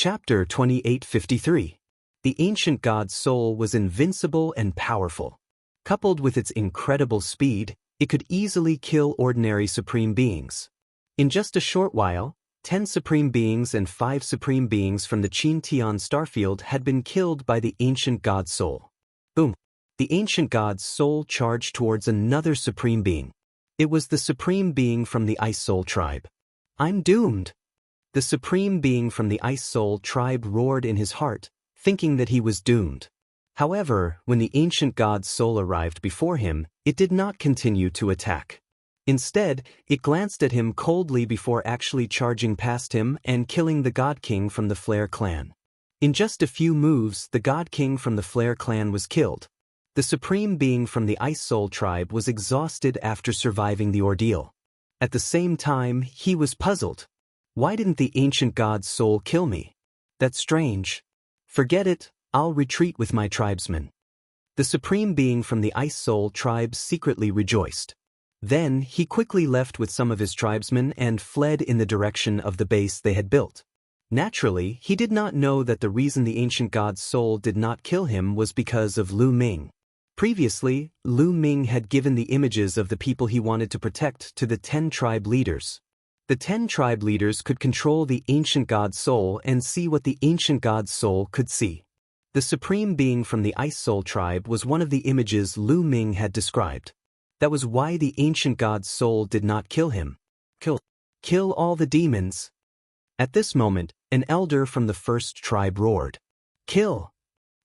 Chapter 2853. The ancient god's soul was invincible and powerful. Coupled with its incredible speed, it could easily kill ordinary supreme beings. In just a short while, 10 supreme beings and 5 supreme beings from the Tian starfield had been killed by the ancient god's soul. Boom! The ancient god's soul charged towards another supreme being. It was the supreme being from the Ice Soul tribe. "I'm doomed!" The supreme being from the Ice Soul tribe roared in his heart, thinking that he was doomed. However, when the ancient god's soul arrived before him, it did not continue to attack. Instead, it glanced at him coldly before actually charging past him and killing the God King from the Flare clan. In just a few moves, the God King from the Flare clan was killed. The supreme being from the Ice Soul tribe was exhausted after surviving the ordeal. At the same time, he was puzzled. Why didn't the ancient god's soul kill me? That's strange. Forget it, I'll retreat with my tribesmen. The supreme being from the Ice Soul tribe secretly rejoiced. Then, he quickly left with some of his tribesmen and fled in the direction of the base they had built. Naturally, he did not know that the reason the ancient god's soul did not kill him was because of Lu Ming. Previously, Lu Ming had given the images of the people he wanted to protect to the 10 tribe leaders. The 10 tribe leaders could control the ancient god's soul and see what the ancient god's soul could see. The supreme being from the Ice Soul tribe was one of the images Lu Ming had described. That was why the ancient god's soul did not kill him. Kill all the demons. At this moment, an elder from the first tribe roared, "Kill!"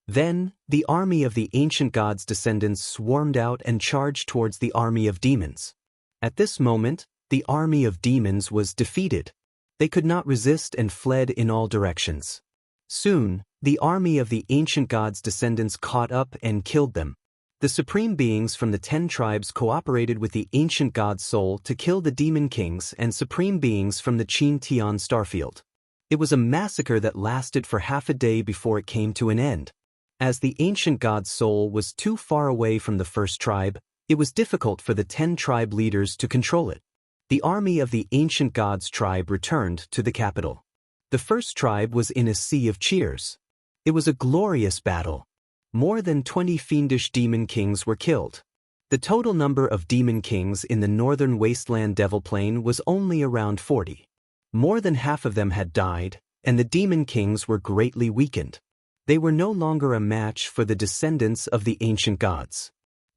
Then, the army of the ancient god's descendants swarmed out and charged towards the army of demons. At this moment, the army of demons was defeated. They could not resist and fled in all directions. Soon, the army of the ancient god's descendants caught up and killed them. The supreme beings from the 10 tribes cooperated with the ancient god's soul to kill the demon kings and supreme beings from the Tian starfield. It was a massacre that lasted for half a day before it came to an end. As the ancient god's soul was too far away from the first tribe, it was difficult for the 10 tribe leaders to control it. The army of the ancient god's tribe returned to the capital. The first tribe was in a sea of cheers. It was a glorious battle. More than 20 fiendish demon kings were killed. The total number of demon kings in the northern wasteland devil plain was only around 40. More than half of them had died, and the demon kings were greatly weakened. They were no longer a match for the descendants of the ancient gods.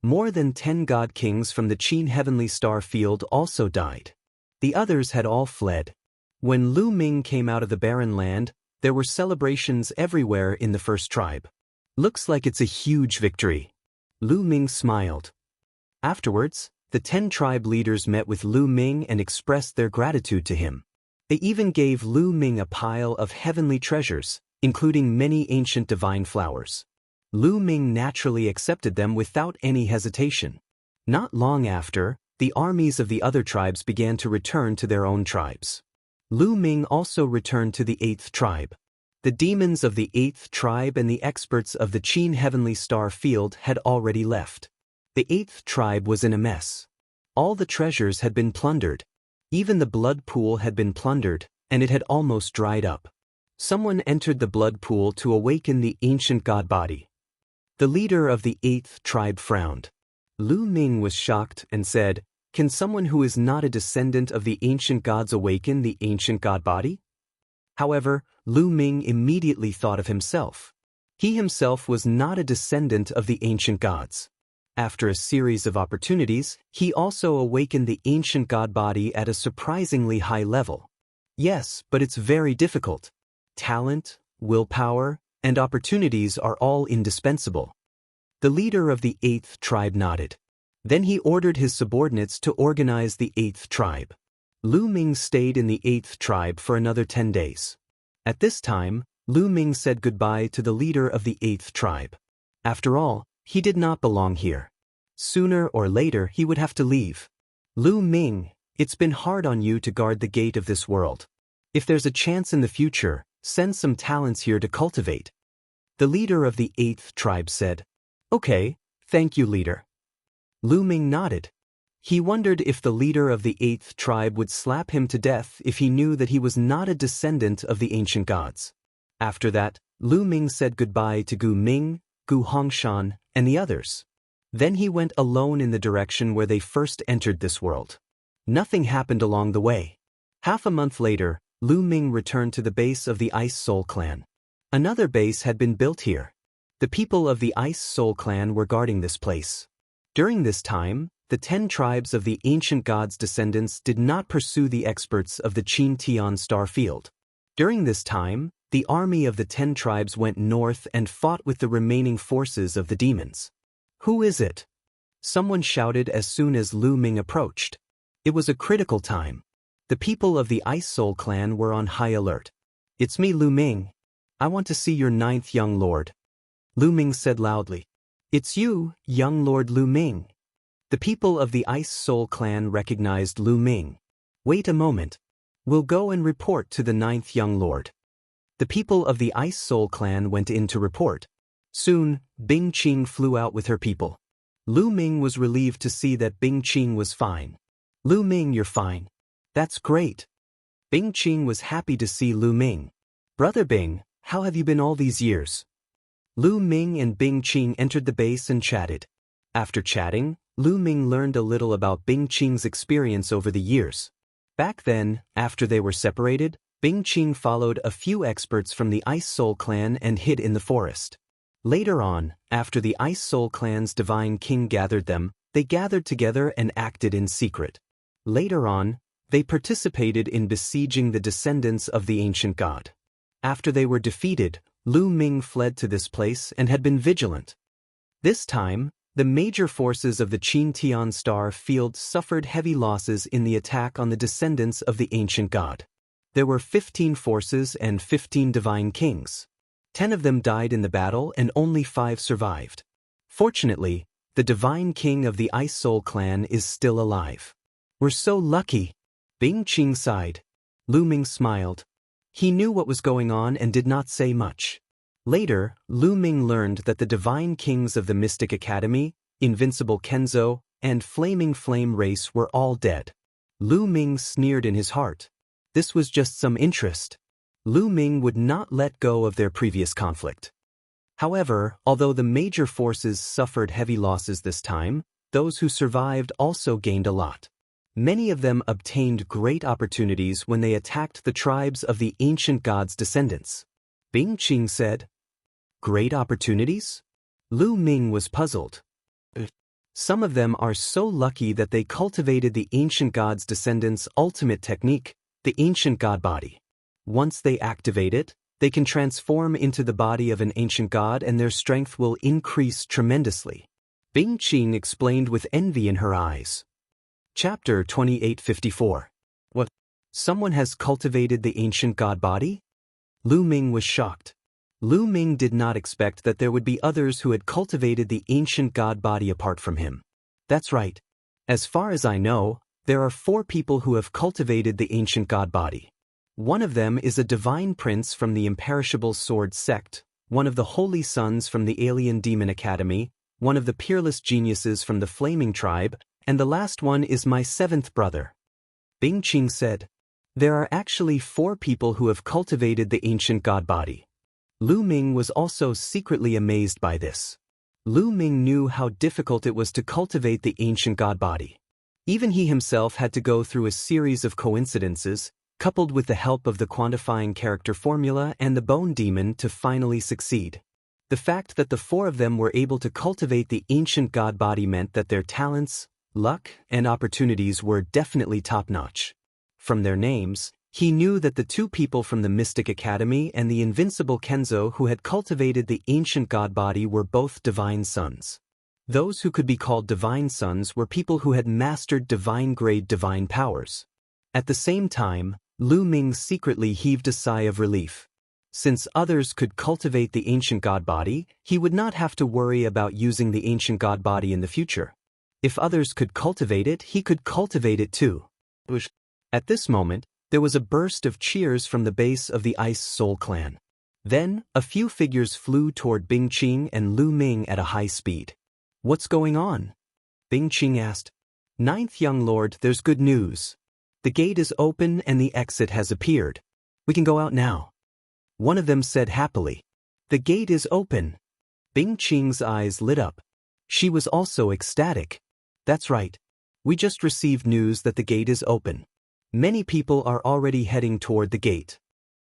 More than 10 god kings from the Tian heavenly star field also died. The others had all fled. When Lu Ming came out of the barren land, there were celebrations everywhere in the first tribe. "Looks like it's a huge victory." Lu Ming smiled. Afterwards, the 10 tribe leaders met with Lu Ming and expressed their gratitude to him. They even gave Lu Ming a pile of heavenly treasures, including many ancient divine flowers. Lu Ming naturally accepted them without any hesitation. Not long after, the armies of the other tribes began to return to their own tribes. Lu Ming also returned to the 8th tribe. The demons of the 8th tribe and the experts of the Tian heavenly star field had already left. The 8th tribe was in a mess. All the treasures had been plundered. Even the blood pool had been plundered, and it had almost dried up. Someone entered the blood pool to awaken the ancient god body. The leader of the 8th tribe frowned. Lu Ming was shocked and said, "Can someone who is not a descendant of the ancient gods awaken the ancient god body?" However, Lu Ming immediately thought of himself. He himself was not a descendant of the ancient gods. After a series of opportunities, he also awakened the ancient god body at a surprisingly high level. Yes, but it's very difficult. Talent, willpower, and opportunities are all indispensable. The leader of the 8th tribe nodded. Then he ordered his subordinates to organize the 8th tribe. Lu Ming stayed in the 8th tribe for another 10 days. At this time, Lu Ming said goodbye to the leader of the 8th tribe. After all, he did not belong here. Sooner or later he would have to leave. "Lu Ming, it's been hard on you to guard the gate of this world. If there's a chance in the future, send some talents here to cultivate." The leader of the 8th tribe said, "Okay, thank you, leader." Lu Ming nodded. He wondered if the leader of the 8th tribe would slap him to death if he knew that he was not a descendant of the ancient gods. After that, Lu Ming said goodbye to Gu Ming, Gu Hongshan, and the others. Then he went alone in the direction where they first entered this world. Nothing happened along the way. Half a month later, Lu Ming returned to the base of the Ice Soul clan. Another base had been built here. The people of the Ice Soul clan were guarding this place. During this time, the 10 tribes of the ancient gods' descendants did not pursue the experts of the Qin Tian star field. During this time, the army of the 10 tribes went north and fought with the remaining forces of the demons. "Who is it?" someone shouted as soon as Lu Ming approached. It was a critical time. The people of the Ice Soul clan were on high alert. "It's me, Lu Ming. I want to see your 9th young lord," Lu Ming said loudly. "It's you, young Lord Lu Ming." The people of the Ice Soul clan recognized Lu Ming. "Wait a moment. We'll go and report to the 9th young lord." The people of the Ice Soul clan went in to report. Soon, Bing Qing flew out with her people. Lu Ming was relieved to see that Bing Qing was fine. "Lu Ming, you're fine. That's great." Bing Qing was happy to see Lu Ming. "Brother Bing, how have you been all these years?" Lu Ming and Bing Qing entered the base and chatted. After chatting, Lu Ming learned a little about Bing Qing's experience over the years. Back then, after they were separated, Bing Qing followed a few experts from the Ice Soul clan and hid in the forest. Later on, after the Ice Soul clan's divine king gathered them, they gathered together and acted in secret. Later on, they participated in besieging the descendants of the ancient god. After they were defeated, Lu Ming fled to this place and had been vigilant. This time, the major forces of the Qin Tian star field suffered heavy losses in the attack on the descendants of the ancient god. There were 15 forces and 15 divine kings. 10 of them died in the battle and only 5 survived. Fortunately, the divine king of the Ice Soul clan is still alive. "We're so lucky." Bing Qing sighed. Lu Ming smiled. He knew what was going on and did not say much. Later, Lu Ming learned that the divine kings of the Mystic Academy, Invincible Kenzo, and Flaming Flame race were all dead. Lu Ming sneered in his heart. This was just some interest. Lu Ming would not let go of their previous conflict. However, although the major forces suffered heavy losses this time, those who survived also gained a lot. Many of them obtained great opportunities when they attacked the tribes of the ancient gods' descendants. Bing Qing said, "Great opportunities?" Lu Ming was puzzled. "Some of them are so lucky that they cultivated the ancient gods' descendants' ultimate technique, the ancient god body. Once they activate it, they can transform into the body of an ancient god and their strength will increase tremendously." Bing Qing explained with envy in her eyes. Chapter 2854. What? Someone has cultivated the ancient god body? Lu Ming was shocked. Lu Ming did not expect that there would be others who had cultivated the ancient god body apart from him. "That's right. As far as I know, there are 4 people who have cultivated the ancient god body. One of them is a divine prince from the imperishable sword sect, one of the holy sons from the alien demon academy, one of the peerless geniuses from the flaming tribe, and the last one is my 7th brother." Bing Qing said, "There are actually 4 people who have cultivated the ancient god body." Lu Ming was also secretly amazed by this. Lu Ming knew how difficult it was to cultivate the ancient god body. Even he himself had to go through a series of coincidences, coupled with the help of the quantifying character formula and the bone demon to finally succeed. The fact that the 4 of them were able to cultivate the ancient god body meant that their talents, luck, and opportunities were definitely top-notch. From their names, he knew that the 2 people from the Mystic Academy and the Invincible Kenzo who had cultivated the ancient god body were both divine sons. Those who could be called divine sons were people who had mastered divine-grade divine powers. At the same time, Lu Ming secretly heaved a sigh of relief. Since others could cultivate the ancient god body, he would not have to worry about using the ancient god body in the future. If others could cultivate it, he could cultivate it too. At this moment, there was a burst of cheers from the base of the Ice Soul clan. Then, a few figures flew toward Bing Qing and Lu Ming at a high speed. "What's going on?" Bing Qing asked. "9th young lord, there's good news. The gate is open and the exit has appeared. We can go out now." One of them said happily. The gate is open. Bing Qing's eyes lit up. She was also ecstatic. That's right. We just received news that the gate is open. Many people are already heading toward the gate.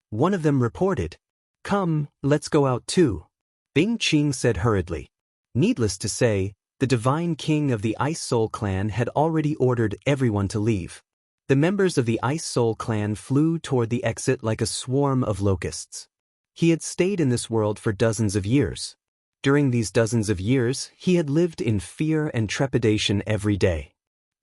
One of them reported. Come, let's go out too. Bing Qing said hurriedly. Needless to say, the divine king of the Ice Soul clan had already ordered everyone to leave. The members of the Ice Soul clan flew toward the exit like a swarm of locusts. He had stayed in this world for dozens of years. During these dozens of years, he had lived in fear and trepidation every day.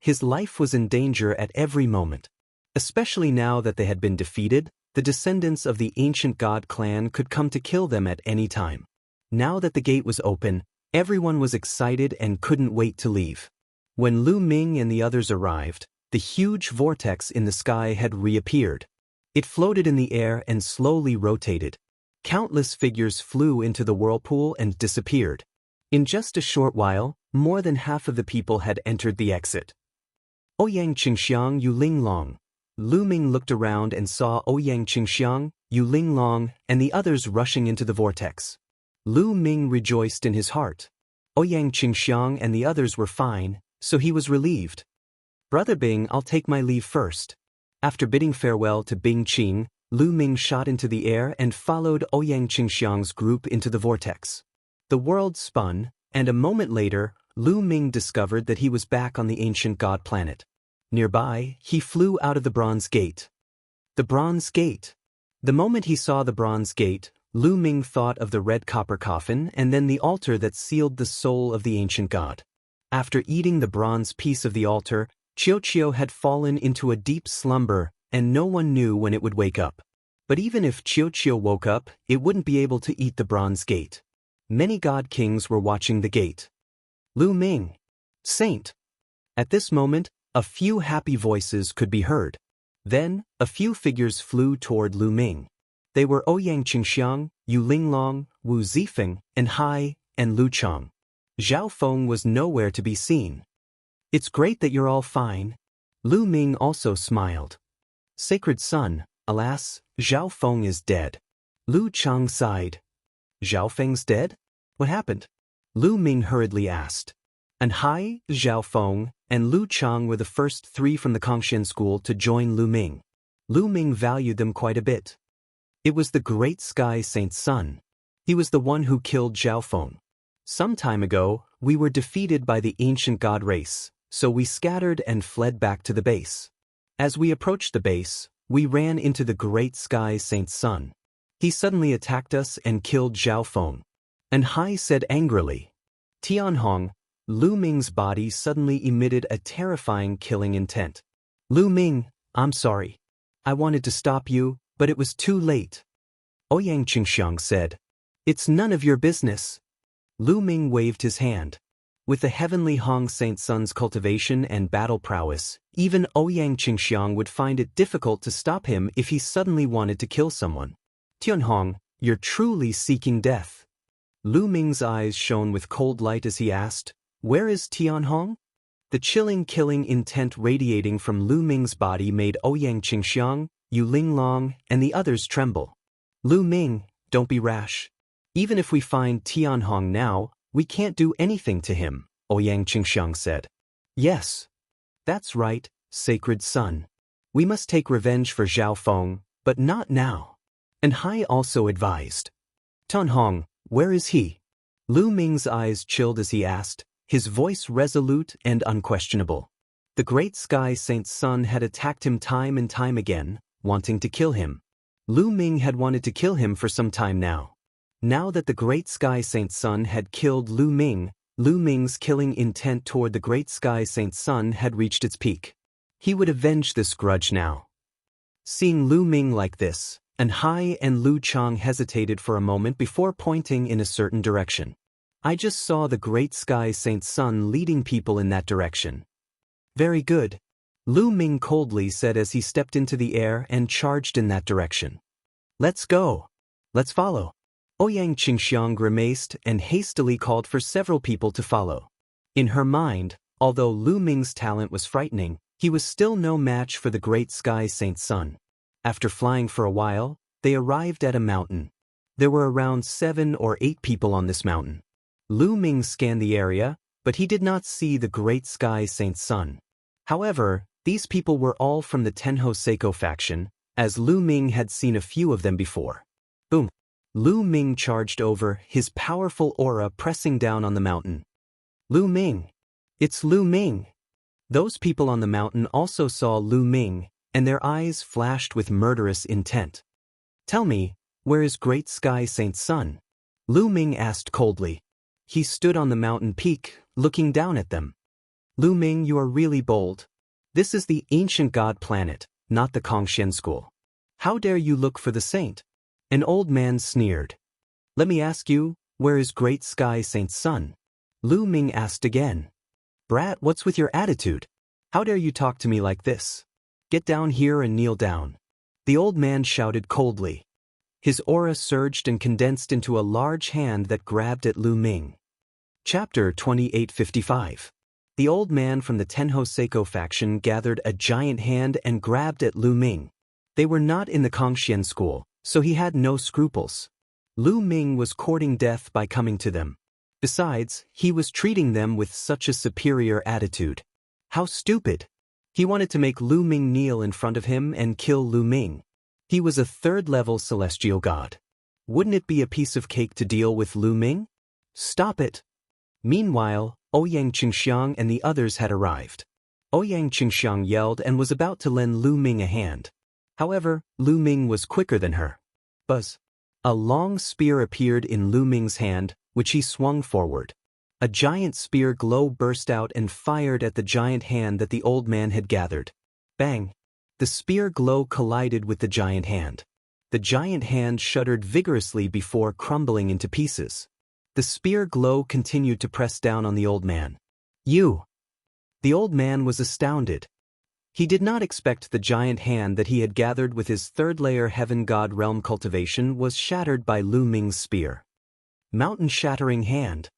His life was in danger at every moment. Especially now that they had been defeated, the descendants of the ancient god clan could come to kill them at any time. Now that the gate was open, everyone was excited and couldn't wait to leave. When Lu Ming and the others arrived, the huge vortex in the sky had reappeared. It floated in the air and slowly rotated. Countless figures flew into the whirlpool and disappeared. In just a short while, more than half of the people had entered the exit. Ouyang Qingxiang Yu Linglong. Lu Ming looked around and saw Ouyang Qingxiang, Yu Linglong, and the others rushing into the vortex. Lu Ming rejoiced in his heart. Ouyang Qingxiang and the others were fine, so he was relieved. Brother Bing, I'll take my leave first. After bidding farewell to Bing Qing, Lu Ming shot into the air and followed Ouyang Qingxiang's group into the vortex. The world spun, and a moment later, Lu Ming discovered that he was back on the ancient god planet. Nearby, he flew out of the Bronze Gate. The Bronze Gate. The moment he saw the Bronze Gate, Lu Ming thought of the red copper coffin and then the altar that sealed the soul of the ancient god. After eating the bronze piece of the altar, Qiuqiu had fallen into a deep slumber, and no one knew when it would wake up. But even if Qiuqiu woke up, it wouldn't be able to eat the Bronze Gate. Many god kings were watching the gate. Lu Ming. Saint. At this moment, a few happy voices could be heard. Then, a few figures flew toward Lu Ming. They were Ouyang Qingxiang, Yu Linglong, Wu Zifeng, and Hai, and Lu Chang. Zhao Feng was nowhere to be seen. It's great that you're all fine. Lu Ming also smiled. Sacred son, alas, Zhao Feng is dead. Lu Chang sighed. Zhao Feng's dead? What happened? Lu Ming hurriedly asked. And Hai, Zhao Feng, and Lu Chang were the first three from the Kongxian school to join Lu Ming. Lu Ming valued them quite a bit. It was the great Sky Saint's son. He was the one who killed Zhao Feng. Some time ago, we were defeated by the ancient god race, so we scattered and fled back to the base. As we approached the base, we ran into the great Sky Saint's son. He suddenly attacked us and killed Zhao Feng. And Hai said angrily. Tianhong, Lu Ming's body suddenly emitted a terrifying killing intent. Lu Ming, I'm sorry. I wanted to stop you, but it was too late. Ouyang Qingxiang said. It's none of your business. Lu Ming waved his hand. With the heavenly Hong Saint Sun's cultivation and battle prowess, even Ouyang Qingxiang would find it difficult to stop him if he suddenly wanted to kill someone. Tianhong, you're truly seeking death. Lu Ming's eyes shone with cold light as he asked, Where is Tianhong? The chilling killing intent radiating from Lu Ming's body made Ouyang Qingxiang, Yu Linglong, and the others tremble. Lu Ming, don't be rash. Even if we find Tianhong now, we can't do anything to him, Ouyang Qingxiang said. Yes. That's right, sacred son. We must take revenge for Zhao Feng, but not now. And Hai also advised. Tianhong, where is he? Lu Ming's eyes chilled as he asked, his voice resolute and unquestionable. The great Sky Saint's son had attacked him time and time again, wanting to kill him. Lu Ming had wanted to kill him for some time now. Now that the great Sky Saint's son had killed Lu Ming's killing intent toward the great Sky Saint's son had reached its peak. He would avenge this grudge now. Seeing Lu Ming like this, and Hai and Lu Chang hesitated for a moment before pointing in a certain direction. I just saw the great Sky Saint's son leading people in that direction. Very good. Lu Ming coldly said as he stepped into the air and charged in that direction. Let's go. Let's follow. Ouyang Qingxiang grimaced and hastily called for several people to follow. In her mind, although Lu Ming's talent was frightening, he was still no match for the great Sky Saint's son. After flying for a while, They arrived at a mountain. There were around 7 or 8 people on this mountain. Lu Ming scanned the area, but he did not see the great sky Saint Sun. However, these people were all from the Tenho Seiko faction, as Lu Ming had seen a few of them before. Boom! Lu Ming charged over, his powerful aura pressing down on the mountain. Lu Ming! It's Lu Ming! Those people on the mountain also saw Lu Ming, and their eyes flashed with murderous intent. Tell me, where is Great Sky Saint Sun? Lu Ming asked coldly. He stood on the mountain peak, looking down at them. Lu Ming, you are really bold. This is the ancient god planet, not the Kongxian school. How dare you look for the saint? An old man sneered. Let me ask you, where is Great Sky Saint Sun? Lu Ming asked again. Brat, what's with your attitude? How dare you talk to me like this? Get down here and kneel down. The old man shouted coldly. His aura surged and condensed into a large hand that grabbed at Lu Ming. Chapter 2855. The old man from the Tenho Seiko faction gathered a giant hand and grabbed at Lu Ming. They were not in the Kongxian school, so he had no scruples. Lu Ming was courting death by coming to them. Besides, he was treating them with such a superior attitude. How stupid! He wanted to make Lu Ming kneel in front of him and kill Lu Ming. He was a third-level celestial god. Wouldn't it be a piece of cake to deal with Lu Ming? Stop it! Meanwhile, Ouyang Qingxiang and the others had arrived. Ouyang Qingxiang yelled and was about to lend Lu Ming a hand. However, Lu Ming was quicker than her. Buzz! A long spear appeared in Lu Ming's hand, which he swung forward. A giant spear glow burst out and fired at the giant hand that the old man had gathered. Bang! The spear glow collided with the giant hand. The giant hand shuddered vigorously before crumbling into pieces. The spear glow continued to press down on the old man. You! The old man was astounded. He did not expect the giant hand that he had gathered with his third-layer heaven god realm cultivation was shattered by Lu Ming's spear. Mountain-shattering hand.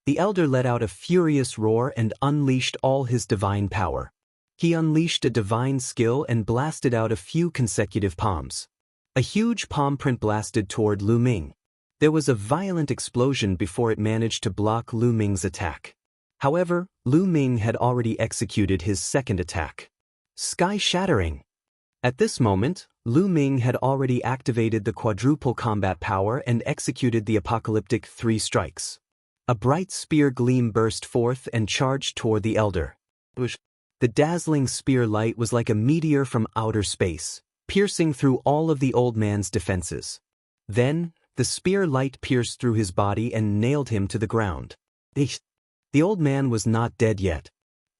The elder let out a furious roar and unleashed all his divine power. He unleashed a divine skill and blasted out a few consecutive palms. A huge palm print blasted toward Lu Ming. There was a violent explosion before it managed to block Lu Ming's attack. However, Lu Ming had already executed his second attack. Sky-shattering. At this moment, Lu Ming had already activated the quadruple combat power and executed the apocalyptic 3 strikes. A bright spear gleam burst forth and charged toward the elder. The dazzling spear light was like a meteor from outer space, piercing through all of the old man's defenses. Then, the spear light pierced through his body and nailed him to the ground. The old man was not dead yet.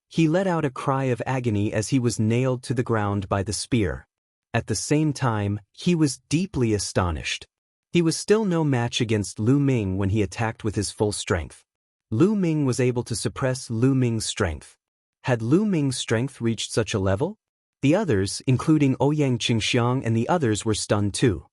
He let out a cry of agony as he was nailed to the ground by the spear. At the same time, he was deeply astonished. He was still no match against Lu Ming when he attacked with his full strength. Lu Ming was able to suppress Lu Ming's strength. Had Lu Ming's strength reached such a level? The others, including Ouyang Qingxiang and the others, were stunned too.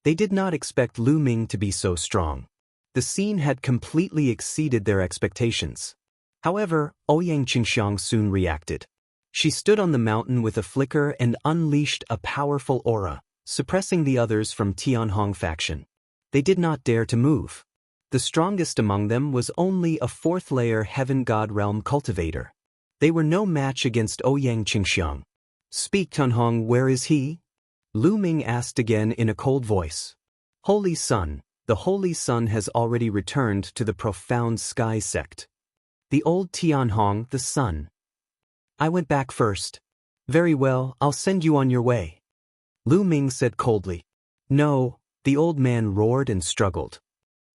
They did not expect Lu Ming to be so strong. The scene had completely exceeded their expectations. However, Ouyang Qingxiang soon reacted. She stood on the mountain with a flicker and unleashed a powerful aura, suppressing the others from Tianhong faction. They did not dare to move. The strongest among them was only a 4th-layer heaven god realm cultivator. They were no match against Ouyang Qingxiang. Speak, Tianhong, where is he? Lu Ming asked again in a cold voice. Holy Sun, the Holy Sun has already returned to the profound sky sect. The old Tianhong, the sun. I went back first. Very well, I'll send you on your way. Lu Ming said coldly. No, the old man roared and struggled.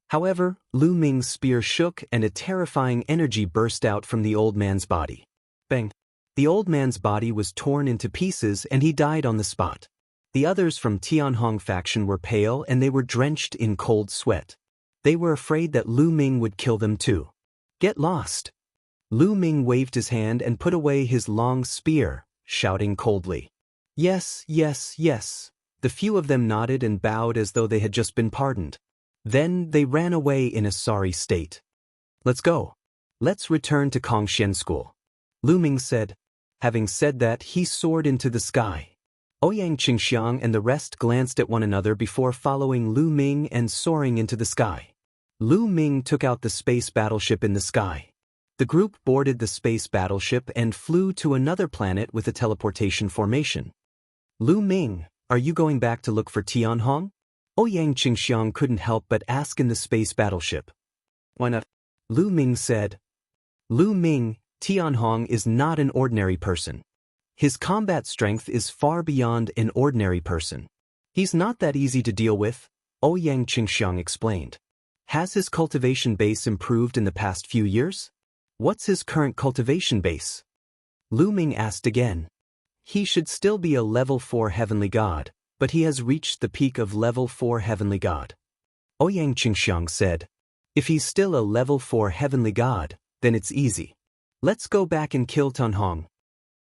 However, Lu Ming's spear shook and a terrifying energy burst out from the old man's body. Bang! The old man's body was torn into pieces and he died on the spot. The others from Tianhong faction were pale and they were drenched in cold sweat. They were afraid that Lu Ming would kill them too. Get lost! Lu Ming waved his hand and put away his long spear, shouting coldly. Yes, yes, yes. The few of them nodded and bowed as though they had just been pardoned. Then they ran away in a sorry state. Let's go. Let's return to Kongxian school. Lu Ming said. Having said that, he soared into the sky. Ouyang Qingxiang and the rest glanced at one another before following Lu Ming and soaring into the sky. Lu Ming took out the space battleship in the sky. The group boarded the space battleship and flew to another planet with a teleportation formation. Lu Ming, are you going back to look for Tianhong? Ouyang Qingxiang couldn't help but ask in the space battleship. Why not? Lu Ming said. Lu Ming, Tianhong is not an ordinary person. His combat strength is far beyond an ordinary person. He's not that easy to deal with, Ouyang Qingxiang explained. Has his cultivation base improved in the past few years? What's his current cultivation base? Lu Ming asked again. He should still be a level 4 heavenly god, but he has reached the peak of level 4 heavenly god. Ouyang Qingxiang said. If he's still a level 4 heavenly god, then it's easy. Let's go back and kill Tianhong.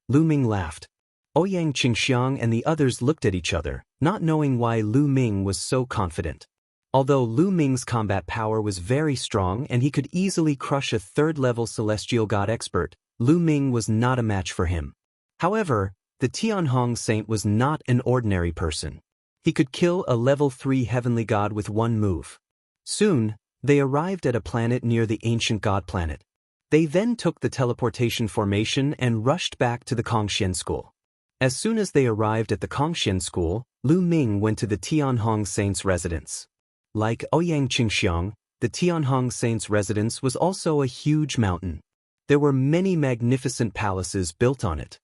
Lu Ming laughed. Ouyang Qingxiang and the others looked at each other, not knowing why Lu Ming was so confident. Although Lu Ming's combat power was very strong and he could easily crush a third-level celestial god expert, Lu Ming was not a match for him. However, the Tianhong saint was not an ordinary person. He could kill a level 3 heavenly god with one move. Soon, they arrived at a planet near the ancient god planet. They then took the teleportation formation and rushed back to the Kongxian school. As soon as they arrived at the Kongxian school, Lu Ming went to the Tianhong saint's residence. Like Ouyang Qingxiang, the Tianhong saint's residence was also a huge mountain. There were many magnificent palaces built on it.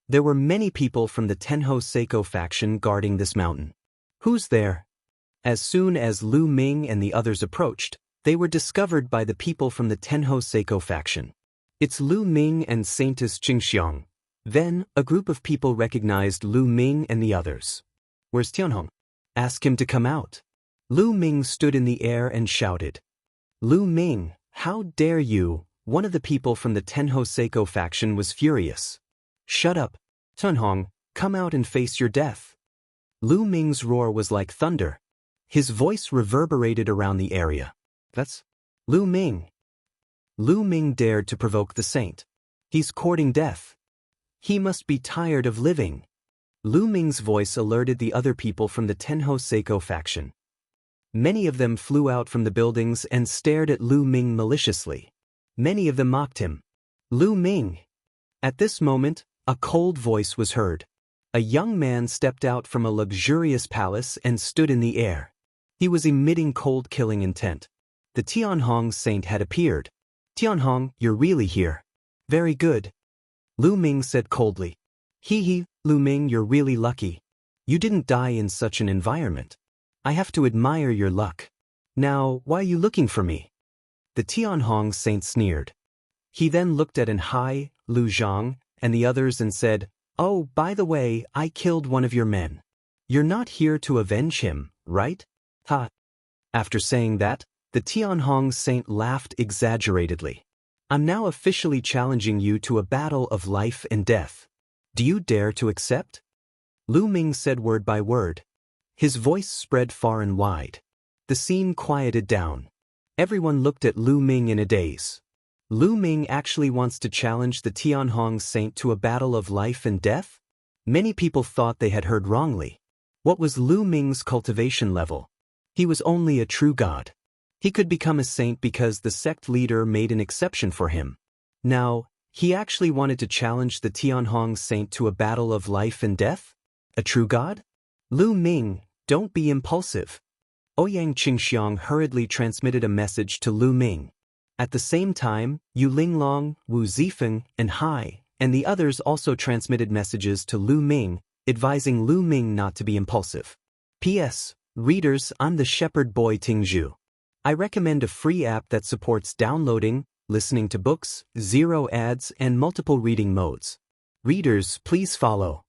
There were many people from the Tenho Seiko faction guarding this mountain. Who's there? As soon as Lu Ming and the others approached, they were discovered by the people from the Tenho Seiko faction. It's Lu Ming and Saintess Qingxiang. Then, a group of people recognized Lu Ming and the others. Where's Tianhong? Ask him to come out. Lu Ming stood in the air and shouted. Lu Ming, how dare you? One of the people from the Tenho Seiko faction was furious. Shut up. Tianhong, come out and face your death. Lu Ming's roar was like thunder. His voice reverberated around the area. That's Lu Ming. Lu Ming dared to provoke the saint. He's courting death. He must be tired of living. Lu Ming's voice alerted the other people from the Tenho Seiko faction. Many of them flew out from the buildings and stared at Lu Ming maliciously. Many of them mocked him. Lu Ming. At this moment, a cold voice was heard. A young man stepped out from a luxurious palace and stood in the air. He was emitting cold killing intent. The Tianhong saint had appeared. Tianhong, you're really here. Very good. Lu Ming said coldly. Hee, Lu Ming, you're really lucky. You didn't die in such an environment. I have to admire your luck. Now, why are you looking for me? The Tianhong saint sneered. He then looked at Anhai, Lu Zhang, and the others and said, Oh, by the way, I killed one of your men. You're not here to avenge him, right? Ha. After saying that, the Tianhong saint laughed exaggeratedly. I'm now officially challenging you to a battle of life and death. Do you dare to accept? Lu Ming said word by word. His voice spread far and wide. The scene quieted down. Everyone looked at Lu Ming in a daze. Lu Ming actually wants to challenge the Tianhong saint to a battle of life and death? Many people thought they had heard wrongly. What was Lu Ming's cultivation level? He was only a true god. He could become a saint because the sect leader made an exception for him. Now, he actually wanted to challenge the Tianhong saint to a battle of life and death? A true god? Lu Ming, don't be impulsive. Ouyang Qingxiang hurriedly transmitted a message to Lu Ming. At the same time, Yu Linglong, Wu Zifeng, and Hai, and the others also transmitted messages to Lu Ming, advising Lu Ming not to be impulsive. P.S. Readers, I'm the shepherd boy Tingzhu. I recommend a free app that supports downloading, listening to books, zero ads, and multiple reading modes. Readers, please follow.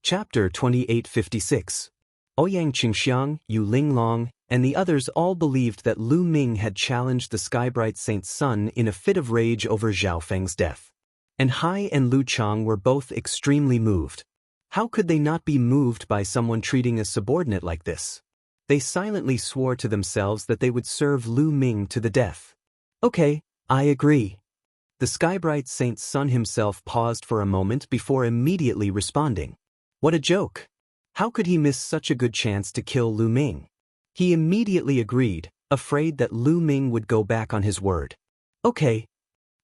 Chapter 2856. Ouyang Qingxiang, Yu Linglong, and the others all believed that Lu Ming had challenged the Skybright Saint's son in a fit of rage over Zhao Feng's death. And Hai and Lu Chang were both extremely moved. How could they not be moved by someone treating a subordinate like this? They silently swore to themselves that they would serve Lu Ming to the death. Okay, I agree. The Skybright Saint's son himself paused for a moment before immediately responding. What a joke! How could he miss such a good chance to kill Lu Ming? He immediately agreed, afraid that Lu Ming would go back on his word. Okay.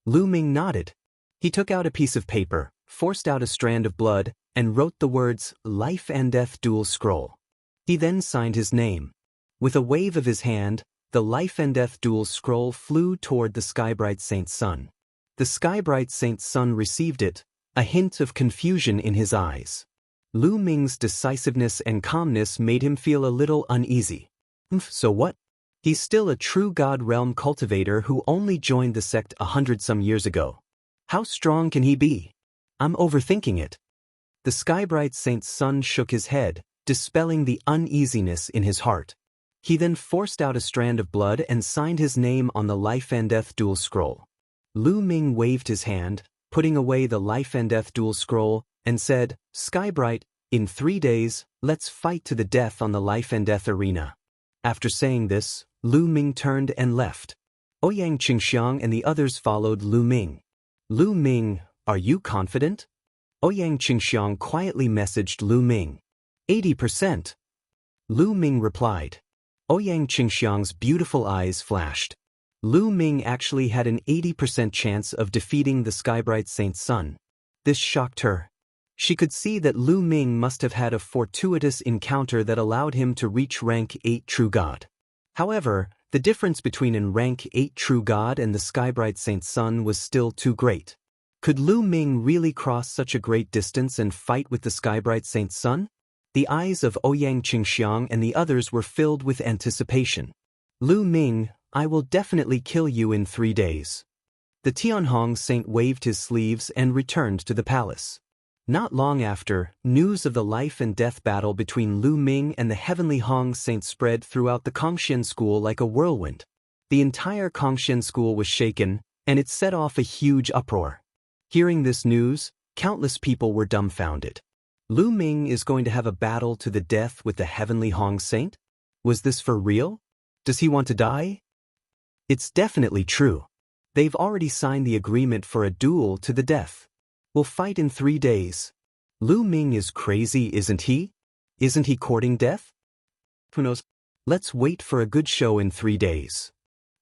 Lu Ming nodded. He took out a piece of paper, forced out a strand of blood, and wrote the words, "Life and Death Dual Scroll." He then signed his name. With a wave of his hand, the Life and Death Dual Scroll flew toward the Skybright Saint Sun. The Skybright Saint Sun received it, a hint of confusion in his eyes. Lu Ming's decisiveness and calmness made him feel a little uneasy. So what? He's still a true God realm cultivator who only joined the sect 100-some years ago. How strong can he be? I'm overthinking it. The Skybright Saint Sun shook his head, dispelling the uneasiness in his heart. He then forced out a strand of blood and signed his name on the Life and Death Dual Scroll. Lu Ming waved his hand, putting away the Life and Death Dual Scroll, and said, "Skybright, in 3 days, let's fight to the death on the Life and Death arena." After saying this, Lu Ming turned and left. Ouyang Qingxiang and the others followed Lu Ming. "Lu Ming, are you confident?" Ouyang Qingxiang quietly messaged Lu Ming. 80%. Lu Ming replied. Ouyang Qingxiang's beautiful eyes flashed. Lu Ming actually had an 80% chance of defeating the Skybright Saint Sun. This shocked her. She could see that Lu Ming must have had a fortuitous encounter that allowed him to reach rank 8 True God. However, the difference between an rank 8 True God and the Skybright Saint Sun was still too great. Could Lu Ming really cross such a great distance and fight with the Skybright Saint Sun? The eyes of Ouyang Qingxiang and the others were filled with anticipation. "Lu Ming, I will definitely kill you in 3 days." The Tianhong Saint waved his sleeves and returned to the palace. Not long after, news of the life and death battle between Lu Ming and the Heavenly Hong Saint spread throughout the Kongxian school like a whirlwind. The entire Kongxian school was shaken, and it set off a huge uproar. Hearing this news, countless people were dumbfounded. Lu Ming is going to have a battle to the death with the Heavenly Hong Saint? Was this for real? Does he want to die? It's definitely true. They've already signed the agreement for a duel to the death. We'll fight in 3 days. Lu Ming is crazy, isn't he? Isn't he courting death? Who knows? Let's wait for a good show in 3 days.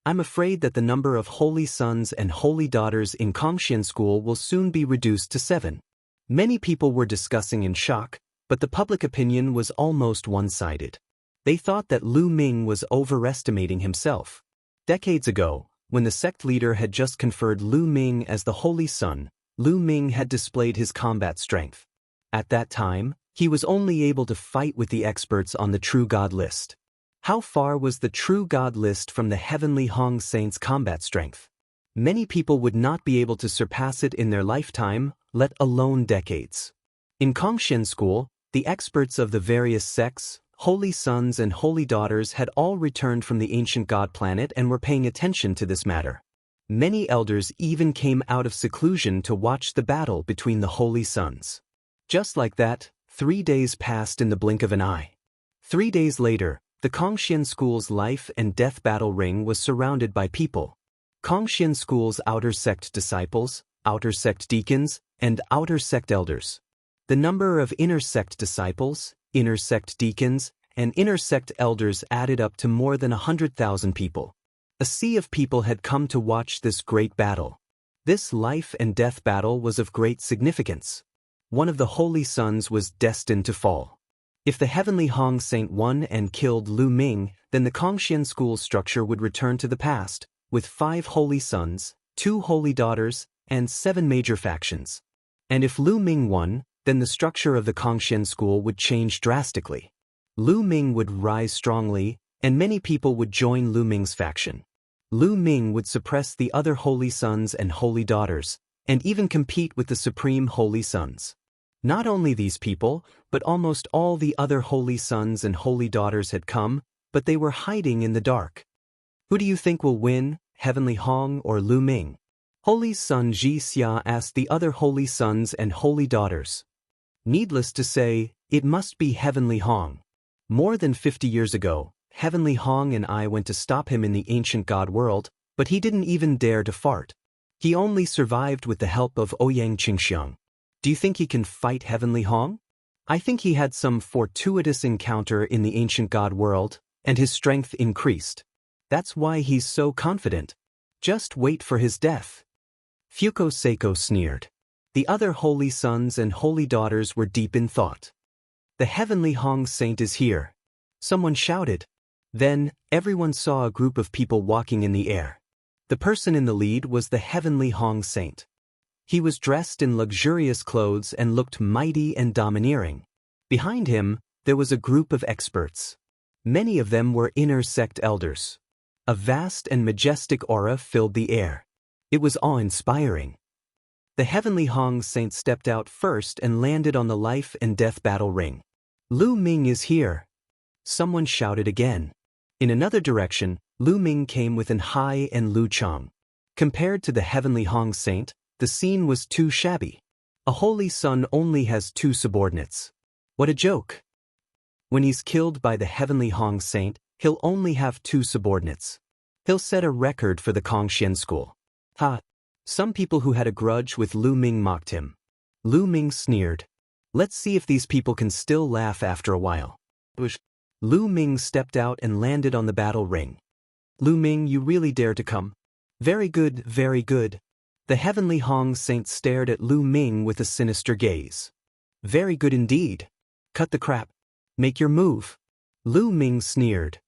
I'm afraid that the number of holy sons and holy daughters in Kongxian school will soon be reduced to 7. Many people were discussing in shock, but the public opinion was almost one-sided. They thought that Lu Ming was overestimating himself. Decades ago, when the sect leader had just conferred Lu Ming as the Holy Son, Lu Ming had displayed his combat strength. At that time, he was only able to fight with the experts on the True God list. How far was the True God list from the Heavenly Hong Saint's combat strength? Many people would not be able to surpass it in their lifetime, let alone decades. In Kongxian school, the experts of the various sects, holy sons and holy daughters had all returned from the ancient god planet and were paying attention to this matter. Many elders even came out of seclusion to watch the battle between the holy sons. Just like that, 3 days passed in the blink of an eye. 3 days later, the Kongxian school's life and death battle ring was surrounded by people. Kongxian school's outer sect disciples, outer sect deacons, and outer sect elders. The number of inner sect disciples, inner sect deacons, and inner sect elders added up to more than 100,000 people. A sea of people had come to watch this great battle. This life and death battle was of great significance. One of the holy sons was destined to fall. If the Heavenly Hong Saint won and killed Lu Ming, then the Kongxian school structure would return to the past, with 5 holy sons, 2 holy daughters, and 7 major factions. And if Lu Ming won, then the structure of the Kongxian school would change drastically. Lu Ming would rise strongly, and many people would join Lu Ming's faction. Lu Ming would suppress the other holy sons and holy daughters, and even compete with the supreme holy sons. Not only these people, but almost all the other holy sons and holy daughters had come, but they were hiding in the dark. Who do you think will win, Heavenly Hong or Lu Ming? Holy Son Ji Xia asked the other holy sons and holy daughters. Needless to say, it must be Heavenly Hong. More than 50 years ago, Heavenly Hong and I went to stop him in the ancient god world, but he didn't even dare to fart. He only survived with the help of Ouyang Qingxiang. Do you think he can fight Heavenly Hong? I think he had some fortuitous encounter in the ancient god world, and his strength increased. That's why he's so confident. Just wait for his death. Fuko Seiko sneered. The other holy sons and holy daughters were deep in thought. The heavenly Hong Saint is here. Someone shouted. Then, everyone saw a group of people walking in the air. The person in the lead was the heavenly Hong Saint. He was dressed in luxurious clothes and looked mighty and domineering. Behind him, there was a group of experts. Many of them were inner sect elders. A vast and majestic aura filled the air. It was awe-inspiring. The heavenly Hong Saint stepped out first and landed on the life and death battle ring. Lu Ming is here. Someone shouted again. In another direction, Lu Ming came with An Hai and Lu Chang. Compared to the heavenly Hong Saint, the scene was too shabby. A holy son only has 2 subordinates. What a joke. When he's killed by the heavenly Hong Saint, he'll only have 2 subordinates. He'll set a record for the Kongxian school. Ha! Some people who had a grudge with Lu Ming mocked him. Lu Ming sneered. Let's see if these people can still laugh after a while. Lu Ming stepped out and landed on the battle ring. Lu Ming, you really dare to come? Very good, very good. The heavenly Hong Saint stared at Lu Ming with a sinister gaze. Very good indeed. Cut the crap. Make your move. Lu Ming sneered.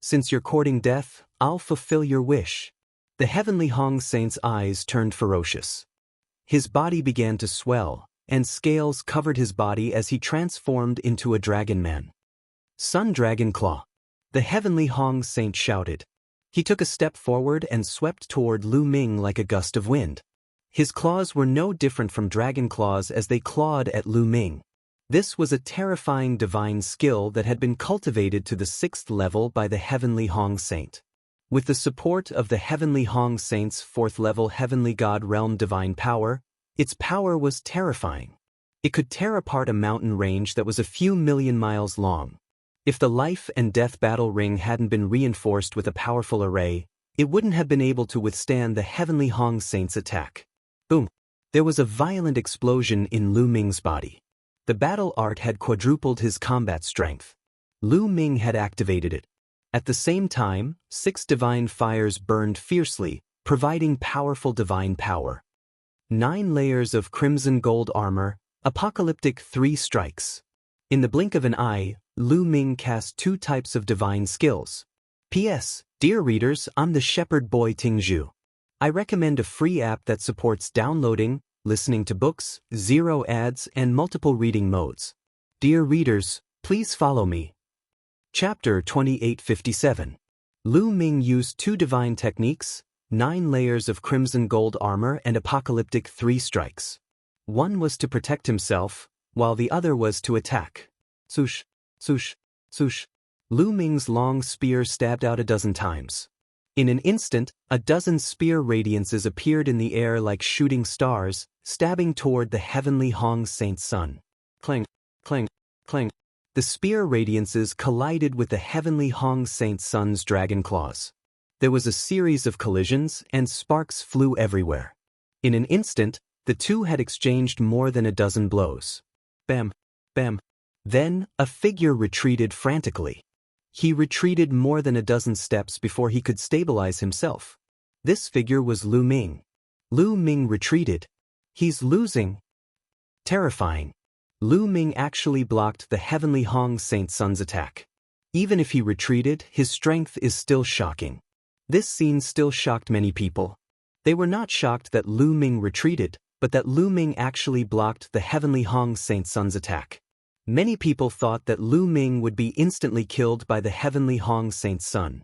Since you're courting death, I'll fulfill your wish. The heavenly Hong Saint's eyes turned ferocious. His body began to swell, and scales covered his body as he transformed into a dragon man. Sun Dragon Claw. The heavenly Hong Saint shouted. He took a step forward and swept toward Lu Ming like a gust of wind. His claws were no different from dragon claws as they clawed at Lu Ming. This was a terrifying divine skill that had been cultivated to the 6th level by the heavenly Hong Saint. With the support of the heavenly Hong Saint's 4th level heavenly god realm divine power, its power was terrifying. It could tear apart a mountain range that was a few million miles long. If the life and death battle ring hadn't been reinforced with a powerful array, it wouldn't have been able to withstand the heavenly Hong Saint's attack. Boom! There was a violent explosion in Lu Ming's body. The battle art had quadrupled his combat strength. Lu Ming had activated it. At the same time, 6 divine fires burned fiercely, providing powerful divine power. 9 layers of crimson gold armor, apocalyptic 3 strikes. In the blink of an eye, Lu Ming cast 2 types of divine skills. P.S. Dear readers, I'm the Shepherd Boy Tingzhu. I recommend a free app that supports downloading, listening to books, 0 ads, and multiple reading modes. Dear readers, please follow me. Chapter 2857. Lu Ming used 2 divine techniques, 9 layers of crimson gold armor and apocalyptic 3 strikes. One was to protect himself, while the other was to attack. Swoosh, swoosh, swoosh. Lu Ming's long spear stabbed out a dozen times. In an instant, a dozen spear radiances appeared in the air like shooting stars, stabbing toward the heavenly Hong Saint's sun. Clang, clang, clang. The spear radiances collided with the heavenly Hong Saint's sun's dragon claws. There was a series of collisions, and sparks flew everywhere. In an instant, the two had exchanged more than a dozen blows. Bam, bam. Then, a figure retreated frantically. He retreated more than a dozen steps before he could stabilize himself. This figure was Lu Ming. Lu Ming retreated. He's losing. Terrifying. Lu Ming actually blocked the heavenly Hong Saint's sun's attack. Even if he retreated, his strength is still shocking. This scene still shocked many people. They were not shocked that Lu Ming retreated, but that Lu Ming actually blocked the heavenly Hong Saint's sun's attack. Many people thought that Lu Ming would be instantly killed by the heavenly Hong Saint's sun.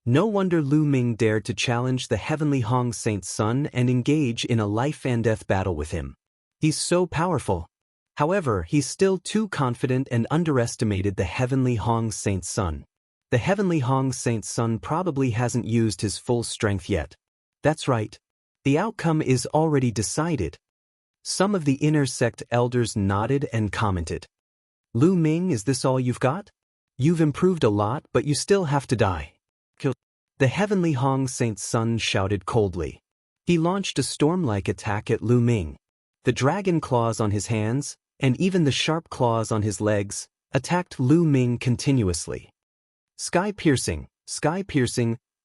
No wonder Lu Ming dared to challenge the heavenly Hong Saint's sun and engage in a life-and-death battle with him. He's so powerful. However, he's still too confident and underestimated the heavenly Hong Saint's sun. The heavenly Hong Saint's sun probably hasn't used his full strength yet. That's right. The outcome is already decided. Some of the inner sect elders nodded and commented. Lu Ming, is this all you've got? You've improved a lot, but you still have to die. Kill. The heavenly Hong Saint's sun shouted coldly. He launched a storm-like attack at Lu Ming. The dragon claws on his hands, and even the sharp claws on his legs attacked Lu Ming continuously. Sky-piercing,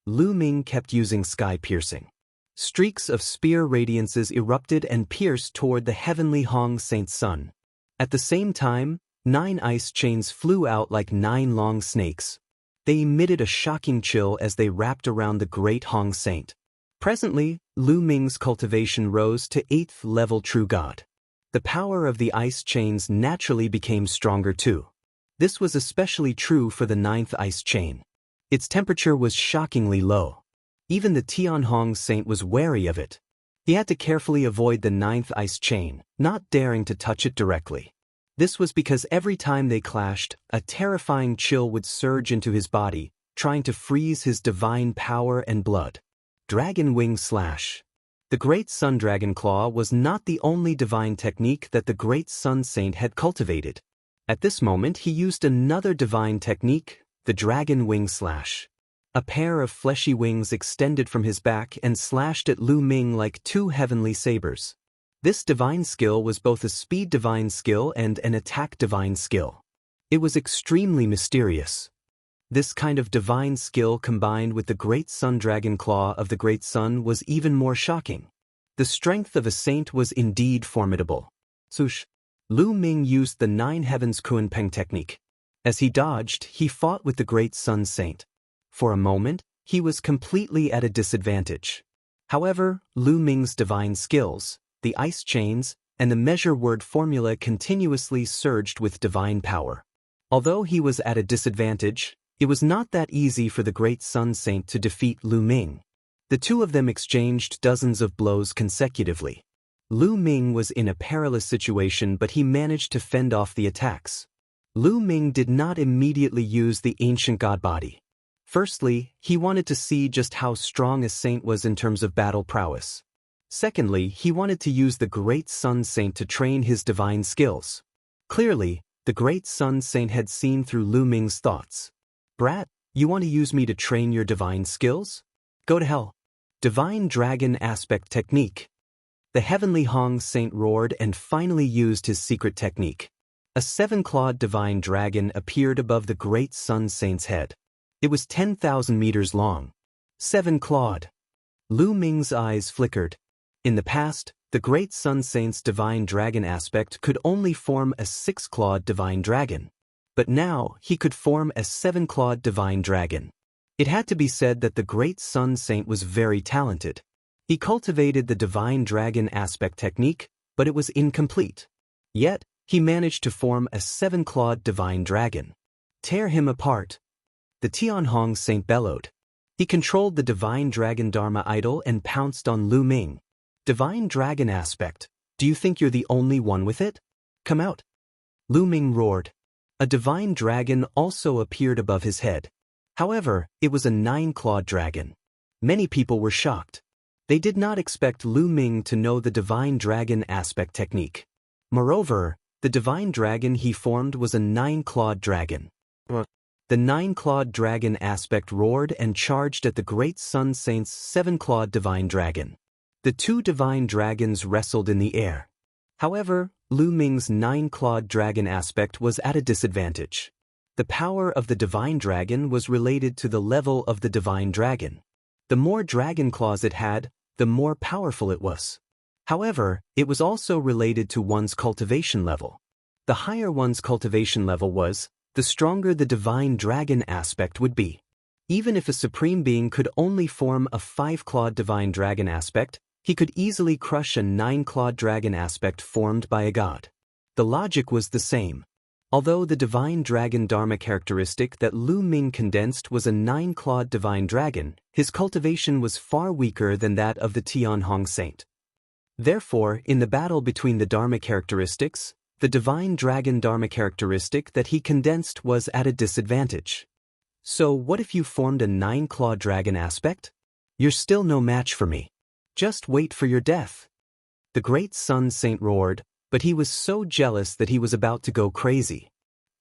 Lu Ming kept using sky-piercing. Streaks of spear radiances erupted and pierced toward the heavenly Hong Saint's sun. At the same time, 9 ice chains flew out like 9 long snakes. They emitted a shocking chill as they wrapped around the great Hong Saint. Presently, Lu Ming's cultivation rose to 8th level true god. The power of the ice chains naturally became stronger too. This was especially true for the 9th ice chain. Its temperature was shockingly low. Even the Tianhong Saint was wary of it. He had to carefully avoid the 9th ice chain, not daring to touch it directly. This was because every time they clashed, a terrifying chill would surge into his body, trying to freeze his divine power and blood. Dragon Wing Slash. The Great Sun Dragon Claw was not the only divine technique that the Great Sun Saint had cultivated. At this moment he used another divine technique, the Dragon Wing Slash. A pair of fleshy wings extended from his back and slashed at Lu Ming like 2 heavenly sabers. This divine skill was both a speed divine skill and an attack divine skill. It was extremely mysterious. This kind of divine skill combined with the Great Sun Dragon Claw of the Great Sun was even more shocking. The strength of a saint was indeed formidable. Sush. Lu Ming used the 9 Heavens Kunpeng technique. As he dodged, he fought with the Great Sun Saint. For a moment, he was completely at a disadvantage. However, Lu Ming's divine skills, the ice chains, and the measure word formula continuously surged with divine power. Although he was at a disadvantage, it was not that easy for the Great Sun Saint to defeat Lu Ming. The two of them exchanged dozens of blows consecutively. Lu Ming was in a perilous situation, but he managed to fend off the attacks. Lu Ming did not immediately use the ancient god body. Firstly, he wanted to see just how strong a saint was in terms of battle prowess. Secondly, he wanted to use the Great Sun Saint to train his divine skills. Clearly, the Great Sun Saint had seen through Lu Ming's thoughts. "Brat, you want to use me to train your divine skills? Go to hell." Divine Dragon Aspect Technique. The heavenly Hong Saint roared and finally used his secret technique. A 7-clawed divine dragon appeared above the Great Sun Saint's head. It was 10,000 meters long. 7-clawed. Lu Ming's eyes flickered. In the past, the Great Sun Saint's divine dragon aspect could only form a 6-clawed divine dragon. But now, he could form a 7-clawed divine dragon. It had to be said that the Great Sun Saint was very talented. He cultivated the divine dragon aspect technique, but it was incomplete. Yet, he managed to form a 7-clawed divine dragon. Tear him apart. The Tianhong Saint bellowed. He controlled the divine dragon Dharma idol and pounced on Lu Ming. Divine dragon aspect, do you think you're the only one with it? Come out. Lu Ming roared. A divine dragon also appeared above his head. However, it was a 9-clawed dragon. Many people were shocked. They did not expect Lu Ming to know the divine dragon aspect technique. Moreover, the divine dragon he formed was a 9-clawed dragon. The 9-clawed dragon aspect roared and charged at the Great Sun Saint's 7-clawed divine dragon. The 2 divine dragons wrestled in the air. However, Lu Ming's 9-clawed dragon aspect was at a disadvantage. The power of the divine dragon was related to the level of the divine dragon. The more dragon claws it had, the more powerful it was. However, it was also related to one's cultivation level. The higher one's cultivation level was, the stronger the divine dragon aspect would be. Even if a supreme being could only form a 5-clawed divine dragon aspect, he could easily crush a 9-clawed dragon aspect formed by a god. The logic was the same. Although the divine dragon Dharma characteristic that Lu Ming condensed was a 9-clawed divine dragon, his cultivation was far weaker than that of the Tianhong Saint. Therefore, in the battle between the Dharma characteristics, the divine dragon Dharma characteristic that he condensed was at a disadvantage. So what if you formed a 9-clawed dragon aspect? You're still no match for me. Just wait for your death. The Great Sun Saint roared, but he was so jealous that he was about to go crazy.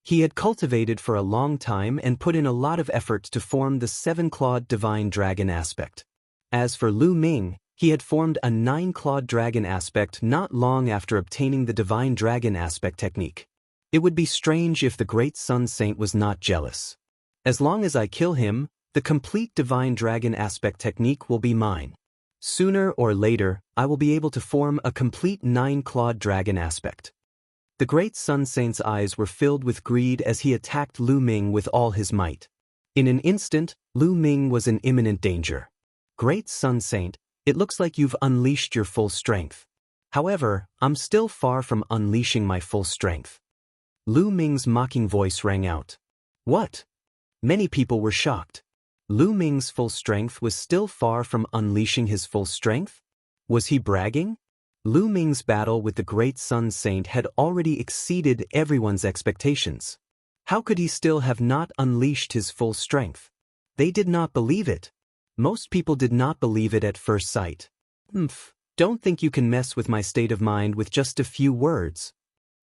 He had cultivated for a long time and put in a lot of effort to form the 7-clawed divine dragon aspect. As for Lu Ming, He had formed a 9-clawed dragon aspect not long after obtaining the divine dragon aspect technique. It would be strange if the great Sun Saint was not jealous. As long as I kill him, the complete divine dragon aspect technique will be mine. Sooner or later, I will be able to form a complete 9-clawed dragon aspect. The great Sun Saint's eyes were filled with greed as he attacked Lu Ming with all his might. In an instant, Lu Ming was in imminent danger. Great Sun Saint, it looks like you've unleashed your full strength. However, I'm still far from unleashing my full strength. Lu Ming's mocking voice rang out. What? Many people were shocked. Lu Ming's full strength was still far from unleashing his full strength? Was he bragging? Lu Ming's battle with the great Sun Saint had already exceeded everyone's expectations. How could he still have not unleashed his full strength? They did not believe it. Most people did not believe it at first sight. Don't think you can mess with my state of mind with just a few words.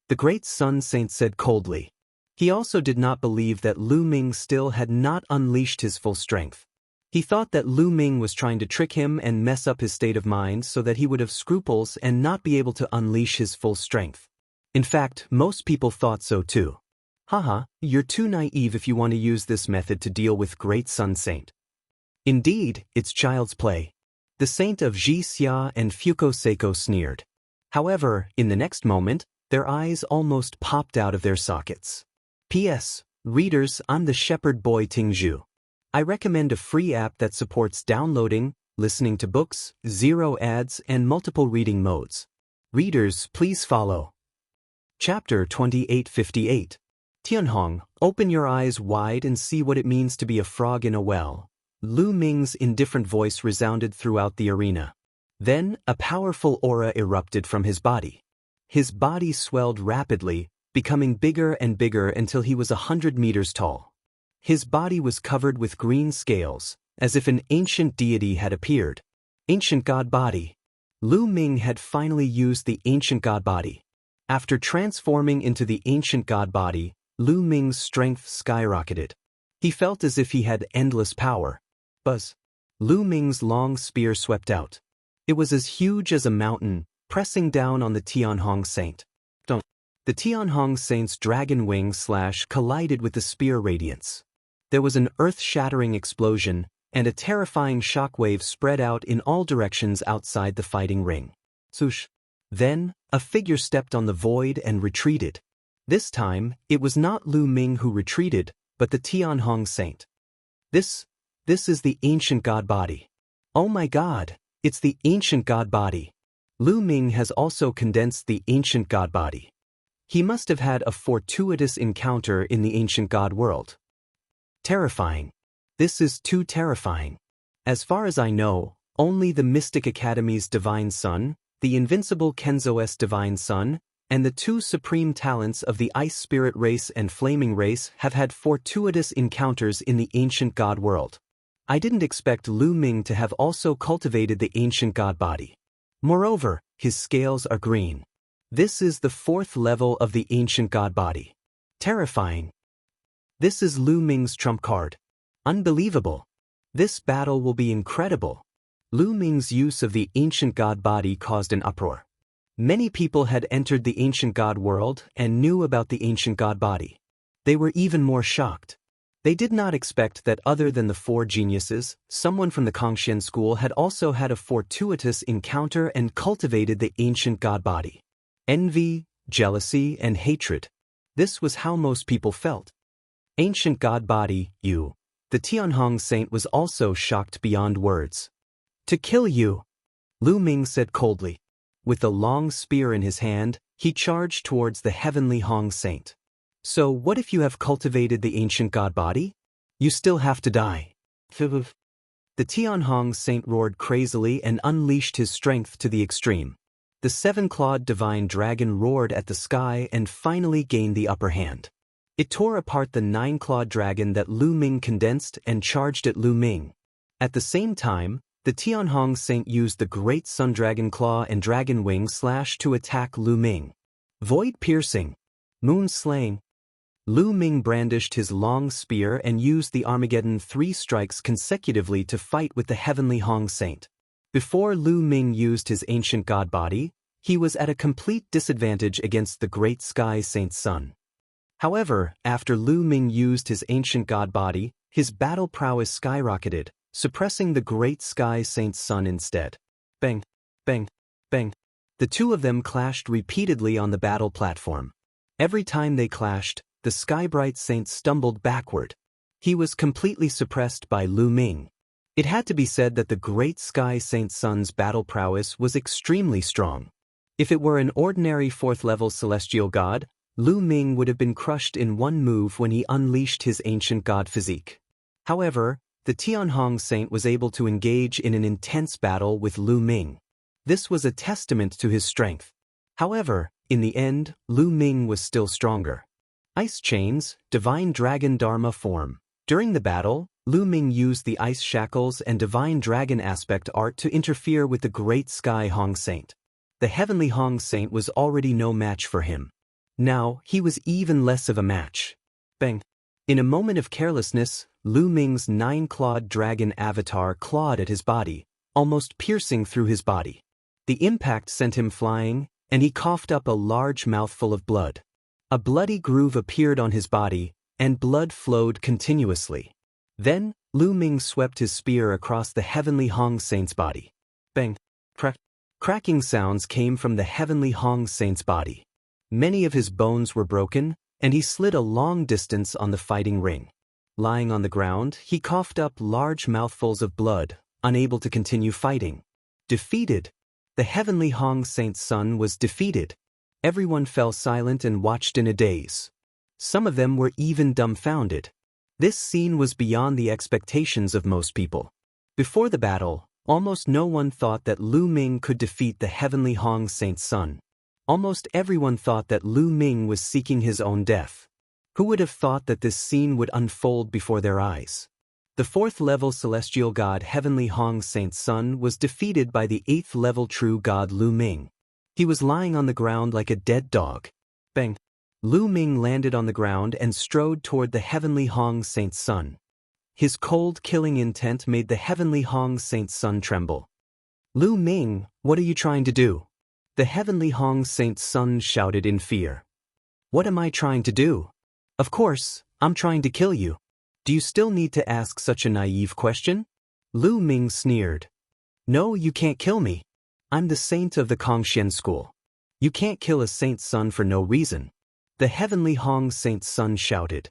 The great Sun Saint said coldly. He also did not believe that Lu Ming still had not unleashed his full strength. He thought that Lu Ming was trying to trick him and mess up his state of mind so that he would have scruples and not be able to unleash his full strength. In fact, most people thought so too. Haha, you're too naive if you want to use this method to deal with great Sun Saint. Indeed, it's child's play. The saint of Ji Xia and Fuko Seiko sneered. However, in the next moment, their eyes almost popped out of their sockets. P.S. Readers, I'm the shepherd boy Tingzhu. I recommend a free app that supports downloading, listening to books, zero ads, and multiple reading modes. Readers, please follow. Chapter 2858. Tianhong, open your eyes wide and see what it means to be a frog in a well. Lu Ming's indifferent voice resounded throughout the arena. Then, a powerful aura erupted from his body. His body swelled rapidly, becoming bigger and bigger until he was 100 meters tall. His body was covered with green scales, as if an ancient deity had appeared. Ancient God Body. Lu Ming had finally used the ancient God Body. After transforming into the ancient God Body, Lu Ming's strength skyrocketed. He felt as if he had endless power. Buzz. Lu Ming's long spear swept out. It was as huge as a mountain, pressing down on the Tianhong Saint. The Tianhong Saint's dragon wing slash collided with the spear radiance. There was an earth-shattering explosion, and a terrifying shockwave spread out in all directions outside the fighting ring. Swoosh. Then, a figure stepped on the void and retreated. This time, it was not Lu Ming who retreated, but the Tianhong Saint. This is the ancient God Body. Oh my God, it's the ancient God Body. Lu Ming has also condensed the ancient God Body. He must have had a fortuitous encounter in the ancient God world. Terrifying. This is too terrifying. As far as I know, only the Mystic Academy's Divine Son, the Invincible Kenzo's Divine Son, and the two supreme talents of the Ice Spirit race and Flaming race have had fortuitous encounters in the ancient God world. I didn't expect Lu Ming to have also cultivated the ancient God Body. Moreover, his scales are green. This is the 4th level of the ancient God Body. Terrifying. This is Lu Ming's trump card. Unbelievable. This battle will be incredible. Lu Ming's use of the ancient God Body caused an uproar. Many people had entered the ancient God world and knew about the ancient God Body. They were even more shocked. They did not expect that other than the 4 geniuses, someone from the Kangxian school had also had a fortuitous encounter and cultivated the ancient God Body. Envy, jealousy, and hatred. This was how most people felt. Ancient God Body, you. The Tianhong Saint was also shocked beyond words. To kill you, Lu Ming said coldly. With the long spear in his hand, he charged towards the heavenly Hong Saint. So what if you have cultivated the ancient God Body? You still have to die. The Tianhong Saint roared crazily and unleashed his strength to the extreme. The 7-clawed divine dragon roared at the sky and finally gained the upper hand. It tore apart the 9-clawed dragon that Lu Ming condensed and charged at Lu Ming. At the same time, the Tianhong Saint used the great Sun Dragon Claw and Dragon Wing slash to attack Lu Ming. Void piercing. Moon slaying. Lu Ming brandished his long spear and used the Armageddon 3 strikes consecutively to fight with the heavenly Hong Saint. Before Lu Ming used his ancient god body, he was at a complete disadvantage against the great Sky Saint's son. However, after Lu Ming used his ancient god body, his battle prowess skyrocketed, suppressing the great Sky Saint's son instead. Bang, bang, bang. The two of them clashed repeatedly on the battle platform. Every time they clashed, the Skybright Saint stumbled backward. He was completely suppressed by Lu Ming. It had to be said that the great Sky Saint's son's battle prowess was extremely strong. If it were an ordinary 4th-level celestial god, Lu Ming would have been crushed in one move when he unleashed his ancient god physique. However, the Tianhong Saint was able to engage in an intense battle with Lu Ming. This was a testament to his strength. However, in the end, Lu Ming was still stronger. Ice Chains, Divine Dragon Dharma form. During the battle, Lu Ming used the Ice Shackles and Divine Dragon aspect art to interfere with the Great Sky Hong Saint. The Heavenly Hong Saint was already no match for him. Now, he was even less of a match. Bang! In a moment of carelessness, Lu Ming's 9-clawed dragon avatar clawed at his body, almost piercing through his body. The impact sent him flying, and he coughed up a large mouthful of blood. A bloody groove appeared on his body, and blood flowed continuously. Then, Lu Ming swept his spear across the Heavenly Hong Saint's body. Bang! Crack! Cracking sounds came from the Heavenly Hong Saint's body. Many of his bones were broken, and he slid a long distance on the fighting ring. Lying on the ground, he coughed up large mouthfuls of blood, unable to continue fighting. Defeated! The Heavenly Hong Saint's son was defeated. Everyone fell silent and watched in a daze. Some of them were even dumbfounded. This scene was beyond the expectations of most people. Before the battle, almost no one thought that Lu Ming could defeat the Heavenly Hong Saint's son. Almost everyone thought that Lu Ming was seeking his own death. Who would have thought that this scene would unfold before their eyes? The 4th-level celestial god Heavenly Hong Saint's son was defeated by the 8th-level true god Lu Ming. He was lying on the ground like a dead dog. Bang! Lu Ming landed on the ground and strode toward the Heavenly Hong Saint's son. His cold, killing intent made the Heavenly Hong Saint's son tremble. Lu Ming, what are you trying to do? The Heavenly Hong Saint's son shouted in fear. What am I trying to do? Of course, I'm trying to kill you. Do you still need to ask such a naive question? Lu Ming sneered. No, you can't kill me. I'm the saint of the Kongxian school. You can't kill a saint's son for no reason. The Heavenly Hong Saint's son shouted.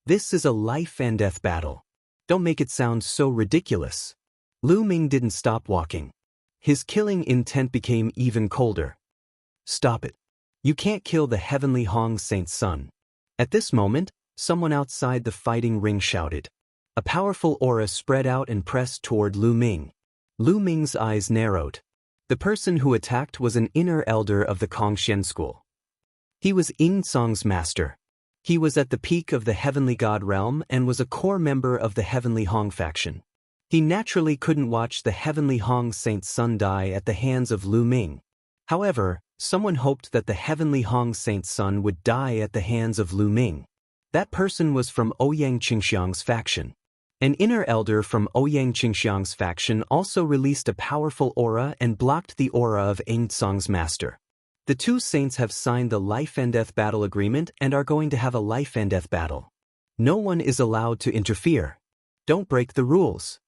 This is a life and death battle. Don't make it sound so ridiculous. Lu Ming didn't stop walking. His killing intent became even colder. Stop it. You can't kill the Heavenly Hong Saint's son. At this moment, someone outside the fighting ring shouted. A powerful aura spread out and pressed toward Lu Ming. Lu Ming's eyes narrowed. The person who attacked was an inner elder of the Kongxian school. He was Ying Song's master. He was at the peak of the Heavenly God realm and was a core member of the Heavenly Hong faction. He naturally couldn't watch the Heavenly Hong Saint's son die at the hands of Lu Ming. However, someone hoped that the Heavenly Hong Saint's son would die at the hands of Lu Ming. That person was from Ouyang Qingxiang's faction. An inner elder from Ouyang Qingxiang's faction also released a powerful aura and blocked the aura of Ying Song's master. The two saints have signed the life and death battle agreement and are going to have a life and death battle. No one is allowed to interfere. Don't break the rules.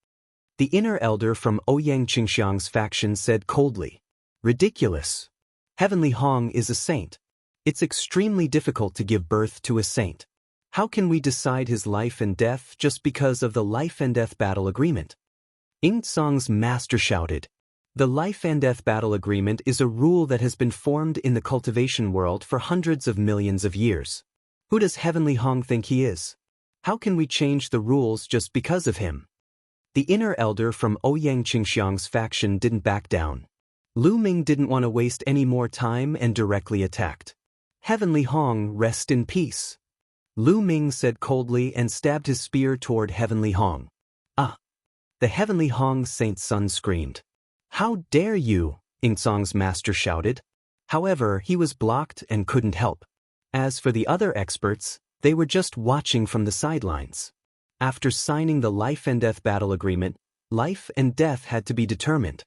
The inner elder from Ouyang Qingxiang's faction said coldly. Ridiculous. Heavenly Hong is a saint. It's extremely difficult to give birth to a saint. How can we decide his life and death just because of the life and death battle agreement? Ying Song's master shouted. The life and death battle agreement is a rule that has been formed in the cultivation world for hundreds of millions of years. Who does Heavenly Hong think he is? How can we change the rules just because of him? The inner elder from Ouyang Qingxiang's faction didn't back down. Lu Ming didn't want to waste any more time and directly attacked. Heavenly Hong, rest in peace. Lu Ming said coldly and stabbed his spear toward Heavenly Hong. Ah! The Heavenly Hong Saint's son screamed. How dare you, Ying Song's master shouted. However, he was blocked and couldn't help. As for the other experts, they were just watching from the sidelines. After signing the life and death battle agreement, life and death had to be determined.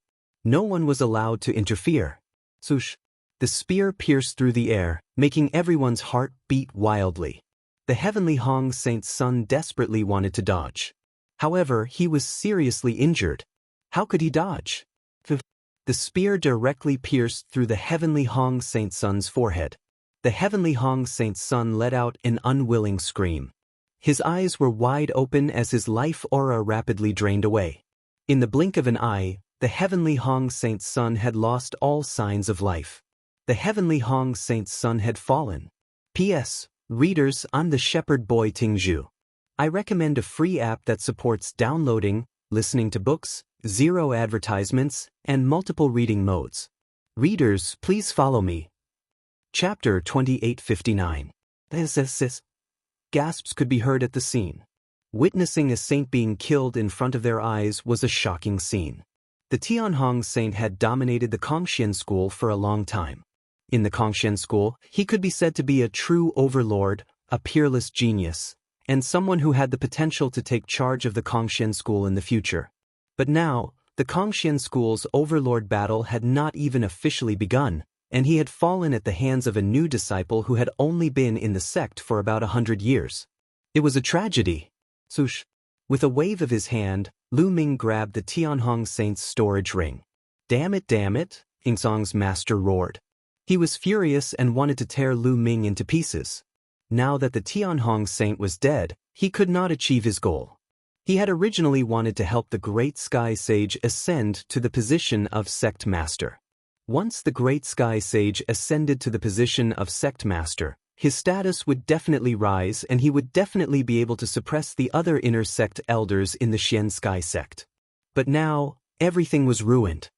No one was allowed to interfere. Swoosh! The spear pierced through the air, making everyone's heart beat wildly. The heavenly Hong Saint's son desperately wanted to dodge. However, he was seriously injured. How could he dodge? The spear directly pierced through the heavenly Hong Saint's son's forehead. The heavenly Hong Saint's son let out an unwilling scream. His eyes were wide open as his life aura rapidly drained away. In the blink of an eye, the heavenly Hong Saint's son had lost all signs of life. The heavenly Hong Saint's son had fallen. P.S. Readers, I'm the shepherd boy Tingzhu. I recommend a free app that supports downloading, listening to books, zero advertisements, and multiple reading modes. Readers, please follow me. Chapter 2859. Gasps could be heard at the scene. Witnessing a saint being killed in front of their eyes was a shocking scene. The Tianhong saint had dominated the Kongxian school for a long time. In the Kongxian school, he could be said to be a true overlord, a peerless genius, and someone who had the potential to take charge of the Kongxian school in the future. But now, the Kongxian school's overlord battle had not even officially begun, and he had fallen at the hands of a new disciple who had only been in the sect for about 100 years. It was a tragedy. Swoosh! With a wave of his hand, Lu Ming grabbed the Tianhong saint's storage ring. Damn it, Ingsong's master roared. He was furious and wanted to tear Lu Ming into pieces. Now that the Tianhong saint was dead, he could not achieve his goal. He had originally wanted to help the great sky sage ascend to the position of sect master. Once the great sky sage ascended to the position of sect master, his status would definitely rise and he would definitely be able to suppress the other inner sect elders in the Xian Sky sect. But now, everything was ruined.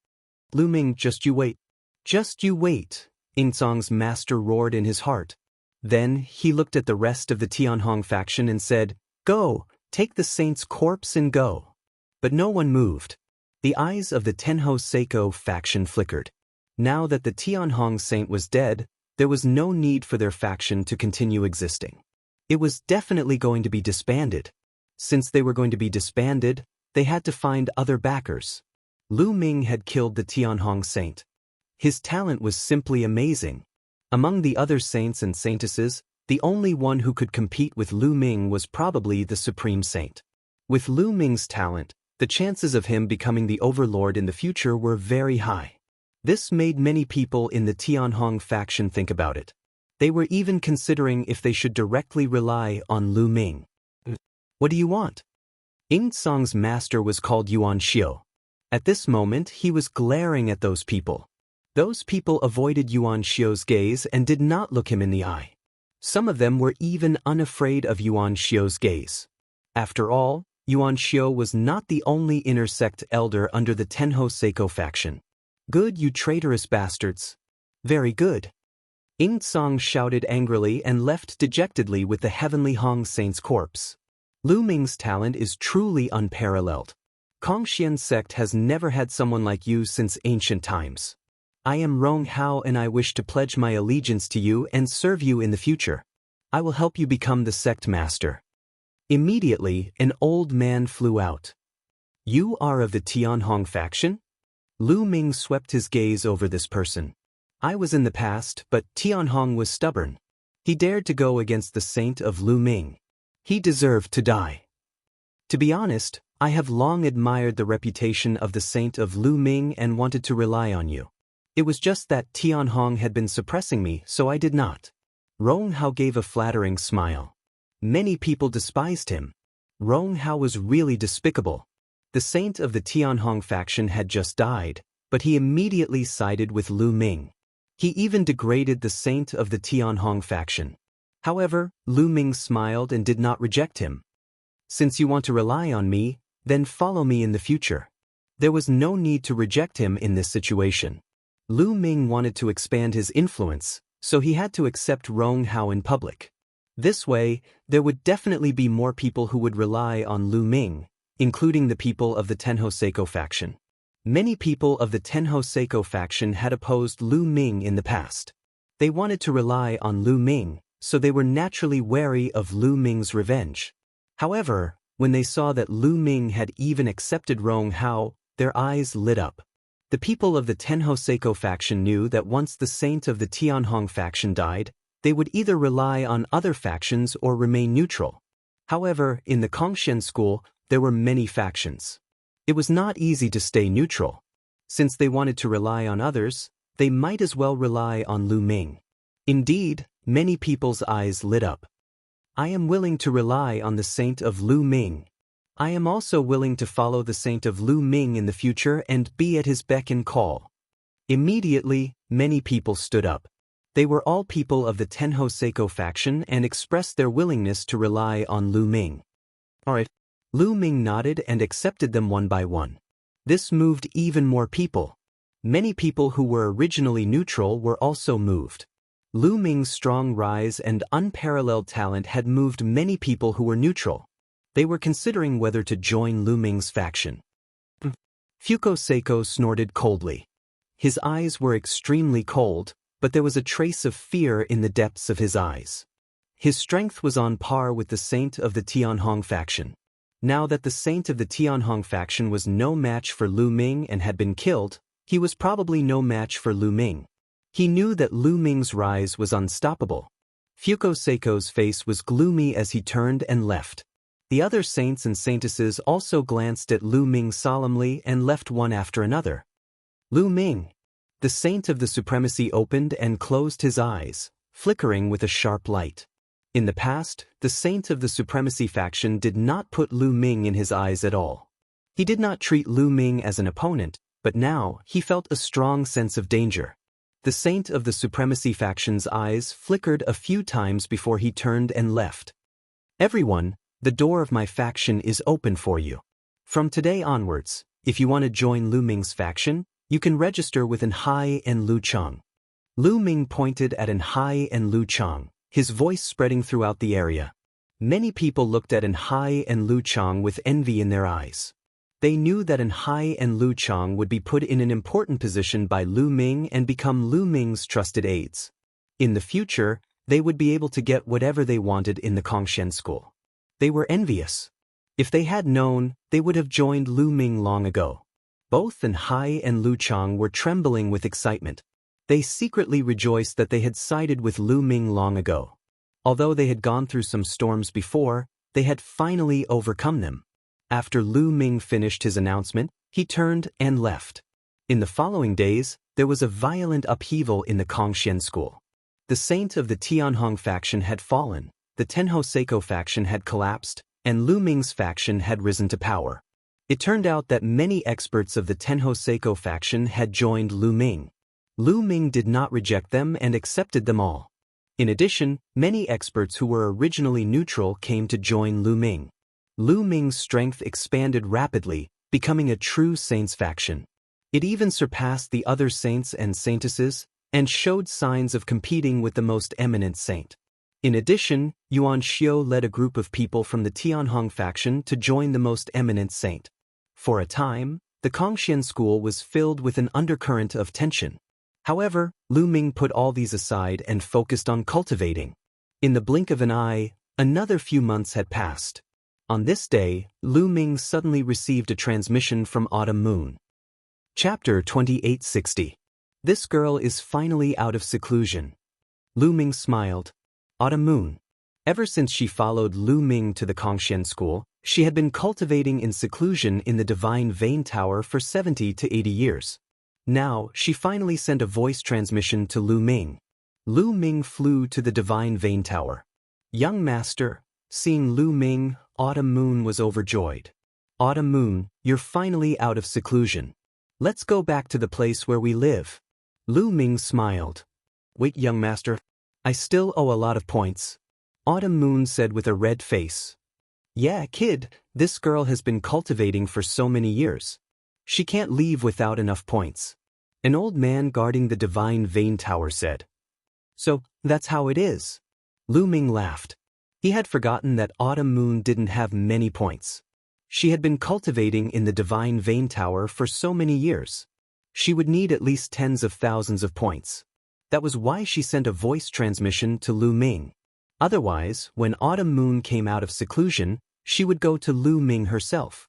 Lu Ming, just you wait. Just you wait, Ingsong's master roared in his heart. Then, he looked at the rest of the Tianhong faction and said, "Go, take the saint's corpse and go." But no one moved. The eyes of the Tenho Seiko faction flickered. Now that the Tianhong saint was dead, there was no need for their faction to continue existing. It was definitely going to be disbanded. Since they were going to be disbanded, they had to find other backers. Lu Ming had killed the Tianhong saint. His talent was simply amazing. Among the other saints and saintesses, the only one who could compete with Lu Ming was probably the Supreme Saint. With Lu Ming's talent, the chances of him becoming the overlord in the future were very high. This made many people in the Tianhong faction think about it. They were even considering if they should directly rely on Lu Ming. What do you want? Ingsong's master was called Yuan Xiu. At this moment, he was glaring at those people. Those people avoided Yuan Xiu's gaze and did not look him in the eye. Some of them were even unafraid of Yuan Xiu's gaze. After all, Yuan Xiu was not the only inner sect elder under the Tenho Seiko faction. Good, you traitorous bastards. Very good. Ingsong shouted angrily and left dejectedly with the heavenly Hong Saint's corpse. Lu Ming's talent is truly unparalleled. Kongxian sect has never had someone like you since ancient times. I am Rong Hao and I wish to pledge my allegiance to you and serve you in the future. I will help you become the sect master. Immediately, an old man flew out. You are of the Tianhong faction? Lu Ming swept his gaze over this person. I was in the past, but Tianhong was stubborn. He dared to go against the saint of Lu Ming. He deserved to die. To be honest, I have long admired the reputation of the saint of Lu Ming and wanted to rely on you. It was just that Tianhong had been suppressing me, so I did not. Rong Hao gave a flattering smile. Many people despised him. Rong Hao was really despicable. The saint of the Tianhong faction had just died, but he immediately sided with Lu Ming. He even degraded the saint of the Tianhong faction. However, Lu Ming smiled and did not reject him. Since you want to rely on me, then follow me in the future. There was no need to reject him in this situation. Lu Ming wanted to expand his influence, so he had to accept Rong Hao in public. This way, there would definitely be more people who would rely on Lu Ming, including the people of the Tenho Seiko faction. Many people of the Tenho Seiko faction had opposed Lu Ming in the past. They wanted to rely on Lu Ming, so they were naturally wary of Lu Ming's revenge. However, when they saw that Lu Ming had even accepted Rong Hao, their eyes lit up. The people of the Tenho Seiko faction knew that once the saint of the Tianhong faction died, they would either rely on other factions or remain neutral. However, in the Kongshen school, there were many factions. It was not easy to stay neutral. Since they wanted to rely on others, they might as well rely on Lu Ming. Indeed, many people's eyes lit up. I am willing to rely on the saint of Lu Ming. I am also willing to follow the saint of Lu Ming in the future and be at his beck and call. Immediately, many people stood up. They were all people of the Tenho Seiko faction and expressed their willingness to rely on Lu Ming. Alright. Lu Ming nodded and accepted them one by one. This moved even more people. Many people who were originally neutral were also moved. Lu Ming's strong rise and unparalleled talent had moved many people who were neutral. They were considering whether to join Lu Ming's faction. Fuko Seiko snorted coldly. His eyes were extremely cold, but there was a trace of fear in the depths of his eyes. His strength was on par with the saint of the Tianhong faction. Now that the saint of the Tianhong faction was no match for Lu Ming and had been killed, he was probably no match for Lu Ming. He knew that Lu Ming's rise was unstoppable. Fuko Seiko's face was gloomy as he turned and left. The other saints and saintesses also glanced at Lu Ming solemnly and left one after another. Lu Ming. The saint of the supremacy opened and closed his eyes, flickering with a sharp light. In the past, the saint of the supremacy faction did not put Lu Ming in his eyes at all. He did not treat Lu Ming as an opponent, but now he felt a strong sense of danger. The saint of the supremacy faction's eyes flickered a few times before he turned and left. Everyone, the door of my faction is open for you. From today onwards, if you want to join Lu Ming's faction, you can register with Enhai and Lu Chang. Lu Ming pointed at Enhai and Lu Chang, his voice spreading throughout the area. Many people looked at Enhai and Lu Chang with envy in their eyes. They knew that Enhai and Lu Chang would be put in an important position by Lu Ming and become Lu Ming's trusted aides. In the future, they would be able to get whatever they wanted in the Kongshen school. They were envious. If they had known, they would have joined Lu Ming long ago. Both Enhai and Lu Chang were trembling with excitement. They secretly rejoiced that they had sided with Lu Ming long ago. Although they had gone through some storms before, they had finally overcome them. After Lu Ming finished his announcement, he turned and left. In the following days, there was a violent upheaval in the Kongshen school. The saint of the Tianhong faction had fallen, the Tenho Seiko faction had collapsed, and Lu Ming's faction had risen to power. It turned out that many experts of the Tenho Seiko faction had joined Lu Ming. Lu Ming did not reject them and accepted them all. In addition, many experts who were originally neutral came to join Lu Ming. Lu Ming's strength expanded rapidly, becoming a true saints faction. It even surpassed the other saints and saintesses, and showed signs of competing with the most eminent saint. In addition, Yuan Xiu led a group of people from the Tianhong faction to join the most eminent saint. For a time, the Kongshen school was filled with an undercurrent of tension. However, Lu Ming put all these aside and focused on cultivating. In the blink of an eye, another few months had passed. On this day, Lu Ming suddenly received a transmission from Autumn Moon. Chapter 2860. This girl is finally out of seclusion. Lu Ming smiled. Autumn Moon. Ever since she followed Lu Ming to the Kongshen school, she had been cultivating in seclusion in the Divine Vein Tower for 70 to 80 years. Now, she finally sent a voice transmission to Lu Ming. Lu Ming flew to the Divine Vein Tower. Young Master, seeing Lu Ming, Autumn Moon was overjoyed. Autumn Moon, you're finally out of seclusion. Let's go back to the place where we live. Lu Ming smiled. Wait, young master. I still owe a lot of points. Autumn Moon said with a red face. Yeah, kid, this girl has been cultivating for so many years. She can't leave without enough points. An old man guarding the Divine Vein Tower said. So, that's how it is. Lu Ming laughed. He had forgotten that Autumn Moon didn't have many points. She had been cultivating in the Divine Vein Tower for so many years. She would need at least tens of thousands of points. That was why she sent a voice transmission to Lu Ming. Otherwise, when Autumn Moon came out of seclusion, she would go to Lu Ming herself.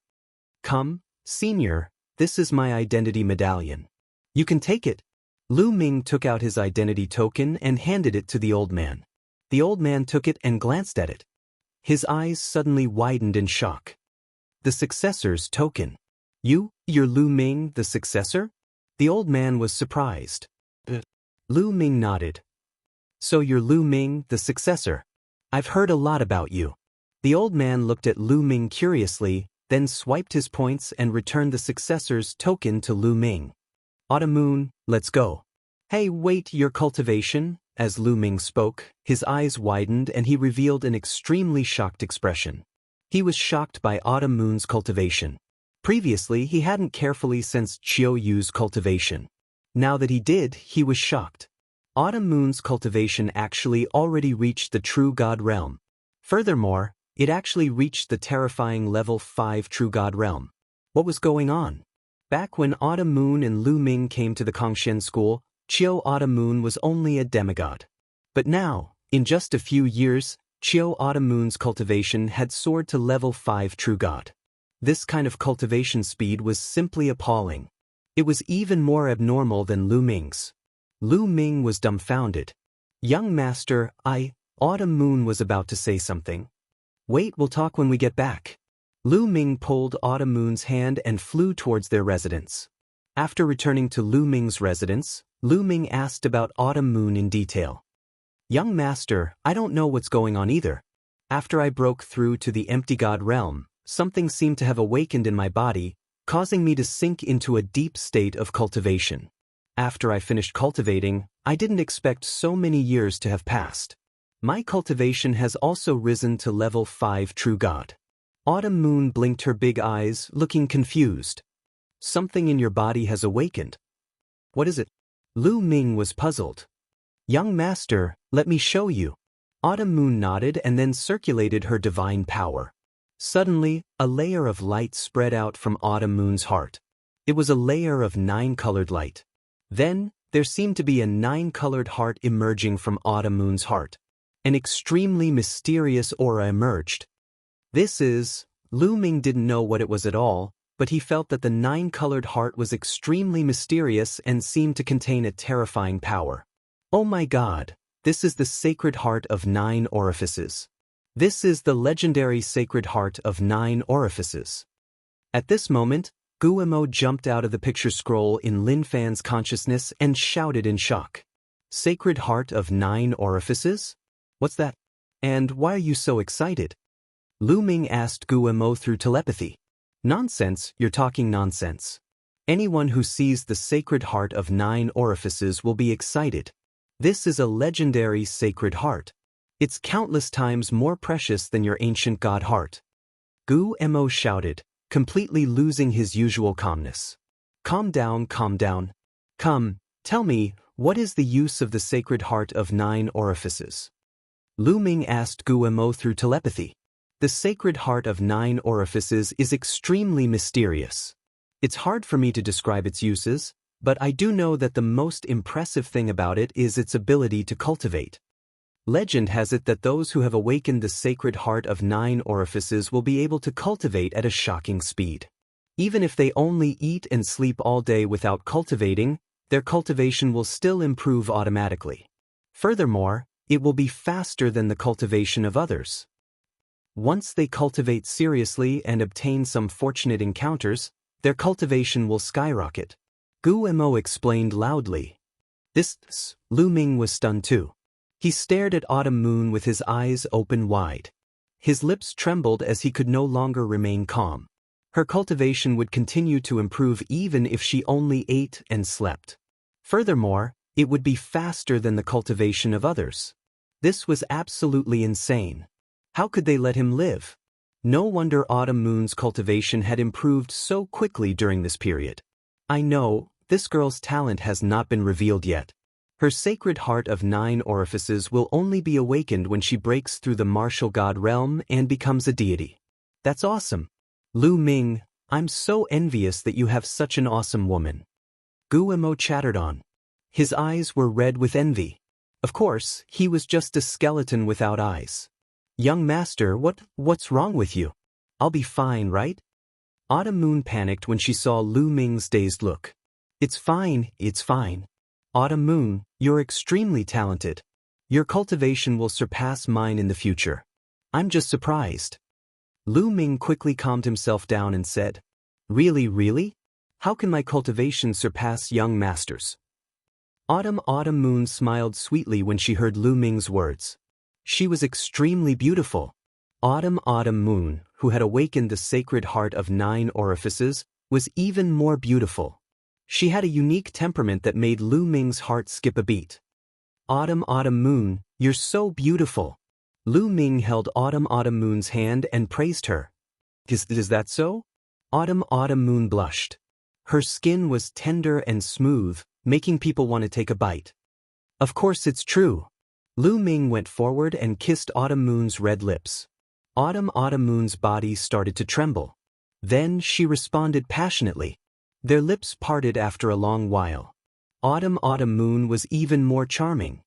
Come, senior, this is my identity medallion. You can take it. Lu Ming took out his identity token and handed it to the old man. The old man took it and glanced at it. His eyes suddenly widened in shock. The successor's token. You're Lu Ming, the successor? The old man was surprised. Lu Ming nodded. So you're Lu Ming, the successor. I've heard a lot about you. The old man looked at Lu Ming curiously, then swiped his points and returned the successor's token to Lu Ming. Autumn Moon, let's go. Hey, wait, your cultivation? As Lu Ming spoke, his eyes widened and he revealed an extremely shocked expression. He was shocked by Autumn Moon's cultivation. Previously, he hadn't carefully sensed Chiao Yu's cultivation. Now that he did, he was shocked. Autumn Moon's cultivation actually already reached the True God realm. Furthermore, it actually reached the terrifying level 5 True God realm. What was going on? Back when Autumn Moon and Lu Ming came to the Kongshen school, Chiao Autumn Moon was only a demigod. But now, in just a few years, Chiao Autumn Moon's cultivation had soared to level 5 True God. This kind of cultivation speed was simply appalling. It was even more abnormal than Lu Ming's. Lu Ming was dumbfounded. Young master, Autumn Moon was about to say something. Wait, we'll talk when we get back. Lu Ming pulled Autumn Moon's hand and flew towards their residence. After returning to Lu Ming's residence, Lu Ming asked about Autumn Moon in detail. Young master, I don't know what's going on either. After I broke through to the empty god realm, something seemed to have awakened in my body, causing me to sink into a deep state of cultivation. After I finished cultivating, I didn't expect so many years to have passed. My cultivation has also risen to level 5 True God. Autumn Moon blinked her big eyes, looking confused. Something in your body has awakened. What is it? Lu Ming was puzzled. Young master, let me show you. Autumn Moon nodded and then circulated her divine power. Suddenly, a layer of light spread out from Autumn Moon's heart. It was a layer of 9-colored light. Then, there seemed to be a 9-colored heart emerging from Autumn Moon's heart. An extremely mysterious aura emerged. Lu Ming didn't know what it was at all, but he felt that the 9-colored heart was extremely mysterious and seemed to contain a terrifying power. Oh my God, this is the sacred heart of 9 orifices. This is the legendary sacred heart of 9 orifices. At this moment, Guillermo jumped out of the picture scroll in Lin Fan's consciousness and shouted in shock. Sacred heart of 9 orifices? What's that? And why are you so excited? Lu Ming asked Guillermo through telepathy. Nonsense, you're talking nonsense. Anyone who sees the sacred heart of 9 orifices will be excited. This is a legendary sacred heart. It's countless times more precious than your ancient god heart. Guillermo shouted, completely losing his usual calmness. Calm down, calm down. Come, tell me, what is the use of the sacred heart of 9 orifices? Lu Ming asked Guillermo through telepathy. The sacred heart of 9 orifices is extremely mysterious. It's hard for me to describe its uses, but I do know that the most impressive thing about it is its ability to cultivate. Legend has it that those who have awakened the sacred heart of 9 orifices will be able to cultivate at a shocking speed. Even if they only eat and sleep all day without cultivating, their cultivation will still improve automatically. Furthermore, it will be faster than the cultivation of others. Once they cultivate seriously and obtain some fortunate encounters, their cultivation will skyrocket. Guillermo explained loudly. Lu Ming was stunned too. He stared at Autumn Moon with his eyes open wide. His lips trembled as he could no longer remain calm. Her cultivation would continue to improve even if she only ate and slept. Furthermore, it would be faster than the cultivation of others. This was absolutely insane. How could they let him live? No wonder Autumn Moon's cultivation had improved so quickly during this period. I know, this girl's talent has not been revealed yet. Her sacred heart of 9 orifices will only be awakened when she breaks through the martial god realm and becomes a deity. That's awesome. Lu Ming, I'm so envious that you have such an awesome woman. Guillermo chattered on. His eyes were red with envy. Of course, he was just a skeleton without eyes. Young master, what's wrong with you? I'll be fine, right? Autumn Moon panicked when she saw Lu Ming's dazed look. It's fine, it's fine. Autumn Moon, you're extremely talented. Your cultivation will surpass mine in the future. I'm just surprised. Lu Ming quickly calmed himself down and said, Really, really? How can my cultivation surpass young masters? Autumn Moon smiled sweetly when she heard Lu Ming's words. She was extremely beautiful. Autumn Moon, who had awakened the sacred heart of 9 orifices, was even more beautiful. She had a unique temperament that made Lu Ming's heart skip a beat. Autumn Moon, you're so beautiful. Lu Ming held Autumn Moon's hand and praised her. Is that so? Autumn Moon blushed. Her skin was tender and smooth, making people want to take a bite. Of course it's true. Lu Ming went forward and kissed Autumn Moon's red lips. Autumn Moon's body started to tremble. Then she responded passionately. Their lips parted after a long while. Autumn Moon was even more charming.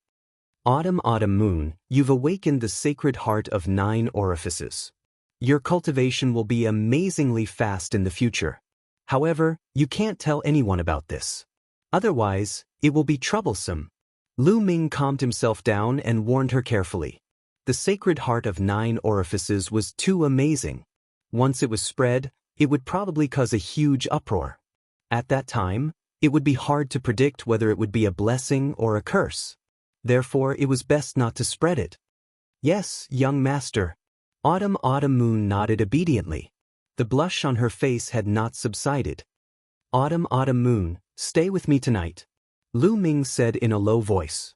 Autumn Moon, you've awakened the sacred heart of 9 orifices. Your cultivation will be amazingly fast in the future. However, you can't tell anyone about this. Otherwise, it will be troublesome. Lu Ming calmed himself down and warned her carefully. The sacred heart of 9 orifices was too amazing. Once it was spread, it would probably cause a huge uproar. At that time, it would be hard to predict whether it would be a blessing or a curse. Therefore, it was best not to spread it. Yes, young master. Autumn Moon nodded obediently. The blush on her face had not subsided. Autumn Moon, stay with me tonight, Lu Ming said in a low voice.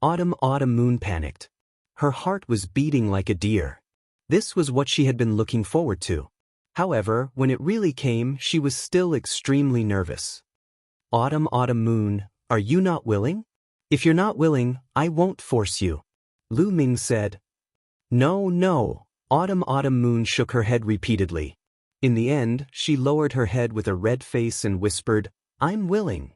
Autumn Moon panicked. Her heart was beating like a deer. This was what she had been looking forward to. However, when it really came, she was still extremely nervous. Autumn Moon, are you not willing? If you're not willing, I won't force you, Lu Ming said. No, Autumn Moon shook her head repeatedly. In the end, she lowered her head with a red face and whispered, I'm willing.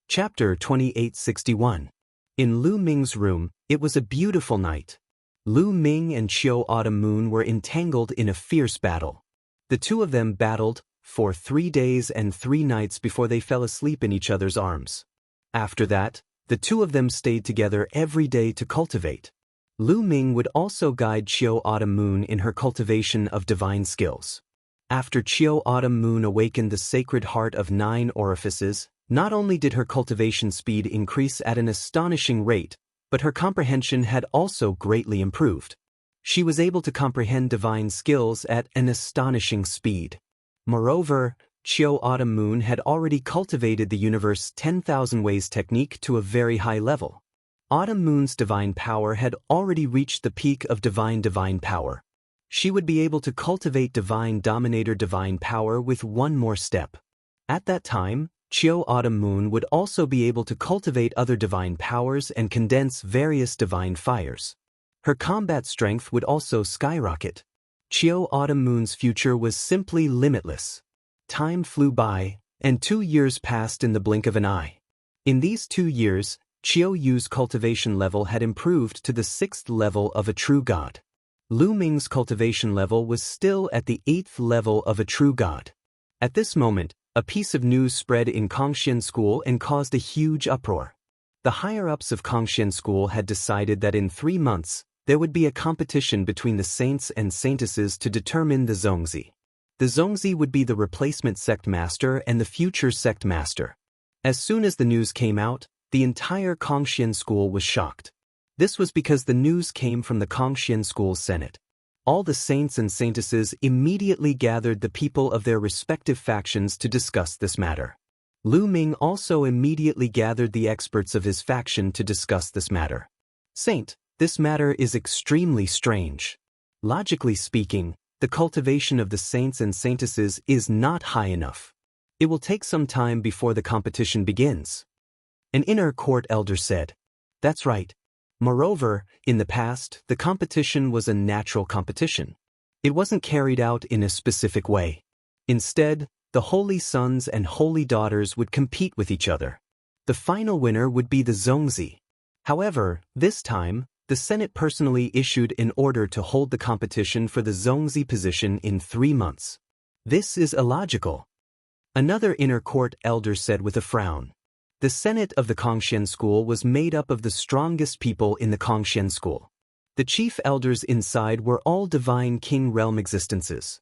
Chapter 2861. In Lu Ming's room, it was a beautiful night. Lu Ming and Qiu Autumn Moon were entangled in a fierce battle. The two of them battled for 3 days and 3 nights before they fell asleep in each other's arms. After that, the two of them stayed together every day to cultivate. Lu Ming would also guide Qiu Autumn Moon in her cultivation of divine skills. After Qiu Autumn Moon awakened the sacred heart of 9 orifices, not only did her cultivation speed increase at an astonishing rate, but her comprehension had also greatly improved. She was able to comprehend divine skills at an astonishing speed. Moreover, Qiu Autumn Moon had already cultivated the universe 10,000 ways technique to a very high level. Autumn Moon's divine power had already reached the peak of divine power. She would be able to cultivate divine dominator divine power with one more step. At that time, Qiu Autumn Moon would also be able to cultivate other divine powers and condense various divine fires. Her combat strength would also skyrocket. Qiu Autumn Moon's future was simply limitless. Time flew by, and 2 years passed in the blink of an eye. In these 2 years, Qiu Yu's cultivation level had improved to the 6th level of a true god. Lu Ming's cultivation level was still at the 8th level of a true god. At this moment, a piece of news spread in Kongxian School and caused a huge uproar. The higher-ups of Kongxian School had decided that in 3 months, there would be a competition between the saints and saintesses to determine the Zongzi. The Zongzi would be the replacement sect master and the future sect master. As soon as the news came out, the entire Kongxian School was shocked. This was because the news came from the Kongxian School Senate. All the saints and saintesses immediately gathered the people of their respective factions to discuss this matter. Lu Ming also immediately gathered the experts of his faction to discuss this matter. Saint, this matter is extremely strange. Logically speaking, the cultivation of the saints and saintesses is not high enough. It will take some time before the competition begins. An inner court elder said, That's right. Moreover, in the past, the competition was a natural competition. It wasn't carried out in a specific way. Instead, the holy sons and holy daughters would compete with each other. The final winner would be the Zongzi. However, this time, the Senate personally issued an order to hold the competition for the Zongzi position in 3 months. This is illogical. Another inner court elder said with a frown. The Senate of the Kongxian school was made up of the strongest people in the Kongxian school. The chief elders inside were all divine king realm existences.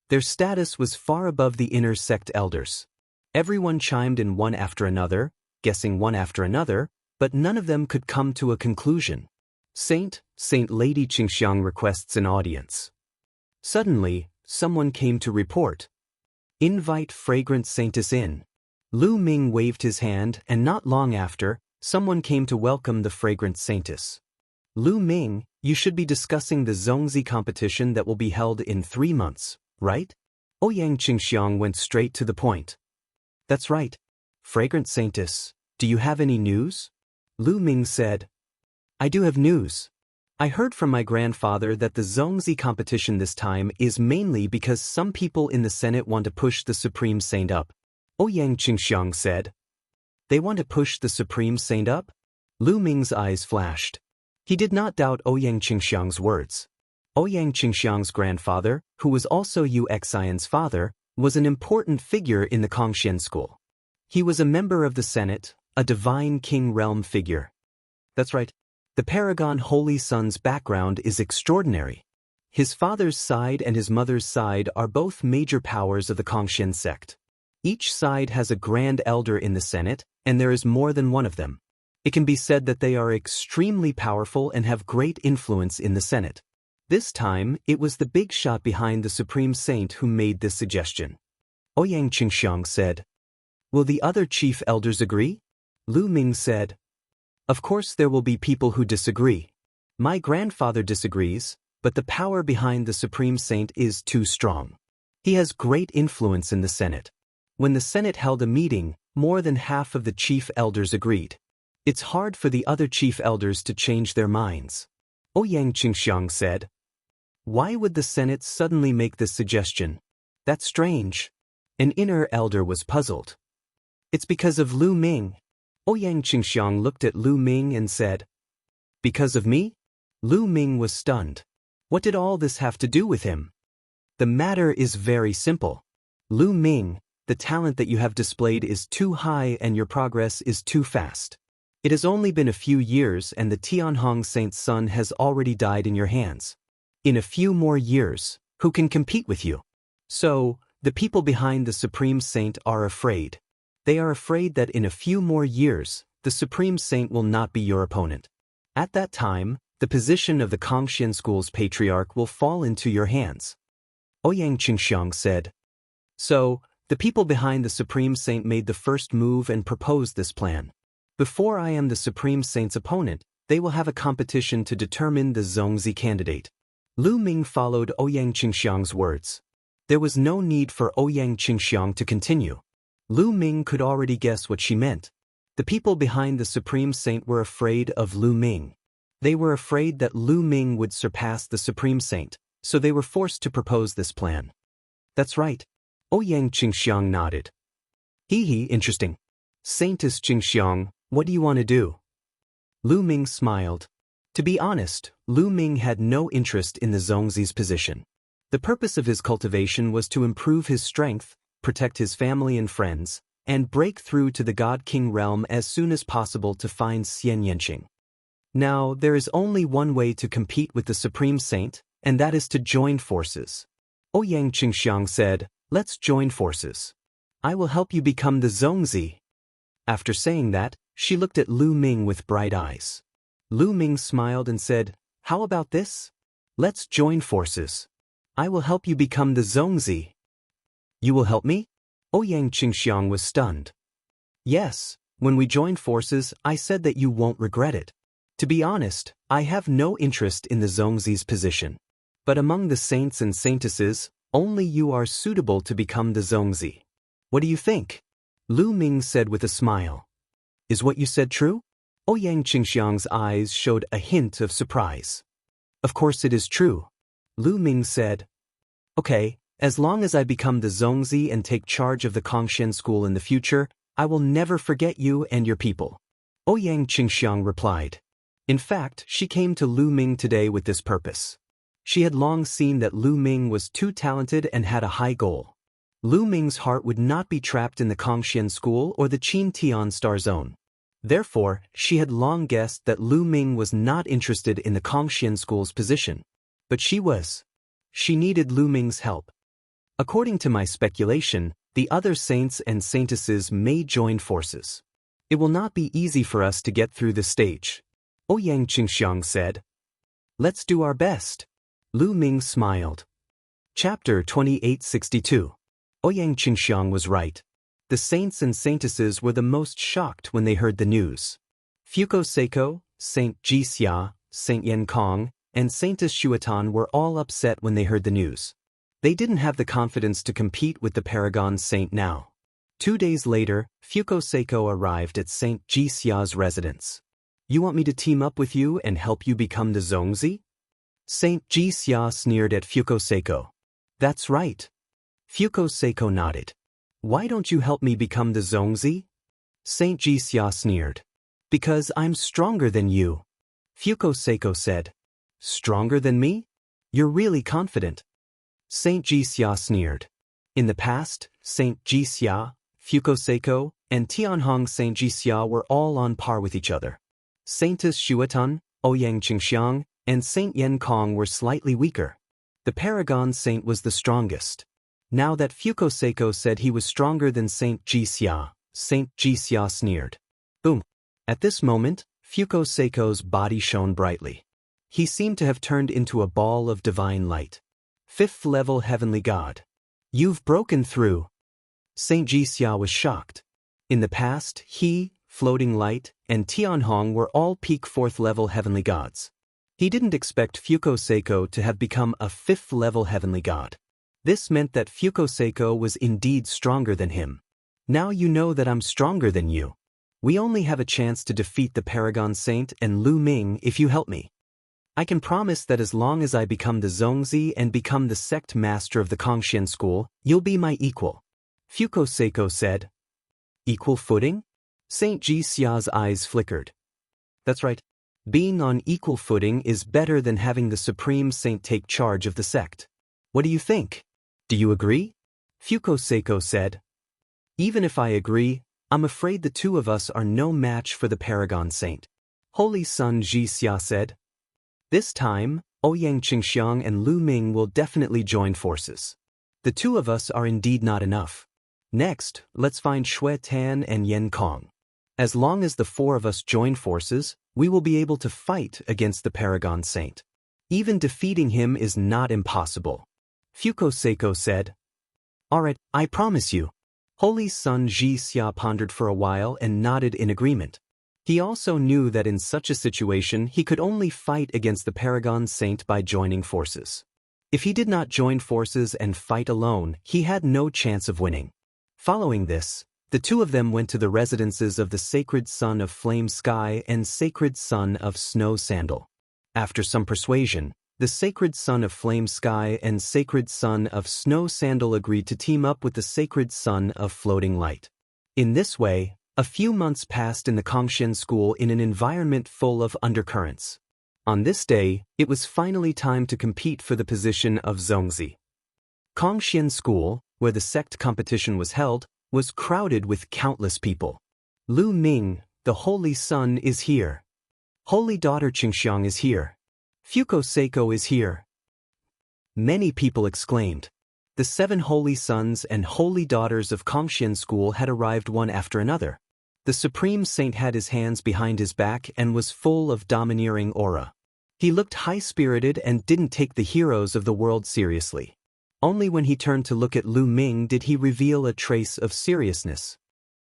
Their status was far above the inner sect elders. Everyone chimed in one after another, guessing one after another, but none of them could come to a conclusion. Saint Lady Qingxiang requests an audience. Suddenly, someone came to report. Invite fragrant saintess in. Lu Ming waved his hand, and not long after, someone came to welcome the fragrant saintess. Lu Ming, you should be discussing the Zongzi competition that will be held in 3 months, right? Ouyang Qingxiang went straight to the point. That's right. Fragrant saintess, do you have any news? Lu Ming said. I do have news. I heard from my grandfather that the Zongzi competition this time is mainly because some people in the Senate want to push the Supreme Saint up. Ouyang Qingxiang said. They want to push the Supreme Saint up? Lu Ming's eyes flashed. He did not doubt Ouyang Qingxiang's words. Ouyang Qingxiang's grandfather, who was also Yu Xian's father, was an important figure in the Kongxian school. He was a member of the Senate, a divine king realm figure. That's right. The Paragon Holy Son's background is extraordinary. His father's side and his mother's side are both major powers of the Kongxian sect. Each side has a grand elder in the Senate, and there is more than one of them. It can be said that they are extremely powerful and have great influence in the Senate. This time, it was the big shot behind the Supreme Saint who made this suggestion. Ouyang Qingxiang said. Will the other chief elders agree? Lu Ming said. Of course there will be people who disagree. My grandfather disagrees, but the power behind the Supreme Saint is too strong. He has great influence in the Senate. When the Senate held a meeting, more than half of the chief elders agreed. It's hard for the other chief elders to change their minds. Ouyang Qingxiang said. Why would the Senate suddenly make this suggestion? That's strange. An inner elder was puzzled. It's because of Lu Ming. Ouyang Qingxiang looked at Lu Ming and said. Because of me? Lu Ming was stunned. What did all this have to do with him? The matter is very simple. Lu Ming, the talent that you have displayed is too high and your progress is too fast. It has only been a few years and the Tianhong Saint's son has already died in your hands. In a few more years, who can compete with you? So, the people behind the Supreme Saint are afraid. They are afraid that in a few more years, the Supreme Saint will not be your opponent. At that time, the position of the Kongxian school's patriarch will fall into your hands. Ouyang Qingxiang said. So, the people behind the Supreme Saint made the first move and proposed this plan. Before I am the Supreme Saint's opponent, they will have a competition to determine the Zongzi candidate. Lu Ming followed Ouyang Qingxiang's words. There was no need for Ouyang Qingxiang to continue. Lu Ming could already guess what she meant. The people behind the Supreme Saint were afraid of Lu Ming. They were afraid that Lu Ming would surpass the Supreme Saint, so they were forced to propose this plan. That's right. Ouyang Qingxiang nodded. Interesting. Saintess Qingxiang, what do you want to do? Lu Ming smiled. To be honest, Lu Ming had no interest in the Zongzi's position. The purpose of his cultivation was to improve his strength, protect his family and friends, and break through to the God King realm as soon as possible to find Xian Yanqing. Now, there is only one way to compete with the Supreme Saint, and that is to join forces. Ouyang Qingxiang said, let's join forces. I will help you become the Zongzi. After saying that, she looked at Lu Ming with bright eyes. Lu Ming smiled and said, how about this? Let's join forces. I will help you become the Zongzi. You will help me? Ouyang Qingxiang was stunned. Yes, when we join forces, I said that you won't regret it. To be honest, I have no interest in the Zongzi's position. But among the saints and saintesses, only you are suitable to become the Zongzi. What do you think? Lu Ming said with a smile. Is what you said true? Ouyang Qingxiang's eyes showed a hint of surprise. Of course it is true. Lu Ming said. Okay, as long as I become the Zongzi and take charge of the Kongxian school in the future, I will never forget you and your people. Ouyang Qingxiang replied. In fact, she came to Lu Ming today with this purpose. She had long seen that Lu Ming was too talented and had a high goal. Lu Ming's heart would not be trapped in the Kongxian school or the Qin Tian Star Zone. Therefore, she had long guessed that Lu Ming was not interested in the Kongxian school's position. But she was. She needed Lu Ming's help. According to my speculation, the other saints and saintesses may join forces. It will not be easy for us to get through the stage, Ouyang Qingxiang said. Let's do our best. Lu Ming smiled. Chapter 2862. Ouyang Qingxiang was right. The saints and saintesses were the most shocked when they heard the news. Fuko Seiko, Saint Jixia, Saint Yen Kong, and Saintess Xuatan were all upset when they heard the news. They didn't have the confidence to compete with the Paragon Saint now. 2 days later, Fuko Seiko arrived at Saint Jixia's residence. You want me to team up with you and help you become the Zongzi? Saint Jixia sneered at Fuko Seiko. That's right. Fuko Seiko nodded. Why don't you help me become the Zongzi? Saint Jixia sneered. Because I'm stronger than you. Fuko Seiko said. Stronger than me? You're really confident. Saint Jixia sneered. In the past, Saint Jixia, Fuko Seiko, and Tianhong Saint Jixia were all on par with each other. Saintess Xuatan, Ouyang Qingxiang, and Saint Yen Kong were slightly weaker. The Paragon Saint was the strongest. Now that Fuko Seiko said he was stronger than Saint Jixia, Saint Jixia sneered. Boom! At this moment, Fuko Seiko's body shone brightly. He seemed to have turned into a ball of divine light. 5th level heavenly god. You've broken through. Saint Jixia was shocked. In the past, he, Floating Light, and Tianhong were all peak 4th level heavenly gods. He didn't expect Fuko Seiko to have become a 5th level heavenly god. This meant that Fuko Seiko was indeed stronger than him. Now you know that I'm stronger than you. We only have a chance to defeat the Paragon Saint and Lu Ming if you help me. I can promise that as long as I become the Zongzi and become the sect master of the Kongxian school, you'll be my equal. Fuko Seiko said. Equal footing? Saint Jixia's eyes flickered. That's right. Being on equal footing is better than having the Supreme Saint take charge of the sect. What do you think? Do you agree? Fuko Seiko said. Even if I agree, I'm afraid the two of us are no match for the Paragon Saint. Holy Son Jixia said. This time, Ouyang Qingxiang and Lu Ming will definitely join forces. The two of us are indeed not enough. Next, let's find Xue Tan and Yen Kong. As long as the 4 of us join forces, we will be able to fight against the Paragon Saint. Even defeating him is not impossible. Fuko Seiko said. Alright, I promise you. Holy Son Jixia pondered for a while and nodded in agreement. He also knew that in such a situation he could only fight against the Paragon Saint by joining forces. If he did not join forces and fight alone, he had no chance of winning. Following this, the two of them went to the residences of the Sacred Son of Flame Sky and Sacred Son of Snow Sandal. After some persuasion, the Sacred Son of Flame Sky and Sacred Son of Snow Sandal agreed to team up with the Sacred Son of Floating Light. In this way, a few months passed in the Kongxian school in an environment full of undercurrents. On this day, it was finally time to compete for the position of Zongzi. Kongxian school, where the sect competition was held, was crowded with countless people. Lu Ming, the Holy Son, is here. Holy Daughter Qingxiang is here. Fuko Seiko is here. Many people exclaimed. The 7 holy sons and holy daughters of Kongxian school had arrived one after another. The Supreme Saint had his hands behind his back and was full of domineering aura. He looked high-spirited and didn't take the heroes of the world seriously. Only when he turned to look at Lu Ming did he reveal a trace of seriousness.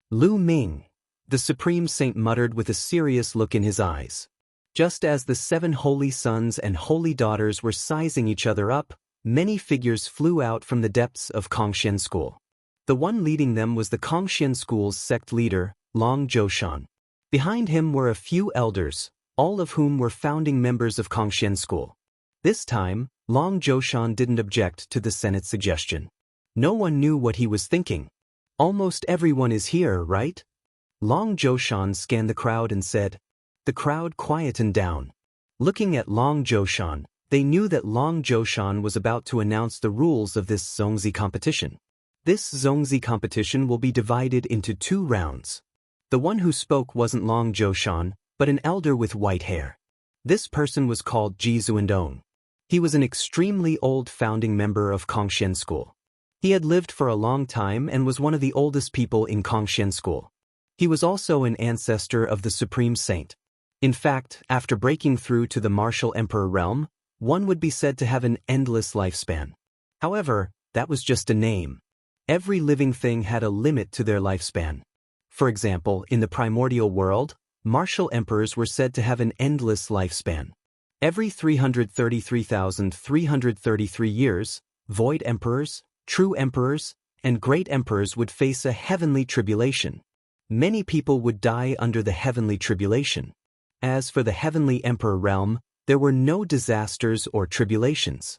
Lu Ming, the Supreme Saint muttered with a serious look in his eyes. Just as the 7 holy sons and holy daughters were sizing each other up, many figures flew out from the depths of Kongxian school. The one leading them was the Kongxian school's sect leader, Long Zhoushan. Behind him were a few elders, all of whom were founding members of Kongxian school. This time, Long Zhoushan didn't object to the Senate's suggestion. No one knew what he was thinking. Almost everyone is here, right? Long Zhoushan scanned the crowd and said. The crowd quietened down. Looking at Long Zhoushan, they knew that Long Zhoushan was about to announce the rules of this Zongzi competition. This Zongzi competition will be divided into 2 rounds. The one who spoke wasn't Long Zhoushan, but an elder with white hair. This person was called Ji Zuandong. He was an extremely old founding member of Kongxian School. He had lived for a long time and was one of the oldest people in Kongxian School. He was also an ancestor of the Supreme Saint. In fact, after breaking through to the martial emperor realm, one would be said to have an endless lifespan. However, that was just a name. Every living thing had a limit to their lifespan. For example, in the primordial world, martial emperors were said to have an endless lifespan. Every 333,333 years, void emperors, true emperors, and great emperors would face a heavenly tribulation. Many people would die under the heavenly tribulation. As for the heavenly emperor realm, there were no disasters or tribulations.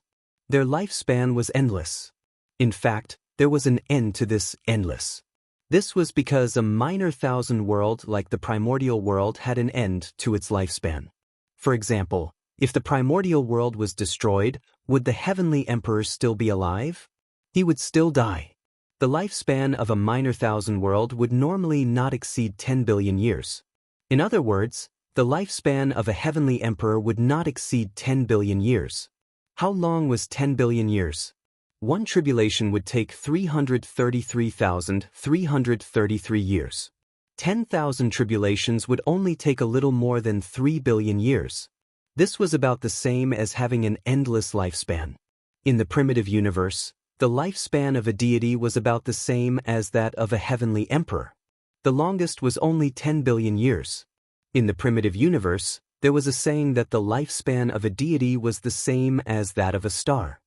Their lifespan was endless. In fact, there was an end to this endless. This was because a minor thousand world like the primordial world had an end to its lifespan. For example, if the primordial world was destroyed, would the heavenly emperor still be alive? He would still die. The lifespan of a minor thousand world would normally not exceed 10 billion years. In other words, the lifespan of a heavenly emperor would not exceed 10 billion years. How long was 10 billion years? One tribulation would take 333,333 years. 10,000 tribulations would only take a little more than 3 billion years. This was about the same as having an endless lifespan. In the primitive universe, the lifespan of a deity was about the same as that of a heavenly emperor. The longest was only 10 billion years. In the primitive universe, there was a saying that the lifespan of a deity was the same as that of a star.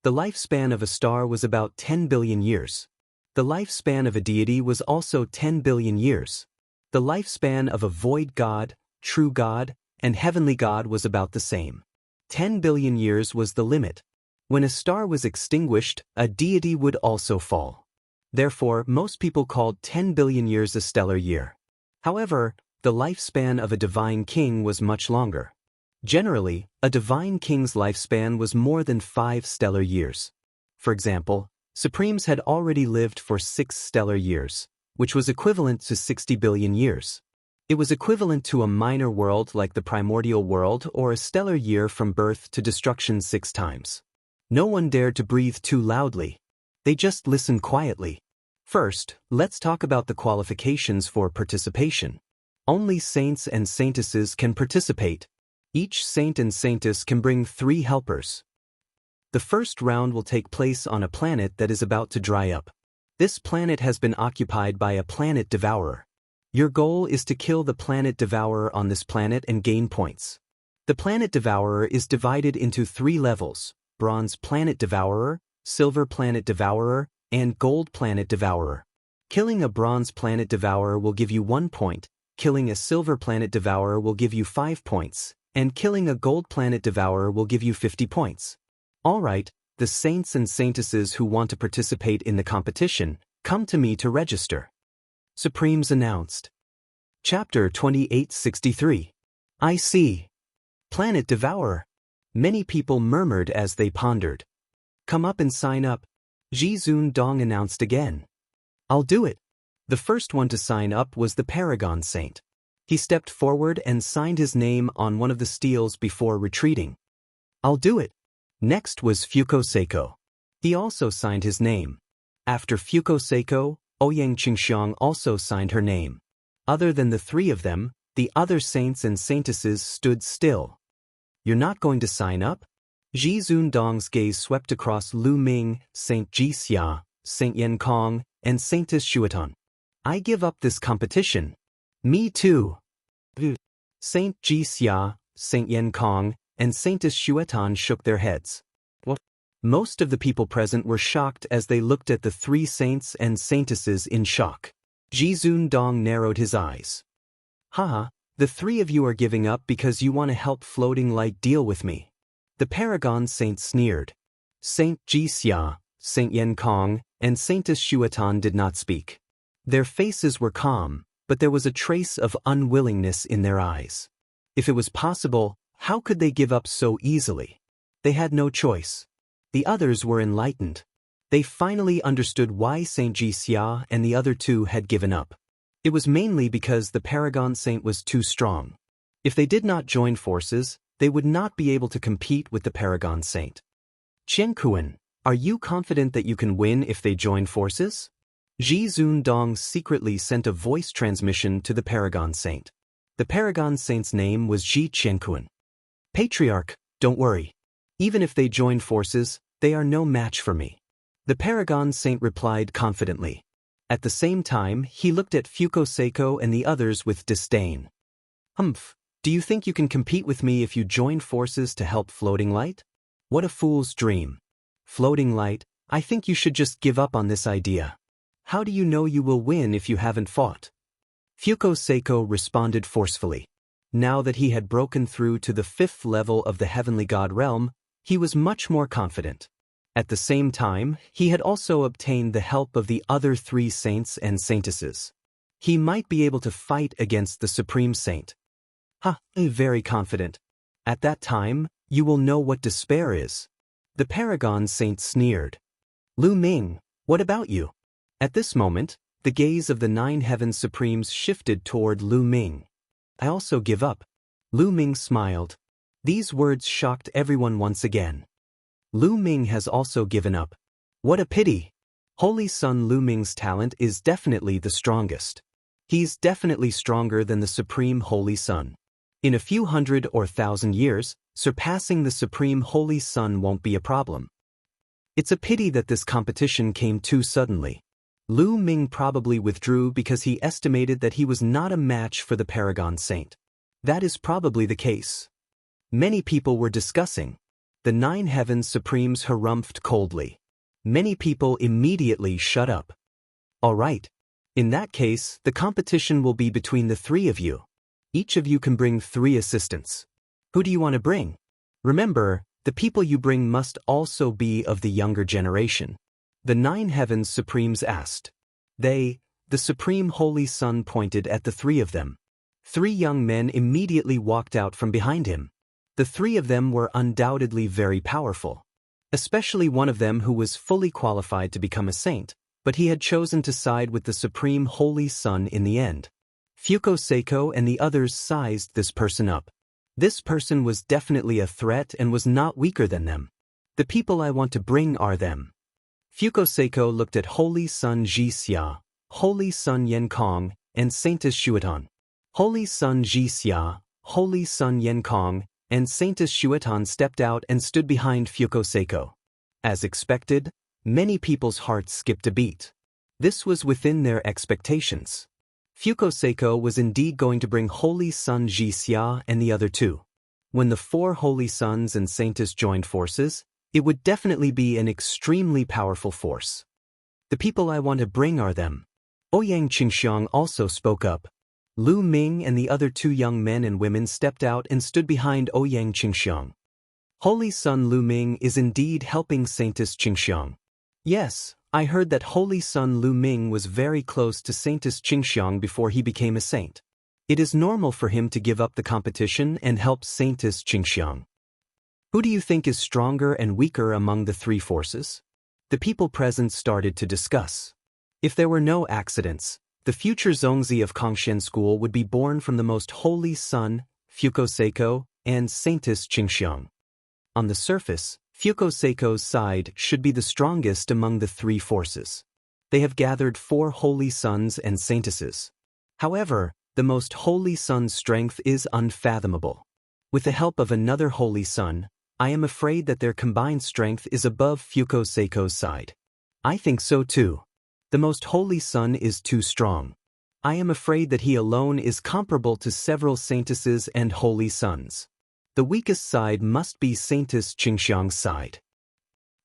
The lifespan of a star was about 10 billion years. The lifespan of a deity was also 10 billion years. The lifespan of a void god, true god, and heavenly god was about the same. 10 billion years was the limit. When a star was extinguished, a deity would also fall. Therefore, most people called 10 billion years a stellar year. However, the lifespan of a divine king was much longer. Generally, a divine king's lifespan was more than 5 stellar years. For example, Supremes had already lived for 6 stellar years, which was equivalent to 60 billion years. It was equivalent to a minor world like the primordial world or a stellar year from birth to destruction 6 times. No one dared to breathe too loudly. They just listened quietly. First, let's talk about the qualifications for participation. Only saints and saintesses can participate. Each saint and saintess can bring 3 helpers. The first round will take place on a planet that is about to dry up. This planet has been occupied by a planet devourer. Your goal is to kill the planet devourer on this planet and gain points. The planet devourer is divided into 3 levels: Bronze Planet Devourer, Silver Planet Devourer, and Gold Planet Devourer. Killing a Bronze Planet Devourer will give you 1 point, killing a Silver Planet Devourer will give you 5 points, and killing a Gold Planet Devourer will give you 50 points. Alright, the saints and saintesses who want to participate in the competition, come to me to register. Supremes announced. Chapter 2863. I see. Planet Devourer. Many people murmured as they pondered. Come up and sign up. Ji Zuandong announced again. I'll do it. The first one to sign up was the Paragon Saint. He stepped forward and signed his name on one of the steels before retreating. I'll do it. Next was Fuko Seiko. He also signed his name. After Fuko Seiko, Ouyang Qingxiang also signed her name. Other than the 3 of them, the other saints and saintesses stood still. You're not going to sign up? Ji Zuandong's gaze swept across Lu Ming, Saint Ji Xia, Saint Yan Kong, and Saintess Xuetan. I give up this competition. Me too. Saint Ji Xia, Saint Yan Kong, and Saintess Xuetan shook their heads. What? Most of the people present were shocked as they looked at the 3 saints and saintesses in shock. Ji Zuandong narrowed his eyes. Haha, the 3 of you are giving up because you want to help Floating Light deal with me. The Paragon Saint sneered. Saint Ji Xia, Saint Yan Kong, and Saintess Xuetan did not speak. Their faces were calm, but there was a trace of unwillingness in their eyes. If it was possible, how could they give up so easily? They had no choice. The others were enlightened. They finally understood why Saint Jixia and the other two had given up. It was mainly because the Paragon Saint was too strong. If they did not join forces, they would not be able to compete with the Paragon Saint. Qianquan, are you confident that you can win if they join forces? Ji Zundong secretly sent a voice transmission to the Paragon Saint. The Paragon Saint's name was Ji Qianquan. Patriarch, don't worry. Even if they join forces, they are no match for me. The Paragon Saint replied confidently. At the same time, he looked at Fuko Seiko and the others with disdain. Humph, do you think you can compete with me if you join forces to help Floating Light? What a fool's dream. Floating Light, I think you should just give up on this idea. How do you know you will win if you haven't fought? Fuko Seiko responded forcefully. Now that he had broken through to the 5th level of the Heavenly God realm, he was much more confident. At the same time, he had also obtained the help of the other 3 saints and saintesses. He might be able to fight against the Supreme Saint. Very confident. At that time, you will know what despair is. The Paragon Saint sneered. Lu Ming, what about you? At this moment, the gaze of the 9 Heaven Supremes shifted toward Lu Ming. I also give up. Lu Ming smiled. These words shocked everyone once again. Lu Ming has also given up. What a pity. Holy Son Lu Ming's talent is definitely the strongest. He's definitely stronger than the Supreme Holy Son. In a few hundred or thousand years, surpassing the Supreme Holy Son won't be a problem. It's a pity that this competition came too suddenly. Lu Ming probably withdrew because he estimated that he was not a match for the Paragon Saint. That is probably the case. Many people were discussing. The 9 Heaven Supremes harumphed coldly. Many people immediately shut up. All right. In that case, the competition will be between the 3 of you. Each of you can bring 3 assistants. Who do you want to bring? Remember, the people you bring must also be of the younger generation. The 9 Heavens Supremes asked. The Supreme Holy Son pointed at the 3 of them. 3 young men immediately walked out from behind him. The 3 of them were undoubtedly very powerful. Especially one of them who was fully qualified to become a saint, but he had chosen to side with the Supreme Holy Son in the end. Fuko Seiko and the others sized this person up. This person was definitely a threat and was not weaker than them. The people I want to bring are them. Fuko Seiko looked at Holy Son Jixia, Holy Son Yenkong, and Saintess Shuatan. Holy Son Jixia, Holy Son Yenkong, and Saintess Shuatan stepped out and stood behind Fuko Seiko. As expected, many people's hearts skipped a beat. This was within their expectations. Fuko Seiko was indeed going to bring Holy Son Jixia and the other 2. When the 4 Holy Sons and Saintess joined forces, it would definitely be an extremely powerful force. The people I want to bring are them. Ouyang Qingxiang also spoke up. Lu Ming and the other 2 young men and women stepped out and stood behind Ouyang Qingxiang. Holy Son Lu Ming is indeed helping Saintess Qingxiang. Yes, I heard that Holy Son Lu Ming was very close to Saintess Qingxiang before he became a saint. It is normal for him to give up the competition and help Saintess Qingxiang. Who do you think is stronger and weaker among the 3 forces? The people present started to discuss. If there were no accidents, the future Zongzi of Kongshen School would be born from the most holy Son, Fuko Seiko, and Saintess Qingxiang. On the surface, Fuko Seiko's side should be the strongest among the 3 forces. They have gathered 4 holy sons and saintesses. However, the most holy son's strength is unfathomable. With the help of another holy son, I am afraid that their combined strength is above Fuko Seiko's side. I think so too. The most holy son is too strong. I am afraid that he alone is comparable to several saintesses and holy sons. The weakest side must be Saintess Qingxiang's side.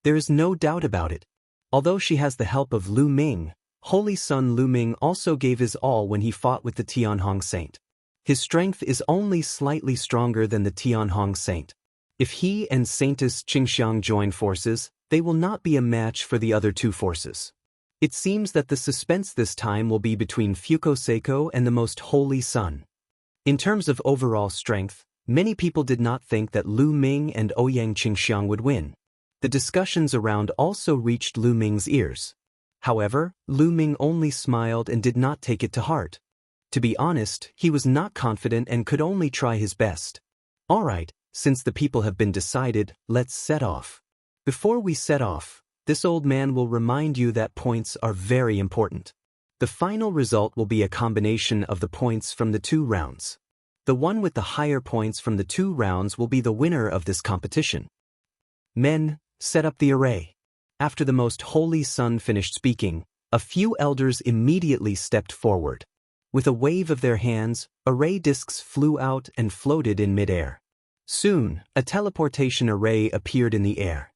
There is no doubt about it. Although she has the help of Lu Ming, Holy Son Lu Ming also gave his all when he fought with the Tianhong Saint. His strength is only slightly stronger than the Tianhong Saint. If he and Saintess Qingxiang join forces, they will not be a match for the other 2 forces. It seems that the suspense this time will be between Fuko Seiko and the most holy son. In terms of overall strength, many people did not think that Lu Ming and Ouyang Qingxiang would win. The discussions around also reached Lu Ming's ears. However, Lu Ming only smiled and did not take it to heart. To be honest, he was not confident and could only try his best. Alright, since the people have been decided, let's set off. Before we set off, this old man will remind you that points are very important. The final result will be a combination of the points from the 2 rounds. The one with the higher points from the 2 rounds will be the winner of this competition. Men, set up the array. After the Most Holy Son finished speaking, a few elders immediately stepped forward. With a wave of their hands, array discs flew out and floated in midair. Soon, a teleportation array appeared in the air.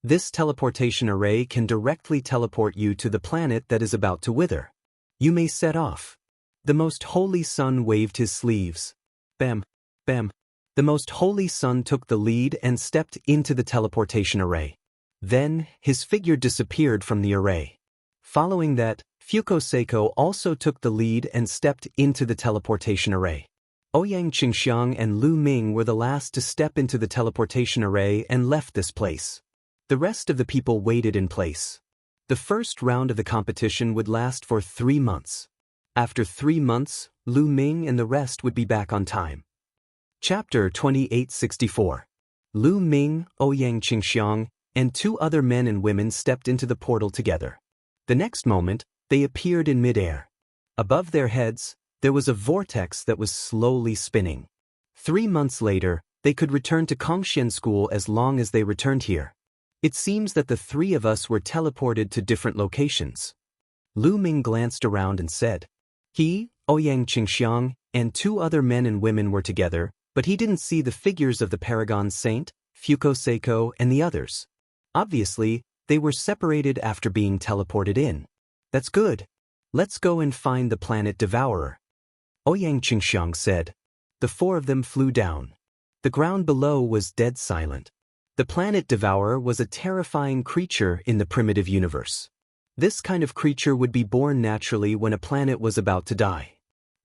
This teleportation array can directly teleport you to the planet that is about to wither. You may set off. The Most Holy Son waved his sleeves. Bam, bam. The Most Holy Son took the lead and stepped into the teleportation array. Then, his figure disappeared from the array. Following that, Fuko also took the lead and stepped into the teleportation array. Ouyang Qingxiang and Lu Ming were the last to step into the teleportation array and left this place. The rest of the people waited in place. The first round of the competition would last for 3 months. After 3 months, Lu Ming and the rest would be back on time. Chapter 2864. Lu Ming, Ouyang Qingxiang, and 2 other men and women stepped into the portal together. The next moment, they appeared in midair. Above their heads, there was a vortex that was slowly spinning. 3 months later, they could return to Kongxian School as long as they returned here. It seems that the 3 of us were teleported to different locations. Lu Ming glanced around and said. He, Ouyang Qingxiang, and 2 other men and women were together, but he didn't see the figures of the Paragon Saint, Fuko and the others. Obviously, they were separated after being teleported in. That's good. Let's go and find the planet Devourer. Ouyang Qingxiang said. The 4 of them flew down. The ground below was dead silent. The planet Devourer was a terrifying creature in the primitive universe. This kind of creature would be born naturally when a planet was about to die.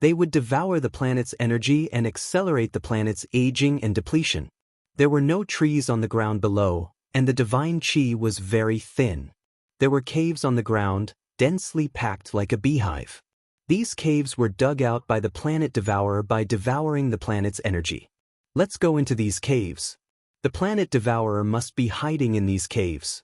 They would devour the planet's energy and accelerate the planet's aging and depletion. There were no trees on the ground below, and the divine qi was very thin. There were caves on the ground, densely packed like a beehive. These caves were dug out by the planet Devourer by devouring the planet's energy. Let's go into these caves. The planet Devourer must be hiding in these caves.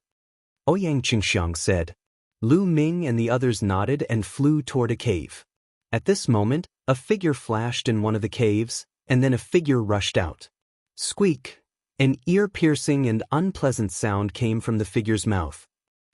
Ouyang Qingxiang said. Lu Ming and the others nodded and flew toward a cave. At this moment, a figure flashed in one of the caves, and then a figure rushed out. Squeak! An ear-piercing and unpleasant sound came from the figure's mouth.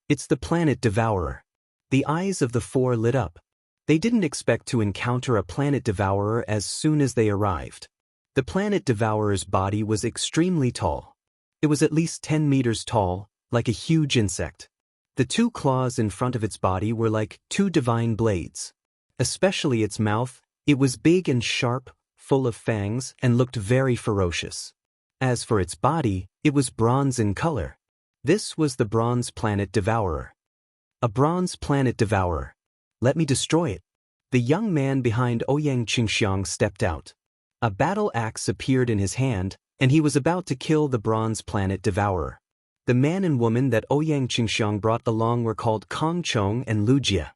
It's the planet Devourer. The eyes of the 4 lit up. They didn't expect to encounter a planet Devourer as soon as they arrived. The planet Devourer's body was extremely tall. It was at least 10 meters tall, like a huge insect. The 2 claws in front of its body were like 2 divine blades. Especially its mouth, it was big and sharp, full of fangs, and looked very ferocious. As for its body, it was bronze in color. This was the bronze planet Devourer. A bronze planet Devourer. Let me destroy it. The young man behind Ouyang Qingxiang stepped out. A battle axe appeared in his hand, and he was about to kill the bronze planet Devourer. The man and woman that Ouyang Qingxiang brought along were called Kong Chong and Lu Jia.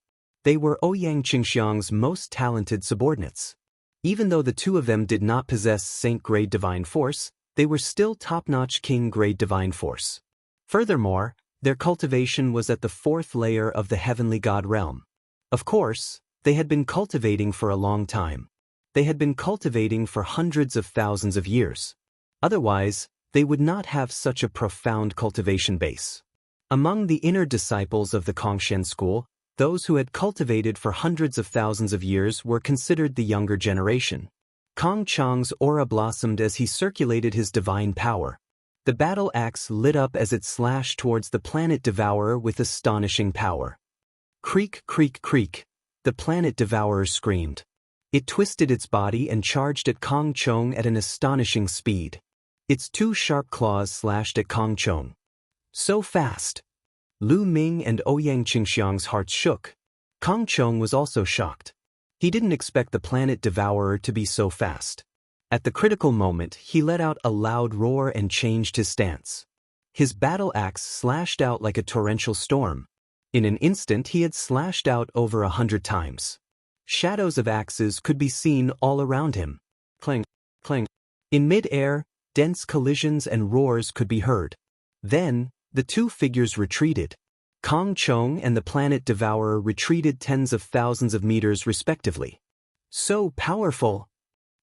They were Ouyang Qingxiang's most talented subordinates. Even though the 2 of them did not possess Saint-grade divine force, they were still top-notch King-grade divine force. Furthermore, their cultivation was at the 4th layer of the heavenly god realm. Of course, they had been cultivating for a long time. They had been cultivating for hundreds of thousands of years. Otherwise, they would not have such a profound cultivation base. Among the inner disciples of the Kongxian school, those who had cultivated for hundreds of thousands of years were considered the younger generation. Kong Chong's aura blossomed as he circulated his divine power. The battle axe lit up as it slashed towards the planet Devourer with astonishing power. Creak, creak, creak. The planet Devourer screamed. It twisted its body and charged at Kong Chong at an astonishing speed. Its 2 sharp claws slashed at Kong Chong. So fast! Lu Ming and Ouyang Qingxiang's hearts shook. Kong Chong was also shocked. He didn't expect the planet Devourer to be so fast. At the critical moment, he let out a loud roar and changed his stance. His battle axe slashed out like a torrential storm. In an instant he had slashed out over 100 times. Shadows of axes could be seen all around him. Clang, clang. In mid-air, dense collisions and roars could be heard. Then, the two figures retreated. Kong Chong and the Planet Devourer retreated tens of thousands of meters respectively. So powerful!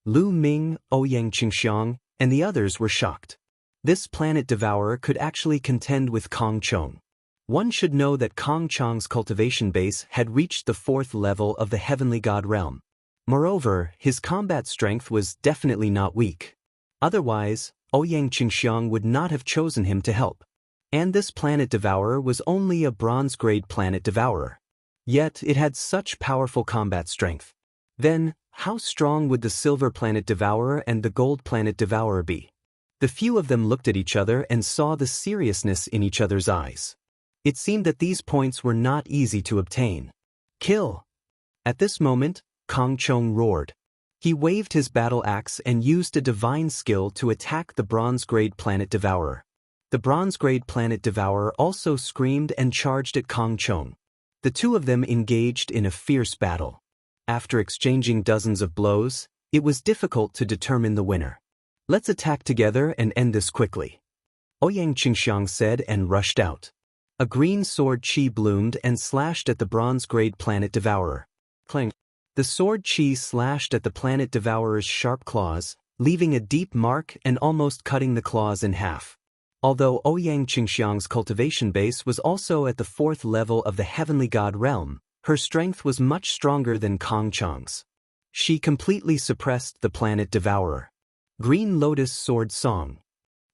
Lu Ming, Ouyang Qingxiang, and the others were shocked. This Planet Devourer could actually contend with Kong Chong. One should know that Kong Chong's cultivation base had reached the 4th level of the Heavenly God realm. Moreover, his combat strength was definitely not weak. Otherwise, Ouyang Qingxiang would not have chosen him to help. And this Planet Devourer was only a bronze-grade Planet Devourer. Yet it had such powerful combat strength. Then, how strong would the Silver Planet Devourer and the Gold Planet Devourer be? The few of them looked at each other and saw the seriousness in each other's eyes. It seemed that these points were not easy to obtain. Kill! At this moment, Kong Chong roared. He waved his battle axe and used a divine skill to attack the bronze-grade Planet Devourer. The bronze-grade Planet Devourer also screamed and charged at Kong Chong. The two of them engaged in a fierce battle. After exchanging dozens of blows, it was difficult to determine the winner. Let's attack together and end this quickly, Ouyang Qingxiang said and rushed out. A green sword chi bloomed and slashed at the bronze-grade Planet Devourer. Clang! The sword chi slashed at the Planet Devourer's sharp claws, leaving a deep mark and almost cutting the claws in half. Although Ouyang Qingxiang's cultivation base was also at the 4th level of the Heavenly God realm, her strength was much stronger than Kong Chong's. She completely suppressed the Planet Devourer. Green Lotus Sword Song.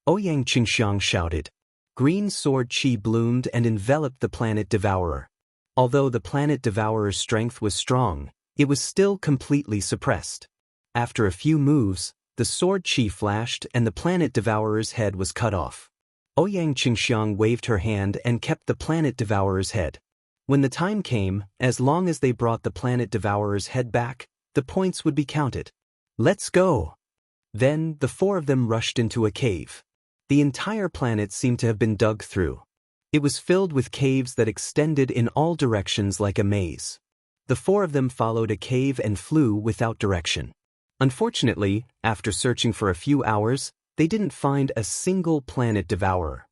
Ouyang Qingxiang shouted. Green sword chi bloomed and enveloped the Planet Devourer. Although the Planet Devourer's strength was strong, it was still completely suppressed. After a few moves, the sword chi flashed and the Planet Devourer's head was cut off. Ouyang Qingxiang waved her hand and kept the Planet Devourer's head. When the time came, as long as they brought the Planet Devourer's head back, the points would be counted. Let's go! Then, the four of them rushed into a cave. The entire planet seemed to have been dug through. It was filled with caves that extended in all directions like a maze. The four of them followed a cave and flew without direction. Unfortunately, after searching for a few hours, they didn't find a single Planet Devourer.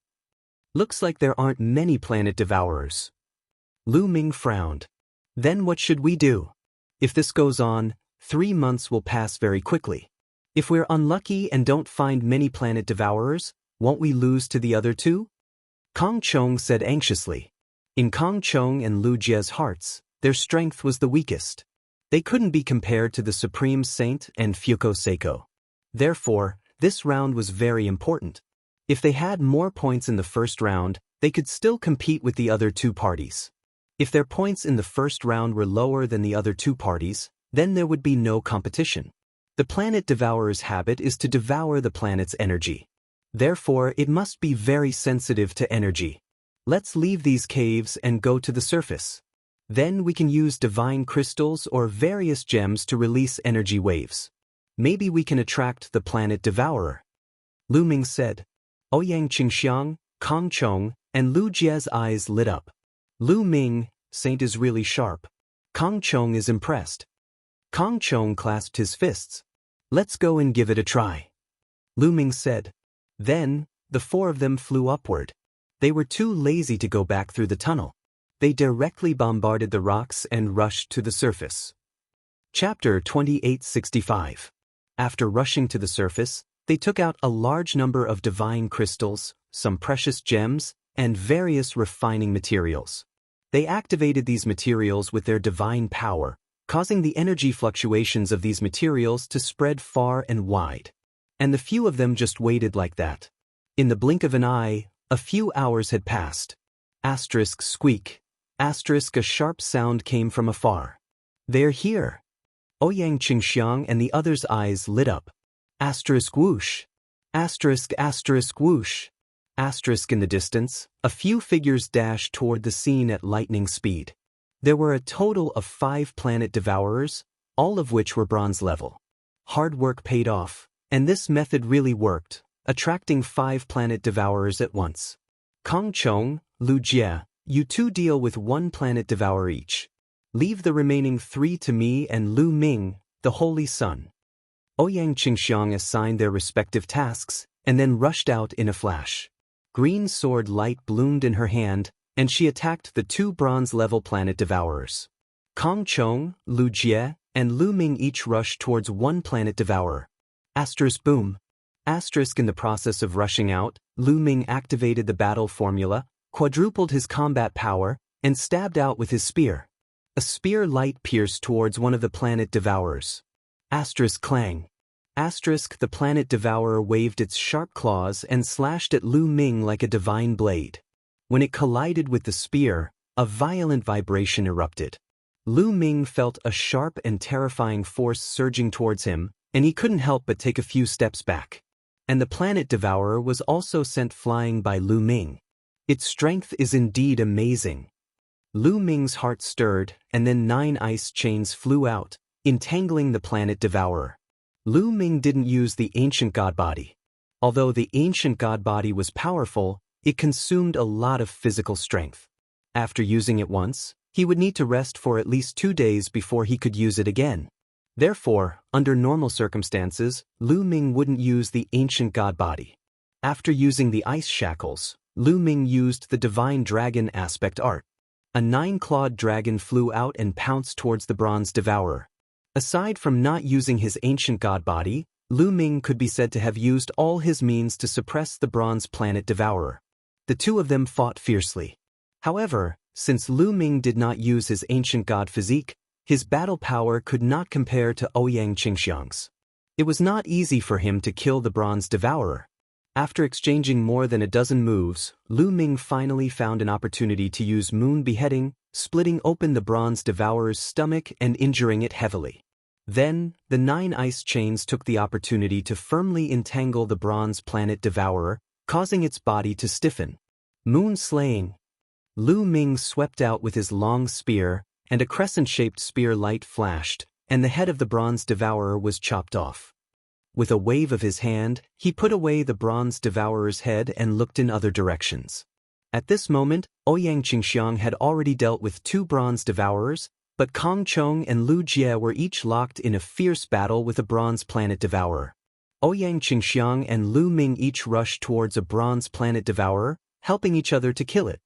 Looks like there aren't many Planet Devourers. Lu Ming frowned. Then what should we do? If this goes on, 3 months will pass very quickly. If we're unlucky and don't find many Planet Devourers, won't we lose to the other two? Kong Chong said anxiously. In Kong Chong and Lu Jie's hearts, their strength was the weakest. They couldn't be compared to the Supreme Saint and Fuko Seiko. Therefore, this round was very important. If they had more points in the first round, they could still compete with the other two parties. If their points in the first round were lower than the other two parties, then there would be no competition. The Planet Devourer's habit is to devour the planet's energy. Therefore, it must be very sensitive to energy. Let's leave these caves and go to the surface. Then we can use divine crystals or various gems to release energy waves. Maybe we can attract the Planet Devourer. Lu Ming said. Ouyang Qingxiang, Kong Chong, and Lu Jie's eyes lit up. Lu Ming, Saint is really sharp. Kong Chong is impressed. Kong Chong clasped his fists. Let's go and give it a try. Lu Ming said. Then, the four of them flew upward. They were too lazy to go back through the tunnel. They directly bombarded the rocks and rushed to the surface. Chapter 2865. After rushing to the surface, they took out a large number of divine crystals, some precious gems, and various refining materials. They activated these materials with their divine power, causing the energy fluctuations of these materials to spread far and wide. And the few of them just waited like that. In the blink of an eye, a few hours had passed. Asterisk squeak. Asterisk a sharp sound came from afar. They're here. Ouyang Qingxiang and the others' eyes lit up. Asterisk whoosh. Asterisk whoosh. Asterisk in the distance, a few figures dashed toward the scene at lightning speed. There were a total of 5 Planet Devourers, all of which were bronze level. Hard work paid off, and this method really worked, attracting 5 planet devourers at once. Kong Chong, Lu Jie, you two deal with 1 planet devourer each. Leave the remaining 3 to me and Lu Ming, the Holy Sun. Ouyang Qingxiang assigned their respective tasks, and then rushed out in a flash. Green sword light bloomed in her hand, and she attacked the 2 bronze-level planet devourers. Kong Chong, Lu Jie, and Lu Ming each rushed towards 1 planet devourer. Asterisk boom. Asterisk in the process of rushing out, Lu Ming activated the battle formula, quadrupled his combat power, and stabbed out with his spear. A spear light pierced towards one of the planet devourers. Asterisk clang. Asterisk the planet devourer waved its sharp claws and slashed at Lu Ming like a divine blade. When it collided with the spear, a violent vibration erupted. Lu Ming felt a sharp and terrifying force surging towards him, and he couldn't help but take a few steps back. And the planet devourer was also sent flying by Lu Ming. Its strength is indeed amazing. Lu Ming's heart stirred, and then 9 ice chains flew out, entangling the planet devourer. Lu Ming didn't use the ancient god body. Although the ancient god body was powerful, it consumed a lot of physical strength. After using it once, he would need to rest for at least 2 days before he could use it again. Therefore, under normal circumstances, Lu Ming wouldn't use the ancient god body. After using the ice shackles, Lu Ming used the divine dragon aspect art. A 9-clawed dragon flew out and pounced towards the bronze devourer. Aside from not using his ancient god body, Lu Ming could be said to have used all his means to suppress the bronze planet devourer. The 2 of them fought fiercely. However, since Lu Ming did not use his ancient god physique, his battle power could not compare to Ouyang Qingxiang's. It was not easy for him to kill the bronze devourer. After exchanging more than a dozen moves, Lu Ming finally found an opportunity to use moon beheading, splitting open the bronze devourer's stomach and injuring it heavily. Then, the 9 ice chains took the opportunity to firmly entangle the bronze planet devourer, causing its body to stiffen. Moon slaying. Lu Ming swept out with his long spear, and a crescent-shaped spear light flashed, and the head of the bronze devourer was chopped off. With a wave of his hand, he put away the bronze devourer's head and looked in other directions. At this moment, Ouyang Qingxiang had already dealt with 2 bronze devourers, but Kong Chong and Lu Jie were each locked in a fierce battle with a bronze planet devourer. Ouyang Qingxiang and Lu Ming each rushed towards a bronze planet devourer, helping each other to kill it.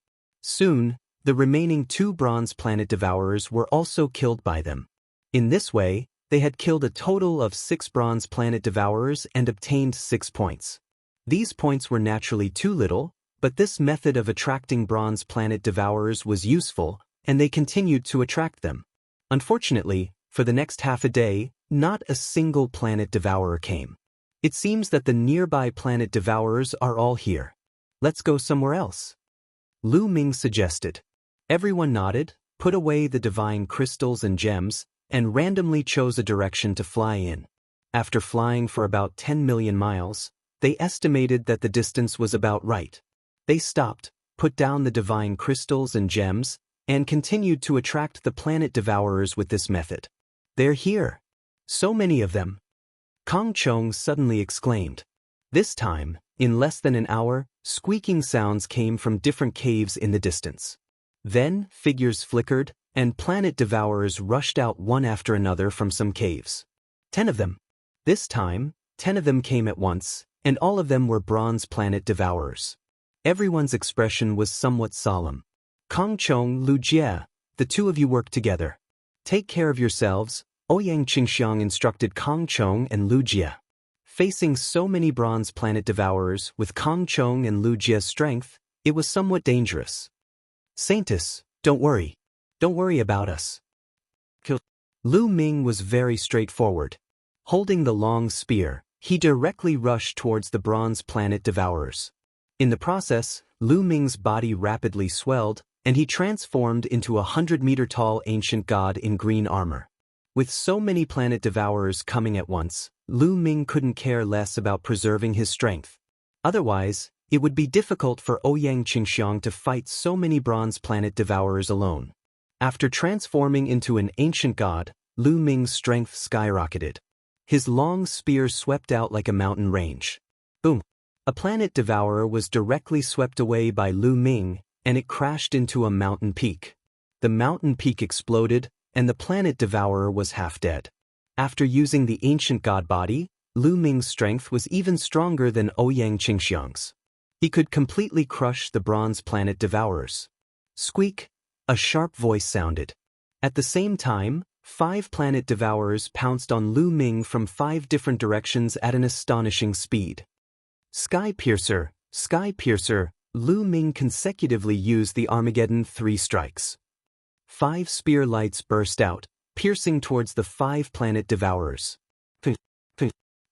Soon, the remaining 2 bronze planet devourers were also killed by them. In this way, they had killed a total of 6 bronze planet devourers and obtained 6 points. These points were naturally too little, but this method of attracting bronze planet devourers was useful, and they continued to attract them. Unfortunately, for the next half a day, not a single planet devourer came. It seems that the nearby planet devourers are all here. Let's go somewhere else. Lu Ming suggested. Everyone nodded, put away the divine crystals and gems, and randomly chose a direction to fly in. After flying for about 10 million miles, they estimated that the distance was about right. They stopped, put down the divine crystals and gems, and continued to attract the planet devourers with this method. They're here. So many of them. Kong Chong suddenly exclaimed. This time, in less than an hour, squeaking sounds came from different caves in the distance. Then, figures flickered, and planet devourers rushed out one after another from some caves. 10 of them. This time, 10 of them came at once, and all of them were bronze planet devourers. Everyone's expression was somewhat solemn. Kong Chong, Lu Jie, the 2 of you work together. Take care of yourselves, Ouyang Qingxiang instructed Kong Chong and Lu Jie. Facing so many bronze planet devourers with Kong Chong and Lu Jie's strength, it was somewhat dangerous. Saintus, don't worry. Don't worry about us. Lu Ming was very straightforward. Holding the long spear, he directly rushed towards the bronze planet devourers. In the process, Lu Ming's body rapidly swelled, and he transformed into a 100-meter-tall ancient god in green armor. With so many planet devourers coming at once, Lu Ming couldn't care less about preserving his strength. Otherwise, it would be difficult for Ouyang Qingxiang to fight so many bronze planet devourers alone. After transforming into an ancient god, Lu Ming's strength skyrocketed. His long spear swept out like a mountain range. Boom! A planet devourer was directly swept away by Lu Ming, and it crashed into a mountain peak. The mountain peak exploded, and the planet devourer was half dead. After using the ancient god body, Lu Ming's strength was even stronger than Ouyang Qingxiang's. He could completely crush the bronze planet devourers. Squeak! A sharp voice sounded. At the same time, 5 planet devourers pounced on Lu Ming from 5 different directions at an astonishing speed. Sky Piercer, Lu Ming consecutively used the Armageddon 3 strikes. 5 spear lights burst out, piercing towards the 5 planet devourers.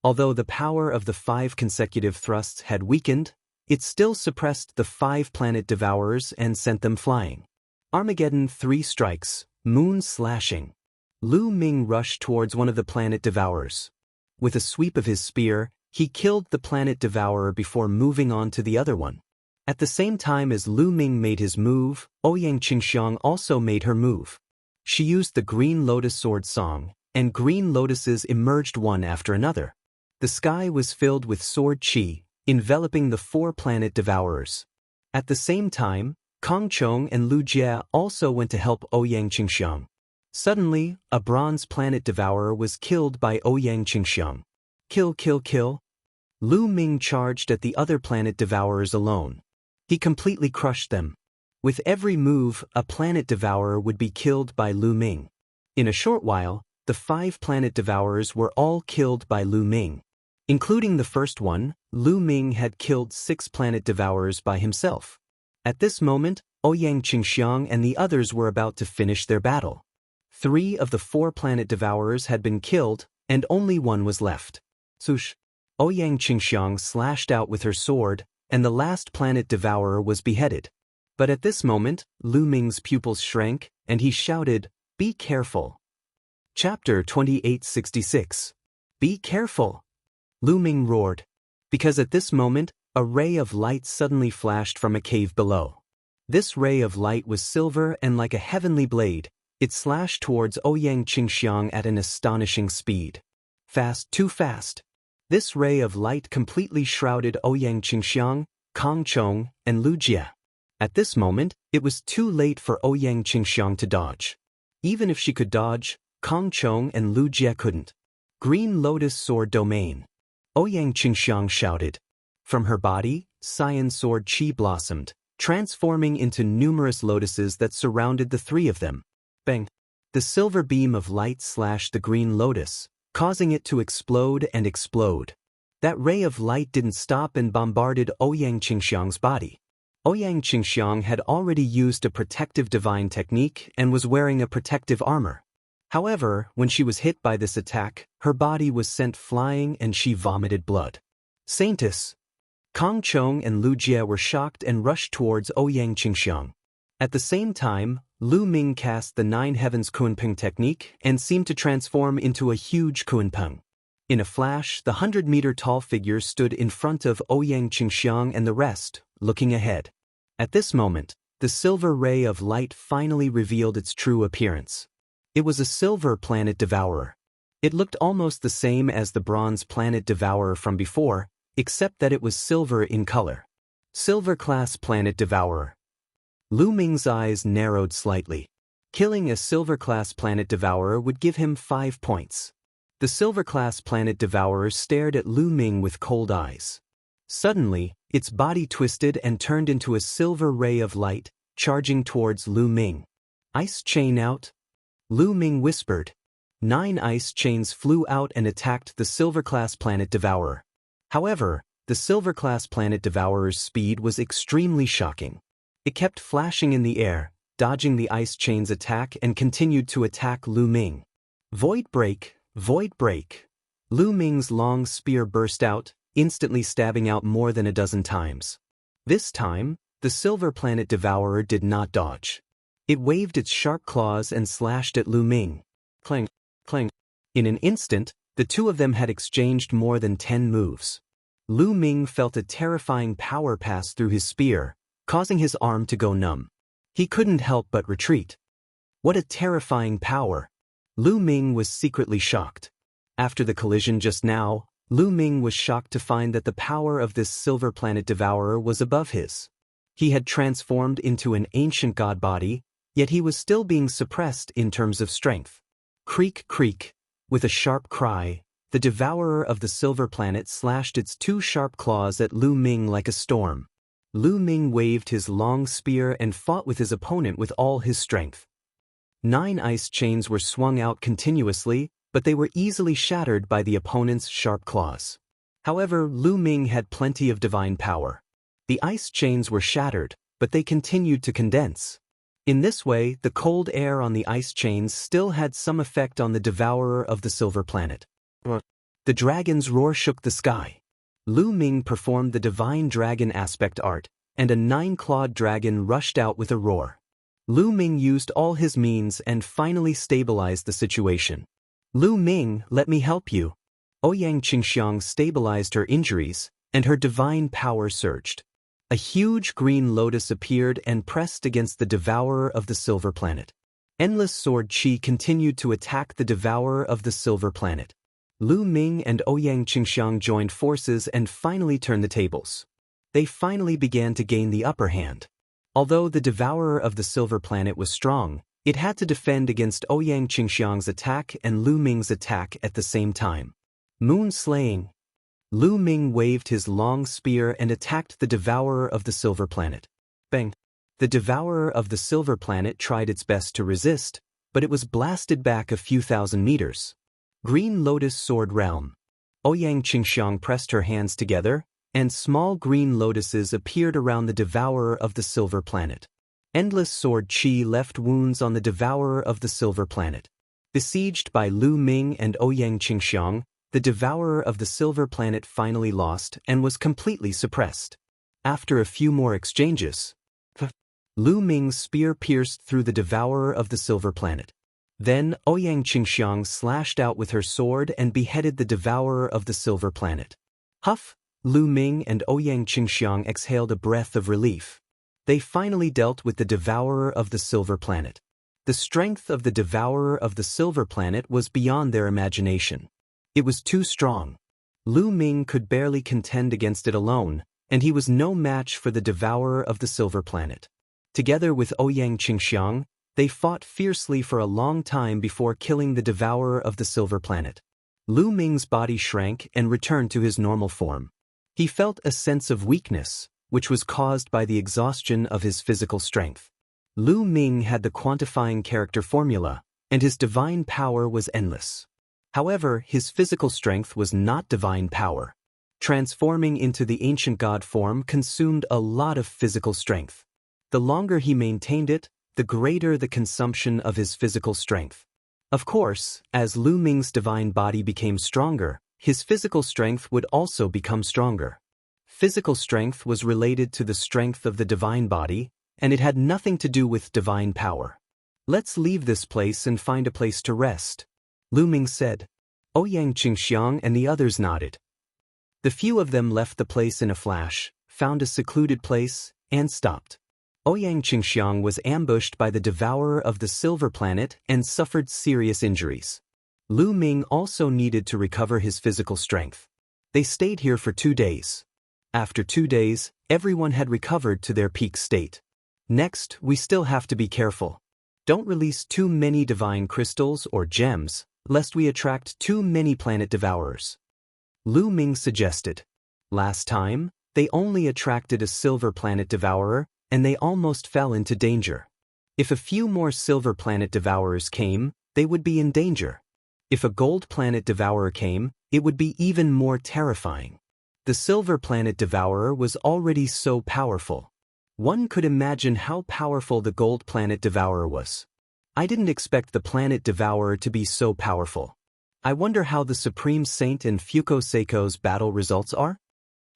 Although the power of the 5 consecutive thrusts had weakened, it still suppressed the 5 planet devourers and sent them flying. Armageddon 3 strikes, moon slashing. Lu Ming rushed towards one of the planet devourers. With a sweep of his spear, he killed the planet devourer before moving on to the other one. At the same time as Lu Ming made his move, Ouyang Qingxiang also made her move. She used the Green Lotus Sword Song, and green lotuses emerged one after another. The sky was filled with sword qi, enveloping the 4 planet devourers. At the same time, Kong Chong and Lu Jie also went to help Ouyang Qingxiang. Suddenly, a bronze planet devourer was killed by Ouyang Qingxiang. Kill. Lu Ming charged at the other planet devourers alone. He completely crushed them. With every move, a planet devourer would be killed by Lu Ming. In a short while, the 5 planet devourers were all killed by Lu Ming. Including the first one, Lu Ming had killed 6 planet devourers by himself. At this moment, Ouyang Qingxiang and the others were about to finish their battle. 3 of the 4 planet devourers had been killed, and only one was left. Swoosh! Ouyang Qingxiang slashed out with her sword, and the last planet devourer was beheaded. But at this moment, Lu Ming's pupils shrank, and he shouted, "Be careful." Chapter 2866. Be careful! Lu Ming roared. Because at this moment, a ray of light suddenly flashed from a cave below. This ray of light was silver and like a heavenly blade. It slashed towards Ouyang Qingxiang at an astonishing speed. Fast, too fast. This ray of light completely shrouded Ouyang Qingxiang, Kong Chong, and Lu Jie. At this moment, it was too late for Ouyang Qingxiang to dodge. Even if she could dodge, Kong Chong and Lu Jie couldn't. Green Lotus Sword Domain. Ouyang Qingxiang shouted. From her body, Cyan Sword Qi blossomed, transforming into numerous lotuses that surrounded the 3 of them. Bang! The silver beam of light slashed the green lotus, causing it to explode and explode. That ray of light didn't stop and bombarded Ouyang Qingxiang's body. Ouyang Qingxiang had already used a protective divine technique and was wearing a protective armor. However, when she was hit by this attack, her body was sent flying and she vomited blood. Saintus! Kong Chong and Lu Jie were shocked and rushed towards Ouyang Qingxiang. At the same time, Lu Ming cast the 9 Heavens Kunpeng technique and seemed to transform into a huge Kunpeng. In a flash, the 100-meter-tall figure stood in front of Ouyang Qingxiang and the rest, looking ahead. At this moment, the silver ray of light finally revealed its true appearance. It was a silver planet devourer. It looked almost the same as the bronze planet devourer from before, except that it was silver in color. Silver-class planet devourer. Lu Ming's eyes narrowed slightly. Killing a silver-class planet devourer would give him 5 points. The silver-class planet devourer stared at Lu Ming with cold eyes. Suddenly, its body twisted and turned into a silver ray of light, charging towards Lu Ming. Ice chain out? Lu Ming whispered. 9 ice chains flew out and attacked the silver-class planet devourer. However, the silver-class planet devourer's speed was extremely shocking. It kept flashing in the air, dodging the ice chain's attack and continued to attack Lu Ming. Void break, void break. Lu Ming's long spear burst out, instantly stabbing out more than a dozen times. This time, the silver planet devourer did not dodge. It waved its sharp claws and slashed at Lu Ming. Clang, clang. In an instant, the 2 of them had exchanged more than 10 moves. Lu Ming felt a terrifying power pass through his spear, causing his arm to go numb. He couldn't help but retreat. What a terrifying power! Lu Ming was secretly shocked. After the collision just now, Lu Ming was shocked to find that the power of this silver planet devourer was above his. He had transformed into an ancient god body, yet he was still being suppressed in terms of strength. Creak, creak. With a sharp cry, the devourer of the silver planet slashed its two sharp claws at Lu Ming like a storm. Lu Ming waved his long spear and fought with his opponent with all his strength. 9 ice chains were swung out continuously, but they were easily shattered by the opponent's sharp claws. However, Lu Ming had plenty of divine power. The ice chains were shattered, but they continued to condense. In this way, the cold air on the ice chains still had some effect on the devourer of the silver planet. The dragon's roar shook the sky. Lu Ming performed the divine dragon aspect art, and a 9-clawed dragon rushed out with a roar. Lu Ming used all his means and finally stabilized the situation. Lu Ming, let me help you. Ouyang Qingxiang stabilized her injuries, and her divine power surged. A huge green lotus appeared and pressed against the devourer of the silver planet. Endless sword qi continued to attack the devourer of the silver planet. Lu Ming and Ouyang Qingxiang joined forces and finally turned the tables. They finally began to gain the upper hand. Although the devourer of the silver planet was strong, it had to defend against Ouyang Qingxiang's attack and Lu Ming's attack at the same time. Moon slaying. Lu Ming waved his long spear and attacked the devourer of the silver planet. Bang! The devourer of the silver planet tried its best to resist, but it was blasted back a few thousand meters. Green Lotus Sword Realm. Ouyang Qingxiang pressed her hands together, and small green lotuses appeared around the devourer of the silver planet. Endless sword qi left wounds on the devourer of the silver planet. Besieged by Lu Ming and Ouyang Qingxiang, the devourer of the silver planet finally lost and was completely suppressed. After a few more exchanges, Lu Ming's spear pierced through the devourer of the silver planet. Then Ouyang Qingxiang slashed out with her sword and beheaded the devourer of the silver planet. Huff! Lu Ming and Ouyang Qingxiang exhaled a breath of relief. They finally dealt with the devourer of the silver planet. The strength of the devourer of the silver planet was beyond their imagination. It was too strong. Lu Ming could barely contend against it alone, and he was no match for the devourer of the silver planet. Together with Ouyang Qingxiang, they fought fiercely for a long time before killing the devourer of the silver planet. Lu Ming's body shrank and returned to his normal form. He felt a sense of weakness, which was caused by the exhaustion of his physical strength. Lu Ming had the quantifying character formula, and his divine power was endless. However, his physical strength was not divine power. Transforming into the ancient god form consumed a lot of physical strength. The longer he maintained it, the greater the consumption of his physical strength. Of course, as Lu Ming's divine body became stronger, his physical strength would also become stronger. Physical strength was related to the strength of the divine body, and it had nothing to do with divine power. Let's leave this place and find a place to rest, Lu Ming said. Ouyang Qingxiang and the others nodded. The few of them left the place in a flash, found a secluded place, and stopped. Ouyang Qingxiang was ambushed by the devourer of the silver planet and suffered serious injuries. Lu Ming also needed to recover his physical strength. They stayed here for 2 days. After 2 days, everyone had recovered to their peak state. Next, we still have to be careful. Don't release too many divine crystals or gems, lest we attract too many planet devourers. Lu Ming suggested. Last time, they only attracted a silver planet devourer, and they almost fell into danger. If a few more silver planet devourers came, they would be in danger. If a gold planet devourer came, it would be even more terrifying. The silver planet devourer was already so powerful. One could imagine how powerful the gold planet devourer was. I didn't expect the planet devourer to be so powerful. I wonder how the Supreme Saint and Fuko Seiko's battle results are?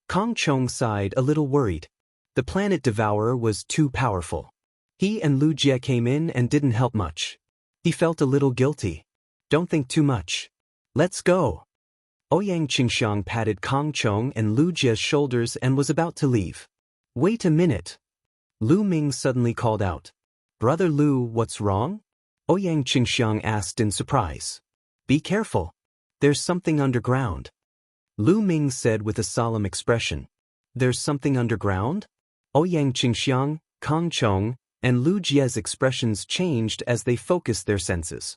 Kong Chong sighed, a little worried. The planet devourer was too powerful. He and Lu Jie came in and didn't help much. He felt a little guilty. Don't think too much. Let's go. Ouyang Qingxiang patted Kong Chong and Lu Jie's shoulders and was about to leave. Wait a minute. Lu Ming suddenly called out. Brother Lu, what's wrong? Ouyang Qingxiang asked in surprise. Be careful. There's something underground. Lu Ming said with a solemn expression. There's something underground? Ouyang Qingxiang, Kong Chong, and Lu Jie's expressions changed as they focused their senses.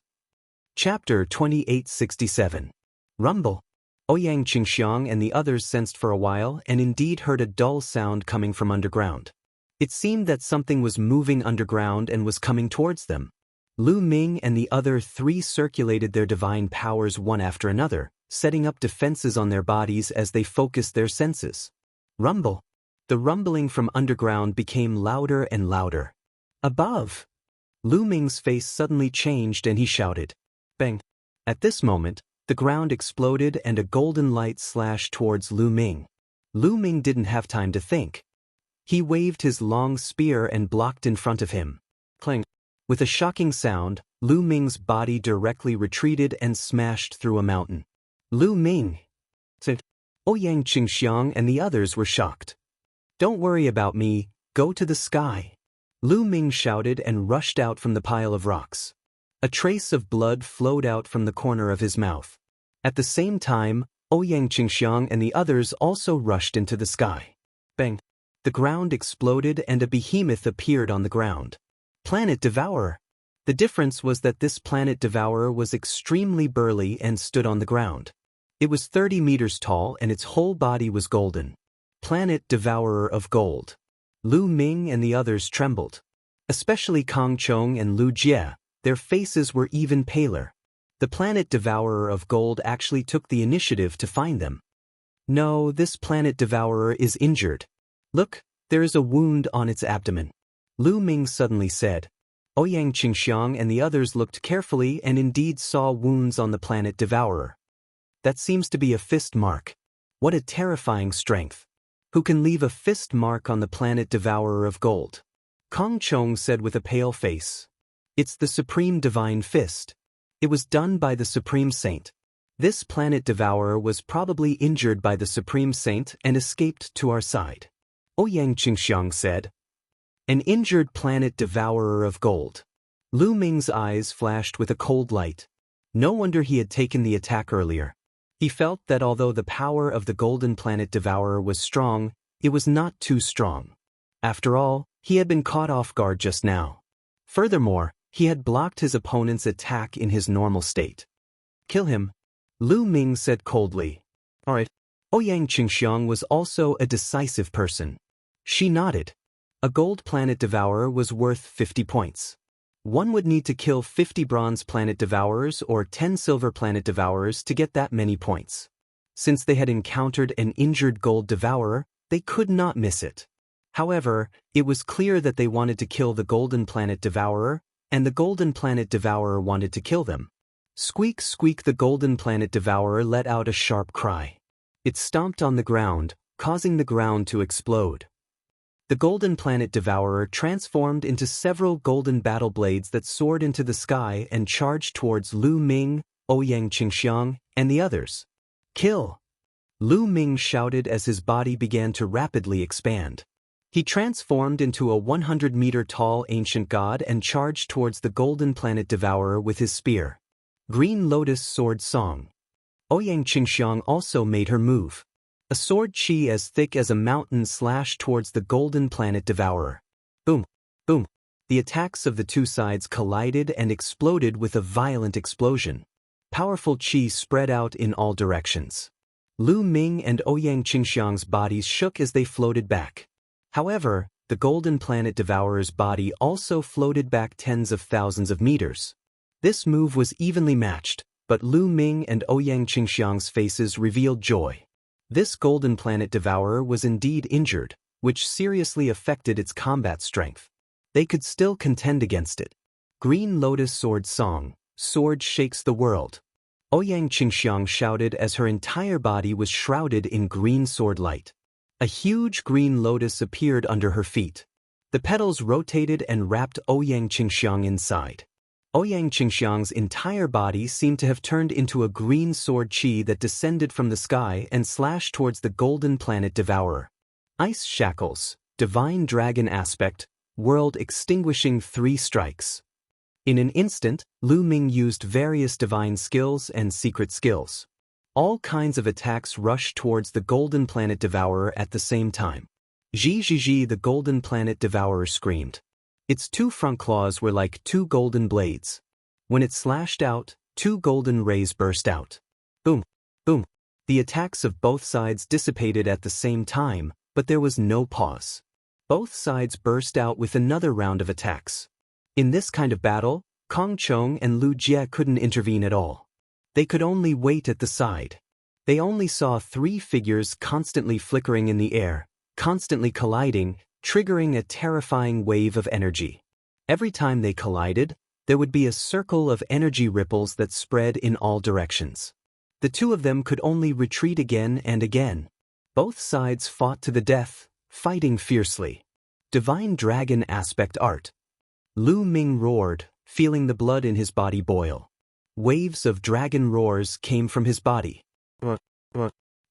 Chapter 2867. Rumble. Ouyang Qingxiang and the others sensed for a while and indeed heard a dull sound coming from underground. It seemed that something was moving underground and was coming towards them. Lu Ming and the other three circulated their divine powers one after another, setting up defenses on their bodies as they focused their senses. Rumble. The rumbling from underground became louder and louder. Above. Lu Ming's face suddenly changed and he shouted. Bang. At this moment, the ground exploded and a golden light slashed towards Lu Ming. Lu Ming didn't have time to think. He waved his long spear and blocked in front of him. Clang. With a shocking sound, Lu Ming's body directly retreated and smashed through a mountain. Lu Ming said. Ouyang Qingxiang and the others were shocked. Don't worry about me, go to the sky. Lu Ming shouted and rushed out from the pile of rocks. A trace of blood flowed out from the corner of his mouth. At the same time, Ouyang Qingxiang and the others also rushed into the sky. Bang! The ground exploded and a behemoth appeared on the ground. Planet Devourer. The difference was that this Planet Devourer was extremely burly and stood on the ground. It was 30 meters tall and its whole body was golden. Planet Devourer of Gold. Lu Ming and the others trembled. Especially Kong Chong and Lu Jie, their faces were even paler. The Planet Devourer of Gold actually took the initiative to find them. No, this Planet Devourer is injured. Look, there is a wound on its abdomen. Lu Ming suddenly said. Ouyang Qingxiang and the others looked carefully and indeed saw wounds on the Planet Devourer. That seems to be a fist mark. What a terrifying strength. Who can leave a fist mark on the Planet Devourer of Gold? Kong Chong said with a pale face. It's the Supreme Divine Fist. It was done by the Supreme Saint. This Planet Devourer was probably injured by the Supreme Saint and escaped to our side. Ouyang Qingxiang said. An injured Planet Devourer of Gold. Lu Ming's eyes flashed with a cold light. No wonder he had taken the attack earlier. He felt that although the power of the Golden Planet Devourer was strong, it was not too strong. After all, he had been caught off guard just now. Furthermore, he had blocked his opponent's attack in his normal state. Kill him. Lu Ming said coldly. Alright. Ouyang Qingxiang was also a decisive person. She nodded. A Gold Planet Devourer was worth 50 points. One would need to kill 50 Bronze Planet Devourers or 10 Silver Planet Devourers to get that many points. Since they had encountered an injured Gold Devourer, they could not miss it. However, it was clear that they wanted to kill the Golden Planet Devourer, and the Golden Planet Devourer wanted to kill them. Squeak, squeak, the Golden Planet Devourer let out a sharp cry. It stomped on the ground, causing the ground to explode. The Golden Planet Devourer transformed into several golden battle blades that soared into the sky and charged towards Lu Ming, Ouyang Qingxiang, and the others. Kill! Lu Ming shouted as his body began to rapidly expand. He transformed into a 100-meter-tall ancient god and charged towards the Golden Planet Devourer with his spear. Green Lotus Sword Song. Ouyang Qingxiang also made her move. A sword chi as thick as a mountain slashed towards the Golden Planet Devourer. Boom! Boom! The attacks of the two sides collided and exploded with a violent explosion. Powerful chi spread out in all directions. Lu Ming and Ouyang Qingxiang's bodies shook as they floated back. However, the Golden Planet Devourer's body also floated back tens of thousands of meters. This move was evenly matched, but Lu Ming and Ouyang Qingxiang's faces revealed joy. This Golden Planet Devourer was indeed injured, which seriously affected its combat strength. They could still contend against it. Green Lotus Sword Song, Sword Shakes the World. Ouyang Qingxiang shouted as her entire body was shrouded in green sword light. A huge green lotus appeared under her feet. The petals rotated and wrapped Ouyang Qingxiang inside. Ouyang Qingxiang's entire body seemed to have turned into a green sword chi that descended from the sky and slashed towards the Golden Planet Devourer. Ice Shackles, Divine Dragon Aspect, World Extinguishing 3 strikes. In an instant, Lu Ming used various divine skills and secret skills. All kinds of attacks rushed towards the Golden Planet Devourer at the same time. Zhi, the Golden Planet Devourer screamed. Its two front claws were like two golden blades. When it slashed out, two golden rays burst out. Boom, boom. The attacks of both sides dissipated at the same time, but there was no pause. Both sides burst out with another round of attacks. In this kind of battle, Kong Chong and Lu Jie couldn't intervene at all. They could only wait at the side. They only saw three figures constantly flickering in the air, constantly colliding, triggering a terrifying wave of energy. Every time they collided, there would be a circle of energy ripples that spread in all directions. The two of them could only retreat again and again. Both sides fought to the death, fighting fiercely. Divine Dragon Aspect Art. Lu Ming roared, feeling the blood in his body boil. Waves of dragon roars came from his body.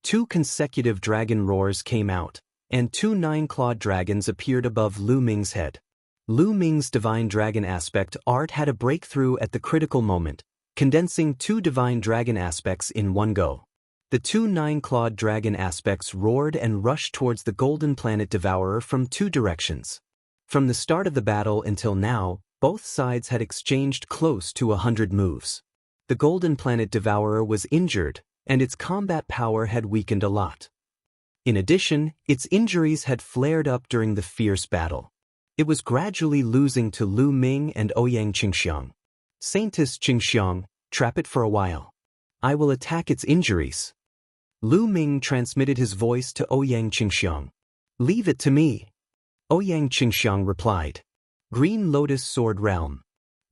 Two consecutive dragon roars came out, and two nine-clawed dragons appeared above Lu Ming's head. Lu Ming's Divine Dragon Aspect Art had a breakthrough at the critical moment, condensing two Divine Dragon Aspects in one go. The two nine-clawed dragon aspects roared and rushed towards the Golden Planet Devourer from two directions. From the start of the battle until now, both sides had exchanged close to 100 moves. The Golden Planet Devourer was injured, and its combat power had weakened a lot. In addition, its injuries had flared up during the fierce battle. It was gradually losing to Lu Ming and Ouyang Qingxiang. Saintess Qingxiang, trap it for a while. I will attack its injuries. Lu Ming transmitted his voice to Ouyang Qingxiang. Leave it to me. Ouyang Qingxiang replied. Green Lotus Sword Realm.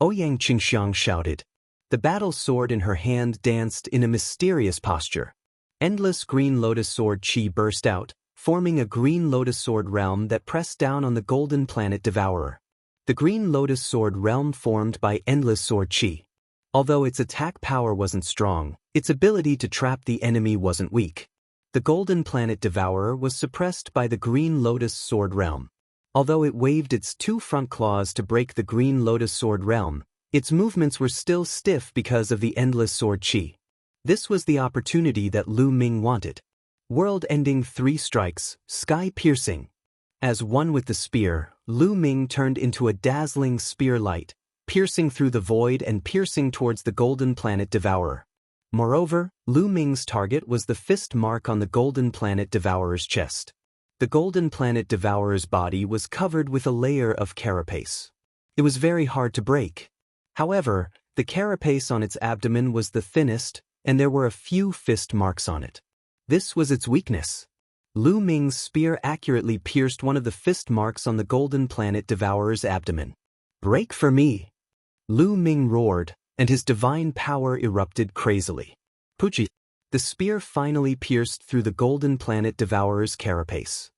Ouyang Qingxiang shouted. The battle sword in her hand danced in a mysterious posture. Endless Green Lotus Sword Chi burst out, forming a Green Lotus Sword Realm that pressed down on the Golden Planet Devourer. The Green Lotus Sword Realm formed by Endless Sword Chi. Although its attack power wasn't strong, its ability to trap the enemy wasn't weak. The Golden Planet Devourer was suppressed by the Green Lotus Sword Realm. Although it waved its two front claws to break the Green Lotus Sword Realm, its movements were still stiff because of the Endless Sword Chi. This was the opportunity that Lu Ming wanted. World-ending 3 strikes, sky-piercing. As one with the spear, Lu Ming turned into a dazzling spear light, piercing through the void and piercing towards the Golden Planet Devourer. Moreover, Lu Ming's target was the fist mark on the Golden Planet Devourer's chest. The Golden Planet Devourer's body was covered with a layer of carapace. It was very hard to break. However, the carapace on its abdomen was the thinnest, and there were a few fist marks on it. This was its weakness. Lu Ming's spear accurately pierced one of the fist marks on the Golden Planet Devourer's abdomen. Break for me! Lu Ming roared, and his divine power erupted crazily. Puchi! The spear finally pierced through the Golden Planet Devourer's carapace.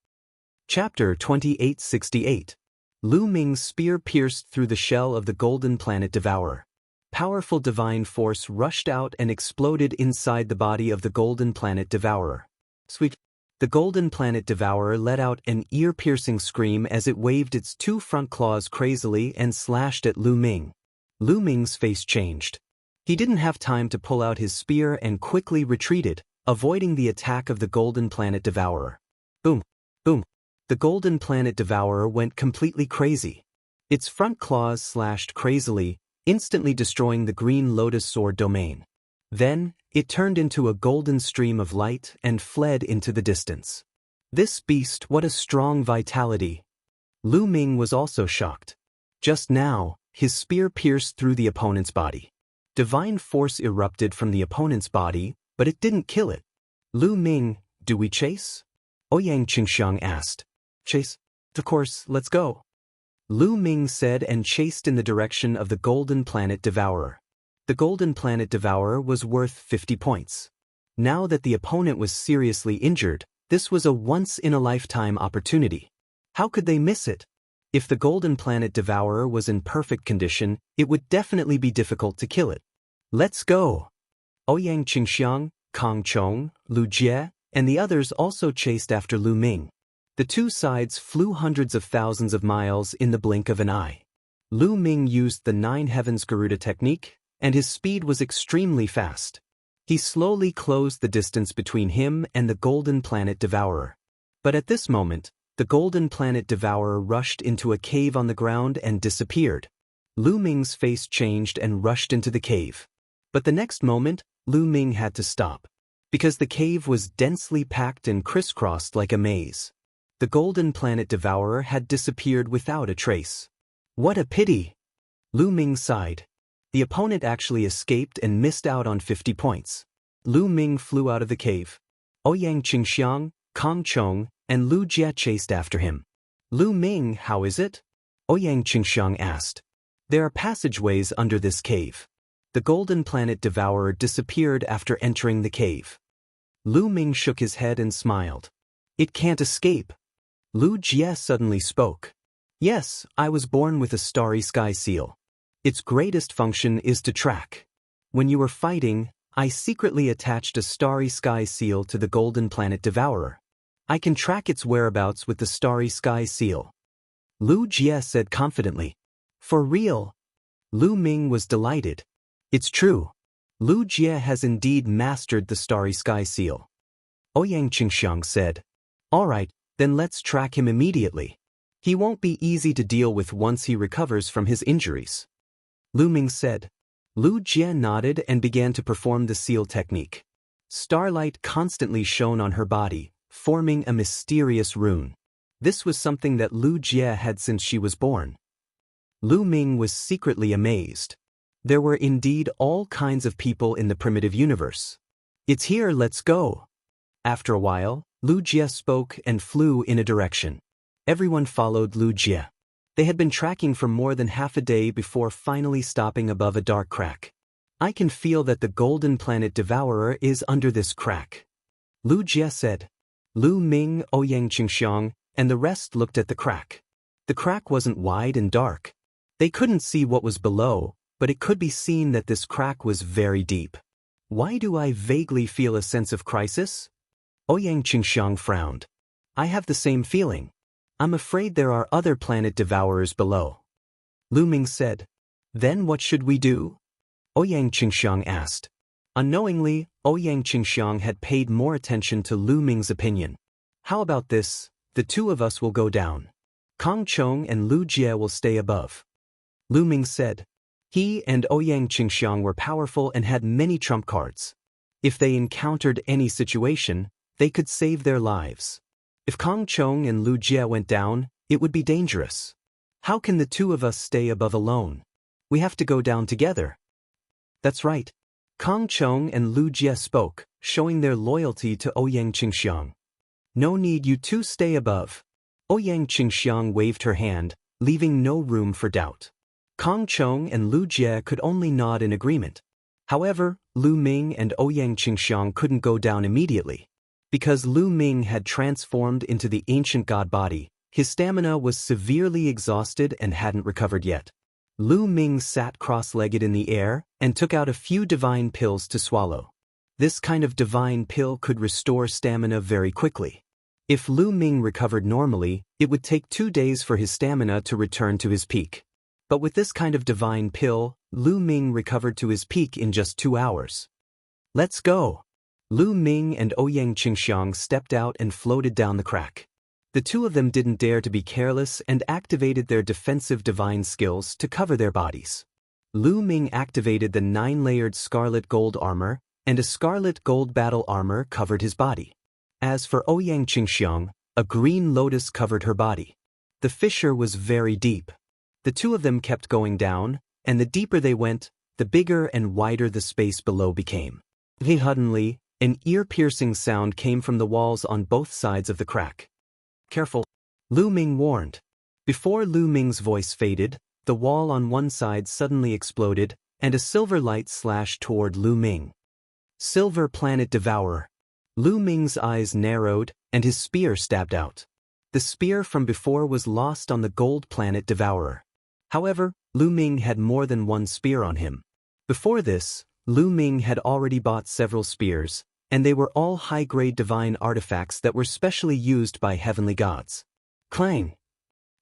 Chapter 2868. Lu Ming's spear pierced through the shell of the Golden Planet Devourer. Powerful divine force rushed out and exploded inside the body of the Golden Planet Devourer. Sweet! The Golden Planet Devourer let out an ear-piercing scream as it waved its two front claws crazily and slashed at Lu Ming. Lu Ming's face changed. He didn't have time to pull out his spear and quickly retreated, avoiding the attack of the Golden Planet Devourer. Boom! Boom! The Golden Planet Devourer went completely crazy. Its front claws slashed crazily, instantly destroying the Green Lotus Sword domain. Then, it turned into a golden stream of light and fled into the distance. This beast, what a strong vitality! Lu Ming was also shocked. Just now, his spear pierced through the opponent's body. Divine force erupted from the opponent's body, but it didn't kill it. Lu Ming, do we chase? Ouyang Qingxiang asked. Chase? Of course, let's go. Lu Ming said and chased in the direction of the Golden Planet Devourer. The Golden Planet Devourer was worth 50 points. Now that the opponent was seriously injured, this was a once-in-a-lifetime opportunity. How could they miss it? If the Golden Planet Devourer was in perfect condition, it would definitely be difficult to kill it. Let's go! Ouyang Qingxiang, Kong Chong, Lu Jie, and the others also chased after Lu Ming. The two sides flew hundreds of thousands of miles in the blink of an eye. Lu Ming used the 9 Heavens Garuda technique, and his speed was extremely fast. He slowly closed the distance between him and the Golden Planet Devourer. But at this moment, the Golden Planet Devourer rushed into a cave on the ground and disappeared. Lu Ming's face changed and rushed into the cave. But the next moment, Lu Ming had to stop, because the cave was densely packed and crisscrossed like a maze. The Golden Planet Devourer had disappeared without a trace. What a pity! Lu Ming sighed. The opponent actually escaped and missed out on 50 points. Lu Ming flew out of the cave. Ouyang Qingxiang, Kong Chong, and Lu Jie chased after him. Lu Ming, how is it? Ouyang Qingxiang asked. There are passageways under this cave. The Golden Planet Devourer disappeared after entering the cave. Lu Ming shook his head and smiled. It can't escape. Lu Jie suddenly spoke. Yes, I was born with a starry sky seal. Its greatest function is to track. When you were fighting, I secretly attached a starry sky seal to the Golden Planet Devourer. I can track its whereabouts with the starry sky seal. Lu Jie said confidently. For real? Lu Ming was delighted. It's true. Lu Jie has indeed mastered the starry sky seal. Ouyang Qingxiang said. All right, then let's track him immediately. He won't be easy to deal with once he recovers from his injuries. Lu Ming said. Lu Jie nodded and began to perform the seal technique. Starlight constantly shone on her body, forming a mysterious rune. This was something that Lu Jie had since she was born. Lu Ming was secretly amazed. There were indeed all kinds of people in the primitive universe. It's here, let's go. After a while, Lu Jie spoke and flew in a direction. Everyone followed Lu Jie. They had been tracking for more than half a day before finally stopping above a dark crack. I can feel that the Golden Planet Devourer is under this crack. Lu Jie said. Lu Ming, Ouyang Qingxiang, and the rest looked at the crack. The crack wasn't wide and dark. They couldn't see what was below, but it could be seen that this crack was very deep. Why do I vaguely feel a sense of crisis? Ouyang Qingxiang frowned. I have the same feeling. I'm afraid there are other planet devourers below. Lu Ming said. Then what should we do? Ouyang Qingxiang asked. Unknowingly, Ouyang Qingxiang had paid more attention to Lu Ming's opinion. How about this? The two of us will go down. Kong Chong and Lu Jie will stay above. Lu Ming said. He and Ouyang Qingxiang were powerful and had many trump cards. If they encountered any situation, they could save their lives. If Kong Chong and Lu Jie went down, it would be dangerous. How can the two of us stay above alone? We have to go down together. That's right. Kong Chong and Lu Jie spoke, showing their loyalty to Ouyang Qingxiang. No need, you two stay above. Ouyang Qingxiang waved her hand, leaving no room for doubt. Kong Chong and Lu Jie could only nod in agreement. However, Lu Ming and Ouyang Qingxiang couldn't go down immediately. Because Lu Ming had transformed into the ancient god body, his stamina was severely exhausted and hadn't recovered yet. Lu Ming sat cross-legged in the air and took out a few divine pills to swallow. This kind of divine pill could restore stamina very quickly. If Lu Ming recovered normally, it would take 2 days for his stamina to return to his peak. But with this kind of divine pill, Lu Ming recovered to his peak in just 2 hours. Let's go! Lu Ming and Ouyang Qingxiang stepped out and floated down the crack. The two of them didn't dare to be careless and activated their defensive divine skills to cover their bodies. Lu Ming activated the 9-layered scarlet gold armor, and a scarlet gold battle armor covered his body. As for Ouyang Qingxiang, a green lotus covered her body. The fissure was very deep. The two of them kept going down, and the deeper they went, the bigger and wider the space below became. Suddenly, an ear-piercing sound came from the walls on both sides of the crack. Careful, Lu Ming warned. Before Lu Ming's voice faded, the wall on one side suddenly exploded, and a silver light slashed toward Lu Ming. Silver Planet Devourer. Lu Ming's eyes narrowed, and his spear stabbed out. The spear from before was lost on the Gold Planet Devourer. However, Lu Ming had more than one spear on him. Before this, Lu Ming had already bought several spears, and they were all high-grade divine artifacts that were specially used by heavenly gods. Clang!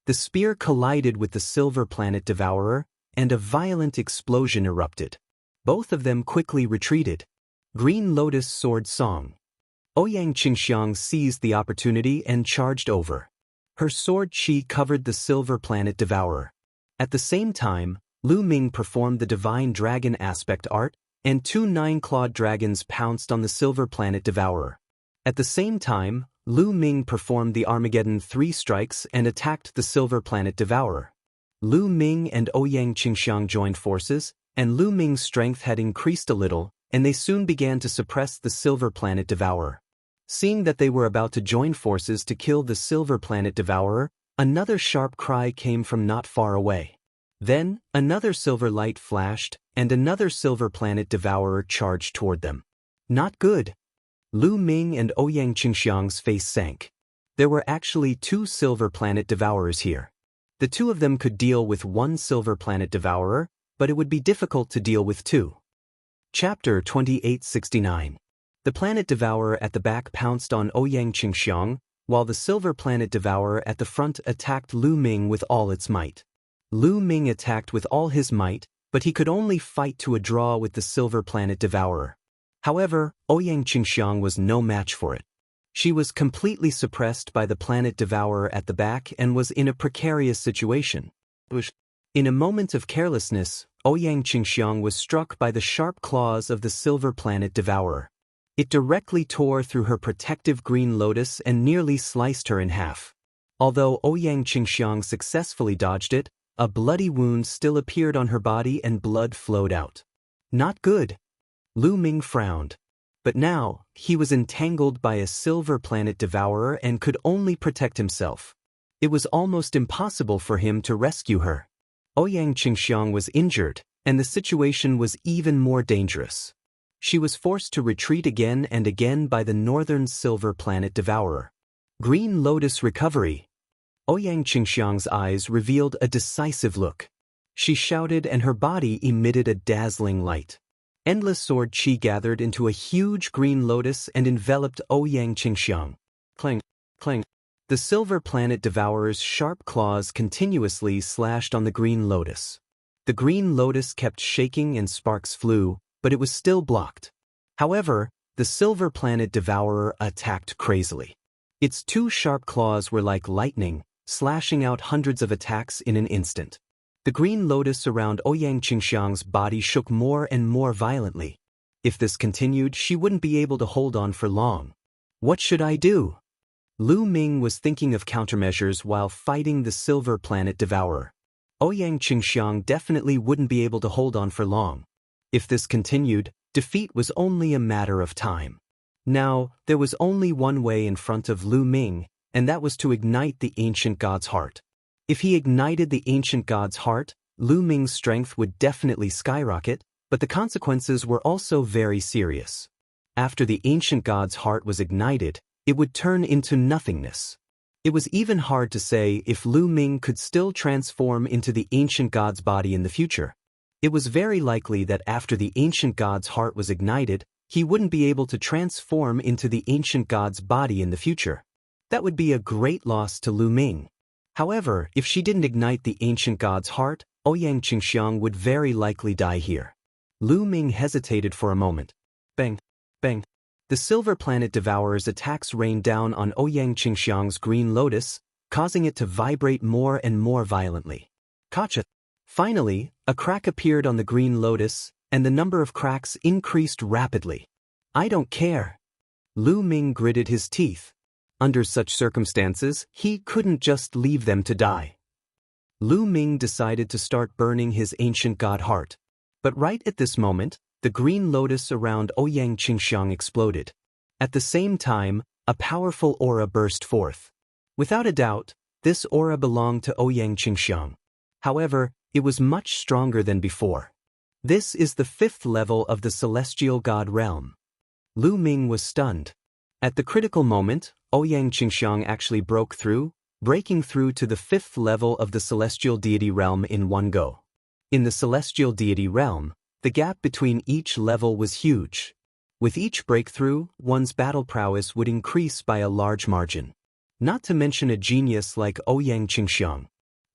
The spear collided with the Silver Planet Devourer, and a violent explosion erupted. Both of them quickly retreated. Green Lotus Sword Song. Ouyang Qingxiang seized the opportunity and charged over. Her sword chi covered the silver planet devourer. At the same time, Lu Ming performed the divine dragon aspect art, and 2 9-clawed dragons pounced on the silver planet devourer. At the same time, Lu Ming performed the Armageddon 3 strikes and attacked the silver planet devourer. Lu Ming and Ouyang Qingxiang joined forces, and Lu Ming's strength had increased a little, and they soon began to suppress the silver planet devourer. Seeing that they were about to join forces to kill the silver planet devourer, another sharp cry came from not far away. Then, another silver light flashed, and another silver planet devourer charged toward them. Not good. Lu Ming and Ouyang Qingxiang's face sank. There were actually 2 silver planet devourers here. The 2 of them could deal with 1 silver planet devourer, but it would be difficult to deal with 2. Chapter 2869. The planet devourer at the back pounced on Ouyang Qingxiang, while the silver planet devourer at the front attacked Lu Ming with all its might. Lu Ming attacked with all his might, but he could only fight to a draw with the silver planet devourer. However, Ouyang Qingxiang was no match for it. She was completely suppressed by the planet devourer at the back and was in a precarious situation. In a moment of carelessness, Ouyang Qingxiang was struck by the sharp claws of the silver planet devourer. It directly tore through her protective green lotus and nearly sliced her in half. Although Ouyang Qingxiang successfully dodged it, a bloody wound still appeared on her body and blood flowed out. Not good. Lu Ming frowned. But now, he was entangled by a silver planet devourer and could only protect himself. It was almost impossible for him to rescue her. Ouyang Qingxiang was injured, and the situation was even more dangerous. She was forced to retreat again and again by the northern silver planet devourer. Green Lotus Recovery. Ouyang Qingxiang's eyes revealed a decisive look. She shouted and her body emitted a dazzling light. Endless sword chi gathered into a huge green lotus and enveloped Ouyang Qingxiang. Clang, clang. The silver planet devourer's sharp claws continuously slashed on the green lotus. The green lotus kept shaking and sparks flew, but it was still blocked. However, the silver planet devourer attacked crazily. Its 2 sharp claws were like lightning, slashing out hundreds of attacks in an instant. The green lotus around Ouyang Qingxiang's body shook more and more violently. If this continued, she wouldn't be able to hold on for long. What should I do? Lu Ming was thinking of countermeasures while fighting the silver planet devourer. Ouyang Qingxiang definitely wouldn't be able to hold on for long. If this continued, defeat was only a matter of time. Now, there was only one way in front of Lu Ming, and that was to ignite the ancient god's heart. If he ignited the ancient god's heart, Lu Ming's strength would definitely skyrocket, but the consequences were also very serious. After the ancient god's heart was ignited, it would turn into nothingness. It was even hard to say if Lu Ming could still transform into the ancient god's body in the future. It was very likely that after the ancient god's heart was ignited, he wouldn't be able to transform into the ancient god's body in the future. That would be a great loss to Lu Ming. However, if she didn't ignite the ancient god's heart, Ouyang Qingxiang would very likely die here. Lu Ming hesitated for a moment. Bang, bang. The silver planet devourer's attacks rained down on Ouyang Qingxiang's green lotus, causing it to vibrate more and more violently. Gotcha. Finally, a crack appeared on the green lotus, and the number of cracks increased rapidly. I don't care. Lu Ming gritted his teeth. Under such circumstances, he couldn't just leave them to die. Lu Ming decided to start burning his ancient god heart. But right at this moment, the green lotus around Ouyang Qingxiang exploded. At the same time, a powerful aura burst forth. Without a doubt, this aura belonged to Ouyang Qingxiang. However, it was much stronger than before. This is the 5th level of the celestial god realm. Lu Ming was stunned. At the critical moment, Ouyang Qingxiang actually broke through, breaking through to the 5th level of the celestial deity realm in one go. In the celestial deity realm, the gap between each level was huge. With each breakthrough, one's battle prowess would increase by a large margin. Not to mention a genius like Ouyang Qingxiang.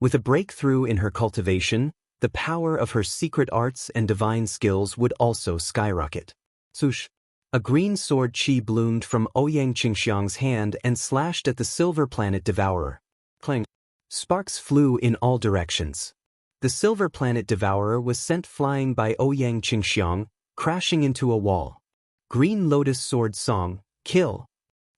With a breakthrough in her cultivation, the power of her secret arts and divine skills would also skyrocket. Swoosh. A green sword chi bloomed from Ouyang Qingxiang's hand and slashed at the Silver Planet Devourer. Clang! Sparks flew in all directions. The Silver Planet Devourer was sent flying by Ouyang Qingxiang, crashing into a wall. Green Lotus Sword Song, kill!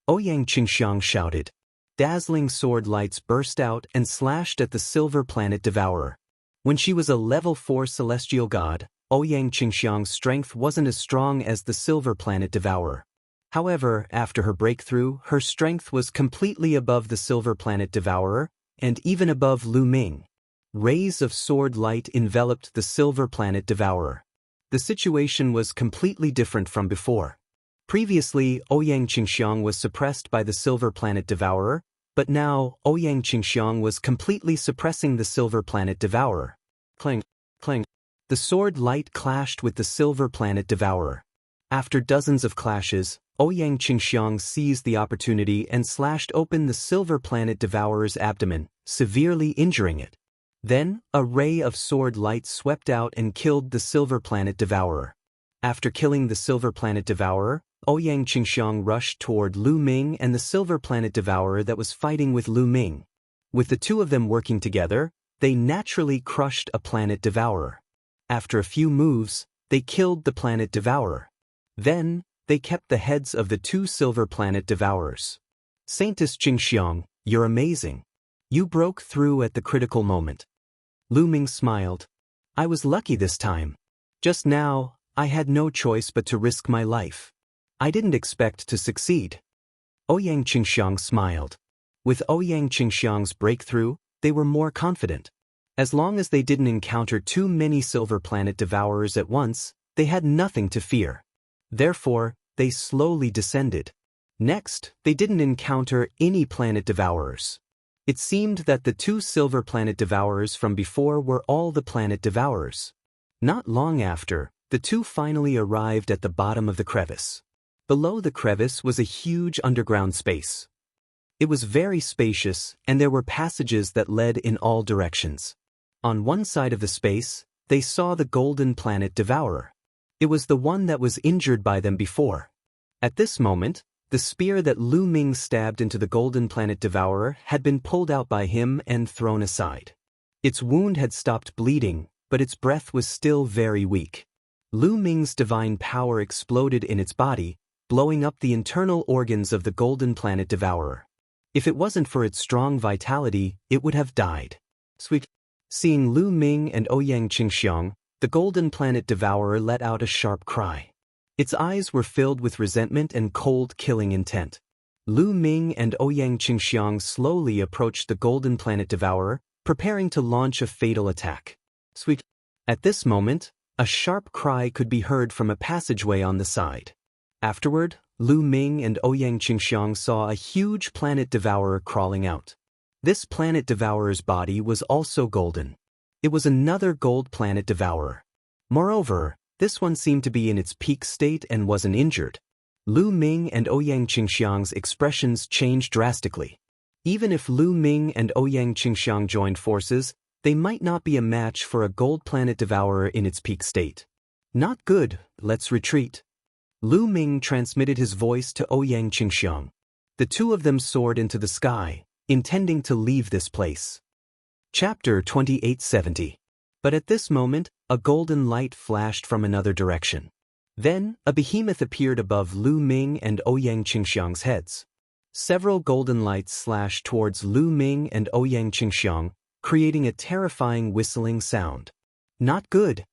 Ouyang Qingxiang shouted. Dazzling sword lights burst out and slashed at the Silver Planet Devourer. When she was a level 4 celestial god, Ouyang Qingxiang's strength wasn't as strong as the Silver Planet Devourer. However, after her breakthrough, her strength was completely above the Silver Planet Devourer, and even above Lu Ming. Rays of sword light enveloped the Silver Planet Devourer. The situation was completely different from before. Previously, Ouyang Qingxiang was suppressed by the Silver Planet Devourer, but now, Ouyang Qingxiang was completely suppressing the Silver Planet Devourer. Clang! Clang! The sword light clashed with the Silver Planet Devourer. After dozens of clashes, Ouyang Qingxiang seized the opportunity and slashed open the Silver Planet Devourer's abdomen, severely injuring it. Then, a ray of sword light swept out and killed the Silver Planet Devourer. After killing the Silver Planet Devourer, Ouyang Qingxiang rushed toward Lu Ming and the Silver Planet Devourer that was fighting with Lu Ming. With the two of them working together, they naturally crushed a Planet Devourer. After a few moves, they killed the Planet Devourer. Then, they kept the heads of the two Silver Planet Devourers. Saintess Qingxiang, you're amazing. You broke through at the critical moment. Lu Ming smiled. I was lucky this time. Just now, I had no choice but to risk my life. I didn't expect to succeed. Ouyang Qingxiang smiled. With Ouyang Qingxiang's breakthrough, they were more confident. As long as they didn't encounter too many Silver Planet Devourers at once, they had nothing to fear. Therefore, they slowly descended. Next, they didn't encounter any Planet Devourers. It seemed that the two Silver Planet Devourers from before were all the Planet Devourers. Not long after, the two finally arrived at the bottom of the crevice. Below the crevice was a huge underground space. It was very spacious, and there were passages that led in all directions. On one side of the space, they saw the Golden Planet Devourer. It was the one that was injured by them before. At this moment, the spear that Lu Ming stabbed into the Golden Planet Devourer had been pulled out by him and thrown aside. Its wound had stopped bleeding, but its breath was still very weak. Lu Ming's divine power exploded in its body, blowing up the internal organs of the Golden Planet Devourer. If it wasn't for its strong vitality, it would have died. Sweet. Seeing Lu Ming and Ouyang Qingxiang, the Golden Planet Devourer let out a sharp cry. Its eyes were filled with resentment and cold killing intent. Lu Ming and Ouyang Qingxiang slowly approached the Golden Planet Devourer, preparing to launch a fatal attack. Sweet. At this moment, a sharp cry could be heard from a passageway on the side. Afterward, Lu Ming and Ouyang Qingxiang saw a huge Planet Devourer crawling out. This Planet Devourer's body was also golden. It was another Gold Planet Devourer. Moreover, this one seemed to be in its peak state and wasn't injured. Lu Ming and Ouyang Qingxiang's expressions changed drastically. Even if Lu Ming and Ouyang Qingxiang joined forces, they might not be a match for a Gold Planet Devourer in its peak state. Not good, let's retreat. Lu Ming transmitted his voice to Ouyang Qingxiang. The two of them soared into the sky, intending to leave this place. Chapter 2870. But at this moment, a golden light flashed from another direction. Then, a behemoth appeared above Lu Ming and Ouyang Qingxiang's heads. Several golden lights slashed towards Lu Ming and Ouyang Qingxiang, creating a terrifying whistling sound. Not good.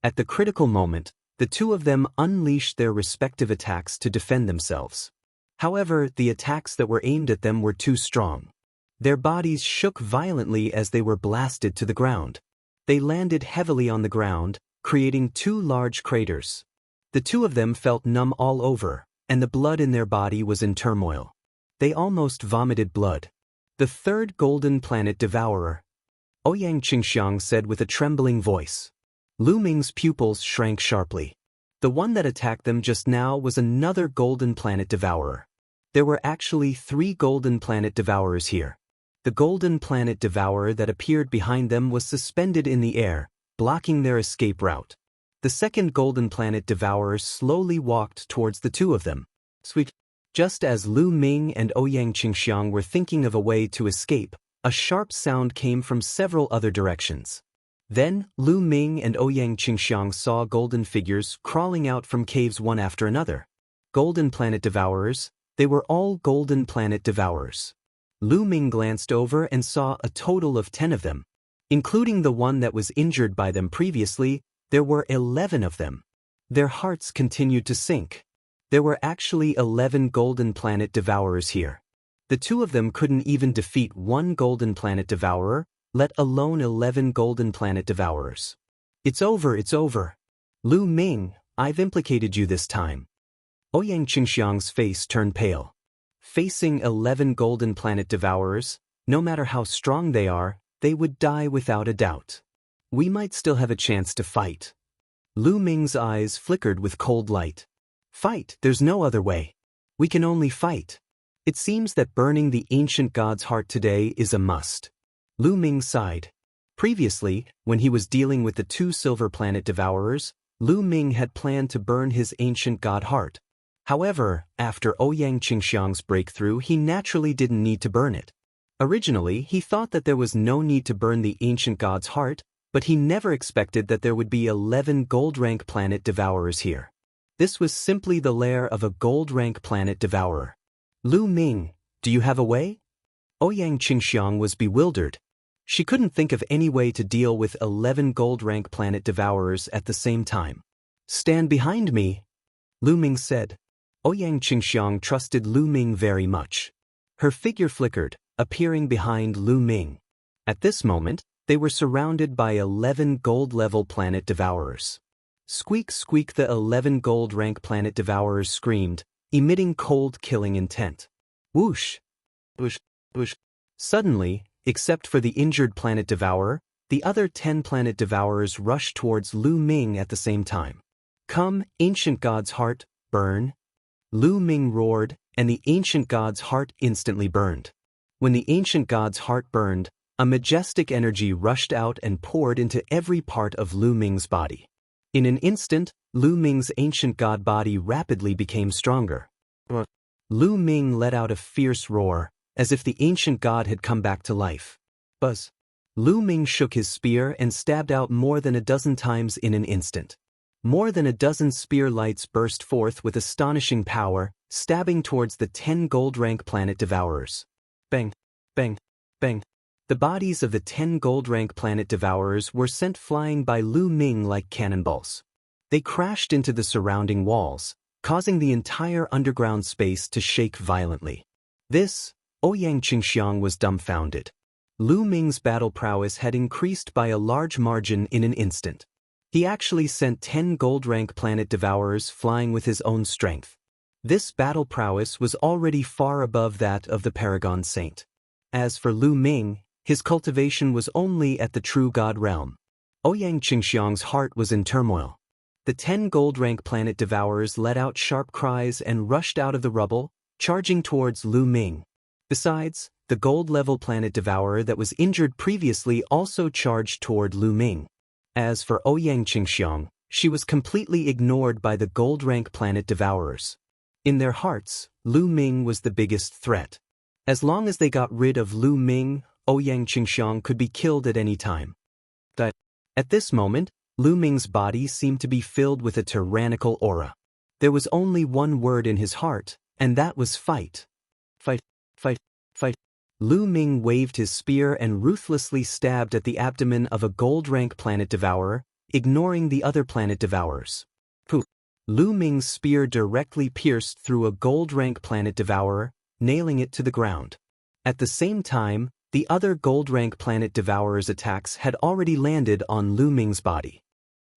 At the critical moment, the two of them unleashed their respective attacks to defend themselves. However, the attacks that were aimed at them were too strong. Their bodies shook violently as they were blasted to the ground. They landed heavily on the ground, creating two large craters. The two of them felt numb all over, and the blood in their body was in turmoil. They almost vomited blood. The third Golden Planet Devourer. Ouyang Qingxiang said with a trembling voice. Lu Ming's pupils shrank sharply. The one that attacked them just now was another Golden Planet Devourer. There were actually 3 Golden Planet Devourers here. The Golden Planet Devourer that appeared behind them was suspended in the air, blocking their escape route. The second golden planet devourer slowly walked towards the two of them. Sweet. Just as Lu Ming and Ouyang Qingxiang were thinking of a way to escape, a sharp sound came from several other directions. Then, Lu Ming and Ouyang Qingxiang saw golden figures crawling out from caves one after another. Golden planet devourers, they were all golden planet devourers. Lu Ming glanced over and saw a total of 10 of them. Including the one that was injured by them previously, there were 11 of them. Their hearts continued to sink. There were actually 11 golden planet devourers here. The two of them couldn't even defeat one golden planet devourer, let alone 11 golden planet devourers. It's over, it's over. Lu Ming, I've implicated you this time. Ouyang Qingxiang's face turned pale. Facing 11 golden planet devourers, no matter how strong they are, they would die without a doubt. We might still have a chance to fight. Lu Ming's eyes flickered with cold light. Fight, there's no other way. We can only fight. It seems that burning the ancient god's heart today is a must. Lu Ming sighed. Previously, when he was dealing with the two silver planet devourers, Lu Ming had planned to burn his ancient god heart. However, after Ouyang Qingxiang's breakthrough, he naturally didn't need to burn it. Originally, he thought that there was no need to burn the ancient god's heart, but he never expected that there would be 11 gold-rank planet devourers here. This was simply the lair of a gold-rank planet devourer. Lu Ming, do you have a way? Ouyang Qingxiang was bewildered. She couldn't think of any way to deal with 11 gold-rank planet devourers at the same time. Stand behind me, Lu Ming said. Ouyang Qingxiang trusted Lu Ming very much. Her figure flickered, appearing behind Lu Ming. At this moment, they were surrounded by 11 gold-level planet devourers. Squeak squeak, the 11 gold-rank planet devourers screamed, emitting cold killing intent. Whoosh! Whoosh! Whoosh! Suddenly, except for the injured planet devourer, the other 10 planet devourers rushed towards Lu Ming at the same time. Come, ancient god's heart, burn! Lu Ming roared, and the ancient god's heart instantly burned. When the ancient god's heart burned, a majestic energy rushed out and poured into every part of Lu Ming's body. In an instant, Lu Ming's ancient god body rapidly became stronger. Lu Ming let out a fierce roar, as if the ancient god had come back to life. Buzz! Lu Ming shook his spear and stabbed out more than a dozen times in an instant. More than a dozen spear lights burst forth with astonishing power, stabbing towards the 10 gold-rank planet devourers. Bang! Bang! Bang! The bodies of the 10 gold-rank planet devourers were sent flying by Lu Ming like cannonballs. They crashed into the surrounding walls, causing the entire underground space to shake violently. This, Ouyang Qingxiang was dumbfounded. Lu Ming's battle prowess had increased by a large margin in an instant. He actually sent 10 gold-rank planet devourers flying with his own strength. This battle prowess was already far above that of the Paragon Saint. As for Lu Ming, his cultivation was only at the true god realm. Ouyang Qingxiang's heart was in turmoil. The 10 gold-rank planet devourers let out sharp cries and rushed out of the rubble, charging towards Lu Ming. Besides, the gold-level planet devourer that was injured previously also charged toward Lu Ming. As for Ouyang Qingxiang, she was completely ignored by the gold-rank planet devourers. In their hearts, Lu Ming was the biggest threat. As long as they got rid of Lu Ming, Ouyang Qingxiang could be killed at any time. But at this moment, Lu Ming's body seemed to be filled with a tyrannical aura. There was only one word in his heart, and that was fight. Fight, fight, fight. Lu Ming waved his spear and ruthlessly stabbed at the abdomen of a gold-rank planet devourer, ignoring the other planet devourers. Poof! Lu Ming's spear directly pierced through a gold-rank planet devourer, nailing it to the ground. At the same time, the other gold-rank planet devourer's attacks had already landed on Lu Ming's body.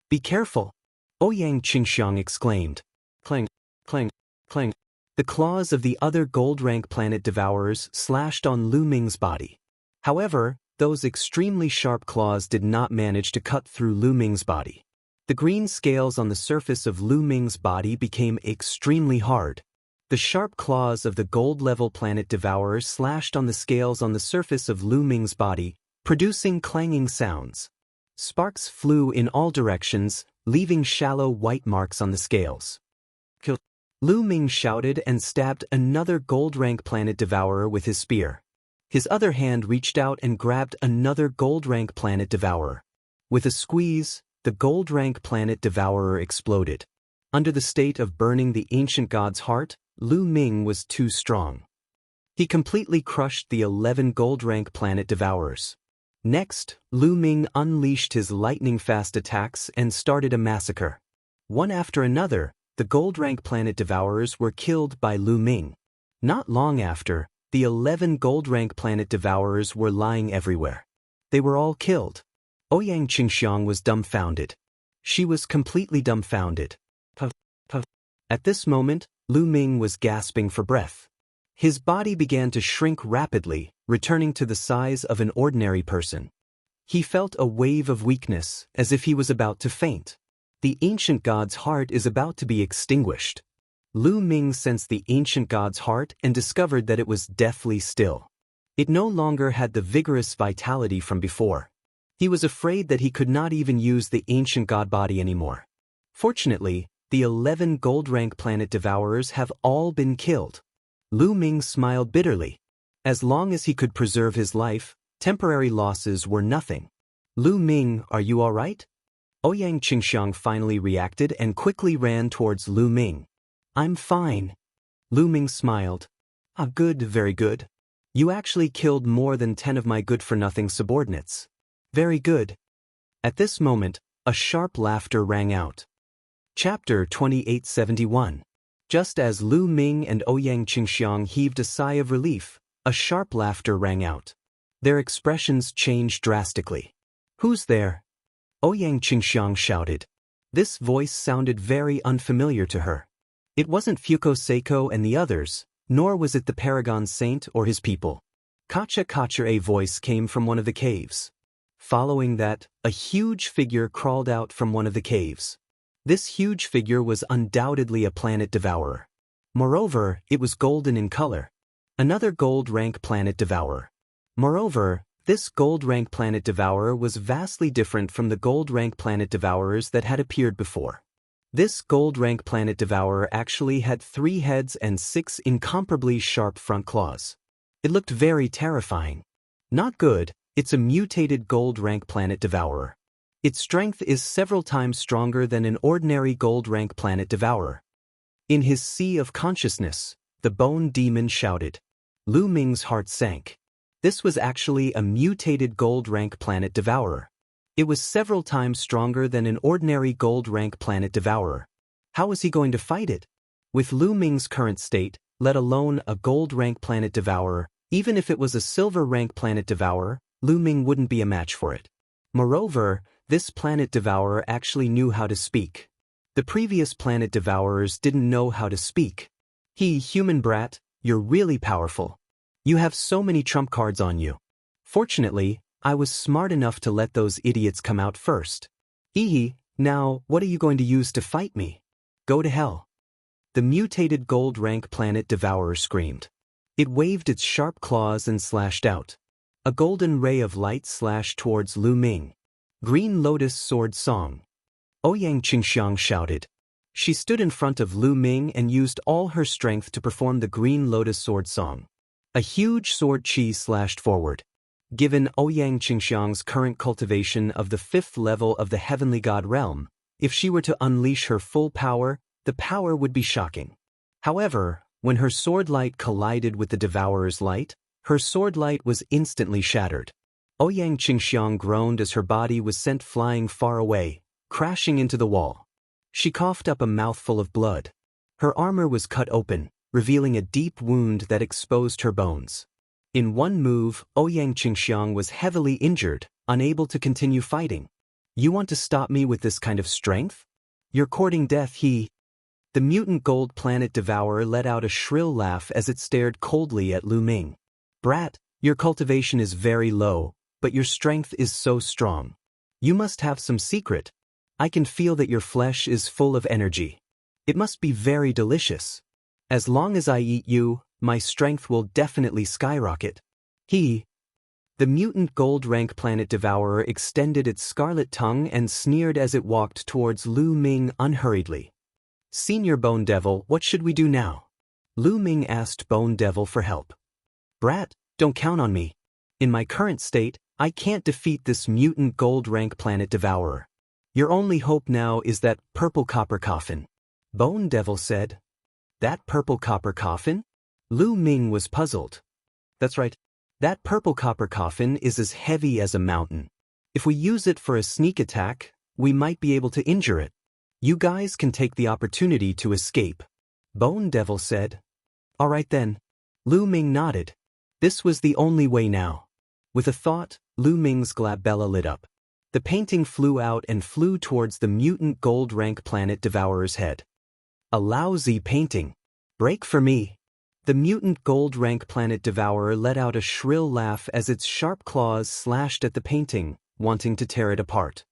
Be careful! Ouyang Qingxiang exclaimed. Clang, clang, clang. The claws of the other gold-rank planet devourers slashed on Lu Ming's body. However, those extremely sharp claws did not manage to cut through Lu Ming's body. The green scales on the surface of Lu Ming's body became extremely hard. The sharp claws of the gold-level planet devourer slashed on the scales on the surface of Lu Ming's body, producing clanging sounds. Sparks flew in all directions, leaving shallow white marks on the scales. Kill. Lu Ming shouted and stabbed another gold-rank planet devourer with his spear. His other hand reached out and grabbed another gold-rank planet devourer. With a squeeze, the gold-rank planet devourer exploded. Under the state of burning the ancient god's heart, Lu Ming was too strong. He completely crushed the 11 gold-rank planet devourers. Next, Lu Ming unleashed his lightning-fast attacks and started a massacre. One after another, the gold-rank planet devourers were killed by Lu Ming. Not long after, the 11 gold-rank planet devourers were lying everywhere. They were all killed. Ouyang Qingxiang was dumbfounded. She was completely dumbfounded. Puff, puff. At this moment, Lu Ming was gasping for breath. His body began to shrink rapidly, returning to the size of an ordinary person. He felt a wave of weakness, as if he was about to faint. The ancient god's heart is about to be extinguished. Lu Ming sensed the ancient god's heart and discovered that it was deathly still. It no longer had the vigorous vitality from before. He was afraid that he could not even use the ancient god body anymore. Fortunately, the 11 gold-rank planet devourers have all been killed. Lu Ming smiled bitterly. As long as he could preserve his life, temporary losses were nothing. Lu Ming, are you all right? Ouyang Qingxiang finally reacted and quickly ran towards Lu Ming. I'm fine. Lu Ming smiled. Ah, good, very good. You actually killed more than 10 of my good-for-nothing subordinates. Very good. At this moment, a sharp laughter rang out. Chapter 2871. Just as Lu Ming and Ouyang Qingxiang heaved a sigh of relief, a sharp laughter rang out. Their expressions changed drastically. Who's there? Ouyang Qingxiang shouted. This voice sounded very unfamiliar to her. It wasn't Fuko Seiko and the others, nor was it the Paragon Saint or his people. A voice came from one of the caves. Following that, a huge figure crawled out from one of the caves. This huge figure was undoubtedly a planet devourer. Moreover, it was golden in color. Another gold-rank planet devourer. Moreover, this gold-rank planet devourer was vastly different from the gold-rank planet devourers that had appeared before. This gold-rank planet devourer actually had 3 heads and 6 incomparably sharp front claws. It looked very terrifying. Not good, it's a mutated gold-rank planet devourer. Its strength is several times stronger than an ordinary gold-rank planet devourer. In his sea of consciousness, the bone demon shouted. Lu Ming's heart sank. This was actually a mutated gold-rank planet devourer. It was several times stronger than an ordinary gold-rank planet devourer. How was he going to fight it? With Lu Ming's current state, let alone a gold-rank planet devourer, even if it was a silver-rank planet devourer, Lu Ming wouldn't be a match for it. Moreover, this planet devourer actually knew how to speak. The previous planet devourers didn't know how to speak. Human brat, you're really powerful. You have so many trump cards on you. Fortunately, I was smart enough to let those idiots come out first. Now, what are you going to use to fight me? Go to hell. The mutated gold-rank planet devourer screamed. It waved its sharp claws and slashed out. A golden ray of light slashed towards Lu Ming. Green Lotus Sword Song. Ouyang Qingxiang shouted. She stood in front of Lu Ming and used all her strength to perform the Green Lotus Sword Song. A huge sword chi slashed forward. Given Ouyang Qingxiang's current cultivation of the 5th level of the Heavenly God realm, if she were to unleash her full power, the power would be shocking. However, when her sword light collided with the Devourer's light, her sword light was instantly shattered. Ouyang Qingxiang groaned as her body was sent flying far away, crashing into the wall. She coughed up a mouthful of blood. Her armor was cut open, revealing a deep wound that exposed her bones. In one move, Ouyang Qingxiang was heavily injured, unable to continue fighting. You want to stop me with this kind of strength? You're courting death, The mutant gold planet devourer let out a shrill laugh as it stared coldly at Lu Ming. Brat, your cultivation is very low, but your strength is so strong. You must have some secret. I can feel that your flesh is full of energy. It must be very delicious. As long as I eat you, my strength will definitely skyrocket. The mutant gold-rank planet devourer extended its scarlet tongue and sneered as it walked towards Lu Ming unhurriedly. "Senior Bone Devil, what should we do now?" Lu Ming asked Bone Devil for help. "Brat, don't count on me. In my current state, I can't defeat this mutant gold-rank planet devourer. Your only hope now is that purple copper coffin," Bone Devil said. "That purple copper coffin?" Lu Ming was puzzled. "That's right. That purple copper coffin is as heavy as a mountain. If we use it for a sneak attack, we might be able to injure it. You guys can take the opportunity to escape," Bone Devil said. "All right then." Lu Ming nodded. This was the only way now. With a thought, Lu Ming's glabella lit up. The painting flew out and flew towards the mutant gold-rank planet devourer's head. "A lousy painting. Break for me." The mutant gold-rank planet devourer let out a shrill laugh as its sharp claws slashed at the painting, wanting to tear it apart.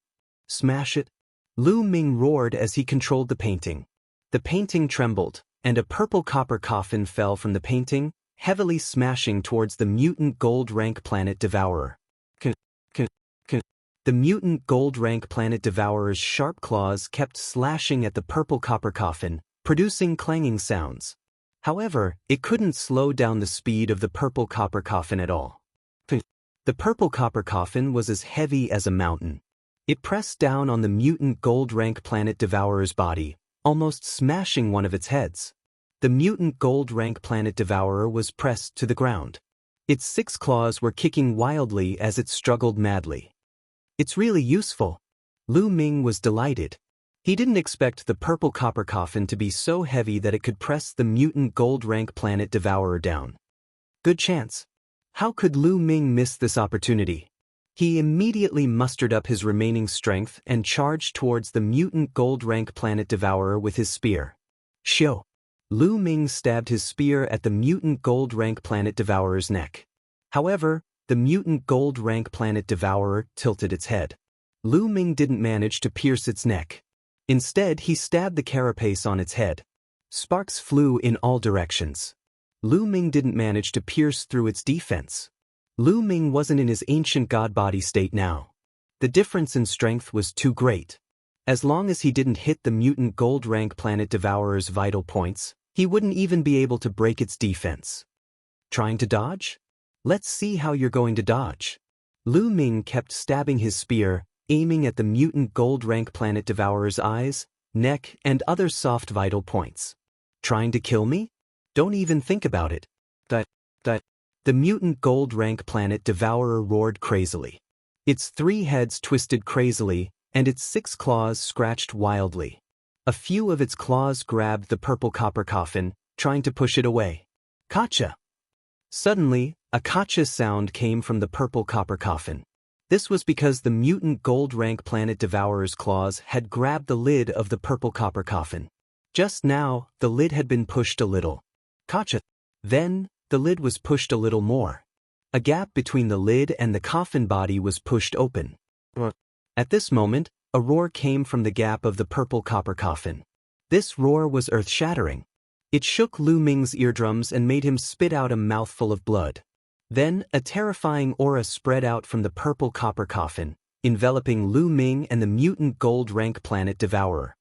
"Smash it!" Lu Ming roared as he controlled the painting. The painting trembled, and a purple copper coffin fell from the painting, heavily smashing towards the mutant gold-rank planet devourer. The mutant gold-rank planet devourer's sharp claws kept slashing at the purple copper coffin, producing clanging sounds. However, it couldn't slow down the speed of the purple copper coffin at all. The purple copper coffin was as heavy as a mountain. It pressed down on the mutant gold-rank planet devourer's body, almost smashing one of its heads. The mutant gold-rank planet devourer was pressed to the ground. Its 6 claws were kicking wildly as it struggled madly. "It's really useful." Lu Ming was delighted. He didn't expect the purple copper coffin to be so heavy that it could press the mutant gold-rank planet devourer down. Good chance. How could Lu Ming miss this opportunity? He immediately mustered up his remaining strength and charged towards the mutant gold-rank planet devourer with his spear. Shoo! Lu Ming stabbed his spear at the mutant gold-rank planet devourer's neck. However, the mutant gold-rank planet devourer tilted its head. Lu Ming didn't manage to pierce its neck. Instead, he stabbed the carapace on its head. Sparks flew in all directions. Lu Ming didn't manage to pierce through its defense. Lu Ming wasn't in his ancient god body state now. The difference in strength was too great. As long as he didn't hit the mutant gold-rank planet devourer's vital points, he wouldn't even be able to break its defense. Trying to dodge? Let's see how you're going to dodge. Lu Ming kept stabbing his spear, aiming at the mutant gold-rank planet devourer's eyes, neck, and other soft vital points. Trying to kill me? Don't even think about it. The mutant gold-rank planet devourer roared crazily. Its 3 heads twisted crazily, and its 6 claws scratched wildly. A few of its claws grabbed the purple copper coffin, trying to push it away. Gotcha! Suddenly, a gotcha sound came from the purple copper coffin. This was because the mutant gold-rank planet devourer's claws had grabbed the lid of the purple copper coffin. Just now, the lid had been pushed a little. Gotcha! Then, the lid was pushed a little more. A gap between the lid and the coffin body was pushed open. At this moment, a roar came from the gap of the purple copper coffin. This roar was earth-shattering. It shook Lu Ming's eardrums and made him spit out a mouthful of blood. Then, a terrifying aura spread out from the purple copper coffin, enveloping Lu Ming and the mutant gold-rank planet devourer.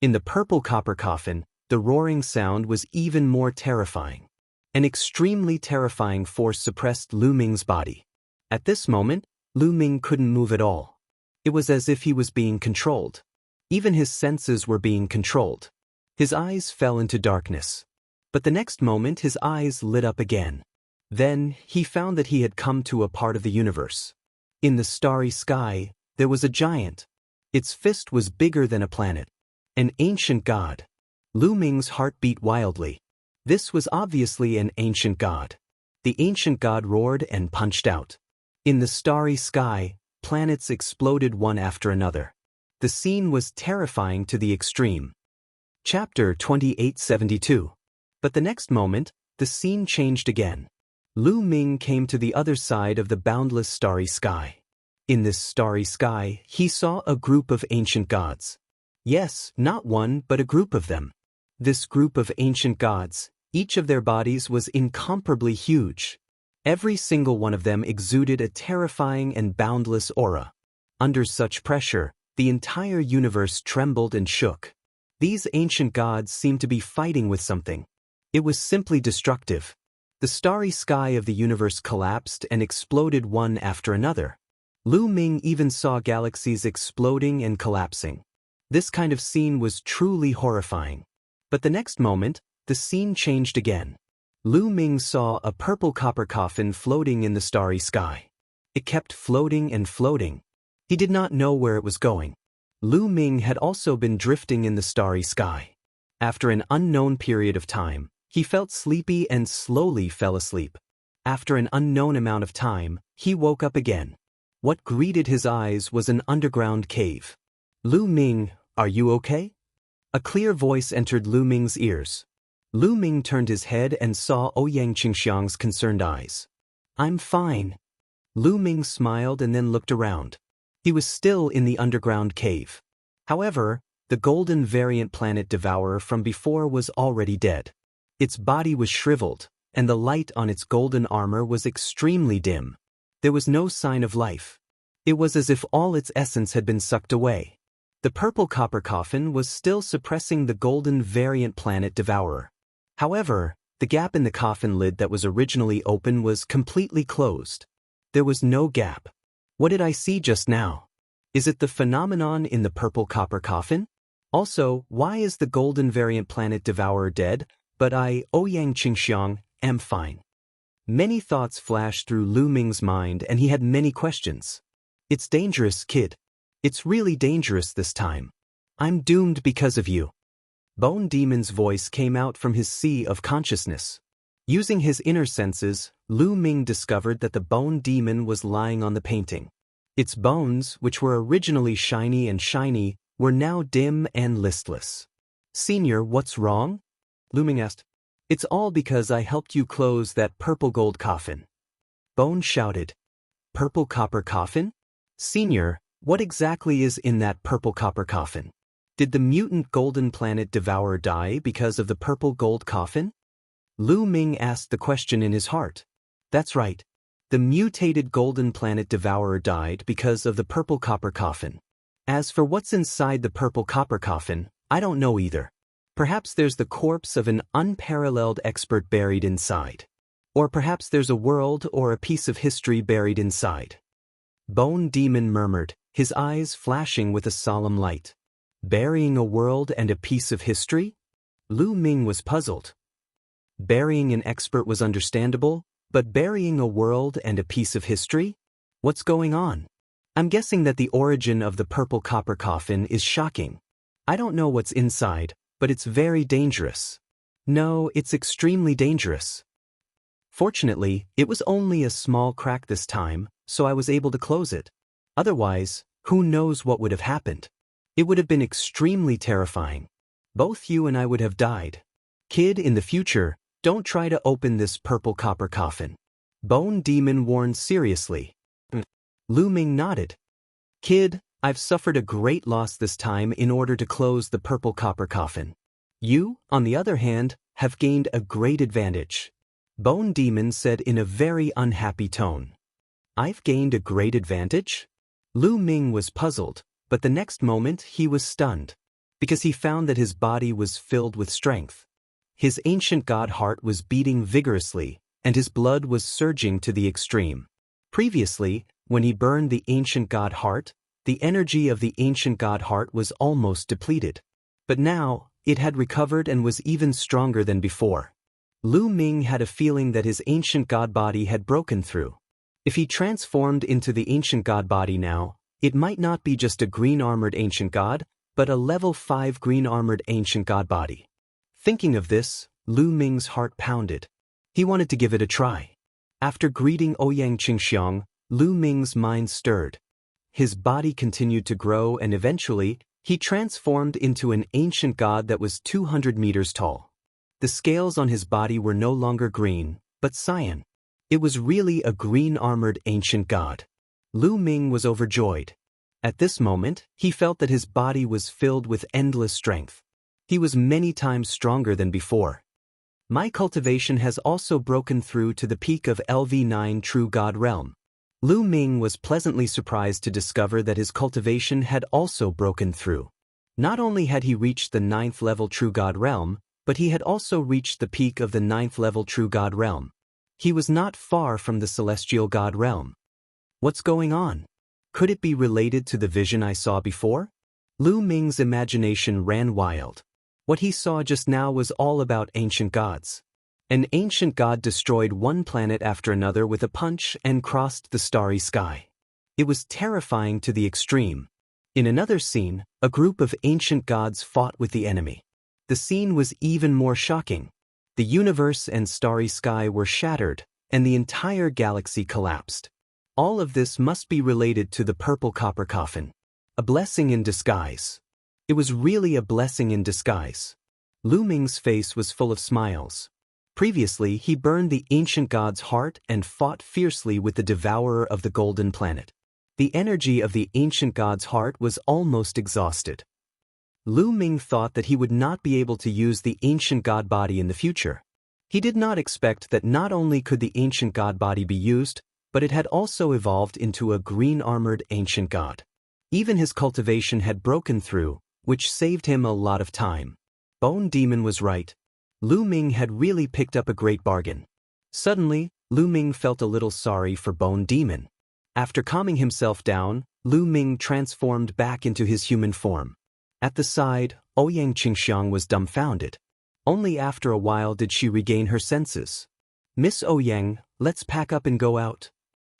In the purple copper coffin, the roaring sound was even more terrifying. An extremely terrifying force suppressed Lu Ming's body. At this moment, Lu Ming couldn't move at all. It was as if he was being controlled. Even his senses were being controlled. His eyes fell into darkness. But the next moment his eyes lit up again. Then, he found that he had come to a part of the universe. In the starry sky, there was a giant. Its fist was bigger than a planet. An ancient god. Lu Ming's heart beat wildly. This was obviously an ancient god. The ancient god roared and punched out. In the starry sky, planets exploded one after another. The scene was terrifying to the extreme. Chapter 2872. But the next moment, the scene changed again. Lu Ming came to the other side of the boundless starry sky. In this starry sky, he saw a group of ancient gods. Yes, not one, but a group of them. This group of ancient gods, each of their bodies was incomparably huge. Every single one of them exuded a terrifying and boundless aura. Under such pressure, the entire universe trembled and shook. These ancient gods seemed to be fighting with something. It was simply destructive. The starry sky of the universe collapsed and exploded one after another. Lu Ming even saw galaxies exploding and collapsing. This kind of scene was truly horrifying. But the next moment, the scene changed again. Lu Ming saw a purple copper coffin floating in the starry sky. It kept floating and floating. He did not know where it was going. Lu Ming had also been drifting in the starry sky. After an unknown period of time, he felt sleepy and slowly fell asleep. After an unknown amount of time, he woke up again. What greeted his eyes was an underground cave. Lu Ming, are you okay? A clear voice entered Lu Ming's ears. Lu Ming turned his head and saw Ouyang Qingxiang's concerned eyes. I'm fine. Lu Ming smiled and then looked around. He was still in the underground cave. However, the golden variant planet devourer from before was already dead. Its body was shriveled, and the light on its golden armor was extremely dim. There was no sign of life. It was as if all its essence had been sucked away. The purple copper coffin was still suppressing the golden variant planet devourer. However, the gap in the coffin lid that was originally open was completely closed. There was no gap. What did I see just now? Is it the phenomenon in the purple copper coffin? Also, why is the golden variant planet devourer dead, but I, Ouyang Qingxiang, am fine? Many thoughts flashed through Lu Ming's mind and he had many questions. It's dangerous, kid. It's really dangerous this time. I'm doomed because of you. Bone Demon's voice came out from his sea of consciousness. Using his inner senses, Lu Ming discovered that the Bone Demon was lying on the painting. Its bones, which were originally shiny, were now dim and listless. Senior, what's wrong? Lu Ming asked. It's all because I helped you close that purple gold coffin. Bone shouted. Purple copper coffin? Senior, what exactly is in that purple copper coffin? Did the mutant golden planet devourer die because of the purple gold coffin? Lu Ming asked the question in his heart. That's right. The mutated golden planet devourer died because of the purple copper coffin. As for what's inside the purple copper coffin, I don't know either. Perhaps there's the corpse of an unparalleled expert buried inside. Or perhaps there's a world or a piece of history buried inside. Bone Demon murmured, his eyes flashing with a solemn light. Burying a world and a piece of history? Lu Ming was puzzled. Burying an expert was understandable, but burying a world and a piece of history? What's going on? I'm guessing that the origin of the purple copper coffin is shocking. I don't know what's inside, but it's very dangerous. No, it's extremely dangerous. Fortunately, it was only a small crack this time, so I was able to close it. Otherwise, who knows what would have happened? It would have been extremely terrifying. Both you and I would have died. Kid, in the future, don't try to open this purple copper coffin. Bone Demon warned seriously. Lu Ming nodded. Kid, I've suffered a great loss this time in order to close the purple copper coffin. You, on the other hand, have gained a great advantage. Bone Demon said in a very unhappy tone. I've gained a great advantage? Lu Ming was puzzled, but the next moment he was stunned, because he found that his body was filled with strength. His ancient god heart was beating vigorously, and his blood was surging to the extreme. Previously, when he burned the ancient god heart, the energy of the ancient god heart was almost depleted. But now, it had recovered and was even stronger than before. Lu Ming had a feeling that his ancient god body had broken through. If he transformed into the ancient god body now, it might not be just a green-armored ancient god, but a level 5 green-armored ancient god body. Thinking of this, Lu Ming's heart pounded. He wanted to give it a try. After greeting Ouyang Qingxiang, Lu Ming's mind stirred. His body continued to grow and eventually, he transformed into an ancient god that was 200 meters tall. The scales on his body were no longer green, but cyan. It was really a green-armored ancient god. Lu Ming was overjoyed. At this moment, he felt that his body was filled with endless strength. He was many times stronger than before. My cultivation has also broken through to the peak of LV9 True God realm. Lu Ming was pleasantly surprised to discover that his cultivation had also broken through. Not only had he reached the 9th level True God realm, but he had also reached the peak of the 9th level True God realm. He was not far from the Celestial God realm. What's going on? Could it be related to the vision I saw before? Lu Ming's imagination ran wild. What he saw just now was all about ancient gods. An ancient god destroyed one planet after another with a punch and crossed the starry sky. It was terrifying to the extreme. In another scene, a group of ancient gods fought with the enemy. The scene was even more shocking. The universe and starry sky were shattered, and the entire galaxy collapsed. All of this must be related to the purple copper coffin. A blessing in disguise. It was really a blessing in disguise. Lu Ming's face was full of smiles. Previously, he burned the ancient god's heart and fought fiercely with the devourer of the golden planet. The energy of the ancient god's heart was almost exhausted. Lu Ming thought that he would not be able to use the ancient god body in the future. He did not expect that not only could the ancient god body be used, but it had also evolved into a green-armored ancient god. Even his cultivation had broken through, which saved him a lot of time. Bone Demon was right. Lu Ming had really picked up a great bargain. Suddenly, Lu Ming felt a little sorry for Bone Demon. After calming himself down, Lu Ming transformed back into his human form. At the side, Ouyang Qingxiang was dumbfounded. Only after a while did she regain her senses. "Miss Ouyang, let's pack up and go out,"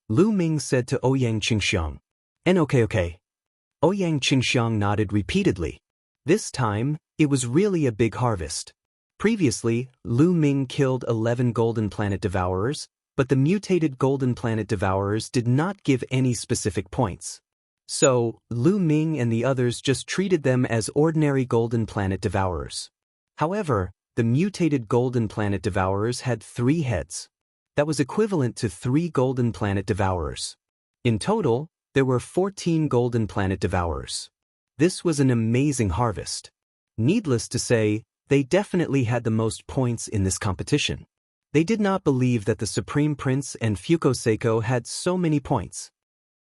Lu Ming said to Ouyang Qingxiang. Okay. Ouyang Qingxiang nodded repeatedly. This time, it was really a big harvest. Previously, Lu Ming killed 11 Golden Planet Devourers, but the mutated Golden Planet Devourers did not give any specific points. So, Lu Ming and the others just treated them as ordinary Golden Planet Devourers. However, the mutated Golden Planet Devourers had 3 heads. That was equivalent to 3 Golden Planet Devourers. In total, there were 14 Golden Planet Devourers. This was an amazing harvest. Needless to say, they definitely had the most points in this competition. They did not believe that the Supreme Prince and Fuko Seiko had so many points.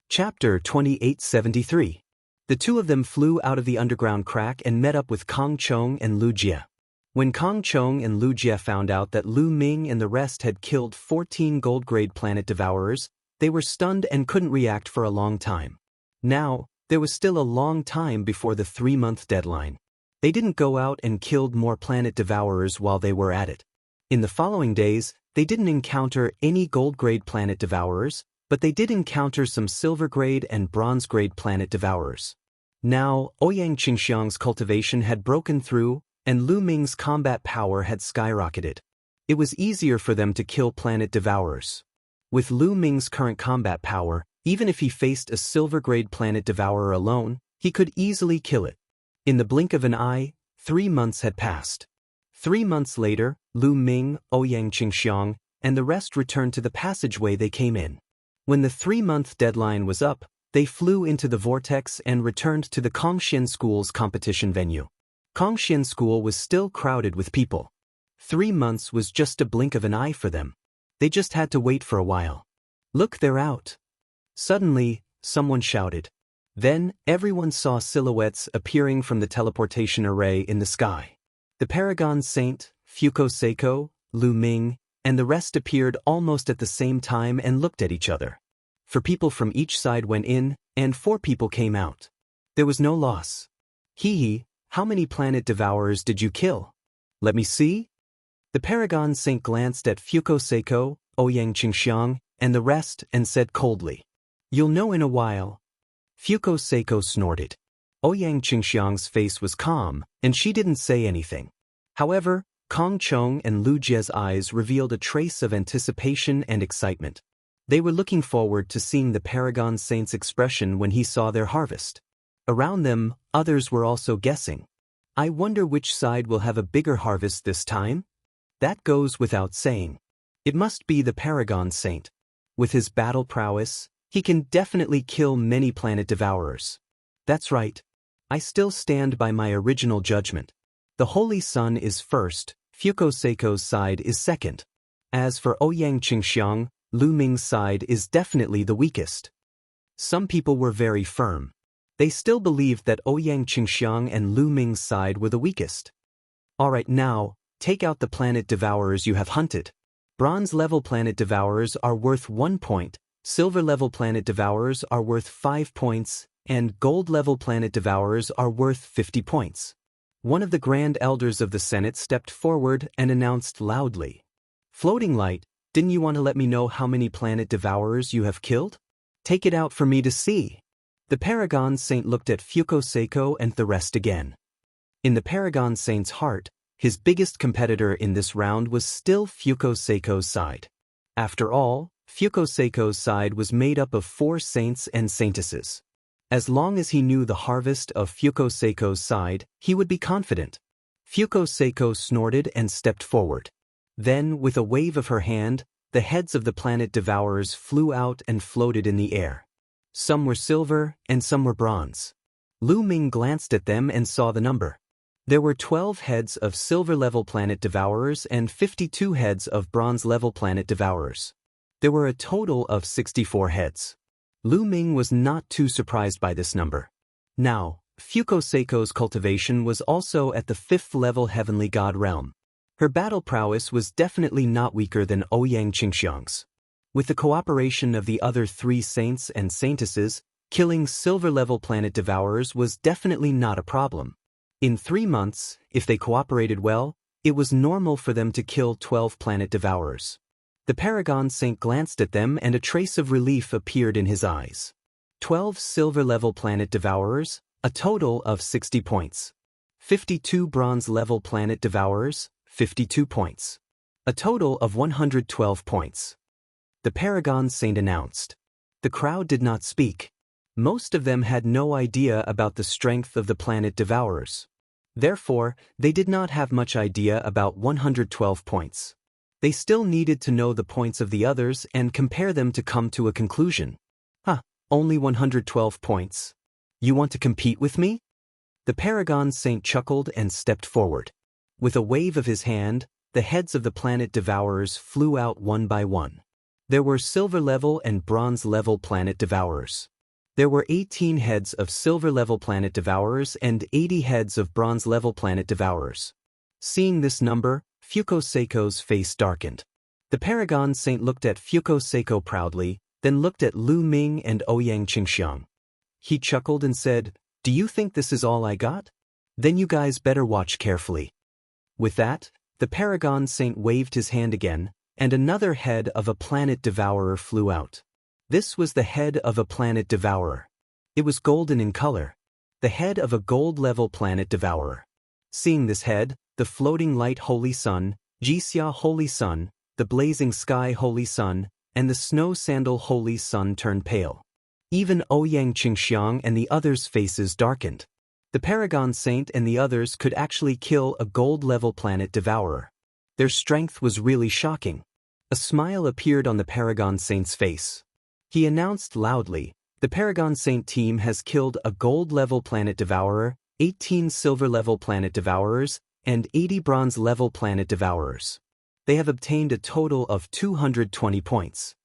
Chapter 2873. The two of them flew out of the underground crack and met up with Kong Chong and Lu Jie. When Kong Chong and Lu Jie found out that Lu Ming and the rest had killed 14 gold-grade planet devourers, they were stunned and couldn't react for a long time. Now, there was still a long time before the 3-month deadline. They didn't go out and killed more planet devourers while they were at it. In the following days, they didn't encounter any gold-grade planet devourers, but they did encounter some silver-grade and bronze-grade planet devourers. Now, Ouyang Qingxiang's cultivation had broken through, and Lu Ming's combat power had skyrocketed. It was easier for them to kill planet devourers. With Lu Ming's current combat power, even if he faced a silver-grade planet devourer alone, he could easily kill it. In the blink of an eye, 3 months had passed. 3 months later, Lu Ming, Ouyang Qingxiang, and the rest returned to the passageway they came in. When the 3-month deadline was up, they flew into the vortex and returned to the Kongxian School's competition venue. Kongxian School was still crowded with people. 3 months was just a blink of an eye for them. They just had to wait for a while. "Look, they're out." Suddenly, someone shouted. Then, everyone saw silhouettes appearing from the teleportation array in the sky. The Paragon Saint, Fuko Seiko, Lu Ming, and the rest appeared almost at the same time and looked at each other. 4 people from each side went in, and 4 people came out. There was no loss. "Hee, how many planet devourers did you kill? Let me see?" The Paragon Saint glanced at Fuko Seiko, Ouyang Qingxiang, and the rest and said coldly, "You'll know in a while." Fuko Seiko snorted. Ouyang Qingxiang's face was calm, and she didn't say anything. However, Kong Chong and Lu Jie's eyes revealed a trace of anticipation and excitement. They were looking forward to seeing the Paragon Saint's expression when he saw their harvest. Around them, others were also guessing. "I wonder which side will have a bigger harvest this time?" That goes without saying. It must be the Paragon Saint. With his battle prowess, he can definitely kill many planet devourers. That's right. I still stand by my original judgment. The Holy Sun is first, Fuko Seiko's side is second. As for Ouyang Qingxiang, Lu Ming's side is definitely the weakest. Some people were very firm. They still believed that Ouyang Qingxiang and Lu Ming's side were the weakest. Alright, now, take out the planet devourers you have hunted. Bronze-level planet devourers are worth 1 point, silver-level planet devourers are worth 5 points, and gold-level planet devourers are worth 50 points. One of the Grand Elders of the Senate stepped forward and announced loudly, "Floating Light, didn't you want to let me know how many planet devourers you have killed? Take it out for me to see." The Paragon Saint looked at Fuko Seiko and the rest again. In the Paragon Saint's heart, his biggest competitor in this round was still Fuko Seiko's side. After all, Fuko Seiko's side was made up of 4 saints and saintesses. As long as he knew the harvest of Fuko Seiko's side, he would be confident. Fuko Seiko snorted and stepped forward. Then, with a wave of her hand, the heads of the planet devourers flew out and floated in the air. Some were silver and some were bronze. Lu Ming glanced at them and saw the number. There were 12 heads of silver-level planet devourers and 52 heads of bronze-level planet devourers. There were a total of 64 heads. Lu Ming was not too surprised by this number. Now, Fuko Seiko's cultivation was also at the 5th level heavenly god realm. Her battle prowess was definitely not weaker than Ouyang Qingxiang's. With the cooperation of the other 3 saints and saintesses, killing silver-level planet devourers was definitely not a problem. In 3 months, if they cooperated well, it was normal for them to kill 12 planet devourers. The Paragon Saint glanced at them and a trace of relief appeared in his eyes. 12 silver-level planet devourers, a total of 60 points. 52 bronze-level planet devourers, 52 points. A total of 112 points. The Paragon Saint announced. The crowd did not speak. Most of them had no idea about the strength of the planet devourers. Therefore, they did not have much idea about 112 points. They still needed to know the points of the others and compare them to come to a conclusion. Only 112 points. You want to compete with me? The Paragon Saint chuckled and stepped forward. With a wave of his hand, the heads of the planet devourers flew out one by one. There were silver-level and bronze-level planet devourers. There were 18 heads of silver-level planet devourers and 80 heads of bronze-level planet devourers. Seeing this number, Fuko Seiko's face darkened. The Paragon Saint looked at Fuko Seiko proudly, then looked at Lu Ming and Ouyang Qingxiang. He chuckled and said, "Do you think this is all I got? Then you guys better watch carefully." With that, the Paragon Saint waved his hand again, and another head of a planet devourer flew out. This was the head of a planet devourer. It was golden in color. The head of a gold-level planet devourer. Seeing this head, the floating light holy sun, Jixia holy sun, the blazing sky holy sun, and the snow sandal holy sun turned pale. Even Ouyang Qingxiang and the others' faces darkened. The Paragon Saint and the others could actually kill a gold-level planet devourer. Their strength was really shocking. A smile appeared on the Paragon Saint's face. He announced loudly, "The Paragon Saint team has killed a gold-level planet devourer, 18 silver-level planet devourers, and 80 bronze-level planet devourers. They have obtained a total of 220 points."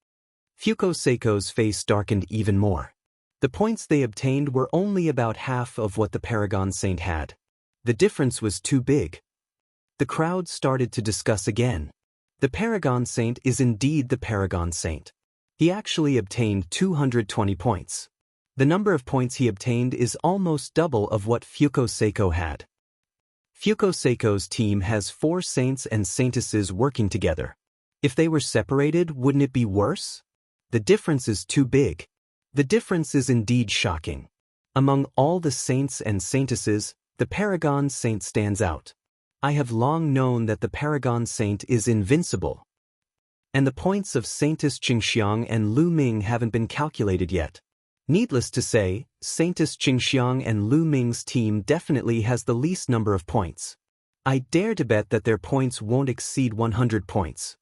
Fuko Seiko's face darkened even more. The points they obtained were only about half of what the Paragon Saint had. The difference was too big. The crowd started to discuss again. The Paragon Saint is indeed the Paragon Saint. He actually obtained 220 points. The number of points he obtained is almost double of what Fuko Seiko had. Fuko Seiko's team has 4 saints and saintesses working together. If they were separated, wouldn't it be worse? The difference is too big. The difference is indeed shocking. Among all the saints and saintesses, the Paragon Saint stands out. I have long known that the Paragon Saint is invincible. And the points of Saintess Qingxiang and Lu Ming haven't been calculated yet. Needless to say, Saintess Qingxiang and Lu Ming's team definitely has the least number of points. I dare to bet that their points won't exceed 100 points.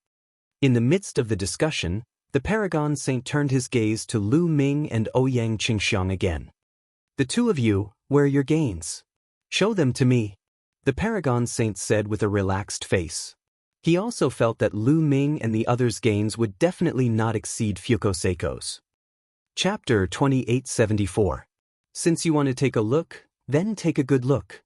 In the midst of the discussion, the Paragon Saint turned his gaze to Lu Ming and Ouyang Qingxiang again. "The two of you, where are your gains? Show them to me." the Paragon Saint said with a relaxed face. He also felt that Lu Ming and the others' gains would definitely not exceed Fukoseiko's. Chapter 2874. Since you want to take a look, then take a good look.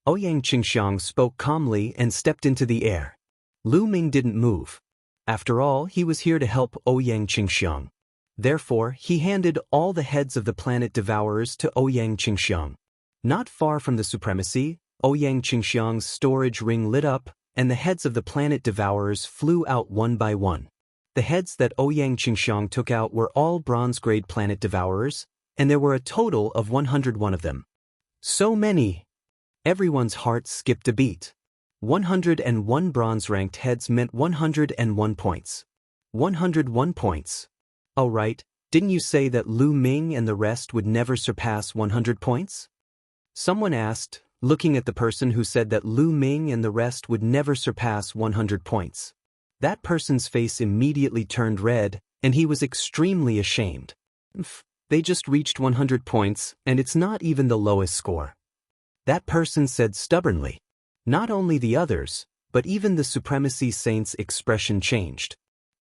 Ouyang Qingxiang spoke calmly and stepped into the air. Lu Ming didn't move. After all, he was here to help Ouyang Qingxiang. Therefore, he handed all the heads of the planet devourers to Ouyang Qingxiang. Not far from the supremacy, Ouyang Qingxiang's storage ring lit up, and the heads of the planet devourers flew out one by one. The heads that Ouyang Qingxiang took out were all bronze-grade planet devourers, and there were a total of 101 of them. So many! Everyone's heart skipped a beat. 101 bronze-ranked heads meant 101 points. 101 points. Oh right, didn't you say that Lu Ming and the rest would never surpass 100 points? Someone asked, looking at the person who said that Lu Ming and the rest would never surpass 100 points. That person's face immediately turned red, and he was extremely ashamed. They just reached 100 points, and it's not even the lowest score. That person said stubbornly. Not only the others, but even the Supremacy Saint's expression changed.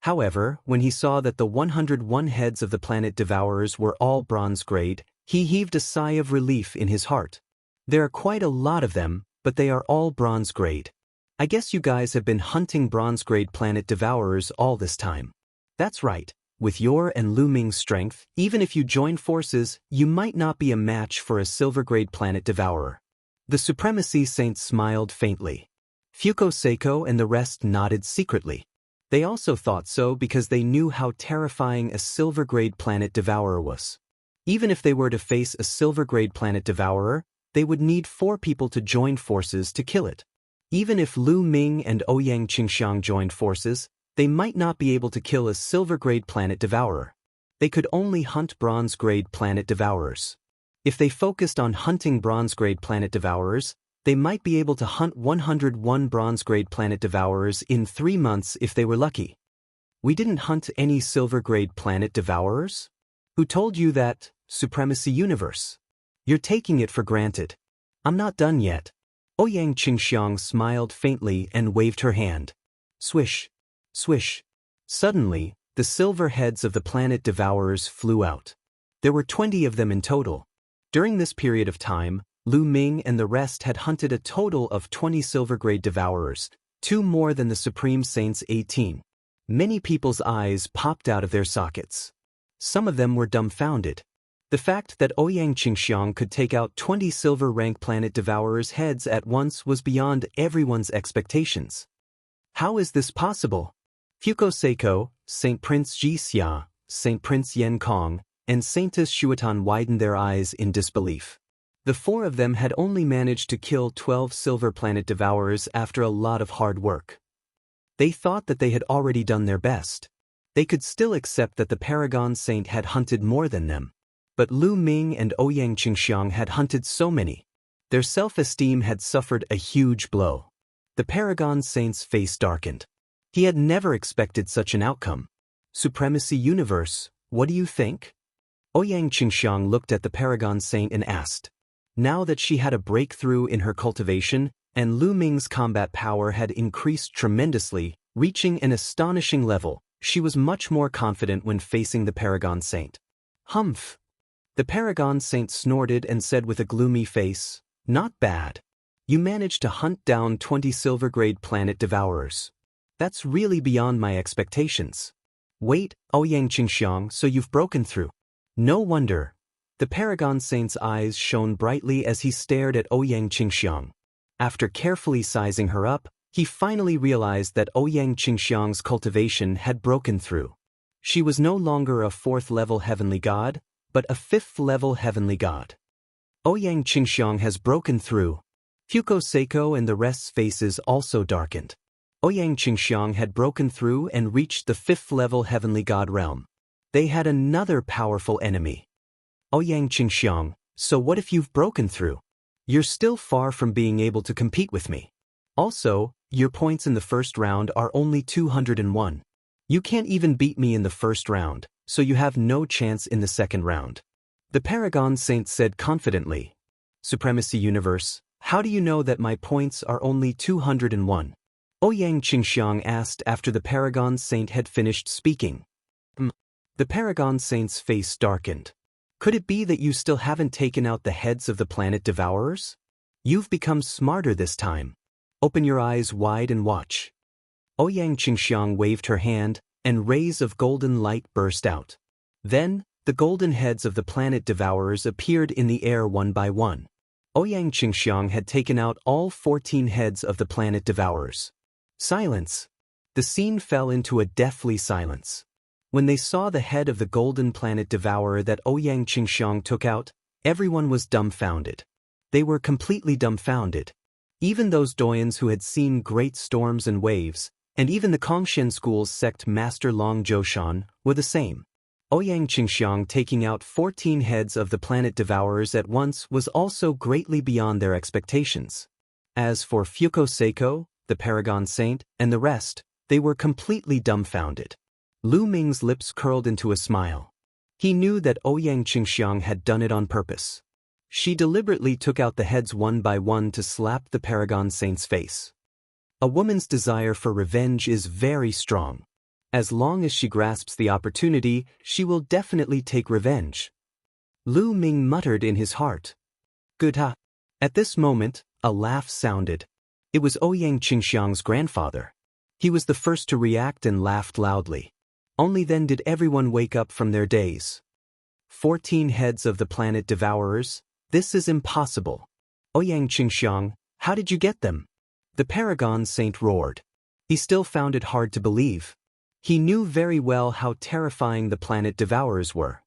However, when he saw that the 101 heads of the planet devourers were all bronze grade, he heaved a sigh of relief in his heart. There are quite a lot of them, but they are all bronze grade. I guess you guys have been hunting bronze grade planet devourers all this time. That's right, with your and Lu Ming's strength, even if you join forces, you might not be a match for a silver grade planet devourer. The Supremacy Saint smiled faintly. Fukoseiko and the rest nodded secretly. They also thought so because they knew how terrifying a silver-grade planet devourer was. Even if they were to face a silver-grade planet devourer, they would need 4 people to join forces to kill it. Even if Lu Ming and Ouyang Qingxiang joined forces, they might not be able to kill a silver-grade planet devourer. They could only hunt bronze-grade planet devourers. If they focused on hunting bronze-grade planet devourers, they might be able to hunt 101 bronze-grade planet devourers in 3 months if they were lucky. We didn't hunt any silver-grade planet devourers? Who told you that, Supremacy Universe? You're taking it for granted. I'm not done yet. Ouyang Qingxiang smiled faintly and waved her hand. Swish. Swish. Suddenly, the silver heads of the planet devourers flew out. There were 20 of them in total. During this period of time, Lu Ming and the rest had hunted a total of 20 silver-grade devourers, 2 more than the Supreme Saint's 18. Many people's eyes popped out of their sockets. Some of them were dumbfounded. The fact that Ouyang Qingxiang could take out 20 silver-rank planet devourers' heads at once was beyond everyone's expectations. How is this possible? Fukoseiko, Saint Prince Ji Xia, Saint Prince Yen Kong, and Saintess Shuatan widened their eyes in disbelief. The 4 of them had only managed to kill 12 silver planet devourers after a lot of hard work. They thought that they had already done their best. They could still accept that the Paragon Saint had hunted more than them. But Lu Ming and Ouyang Qingxiang had hunted so many. Their self-esteem had suffered a huge blow. The Paragon Saint's face darkened. He had never expected such an outcome. Supremacy Universe, what do you think? Ouyang Qingxiang looked at the Paragon Saint and asked. Now that she had a breakthrough in her cultivation, and Lu Ming's combat power had increased tremendously, reaching an astonishing level, she was much more confident when facing the Paragon Saint. Humph! The Paragon Saint snorted and said with a gloomy face, Not bad. You managed to hunt down 20 silver-grade planet devourers. That's really beyond my expectations. Wait, Ouyang Qingxiang, so you've broken through. No wonder. The Paragon Saint's eyes shone brightly as he stared at Ouyang Qingxiang. After carefully sizing her up, he finally realized that Ouyang Qingxiang's cultivation had broken through. She was no longer a 4th-level heavenly god, but a 5th-level heavenly god. Ouyang Qingxiang has broken through. Fukoseiko and the rest's faces also darkened. Ouyang Qingxiang had broken through and reached the 5th-level heavenly god realm. They had another powerful enemy. Ouyang Qingxiang, so what if you've broken through? You're still far from being able to compete with me. Also, your points in the first round are only 201. You can't even beat me in the first round, so you have no chance in the second round. The Paragon Saint said confidently. Supremacy Universe, how do you know that my points are only 201? Ouyang Qingxiang asked after the Paragon Saint had finished speaking. The Paragon Saint's face darkened. Could it be that you still haven't taken out the heads of the planet devourers? You've become smarter this time. Open your eyes wide and watch. Ouyang Qingxiang waved her hand, and rays of golden light burst out. Then, the golden heads of the planet devourers appeared in the air one by one. Ouyang Qingxiang had taken out all 14 heads of the planet devourers. Silence. The scene fell into a deathly silence. When they saw the head of the golden planet devourer that Ouyang Qingxiang took out, everyone was dumbfounded. They were completely dumbfounded. Even those doyens who had seen great storms and waves, and even the Kongshan school's sect master Long Zhoushan, were the same. Ouyang Qingxiang taking out 14 heads of the planet devourers at once was also greatly beyond their expectations. As for Fuko Seiko, the Paragon Saint, and the rest, they were completely dumbfounded. Lu Ming's lips curled into a smile. He knew that Ouyang Qingxiang had done it on purpose. She deliberately took out the heads one by one to slap the Paragon Saint's face. A woman's desire for revenge is very strong. As long as she grasps the opportunity, she will definitely take revenge. Lu Ming muttered in his heart. Good ha. At this moment, a laugh sounded. It was Ouyang Qingxiang's grandfather. He was the first to react and laughed loudly. Only then did everyone wake up from their daze. 14 heads of the planet devourers? This is impossible. Ouyang Qingxiang, how did you get them? The Paragon Saint roared. He still found it hard to believe. He knew very well how terrifying the planet devourers were.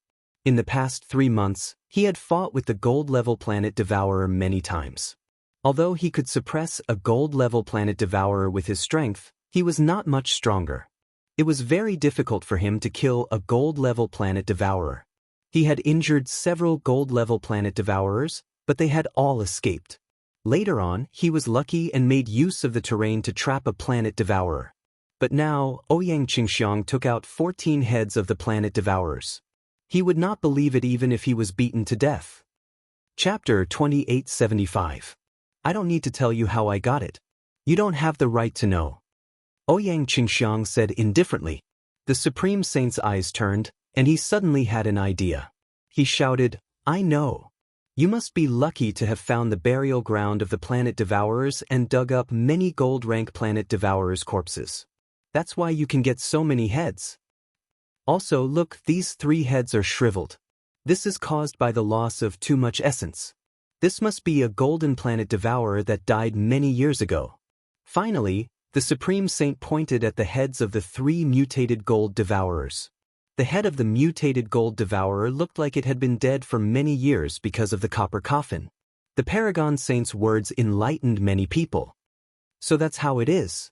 In the past 3 months, he had fought with the gold-level planet devourer many times. Although he could suppress a gold-level planet devourer with his strength, he was not much stronger. It was very difficult for him to kill a gold-level planet devourer. He had injured several gold-level planet devourers, but they had all escaped. Later on, he was lucky and made use of the terrain to trap a planet devourer. But now, Ouyang Qingxiang took out 14 heads of the planet devourers. He would not believe it even if he was beaten to death. Chapter 2875. I don't need to tell you how I got it. You don't have the right to know. Ouyang Qingxiang said indifferently. The Supreme Saint's eyes turned, and he suddenly had an idea. He shouted, I know. You must be lucky to have found the burial ground of the planet devourers and dug up many gold-rank planet devourers' corpses. That's why you can get so many heads. Also, look, these 3 heads are shriveled. This is caused by the loss of too much essence. This must be a golden planet devourer that died many years ago. Finally, the Supreme Saint pointed at the heads of the 3 mutated gold devourers. The head of the mutated gold devourer looked like it had been dead for many years because of the copper coffin. The Paragon Saint's words enlightened many people. So that's how it is.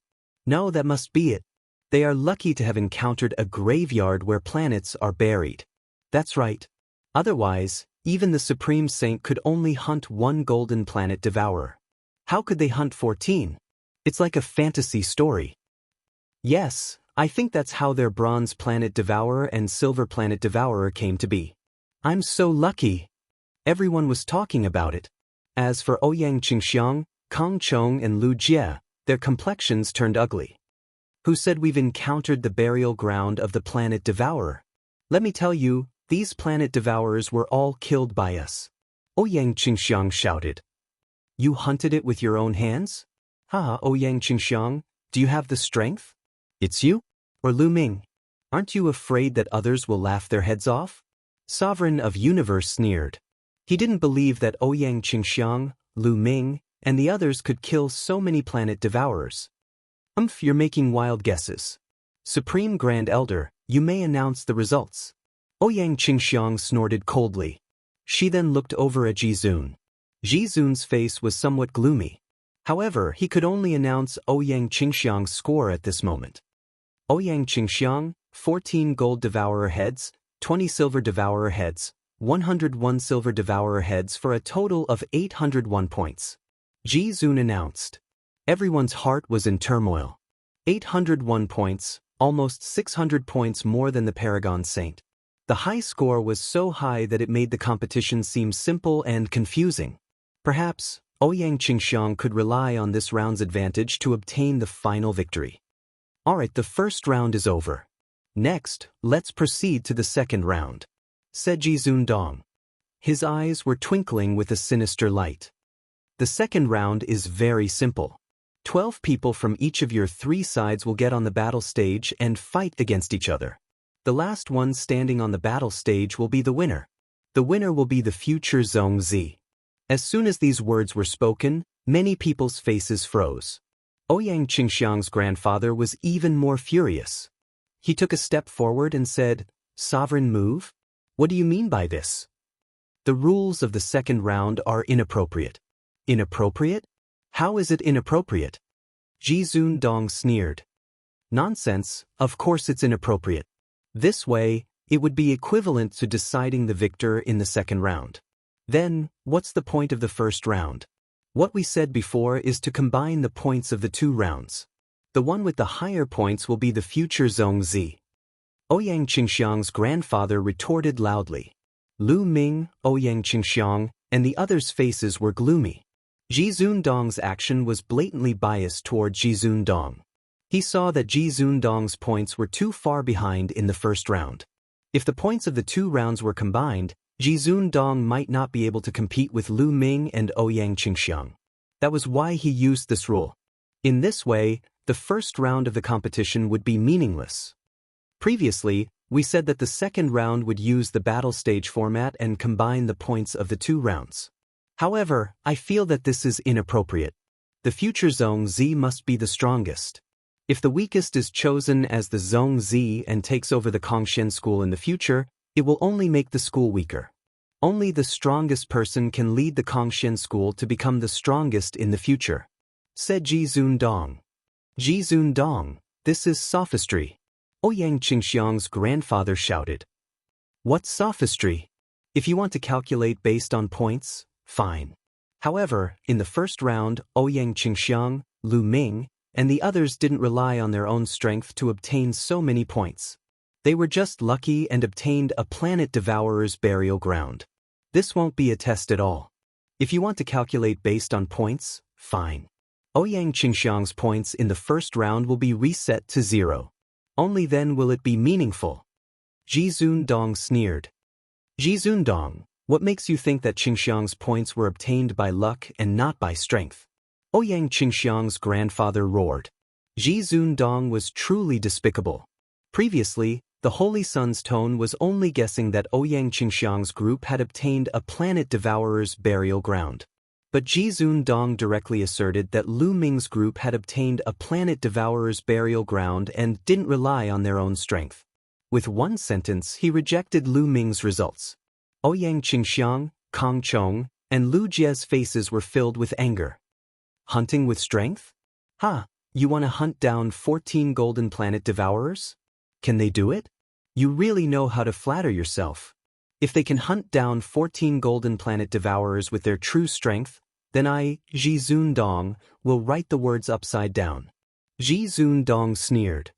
No, that must be it. They are lucky to have encountered a graveyard where planets are buried. That's right. Otherwise, even the Supreme Saint could only hunt 1 golden planet devourer. How could they hunt 14? It's like a fantasy story. Yes, I think that's how their bronze planet devourer and silver planet devourer came to be. I'm so lucky. Everyone was talking about it. As for Ouyang Qingxiang, Kong Chong and Lu Jie, their complexions turned ugly. Who said we've encountered the burial ground of the planet devourer? Let me tell you, these planet devourers were all killed by us. Ouyang Qingxiang shouted. You hunted it with your own hands? Ha, Ouyang Qingxiang, do you have the strength? It's you? Or Lu Ming? Aren't you afraid that others will laugh their heads off? Sovereign of Universe sneered. He didn't believe that Ouyang Qingxiang, Lu Ming, and the others could kill so many planet devourers. You're making wild guesses. Supreme Grand Elder, you may announce the results. Ouyang Qingxiang snorted coldly. She then looked over at Jizun. Jizun's face was somewhat gloomy. However, he could only announce Ouyang Qingxiang's score at this moment. Ouyang Qingxiang, 14 gold devourer heads, 20 silver devourer heads, 101 silver devourer heads for a total of 801 points. Jizun announced. Everyone's heart was in turmoil. 801 points, almost 600 points more than the Paragon Saint. The high score was so high that it made the competition seem simple and confusing. Perhaps, Ouyang Qingxiang could rely on this round's advantage to obtain the final victory. Alright, the first round is over. Next, let's proceed to the second round, said Ji Zundong. His eyes were twinkling with a sinister light. The second round is very simple. 12 people from each of your 3 sides will get on the battle stage and fight against each other. The last one standing on the battle stage will be the winner. The winner will be the future Zhongzi. As soon as these words were spoken, many people's faces froze. Ouyang Qingxiang's grandfather was even more furious. He took a step forward and said, "Sovereign move? What do you mean by this? The rules of the second round are inappropriate." Inappropriate? How is it inappropriate? Ji Zundong sneered. Nonsense, of course it's inappropriate. This way, it would be equivalent to deciding the victor in the second round. Then, what's the point of the first round? What we said before is to combine the points of the 2 rounds. The one with the higher points will be the future Zhongzi. Ouyang Qingxiang's grandfather retorted loudly. Lu Ming, Ouyang Qingxiang, and the others' faces were gloomy. Ji Zundong's action was blatantly biased toward Ji Zundong. He saw that Ji Zundong's points were too far behind in the first round. If the points of the 2 rounds were combined, Ji Zundong might not be able to compete with Lu Ming and Ouyang Qingxiang. That was why he used this rule. In this way, the first round of the competition would be meaningless. Previously, we said that the second round would use the battle stage format and combine the points of the 2 rounds. However, I feel that this is inappropriate. The future Zhongzi must be the strongest. If the weakest is chosen as the Zhongzi and takes over the Kongxian school in the future, it will only make the school weaker. Only the strongest person can lead the Kongxian school to become the strongest in the future, said Ji Zundong. Ji Zundong, this is sophistry. Ouyang Qingxiang's grandfather shouted. What sophistry? If you want to calculate based on points, fine. However, in the first round, Ouyang Qingxiang, Lu Ming, and the others didn't rely on their own strength to obtain so many points. They were just lucky and obtained a planet devourer's burial ground. This won't be a test at all. If you want to calculate based on points, fine. Ouyang Qingxiang's points in the first round will be reset to 0. Only then will it be meaningful. Ji Zundong sneered. Ji Zundong, what makes you think that Qingxiang's points were obtained by luck and not by strength? Ouyang Qingxiang's grandfather roared. Ji Zundong was truly despicable. Previously, the Holy Sun's tone was only guessing that Ouyang Qingxiang's group had obtained a planet devourer's burial ground. But Ji Zundong directly asserted that Lu Ming's group had obtained a planet devourer's burial ground and didn't rely on their own strength. With one sentence, he rejected Lu Ming's results. Ouyang Qingxiang, Kong Chong, and Lu Jie's faces were filled with anger. Hunting with strength? Ha! You want to hunt down 14 golden planet devourers? Can they do it? You really know how to flatter yourself. If they can hunt down 14 golden planet devourers with their true strength, then I, Ji Zundong, will write the words upside down. Ji Zundong sneered.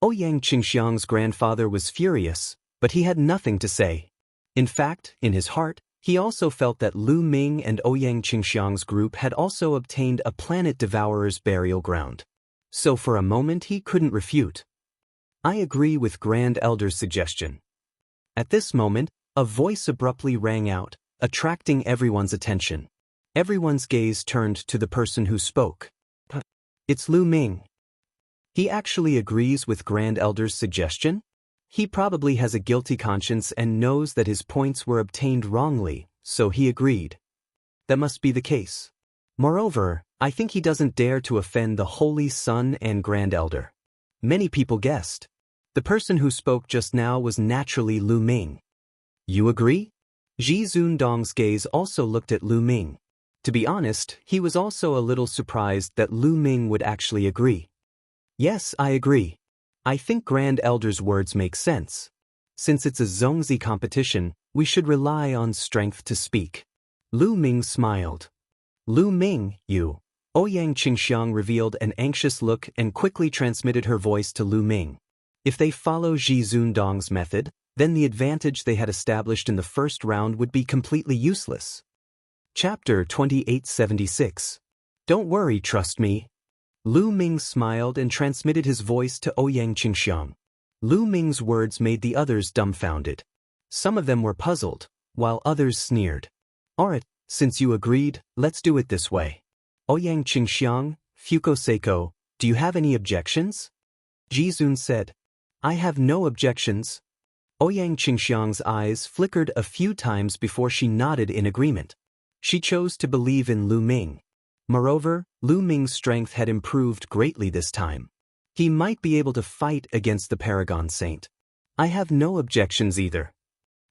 Ouyang Qingxiang's grandfather was furious, but he had nothing to say. In fact, in his heart, he also felt that Lu Ming and Ouyang Qingxiang's group had also obtained a planet devourer's burial ground. So for a moment he couldn't refute. I agree with Grand Elder's suggestion. At this moment, a voice abruptly rang out, attracting everyone's attention. Everyone's gaze turned to the person who spoke. It's Lu Ming. He actually agrees with Grand Elder's suggestion? He probably has a guilty conscience and knows that his points were obtained wrongly, so he agreed. That must be the case. Moreover, I think he doesn't dare to offend the Holy Sun and Grand Elder. Many people guessed. The person who spoke just now was naturally Lu Ming. You agree? Ji Zundong's gaze also looked at Lu Ming. To be honest, he was also a little surprised that Lu Ming would actually agree. Yes, I agree. I think Grand Elder's words make sense. Since it's a Zhongzi competition, we should rely on strength to speak. Lu Ming smiled. Lu Ming, you. Ouyang Qingxiang revealed an anxious look and quickly transmitted her voice to Lu Ming. If they follow Ji Zundong's method, then the advantage they had established in the first round would be completely useless. Chapter 2876. Don't worry, trust me. Lu Ming smiled and transmitted his voice to Ouyang Qingxiang. Lu Ming's words made the others dumbfounded. Some of them were puzzled, while others sneered. Alright, since you agreed, let's do it this way. Ouyang Qingxiang, Fuko-Seiko, do you have any objections? Jizun said. I have no objections. Ouyang Qingxiang's eyes flickered a few times before she nodded in agreement. She chose to believe in Lu Ming. Moreover, Lu Ming's strength had improved greatly this time. He might be able to fight against the Paragon Saint. I have no objections either.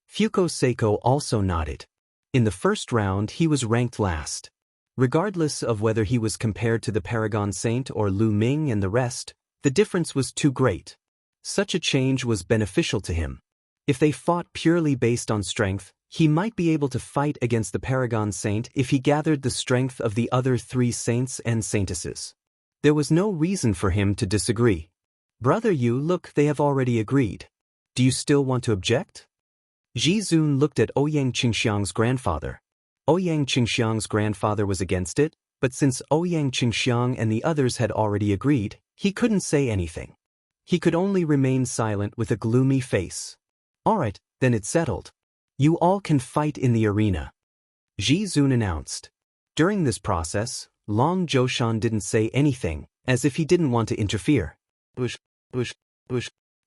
Fuko-Seiko also nodded. In the first round he was ranked last. Regardless of whether he was compared to the Paragon Saint or Lu Ming and the rest, the difference was too great. Such a change was beneficial to him. If they fought purely based on strength, he might be able to fight against the Paragon Saint if he gathered the strength of the other 3 saints and saintesses. There was no reason for him to disagree. Brother Yu, look, they have already agreed. Do you still want to object? Jizun looked at Ouyang Qingxiang's grandfather. Ouyang Qingxiang's grandfather was against it, but since Ouyang Qingxiang and the others had already agreed, he couldn't say anything. He could only remain silent with a gloomy face. Alright, then it's settled. You all can fight in the arena. Jizun announced. During this process, Long Zhoushan didn't say anything, as if he didn't want to interfere. Bush.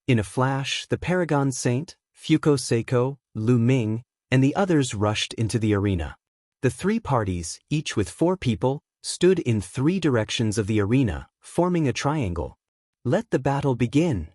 In a flash, the Paragon Saint, Fuko-Seiko, Lu Ming, and the others rushed into the arena. The 3 parties, each with 4 people, stood in 3 directions of the arena, forming a triangle. Let the battle begin,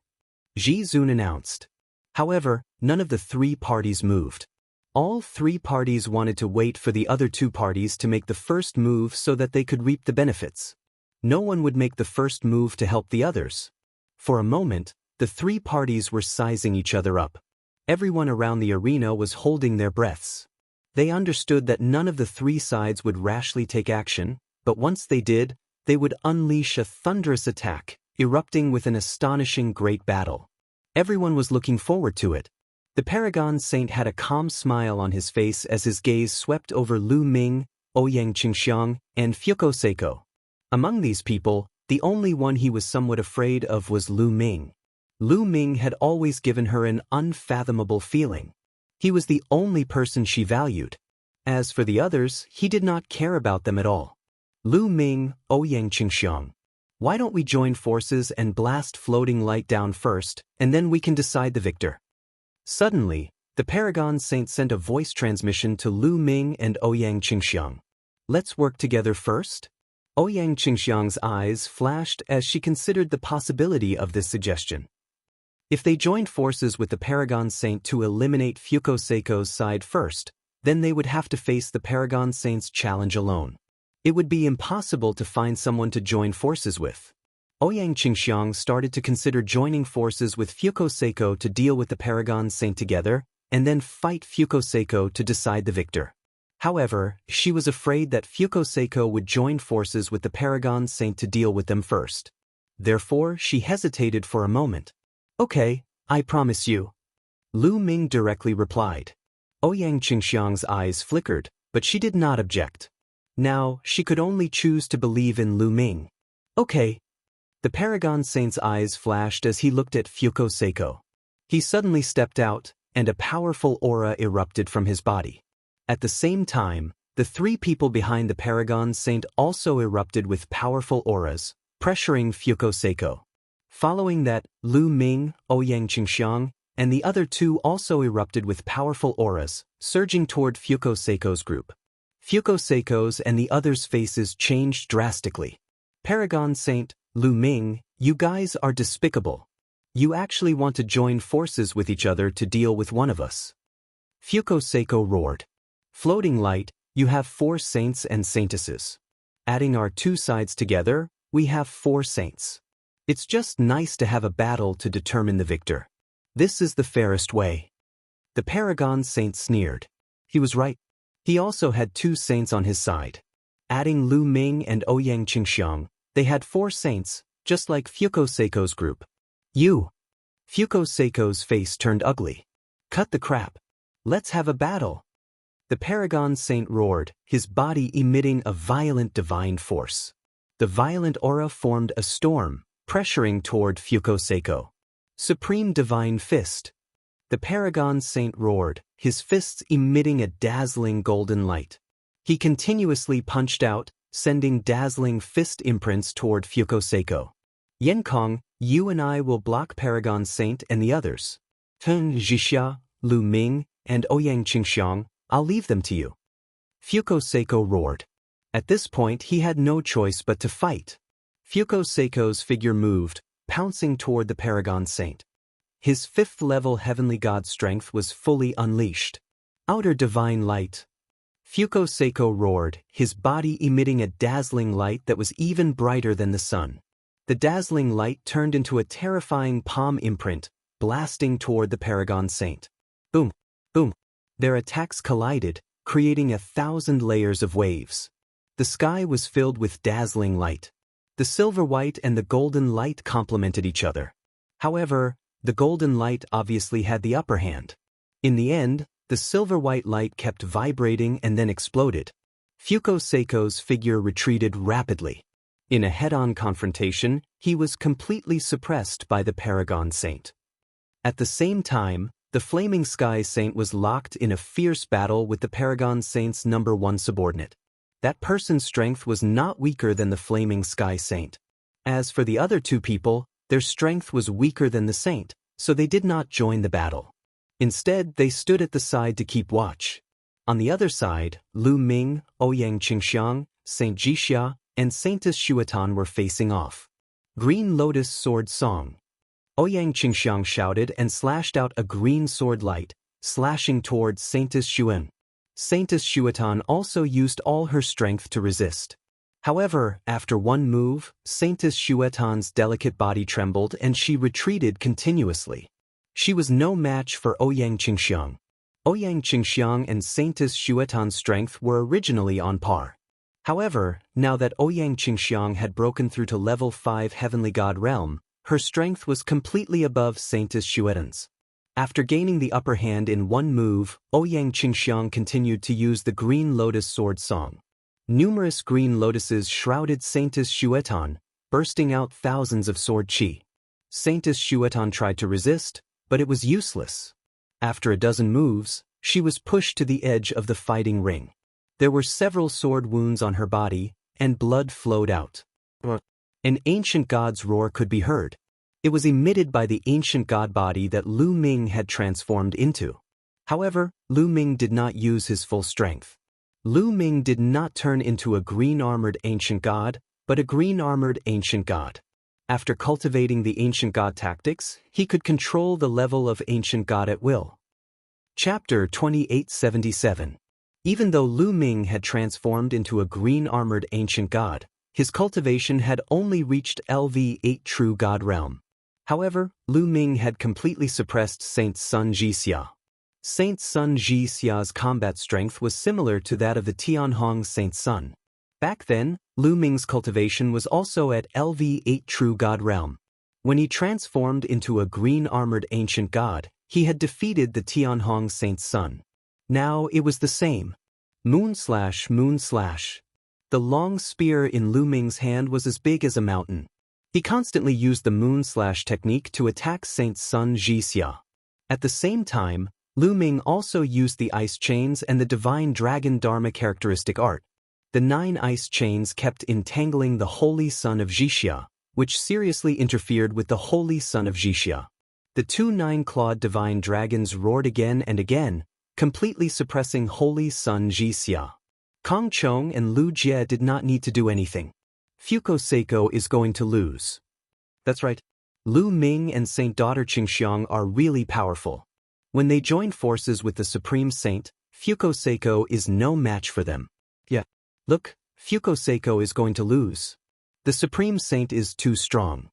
Jizun announced. However, none of the 3 parties moved. All 3 parties wanted to wait for the other 2 parties to make the first move so that they could reap the benefits. No one would make the first move to help the others. For a moment, the 3 parties were sizing each other up. Everyone around the arena was holding their breaths. They understood that none of the 3 sides would rashly take action, but once they did, they would unleash a thunderous attack, erupting with an astonishing great battle. Everyone was looking forward to it. The Paragon Saint had a calm smile on his face as his gaze swept over Lu Ming, Ouyang Qingxiang, and Fuko-Seiko. Among these people, the only one he was somewhat afraid of was Lu Ming. Lu Ming had always given her an unfathomable feeling. He was the only person she valued. As for the others, he did not care about them at all. Lu Ming, Ouyang Qingxiang. Why don't we join forces and blast floating light down first, and then we can decide the victor? Suddenly, the Paragon Saint sent a voice transmission to Lu Ming and Ouyang Qingxiang. Let's work together first? Ouyang Qingxiang's eyes flashed as she considered the possibility of this suggestion. If they joined forces with the Paragon Saint to eliminate Fuko-Seiko's side first, then they would have to face the Paragon Saint's challenge alone. It would be impossible to find someone to join forces with. Ouyang Qingxiang started to consider joining forces with Fuko-Seiko to deal with the Paragon Saint together, and then fight Fuko-Seiko to decide the victor. However, she was afraid that Fuko-Seiko would join forces with the Paragon Saint to deal with them first. Therefore, she hesitated for a moment. Okay, I promise you. Lu Ming directly replied. Ouyang Qingxiang's eyes flickered, but she did not object. Now, she could only choose to believe in Lu Ming. Okay. The Paragon Saint's eyes flashed as he looked at Fuko-Seiko. He suddenly stepped out, and a powerful aura erupted from his body. At the same time, the 3 people behind the Paragon Saint also erupted with powerful auras, pressuring Fuko-Seiko. Following that, Lu Ming, Ouyang Qingxiang, and the other 2 also erupted with powerful auras, surging toward Fuko-Seiko's group. Fuko-Seiko's and the others' faces changed drastically. Paragon Saint, Lu Ming, you guys are despicable. You actually want to join forces with each other to deal with one of us. Fuko-Seiko roared. Floating light, you have 4 saints and saintesses. Adding our 2 sides together, we have 4 saints. It's just nice to have a battle to determine the victor. This is the fairest way. The Paragon Saint sneered. He was right. He also had 2 saints on his side. Adding Lu Ming and Ouyang Qingxiang, they had 4 saints, just like Fuko-Seiko's group. You. Fuko-Seiko's face turned ugly. Cut the crap. Let's have a battle. The paragon saint roared, his body emitting a violent divine force. The violent aura formed a storm, pressuring toward Fuko-Seiko. Supreme Divine Fist. The paragon saint roared, his fists emitting a dazzling golden light. He continuously punched out, sending dazzling fist imprints toward Fuko-Seiko. Yenkong, you and I will block Paragon Saint and the others. Teng Jixia, Lu Ming, and Ouyang Qingxiang, I'll leave them to you. Fuko-Seiko roared. At this point he had no choice but to fight. Fuko-Seiko's figure moved, pouncing toward the Paragon Saint. His 5th-level heavenly god strength was fully unleashed. Outer divine light. Fuko-Seiko roared, his body emitting a dazzling light that was even brighter than the sun. The dazzling light turned into a terrifying palm imprint, blasting toward the Paragon Saint. Boom! Boom! Their attacks collided, creating 1,000 layers of waves. The sky was filled with dazzling light. The silver-white and the golden light complemented each other. However, the golden light obviously had the upper hand. In the end, the silver-white light kept vibrating and then exploded. Fuko-Seiko's figure retreated rapidly. In a head-on confrontation, he was completely suppressed by the Paragon Saint. At the same time, the Flaming Sky Saint was locked in a fierce battle with the Paragon Saint's #1 subordinate. That person's strength was not weaker than the Flaming Sky Saint. As for the other two people, their strength was weaker than the Saint, so they did not join the battle. Instead, they stood at the side to keep watch. On the other side, Lu Ming, Ouyang Qingxiang, Saint Jixia, and Saintess Xuetan were facing off. Green Lotus Sword Song. Ouyang Qingxiang shouted and slashed out a green sword light, slashing towards Saintess Xuan. Saintess Xuetan also used all her strength to resist. However, after one move, Saintess Xuetan's delicate body trembled and she retreated continuously. She was no match for Ouyang Qingxiang. Ouyang Qingxiang and Saintess Xuetan's strength were originally on par. However, now that Ouyang Qingxiang had broken through to level 5 Heavenly God Realm, her strength was completely above Saintess Xuetan's. After gaining the upper hand in one move, Ouyang Qingxiang continued to use the Green Lotus Sword Song. Numerous green lotuses shrouded Saintess Xuetan, bursting out thousands of sword chi. Saintess Xuetan tried to resist, but it was useless. After a dozen moves, she was pushed to the edge of the fighting ring. There were several sword wounds on her body, and blood flowed out. An ancient god's roar could be heard. It was emitted by the ancient god body that Lu Ming had transformed into. However, Lu Ming did not use his full strength. Lu Ming did not turn into a green-armored ancient god, but a green-armored ancient god. After cultivating the ancient god tactics, he could control the level of ancient god at will. Chapter 2877. Even though Lu Ming had transformed into a green-armored ancient god, his cultivation had only reached LV8 True God Realm. However, Lu Ming had completely suppressed Saint Sun Jixia. Saint Sun Jixia's combat strength was similar to that of the Tianhong Saint Sun. Back then, Lu Ming's cultivation was also at LV8 True God Realm. When he transformed into a green-armored ancient god, he had defeated the Tianhong Saint Sun. Now it was the same. Moon slash, moon slash. The long spear in Lu Ming's hand was as big as a mountain. He constantly used the moon slash technique to attack Saint Sun Jixia. At the same time, Lu Ming also used the ice chains and the divine dragon dharma characteristic art. The 9 ice chains kept entangling the holy son of Jixia, which seriously interfered with the holy son of Jixia. The 2 9-clawed divine dragons roared again and again, completely suppressing holy son Jixia. Kong Chong and Lu Jie did not need to do anything. Fuko-Seiko is going to lose. That's right. Lu Ming and Saint Daughter Qingxiang are really powerful. When they join forces with the Supreme Saint, Fuko-Seiko is no match for them. Yeah. Look, Fuko-Seiko is going to lose. The Supreme Saint is too strong.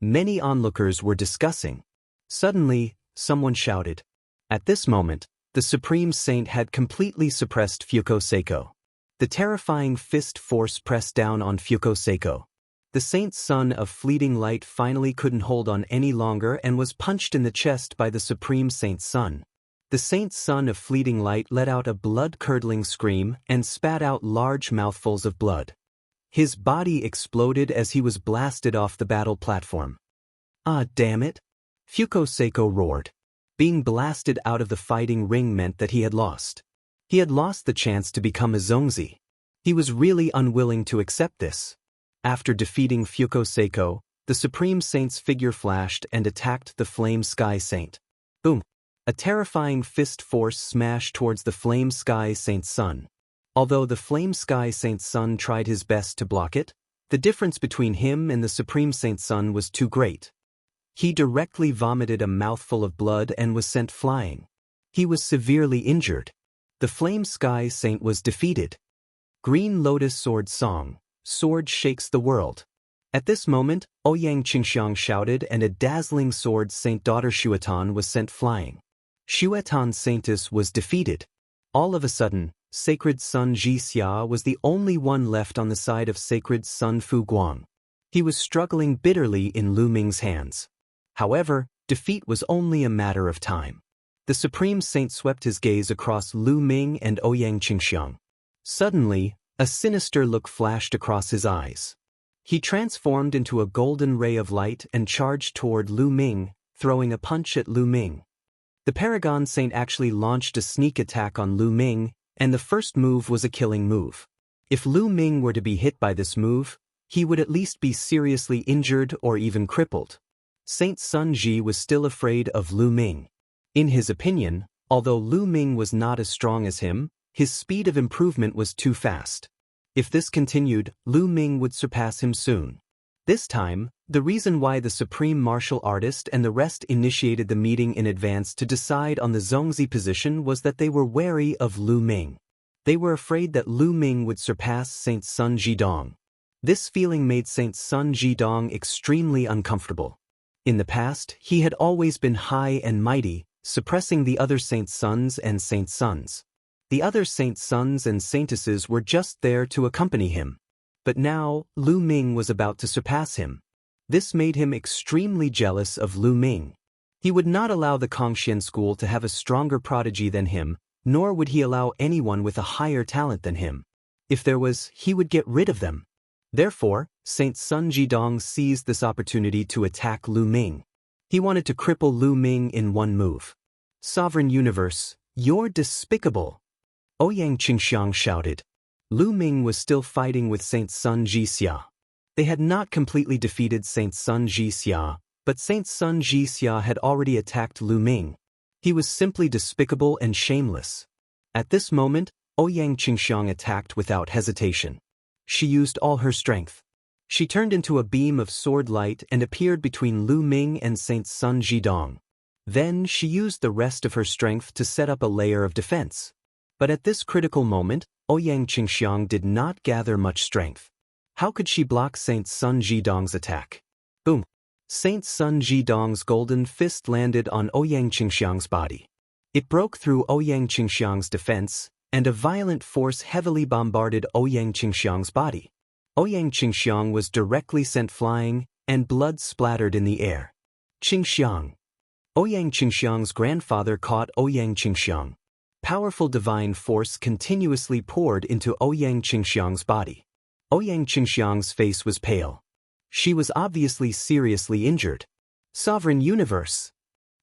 Many onlookers were discussing. Suddenly, someone shouted. At this moment, the Supreme Saint had completely suppressed Fuko-Seiko. The terrifying fist force pressed down on Fuko-Seiko. The Saint Son of Fleeting Light finally couldn't hold on any longer and was punched in the chest by the Supreme Saint Sun. The saint's son of fleeting light let out a blood-curdling scream and spat out large mouthfuls of blood. His body exploded as he was blasted off the battle platform. Ah, damn it! Fuko Seiko roared. Being blasted out of the fighting ring meant that he had lost. He had lost the chance to become a Zongzi. He was really unwilling to accept this. After defeating Fuko Seiko, the Supreme Saint's figure flashed and attacked the Flame Sky Saint. Boom! A terrifying fist force smashed towards the Flame Sky Saint's son. Although the Flame Sky Saint's son tried his best to block it, the difference between him and the Supreme Saint's son was too great. He directly vomited a mouthful of blood and was sent flying. He was severely injured. The Flame Sky Saint was defeated. Green Lotus Sword Song, Sword Shakes the World. At this moment, Ouyang Qingxiang shouted and a dazzling sword Saint Daughter Shuetan was sent flying. Shuetan Saintess was defeated. All of a sudden, Sacred Son Jixia was the only one left on the side of Sacred Son Fu Guang. He was struggling bitterly in Lu Ming's hands. However, defeat was only a matter of time. The Supreme Saint swept his gaze across Lu Ming and Ouyang Qingxiang. Suddenly, a sinister look flashed across his eyes. He transformed into a golden ray of light and charged toward Lu Ming, throwing a punch at Lu Ming. The Paragon Saint actually launched a sneak attack on Lu Ming, and the first move was a killing move. If Lu Ming were to be hit by this move, he would at least be seriously injured or even crippled. Saint Sun Ji was still afraid of Lu Ming. In his opinion, although Lu Ming was not as strong as him, his speed of improvement was too fast. If this continued, Lu Ming would surpass him soon. This time, the reason why the supreme martial artist and the rest initiated the meeting in advance to decide on the Zongzi position was that they were wary of Lu Ming. They were afraid that Lu Ming would surpass Saint Sun Jidong. This feeling made Saint Sun Jidong extremely uncomfortable. In the past, he had always been high and mighty, suppressing the other Saint Suns and Saint Suns. The other Saint Suns and Saintesses were just there to accompany him. But now, Lu Ming was about to surpass him. This made him extremely jealous of Lu Ming. He would not allow the Kongxian school to have a stronger prodigy than him, nor would he allow anyone with a higher talent than him. If there was, he would get rid of them. Therefore, Saint Sun Jidong seized this opportunity to attack Lu Ming. He wanted to cripple Lu Ming in one move. Sovereign Universe, you're despicable! Ouyang Qingxiang shouted. Lu Ming was still fighting with Saint Sun Jixia. They had not completely defeated Saint Sun Jixia, but Saint Sun Jixia had already attacked Lu Ming. He was simply despicable and shameless. At this moment, Ouyang Qingxiang attacked without hesitation. She used all her strength. She turned into a beam of sword light and appeared between Lu Ming and Saint Sun Jidong. Then she used the rest of her strength to set up a layer of defense. But at this critical moment, Ouyang Qingxiang did not gather much strength. How could she block Saint Sun Jidong's attack? Boom! Saint Sun Jidong's golden fist landed on Ouyang Qingxiang's body. It broke through Ouyang Qingxiang's defense, and a violent force heavily bombarded Ouyang Qingxiang's body. Ouyang Qingxiang was directly sent flying, and blood splattered in the air. Qingxiang! Ouyang Qingxiang's grandfather caught Ouyang Qingxiang. Powerful divine force continuously poured into Ouyang Qingxiang's body. Ouyang Qingxiang's face was pale. She was obviously seriously injured. Sovereign Universe!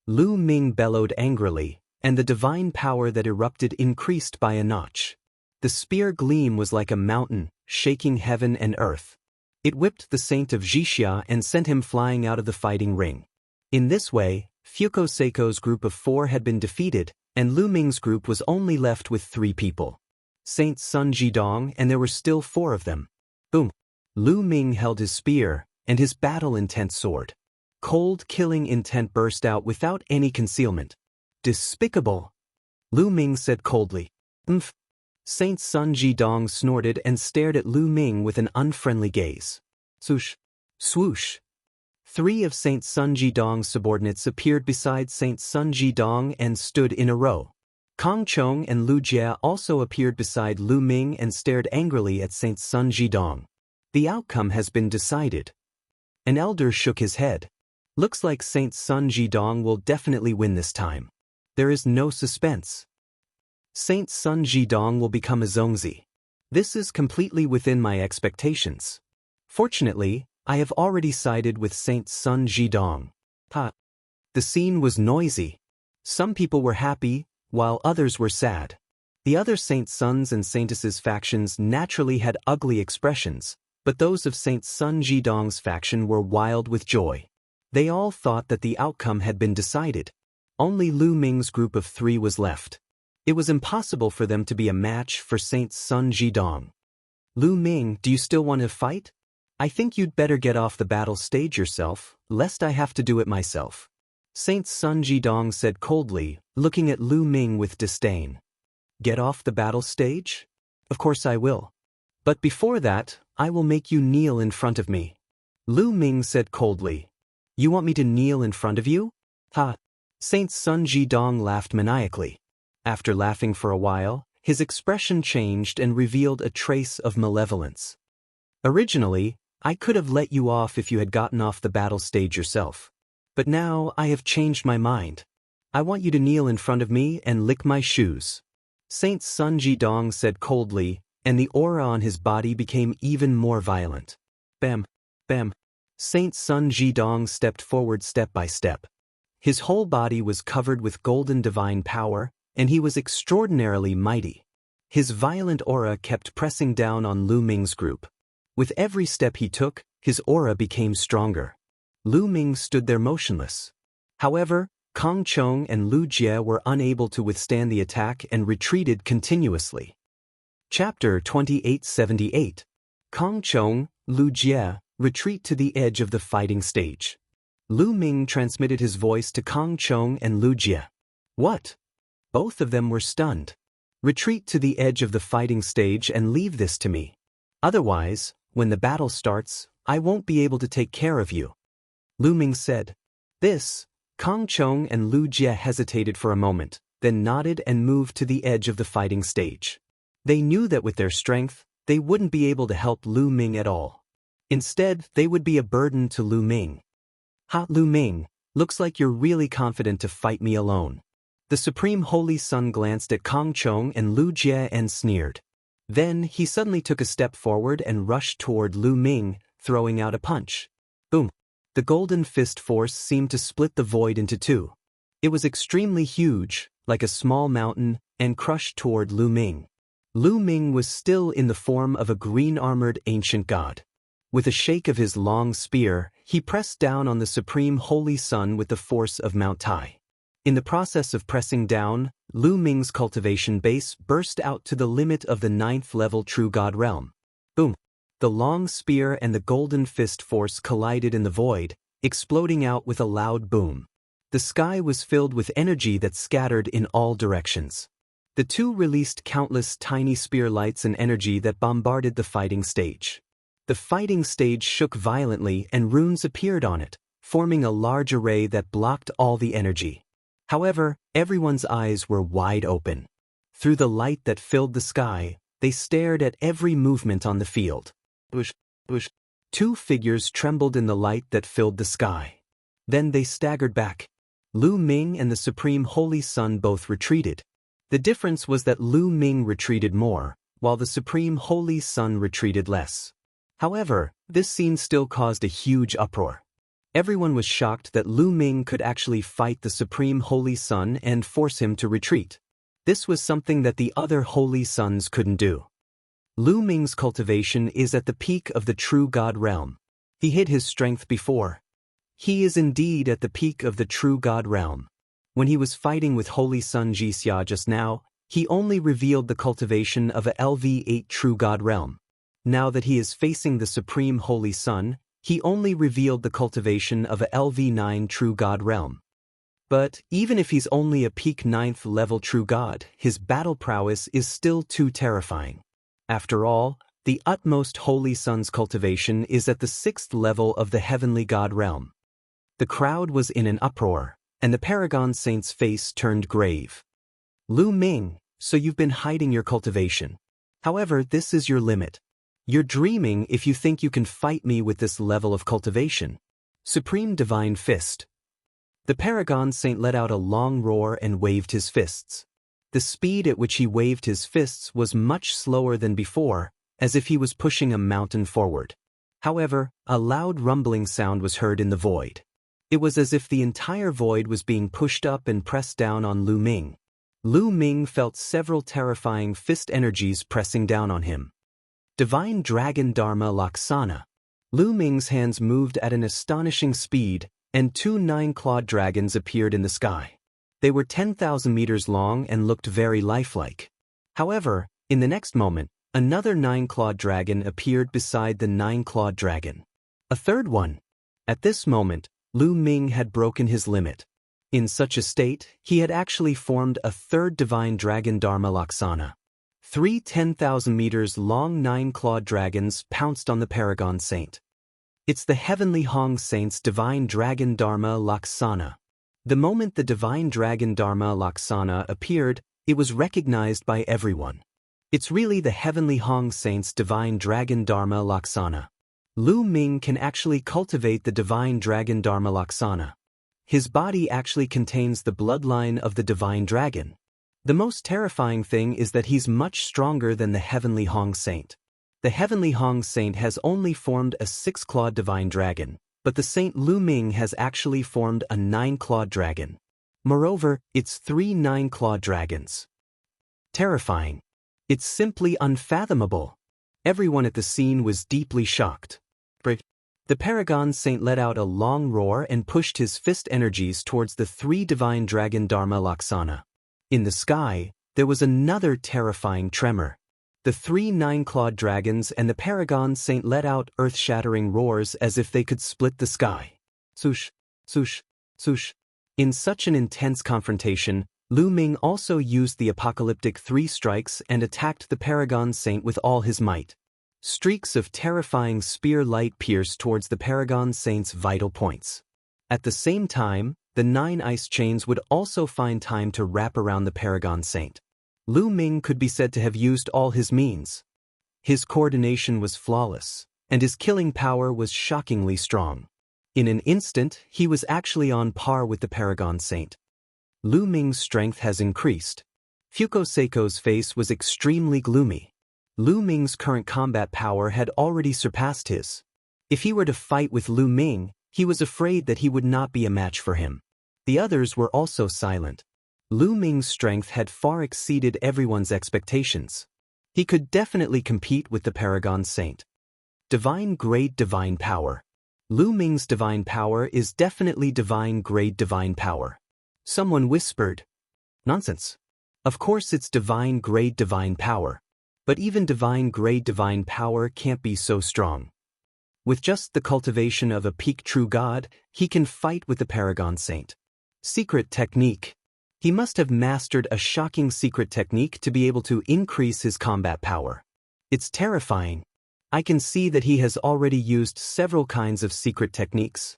Lu Ming bellowed angrily, and the divine power that erupted increased by a notch. The spear gleam was like a mountain, shaking heaven and earth. It whipped the saint of Jixia and sent him flying out of the fighting ring. In this way, Fuko Seiko's group of 4 had been defeated, and Lu Ming's group was only left with 3 people. Saint Sun Jidong, and there were still 4 of them. Boom! Lu Ming held his spear, and his battle-intent sword. Cold killing intent burst out without any concealment. Despicable! Lu Ming said coldly. Umph! Saint Sun Jidong snorted and stared at Lu Ming with an unfriendly gaze. Swoosh! Swoosh! 3 of Saint Sun Jidong's subordinates appeared beside Saint Sun Jidong and stood in a row. Kong Chong and Lu Jia also appeared beside Lu Ming and stared angrily at Saint Sun Jidong. The outcome has been decided. An elder shook his head. Looks like Saint Sun Jidong will definitely win this time. There is no suspense. Saint Sun Jidong will become a Zongzi. This is completely within my expectations. Fortunately, I have already sided with Saint Sun Jidong. Ha! The scene was noisy. Some people were happy, while others were sad. The other Saint Suns and Saintesses factions naturally had ugly expressions, but those of Saint Sun Jidong's faction were wild with joy. They all thought that the outcome had been decided. Only Lu Ming's group of 3 was left. It was impossible for them to be a match for Saint Sun Jidong. Lu Ming, do you still want to fight? I think you'd better get off the battle stage yourself, lest I have to do it myself. Saint Sun Jidong said coldly, looking at Lu Ming with disdain. Get off the battle stage? Of course I will. But before that, I will make you kneel in front of me. Lu Ming said coldly. You want me to kneel in front of you? Ha! Saint Sun Jidong laughed maniacally. After laughing for a while, his expression changed and revealed a trace of malevolence. Originally, I could have let you off if you had gotten off the battle stage yourself. But now I have changed my mind. I want you to kneel in front of me and lick my shoes. Saint Sun Jidong said coldly, and the aura on his body became even more violent. Bam! Bam! Saint Sun Jidong stepped forward step by step. His whole body was covered with golden divine power, and he was extraordinarily mighty. His violent aura kept pressing down on Lu Ming's group. With every step he took, his aura became stronger. Lu Ming stood there motionless. However, Kong Chong and Lu Jie were unable to withstand the attack and retreated continuously. Chapter 2878. Kong Chong, Lu Jie, retreat to the edge of the fighting stage. Lu Ming transmitted his voice to Kong Chong and Lu Jie. What? Both of them were stunned. Retreat to the edge of the fighting stage and leave this to me. Otherwise, when the battle starts, I won't be able to take care of you. Lu Ming said. This, Kong Chong and Lu Jie hesitated for a moment, then nodded and moved to the edge of the fighting stage. They knew that with their strength, they wouldn't be able to help Lu Ming at all. Instead, they would be a burden to Lu Ming. Ha, Lu Ming, looks like you're really confident to fight me alone. The Supreme Holy Sun glanced at Kong Chong and Lu Jie and sneered. Then he suddenly took a step forward and rushed toward Lu Ming, throwing out a punch. Boom! The golden fist force seemed to split the void into 2. It was extremely huge, like a small mountain, and crushed toward Lu Ming. Lu Ming was still in the form of a green-armored ancient god. With a shake of his long spear, he pressed down on the Supreme Holy Sun with the force of Mount Tai. In the process of pressing down, Lu Ming's cultivation base burst out to the limit of the 9th level True God realm. Boom! The long spear and the golden fist force collided in the void, exploding out with a loud boom. The sky was filled with energy that scattered in all directions. The 2 released countless tiny spear lights and energy that bombarded the fighting stage. The fighting stage shook violently and runes appeared on it, forming a large array that blocked all the energy. However, everyone's eyes were wide open. Through the light that filled the sky, they stared at every movement on the field. Whoosh, whoosh. 2 figures trembled in the light that filled the sky. Then they staggered back. Lu Ming and the Supreme Holy Sun both retreated. The difference was that Lu Ming retreated more, while the Supreme Holy Sun retreated less. However, this scene still caused a huge uproar. Everyone was shocked that Lu Ming could actually fight the Supreme Holy Sun and force him to retreat. This was something that the other Holy Suns couldn't do. Lu Ming's cultivation is at the peak of the True God realm. He hid his strength before. He is indeed at the peak of the True God realm. When he was fighting with Holy Sun Jixia just now, he only revealed the cultivation of a LV8 True God realm. Now that he is facing the Supreme Holy Sun, he only revealed the cultivation of a LV9 True God realm. But even if he's only a peak 9th level True God, his battle prowess is still too terrifying. After all, the utmost Holy Sun's cultivation is at the 6th level of the Heavenly God realm. The crowd was in an uproar, and the Paragon Saint's face turned grave. Lu Ming, so you've been hiding your cultivation. However, this is your limit. You're dreaming if you think you can fight me with this level of cultivation. Supreme Divine Fist. The Paragon Saint let out a long roar and waved his fists. The speed at which he waved his fists was much slower than before, as if he was pushing a mountain forward. However, a loud rumbling sound was heard in the void. It was as if the entire void was being pushed up and pressed down on Lu Ming. Lu Ming felt several terrifying fist energies pressing down on him. Divine Dragon Dharma Laksana. Lu Ming's hands moved at an astonishing speed, and 2 9-clawed dragons appeared in the sky. They were 10,000 meters long and looked very lifelike. However, in the next moment, another 9-clawed dragon appeared beside the 9-clawed dragon. A third one. At this moment, Lu Ming had broken his limit. In such a state, he had actually formed a third Divine Dragon Dharma Laksana. 3 10,000 meters long 9-clawed dragons pounced on the Paragon Saint. It's the Heavenly Hong Saint's Divine Dragon Dharma Laksana. The moment the Divine Dragon Dharma Laksana appeared, it was recognized by everyone. It's really the Heavenly Hong Saint's Divine Dragon Dharma Laksana. Lu Ming can actually cultivate the Divine Dragon Dharma Laksana. His body actually contains the bloodline of the Divine Dragon. The most terrifying thing is that he's much stronger than the Heavenly Hong Saint. The Heavenly Hong Saint has only formed a 6-clawed Divine Dragon, but the Saint Lu Ming has actually formed a 9-clawed dragon. Moreover, it's 3 9-clawed dragons. Terrifying. It's simply unfathomable. Everyone at the scene was deeply shocked. The Paragon Saint let out a long roar and pushed his fist energies towards the 3 Divine Dragon Dharma Laksana. In the sky, there was another terrifying tremor. The 3 9-clawed dragons and the Paragon Saint let out earth-shattering roars as if they could split the sky. Swoosh, swoosh, swoosh. In such an intense confrontation, Lu Ming also used the apocalyptic 3 strikes and attacked the Paragon Saint with all his might. Streaks of terrifying spear light pierced towards the Paragon Saint's vital points. At the same time, the 9 ice chains would also find time to wrap around the Paragon Saint. Lu Ming could be said to have used all his means. His coordination was flawless, and his killing power was shockingly strong. In an instant, he was actually on par with the Paragon Saint. Lu Ming's strength has increased. Fuko Seiko's face was extremely gloomy. Lu Ming's current combat power had already surpassed his. If he were to fight with Lu Ming, he was afraid that he would not be a match for him. The others were also silent. Lu Ming's strength had far exceeded everyone's expectations. He could definitely compete with the Paragon Saint. Divine Grade Divine Power. Lu Ming's divine power is definitely divine grade divine power. Someone whispered. Nonsense. Of course it's divine grade divine power. But even divine grade divine power can't be so strong. With just the cultivation of a peak true god, he can fight with the Paragon Saint. Secret technique. He must have mastered a shocking secret technique to be able to increase his combat power. It's terrifying. I can see that he has already used several kinds of secret techniques.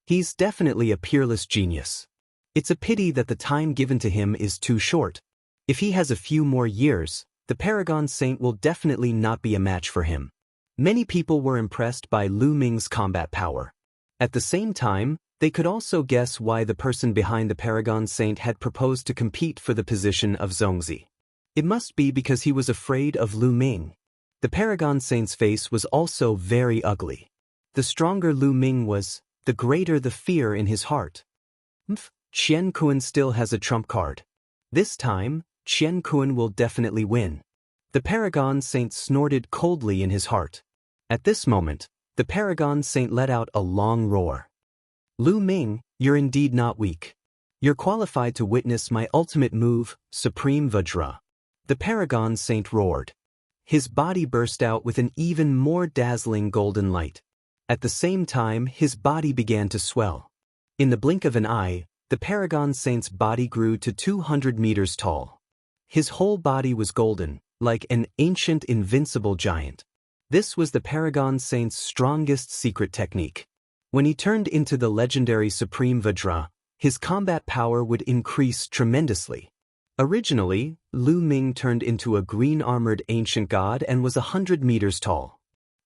He's definitely a peerless genius. It's a pity that the time given to him is too short. If he has a few more years, the Paragon Saint will definitely not be a match for him. Many people were impressed by Lu Ming's combat power. At the same time, they could also guess why the person behind the Paragon Saint had proposed to compete for the position of Zongzi. It must be because he was afraid of Lu Ming. The Paragon Saint's face was also very ugly. The stronger Lu Ming was, the greater the fear in his heart. Qian Kun still has a trump card. This time, Qian Kun will definitely win. The Paragon Saint snorted coldly in his heart. At this moment, the Paragon Saint let out a long roar. Lu Ming, you're indeed not weak. You're qualified to witness my ultimate move, Supreme Vajra. The Paragon Saint roared. His body burst out with an even more dazzling golden light. At the same time, his body began to swell. In the blink of an eye, the Paragon Saint's body grew to 200 meters tall. His whole body was golden, like an ancient invincible giant. This was the Paragon Saint's strongest secret technique. When he turned into the legendary Supreme Vajra, his combat power would increase tremendously. Originally, Lu Ming turned into a green-armored ancient god and was 100 meters tall.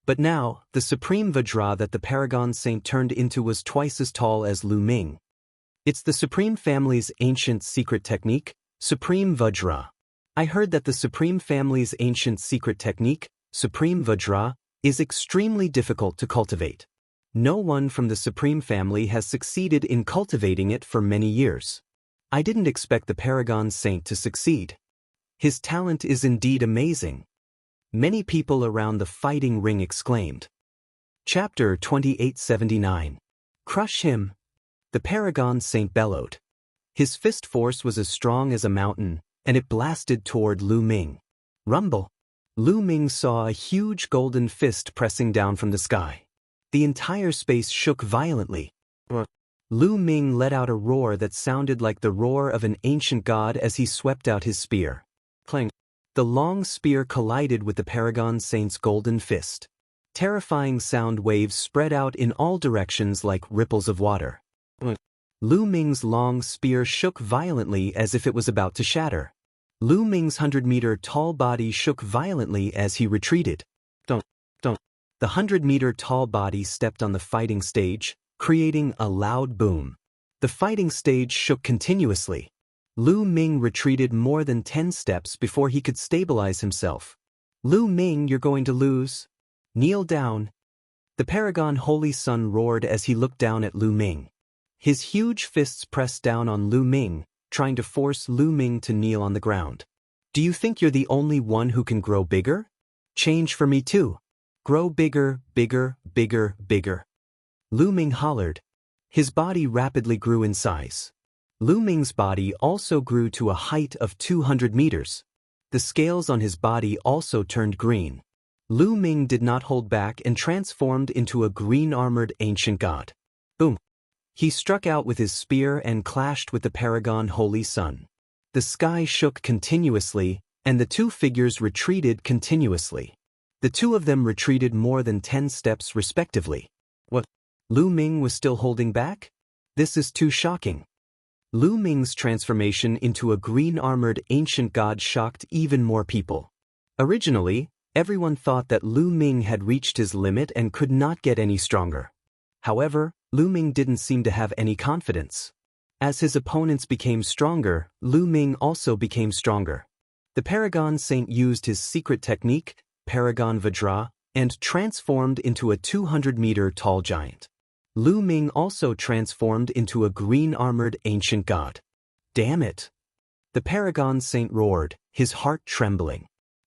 But now, the Supreme Vajra that the Paragon Saint turned into was twice as tall as Lu Ming. It's the Supreme Family's ancient secret technique, Supreme Vajra. I heard that the Supreme Family's ancient secret technique, Supreme Vajra, is extremely difficult to cultivate. No one from the Supreme Family has succeeded in cultivating it for many years. I didn't expect the Paragon Saint to succeed. His talent is indeed amazing. Many people around the fighting ring exclaimed. Chapter 2879. Crush him. The Paragon Saint bellowed. His fist force was as strong as a mountain, and it blasted toward Lu Ming. Rumble. Lu Ming saw a huge golden fist pressing down from the sky. The entire space shook violently. Lu Ming let out a roar that sounded like the roar of an ancient god as he swept out his spear. Clang. The long spear collided with the Paragon Saint's golden fist. Terrifying sound waves spread out in all directions like ripples of water. Lu Ming's long spear shook violently as if it was about to shatter. Lu Ming's 100-meter tall body shook violently as he retreated. Don't. The 100-meter tall body stepped on the fighting stage, creating a loud boom. The fighting stage shook continuously. Lu Ming retreated more than 10 steps before he could stabilize himself. Lu Ming, you're going to lose. Kneel down. The Paragon Holy Sun roared as he looked down at Lu Ming. His huge fists pressed down on Lu Ming, trying to force Lu Ming to kneel on the ground. Do you think you're the only one who can grow bigger? Change for me too. Grow bigger, bigger, bigger, bigger. Lu Ming hollered. His body rapidly grew in size. Lu Ming's body also grew to a height of 200 meters. The scales on his body also turned green. Lu Ming did not hold back and transformed into a green-armored ancient god. Boom! He struck out with his spear and clashed with the Paragon Holy Sun. The sky shook continuously, and the two figures retreated continuously. The two of them retreated more than 10 steps respectively. What? Lu Ming was still holding back? This is too shocking. Lu Ming's transformation into a green-armored ancient god shocked even more people. Originally, everyone thought that Lu Ming had reached his limit and could not get any stronger. However, Lu Ming didn't seem to have any confidence. As his opponents became stronger, Lu Ming also became stronger. The Paragon Saint used his secret technique, Paragon Vajra, and transformed into a 200-meter tall giant. Lu Ming also transformed into a green-armored ancient god. Damn it! The Paragon Saint roared, his heart trembling.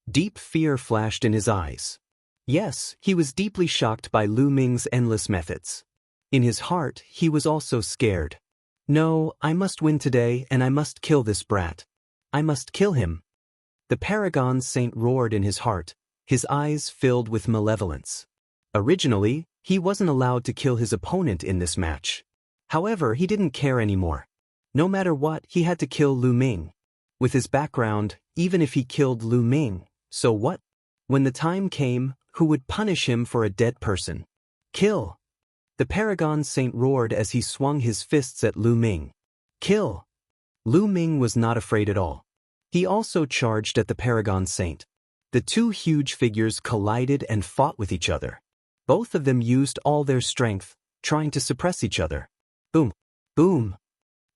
Deep fear flashed in his eyes. Yes, he was deeply shocked by Lu Ming's endless methods. In his heart, he was also scared. No, I must win today and I must kill this brat. I must kill him. The Paragon Saint roared in his heart, his eyes filled with malevolence. Originally, he wasn't allowed to kill his opponent in this match. However, he didn't care anymore. No matter what, he had to kill Lu Ming. With his background, even if he killed Lu Ming, so what? When the time came, who would punish him for a dead person? Kill! The Paragon Saint roared as he swung his fists at Lu Ming. Kill! Lu Ming was not afraid at all. He also charged at the Paragon Saint. The two huge figures collided and fought with each other. Both of them used all their strength, trying to suppress each other. Boom! Boom!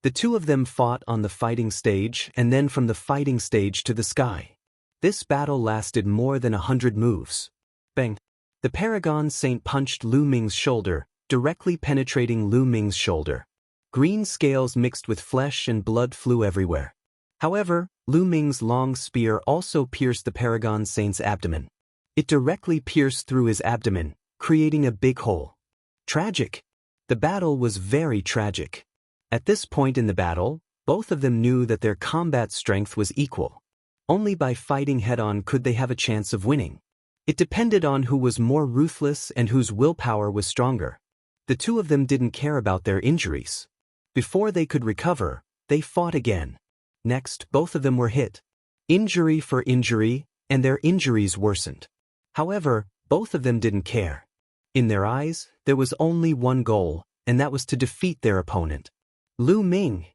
The two of them fought on the fighting stage and then from the fighting stage to the sky. This battle lasted more than 100 moves. Bang! The Paragon Saint punched Lu Ming's shoulder, directly penetrating Lu Ming's shoulder. Green scales mixed with flesh and blood flew everywhere. However, Lu Ming's long spear also pierced the Paragon Saint's abdomen. It directly pierced through his abdomen, creating a big hole. Tragic. The battle was very tragic. At this point in the battle, both of them knew that their combat strength was equal. Only by fighting head-on could they have a chance of winning. It depended on who was more ruthless and whose willpower was stronger. The two of them didn't care about their injuries. Before they could recover, they fought again. Next, both of them were hit. Injury for injury, and their injuries worsened. However, both of them didn't care. In their eyes, there was only one goal, and that was to defeat their opponent. Lu Ming.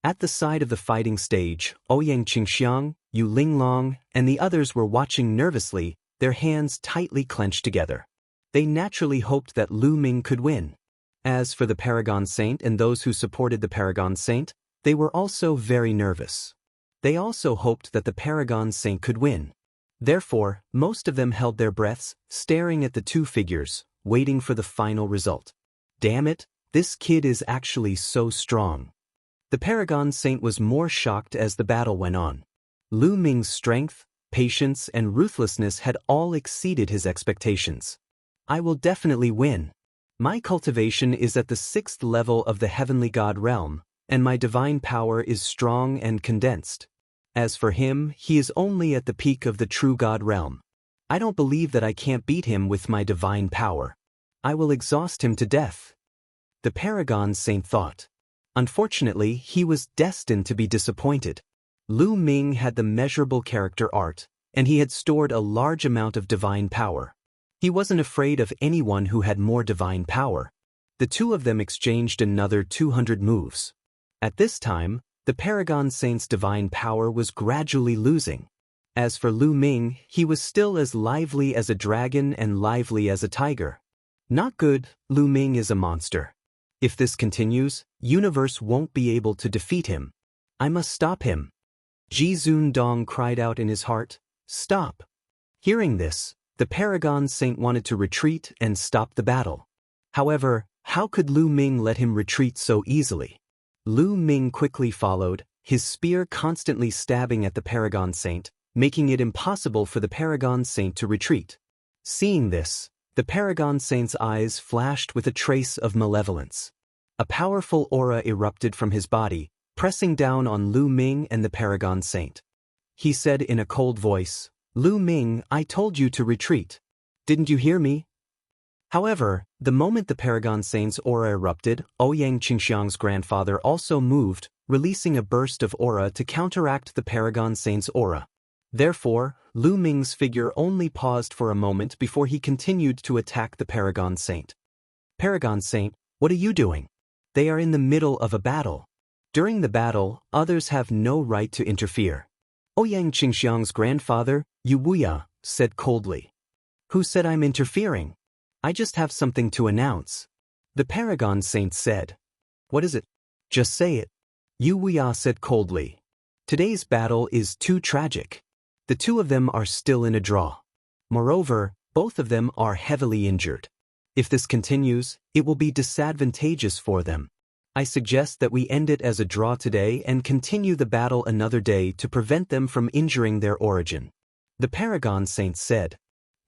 At the side of the fighting stage, Ouyang Qingxiang, Yu Linglong, and the others were watching nervously, their hands tightly clenched together. They naturally hoped that Lu Ming could win. As for the Paragon Saint and those who supported the Paragon Saint, they were also very nervous. They also hoped that the Paragon Saint could win. Therefore, most of them held their breaths, staring at the two figures, waiting for the final result. Damn it, this kid is actually so strong. The Paragon Saint was more shocked as the battle went on. Lu Ming's strength, patience, and ruthlessness had all exceeded his expectations. I will definitely win. My cultivation is at the 6th level of the heavenly god realm, and my divine power is strong and condensed. As for him, he is only at the peak of the true god realm. I don't believe that I can't beat him with my divine power. I will exhaust him to death. The Paragon Saint thought. Unfortunately, he was destined to be disappointed. Lu Ming had the measurable character art, and he had stored a large amount of divine power. He wasn't afraid of anyone who had more divine power. The two of them exchanged another 200 moves. At this time, the Paragon Saint's divine power was gradually losing. As for Lu Ming, he was still as lively as a dragon and lively as a tiger. Not good, Lu Ming is a monster. If this continues, universe won't be able to defeat him. I must stop him. Ji Zun Dong cried out in his heart, "Stop!" Hearing this, the Paragon Saint wanted to retreat and stop the battle. However, how could Lu Ming let him retreat so easily? Lu Ming quickly followed, his spear constantly stabbing at the Paragon Saint, making it impossible for the Paragon Saint to retreat. Seeing this, the Paragon Saint's eyes flashed with a trace of malevolence. A powerful aura erupted from his body, pressing down on Lu Ming and the Paragon Saint. He said in a cold voice, "Lu Ming, I told you to retreat. Didn't you hear me?" However, the moment the Paragon Saint's aura erupted, Ouyang Qingxiang's grandfather also moved, releasing a burst of aura to counteract the Paragon Saint's aura. Therefore, Lu Ming's figure only paused for a moment before he continued to attack the Paragon Saint. "Paragon Saint, what are you doing? They are in the middle of a battle. During the battle, others have no right to interfere." Ouyang Qingxiang's grandfather, Yu Wuya, said coldly. "Who said I'm interfering? I just have something to announce." The Paragon Saint said. "What is it? Just say it." Yu Wuya said coldly. "Today's battle is too tragic. The two of them are still in a draw. Moreover, both of them are heavily injured. If this continues, it will be disadvantageous for them. I suggest that we end it as a draw today and continue the battle another day to prevent them from injuring their origin." The Paragon Saint said.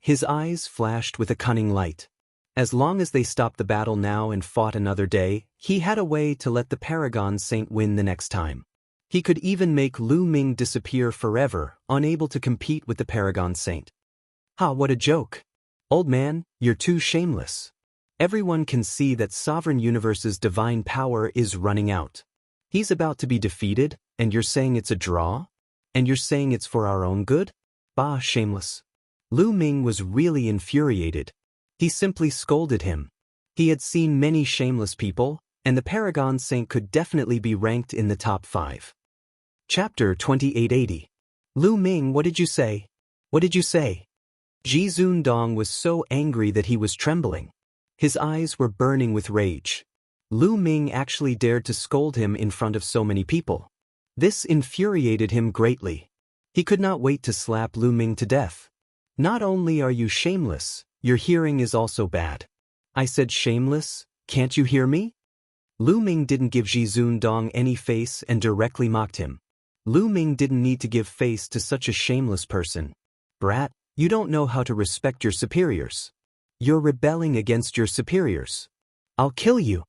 His eyes flashed with a cunning light. As long as they stopped the battle now and fought another day, he had a way to let the Paragon Saint win the next time. He could even make Lu Ming disappear forever, unable to compete with the Paragon Saint. "Ha, what a joke. Old man, you're too shameless. Everyone can see that Sovereign Universe's divine power is running out. He's about to be defeated, and you're saying it's a draw? And you're saying it's for our own good? Bah, shameless." Lu Ming was really infuriated. He simply scolded him. He had seen many shameless people, and the Paragon Saint could definitely be ranked in the top 5. Chapter 2880. "Lu Ming, what did you say? What did you say?" Ji Zun Dong was so angry that he was trembling. His eyes were burning with rage. Lu Ming actually dared to scold him in front of so many people. This infuriated him greatly. He could not wait to slap Lu Ming to death. "Not only are you shameless, your hearing is also bad." "I said shameless, can't you hear me?" Lu Ming didn't give Ji Zun Dong any face and directly mocked him. Lu Ming didn't need to give face to such a shameless person. "Brat, you don't know how to respect your superiors. You're rebelling against your superiors. I'll kill you."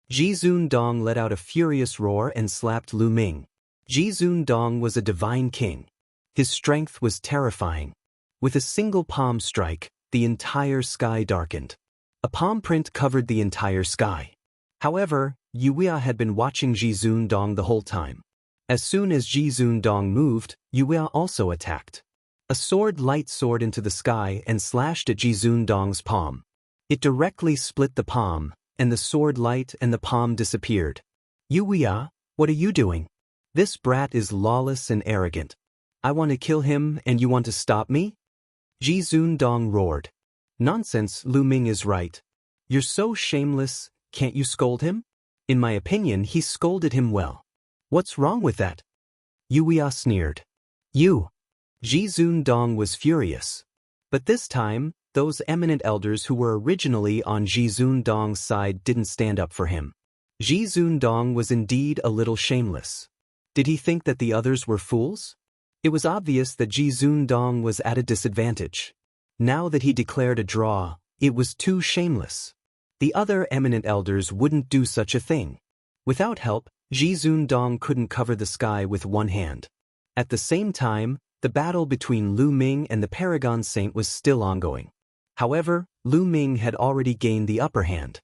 Ji Zun Dong let out a furious roar and slapped Lu Ming. Ji Zun Dong was a divine king. His strength was terrifying. With a single palm strike, the entire sky darkened. A palm print covered the entire sky. However, Yu Wuya had been watching Ji Zun Dong the whole time. As soon as Ji Zun Dong moved, Yu Wuya also attacked. A sword light soared into the sky and slashed at Ji Zun Dong's palm. It directly split the palm, and the sword light and the palm disappeared. "Yu Wuya, what are you doing? This brat is lawless and arrogant. I want to kill him and you want to stop me?" Ji Zun Dong roared. "Nonsense, Lu Ming is right. You're so shameless, can't you scold him? In my opinion, he scolded him well. What's wrong with that? Yuya sneered. You. Ji Dong was furious. But this time, those eminent elders who were originally on Ji Dong's side didn't stand up for him. Ji Dong was indeed a little shameless. Did he think that the others were fools? It was obvious that Ji Dong was at a disadvantage. Now that he declared a draw, it was too shameless. The other eminent elders wouldn't do such a thing. Without help, Ji Dong couldn't cover the sky with one hand. At the same time, the battle between Lu Ming and the Paragon Saint was still ongoing. However, Lu Ming had already gained the upper hand.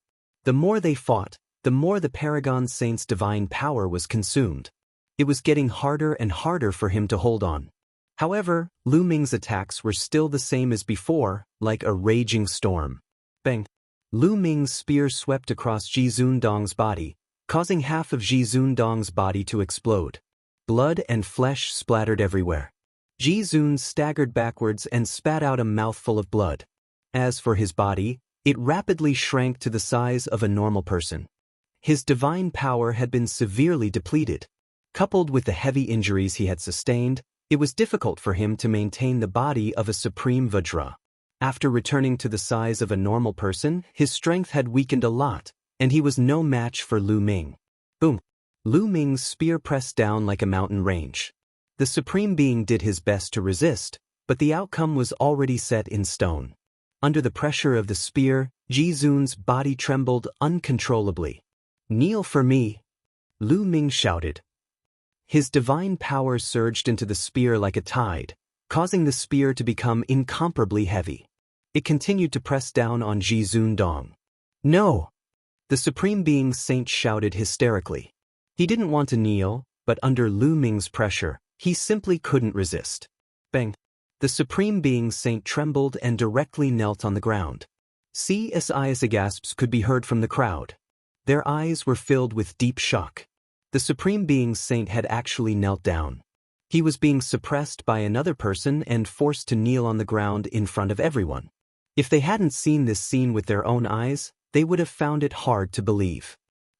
The more they fought, the more the Paragon Saint's divine power was consumed. It was getting harder and harder for him to hold on. However, Lu Ming's attacks were still the same as before, like a raging storm. Bang! Lu Ming's spear swept across Ji Dong's body, causing half of Ji Dong's body to explode. Blood and flesh splattered everywhere. Ji staggered backwards and spat out a mouthful of blood. As for his body, it rapidly shrank to the size of a normal person. His divine power had been severely depleted. Coupled with the heavy injuries he had sustained, it was difficult for him to maintain the body of a supreme Vajra. After returning to the size of a normal person, his strength had weakened a lot, and he was no match for Lu Ming. Boom! Lu Ming's spear pressed down like a mountain range. The Supreme Being did his best to resist, but the outcome was already set in stone. Under the pressure of the spear, Ji Zun's body trembled uncontrollably. Kneel for me! Lu Ming shouted. His divine power surged into the spear like a tide, causing the spear to become incomparably heavy. It continued to press down on Ji Dong. No! The Supreme Being Saint shouted hysterically. He didn't want to kneel, but under Lu Ming's pressure, he simply couldn't resist. Bang! The Supreme Being Saint trembled and directly knelt on the ground. CSIS gasps could be heard from the crowd. Their eyes were filled with deep shock. The Supreme Being Saint had actually knelt down. He was being suppressed by another person and forced to kneel on the ground in front of everyone. If they hadn't seen this scene with their own eyes, they would have found it hard to believe.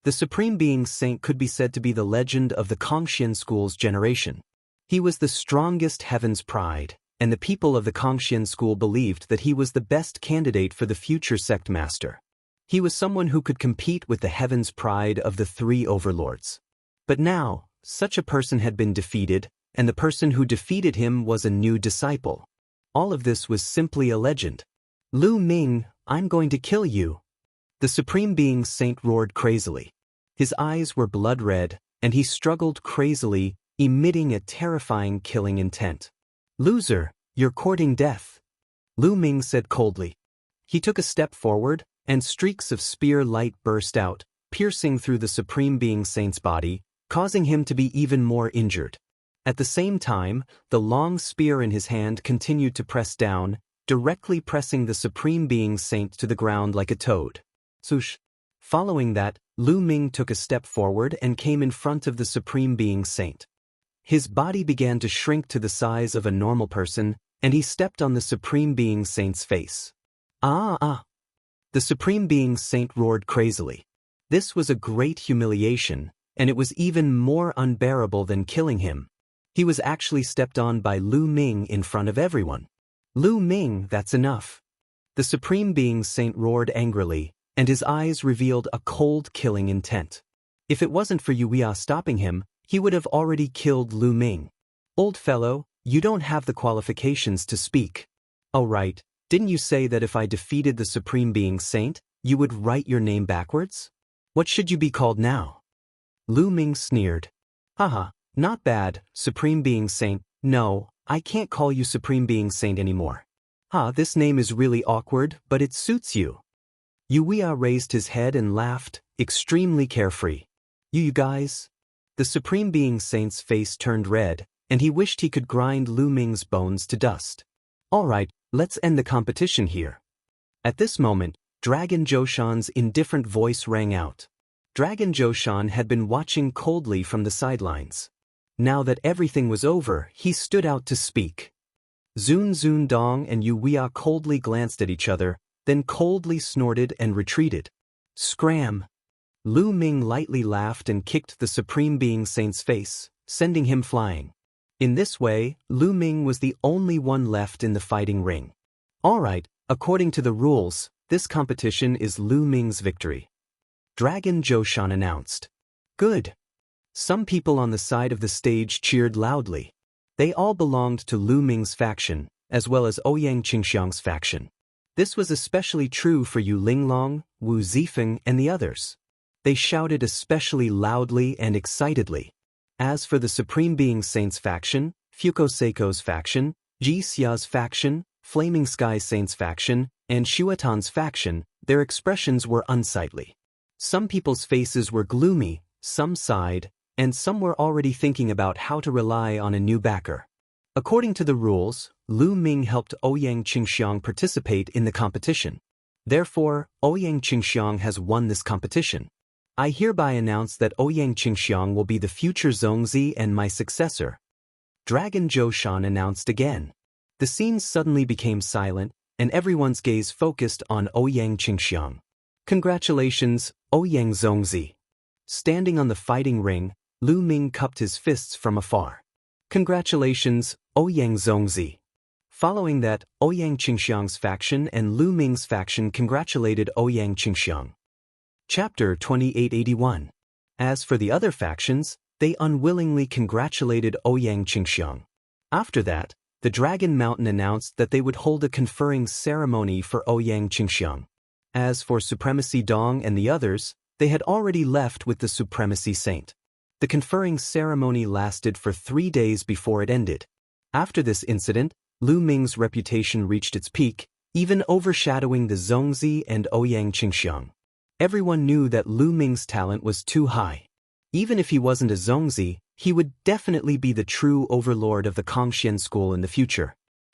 The Supreme Being Saint could be said to be the legend of the Kangxian school's generation. He was the strongest heaven's pride, and the people of the Kangxian school believed that he was the best candidate for the future sect master. He was someone who could compete with the heaven's pride of the three overlords. But now, such a person had been defeated, and the person who defeated him was a new disciple. All of this was simply a legend. Lu Ming, I'm going to kill you! The Supreme Being Saint roared crazily. His eyes were blood red, and he struggled crazily, emitting a terrifying killing intent. Loser, you're courting death, Lu Ming said coldly. He took a step forward, and streaks of spear light burst out, piercing through the Supreme Being Saint's body, causing him to be even more injured. At the same time, the long spear in his hand continued to press down, directly pressing the Supreme Being Saint to the ground like a toad. Swoosh! Following that, Lu Ming took a step forward and came in front of the Supreme Being Saint. His body began to shrink to the size of a normal person, and he stepped on the Supreme Being Saint's face. Ah! The Supreme Being Saint roared crazily. This was a great humiliation, and it was even more unbearable than killing him. He was actually stepped on by Lu Ming in front of everyone. Lu Ming, that's enough. The Supreme Being Saint roared angrily, and his eyes revealed a cold killing intent. If it wasn't for Yuya stopping him, he would have already killed Lu Ming. Old fellow, you don't have the qualifications to speak. Oh right, didn't you say that if I defeated the Supreme Being Saint, you would write your name backwards? What should you be called now? Lu Ming sneered. Haha, not bad, Supreme Being Saint. No, I can't call you Supreme Being Saint anymore. This name is really awkward, but it suits you. Yuya raised his head and laughed, extremely carefree. You guys? The Supreme Being Saint's face turned red, and he wished he could grind Lu Ming's bones to dust. Alright, let's end the competition here. At this moment, Dragon Joshan's indifferent voice rang out. Dragon Joshan had been watching coldly from the sidelines. Now that everything was over, he stood out to speak. Zun Dong and Yuya coldly glanced at each other, then coldly snorted and retreated. Scram! Lu Ming lightly laughed and kicked the Supreme Being Saint's face, sending him flying. In this way, Lu Ming was the only one left in the fighting ring. Alright, according to the rules, this competition is Lu Ming's victory. Dragon Zhoushan announced. Good. Some people on the side of the stage cheered loudly. They all belonged to Lu Ming's faction, as well as Ouyang Qingxiang's faction. This was especially true for Yu Linglong, Wu Zifeng, and the others. They shouted especially loudly and excitedly. As for the Supreme Being Saint's faction, Fuko Seiko's faction, Ji Xia's faction, Flaming Sky Saint's faction, and Shuatan's faction, their expressions were unsightly. Some people's faces were gloomy, some sighed, and some were already thinking about how to rely on a new backer. According to the rules, Lu Ming helped Ouyang Qingxiang participate in the competition. Therefore, Ouyang Qingxiang has won this competition. I hereby announce that Ouyang Qingxiang will be the future Zongzi and my successor. Dragon Zhoushan announced again. The scene suddenly became silent, and everyone's gaze focused on Ouyang Qingxiang. Congratulations, Ouyang Zongzi. Standing on the fighting ring, Lu Ming cupped his fists from afar. Congratulations, Ouyang Zongzi. Following that, Ouyang Qingxiang's faction and Lu Ming's faction congratulated Ouyang Qingxiang. Chapter 2881. As for the other factions, they unwillingly congratulated Ouyang Qingxiang. After that, the Dragon Mountain announced that they would hold a conferring ceremony for Ouyang Qingxiang. As for Supremacy Dong and the others, they had already left with the Supremacy Saint. The conferring ceremony lasted for 3 days before it ended. After this incident, Lu Ming's reputation reached its peak, even overshadowing the Zongzi and Ouyang Qingxiang. Everyone knew that Lu Ming's talent was too high. Even if he wasn't a Zongzi, he would definitely be the true overlord of the Kongxian school in the future.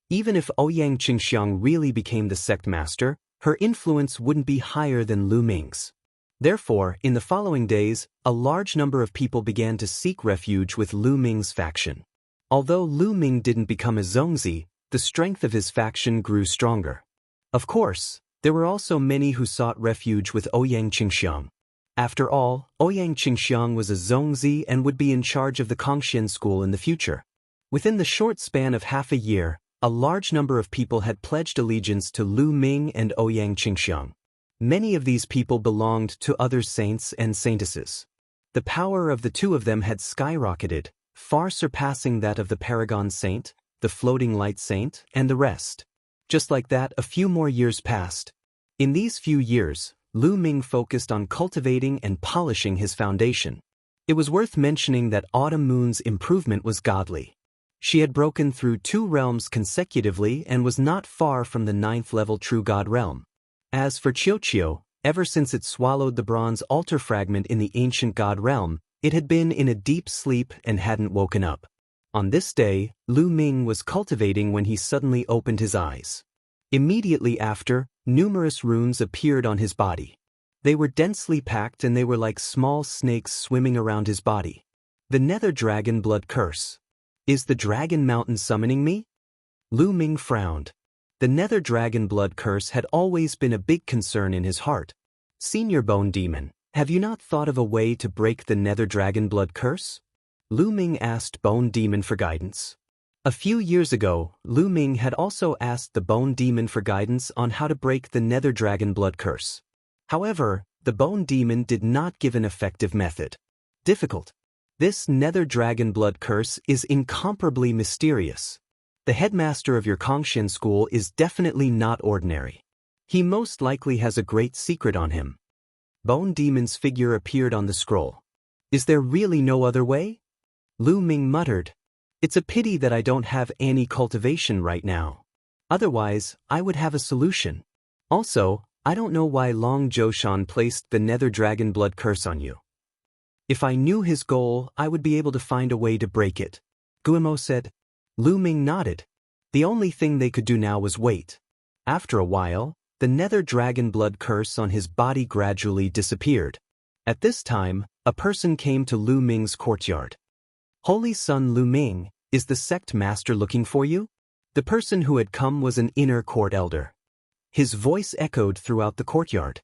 Even if Ouyang Qingxiang really became the sect master, her influence wouldn't be higher than Lu Ming's. Therefore, in the following days, a large number of people began to seek refuge with Lu Ming's faction. Although Lu Ming didn't become a Zongzi, the strength of his faction grew stronger. Of course, there were also many who sought refuge with Ouyang Qingxiang. After all, Ouyang Qingxiang was a Zongzi and would be in charge of the Kongxian school in the future. Within the short span of half a year, a large number of people had pledged allegiance to Lu Ming and Ouyang Qingxiang. Many of these people belonged to other saints and saintesses. The power of the two of them had skyrocketed, far surpassing that of the Paragon Saint, the Floating Light Saint, and the rest. Just like that, a few more years passed. In these few years, Lu Ming focused on cultivating and polishing his foundation. It was worth mentioning that Autumn Moon's improvement was godly. She had broken through 2 realms consecutively and was not far from the 9th level True God realm. As for Qiuqiu, ever since it swallowed the bronze altar fragment in the ancient God realm, it had been in a deep sleep and hadn't woken up. On this day, Lu Ming was cultivating when he suddenly opened his eyes. Immediately after, numerous runes appeared on his body. They were densely packed and they were like small snakes swimming around his body. The Nether Dragon Blood Curse. Is the Dragon Mountain summoning me? Lu Ming frowned. The Nether Dragon Blood Curse had always been a big concern in his heart. Senior Bone Demon, have you not thought of a way to break the Nether Dragon Blood Curse? Lu Ming asked Bone Demon for guidance. A few years ago, Lu Ming had also asked the Bone Demon for guidance on how to break the Nether Dragon Blood Curse. However, the Bone Demon did not give an effective method. Difficult. This Nether Dragon Blood Curse is incomparably mysterious. The headmaster of your Kongxian school is definitely not ordinary. He most likely has a great secret on him. Bone Demon's figure appeared on the scroll. Is there really no other way? Lu Ming muttered. It's a pity that I don't have any cultivation right now. Otherwise, I would have a solution. Also, I don't know why Long Zhoushan placed the Nether Dragon Blood Curse on you. If I knew his goal, I would be able to find a way to break it. Guillemot said. Lu Ming nodded. The only thing they could do now was wait. After a while, the Nether Dragon Blood Curse on his body gradually disappeared. At this time, a person came to Lu Ming's courtyard. Holy Son Lu Ming, is the sect master looking for you? The person who had come was an inner court elder. His voice echoed throughout the courtyard.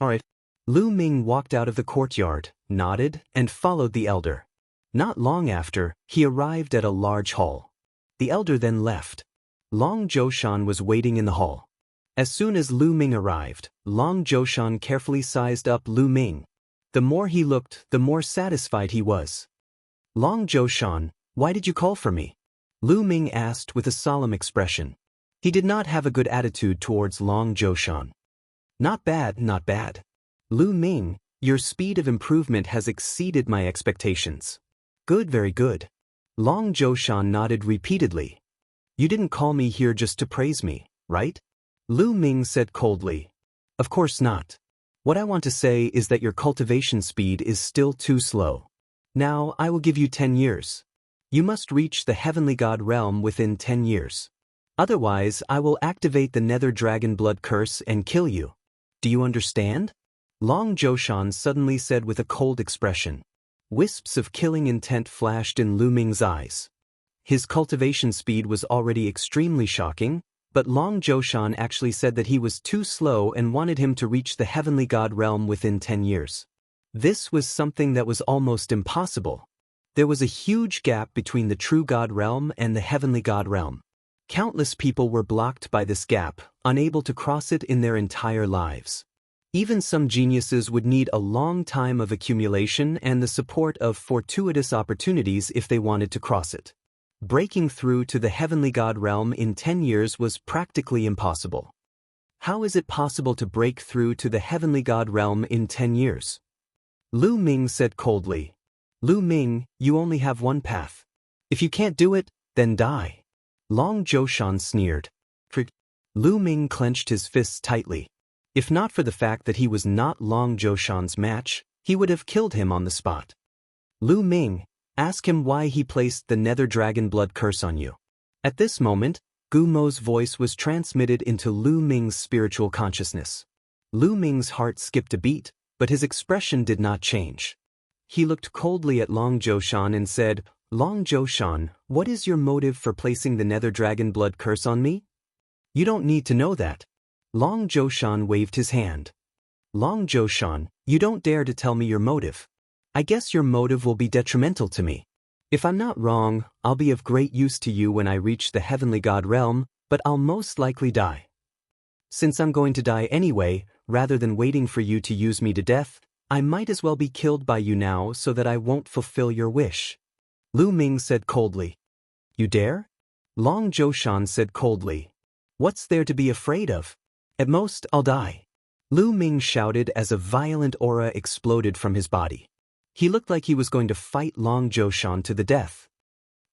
Alright. Lu Ming walked out of the courtyard, nodded, and followed the elder. Not long after, he arrived at a large hall. The elder then left. Long Zhoushan was waiting in the hall. As soon as Lu Ming arrived, Long Zhoushan carefully sized up Lu Ming. The more he looked, the more satisfied he was. Long Zhoushan, why did you call for me? Lu Ming asked with a solemn expression. He did not have a good attitude towards Long Zhoushan. Not bad, not bad. Lu Ming, your speed of improvement has exceeded my expectations. Good, very good. Long Zhoushan nodded repeatedly. You didn't call me here just to praise me, right? Lu Ming said coldly. Of course not. What I want to say is that your cultivation speed is still too slow. Now, I will give you 10 years. You must reach the Heavenly God realm within 10 years. Otherwise, I will activate the Nether Dragon Blood Curse and kill you. Do you understand? Long Zhoushan suddenly said with a cold expression. Wisps of killing intent flashed in Lu Ming's eyes. His cultivation speed was already extremely shocking, but Long Zhoushan actually said that he was too slow and wanted him to reach the Heavenly God realm within 10 years. This was something that was almost impossible. There was a huge gap between the true God realm and the Heavenly God realm. Countless people were blocked by this gap, unable to cross it in their entire lives. Even some geniuses would need a long time of accumulation and the support of fortuitous opportunities if they wanted to cross it. Breaking through to the Heavenly God realm in 10 years was practically impossible. How is it possible to break through to the Heavenly God realm in 10 years? Lu Ming said coldly. Lu Ming, you only have one path. If you can't do it, then die. Long Zhoushan sneered. Lu Ming clenched his fists tightly. If not for the fact that he was not Long Zhoushan's match, he would have killed him on the spot. Lu Ming, ask him why he placed the Nether Dragon Blood Curse on you. At this moment, Gu Mo's voice was transmitted into Lu Ming's spiritual consciousness. Lu Ming's heart skipped a beat, but his expression did not change. He looked coldly at Long Zhoushan and said, Long Zhoushan, what is your motive for placing the Nether Dragon Blood Curse on me? You don't need to know that. Long Zhoushan waved his hand. Long Zhoushan, you don't dare to tell me your motive. I guess your motive will be detrimental to me. If I'm not wrong, I'll be of great use to you when I reach the Heavenly God realm, but I'll most likely die. Since I'm going to die anyway, rather than waiting for you to use me to death, I might as well be killed by you now so that I won't fulfill your wish. Lu Ming said coldly. You dare? Long Zhoushan said coldly. What's there to be afraid of? At most, I'll die. Lu Ming shouted as a violent aura exploded from his body. He looked like he was going to fight Long Zhoushan to the death.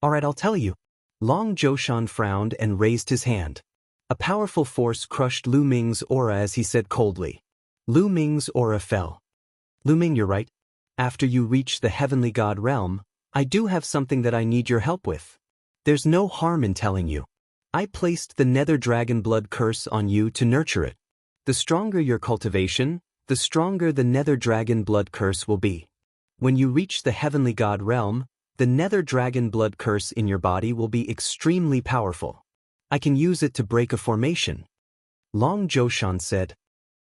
Alright, I'll tell you. Long Zhoushan frowned and raised his hand. A powerful force crushed Lu Ming's aura as he said coldly. Lu Ming's aura fell. Lu Ming, you're right. After you reach the Heavenly God realm, I do have something that I need your help with. There's no harm in telling you. I placed the Nether Dragon Blood Curse on you to nurture it. The stronger your cultivation, the stronger the Nether Dragon Blood Curse will be. When you reach the Heavenly God realm, the Nether Dragon Blood Curse in your body will be extremely powerful. I can use it to break a formation. Long Zhoushan said.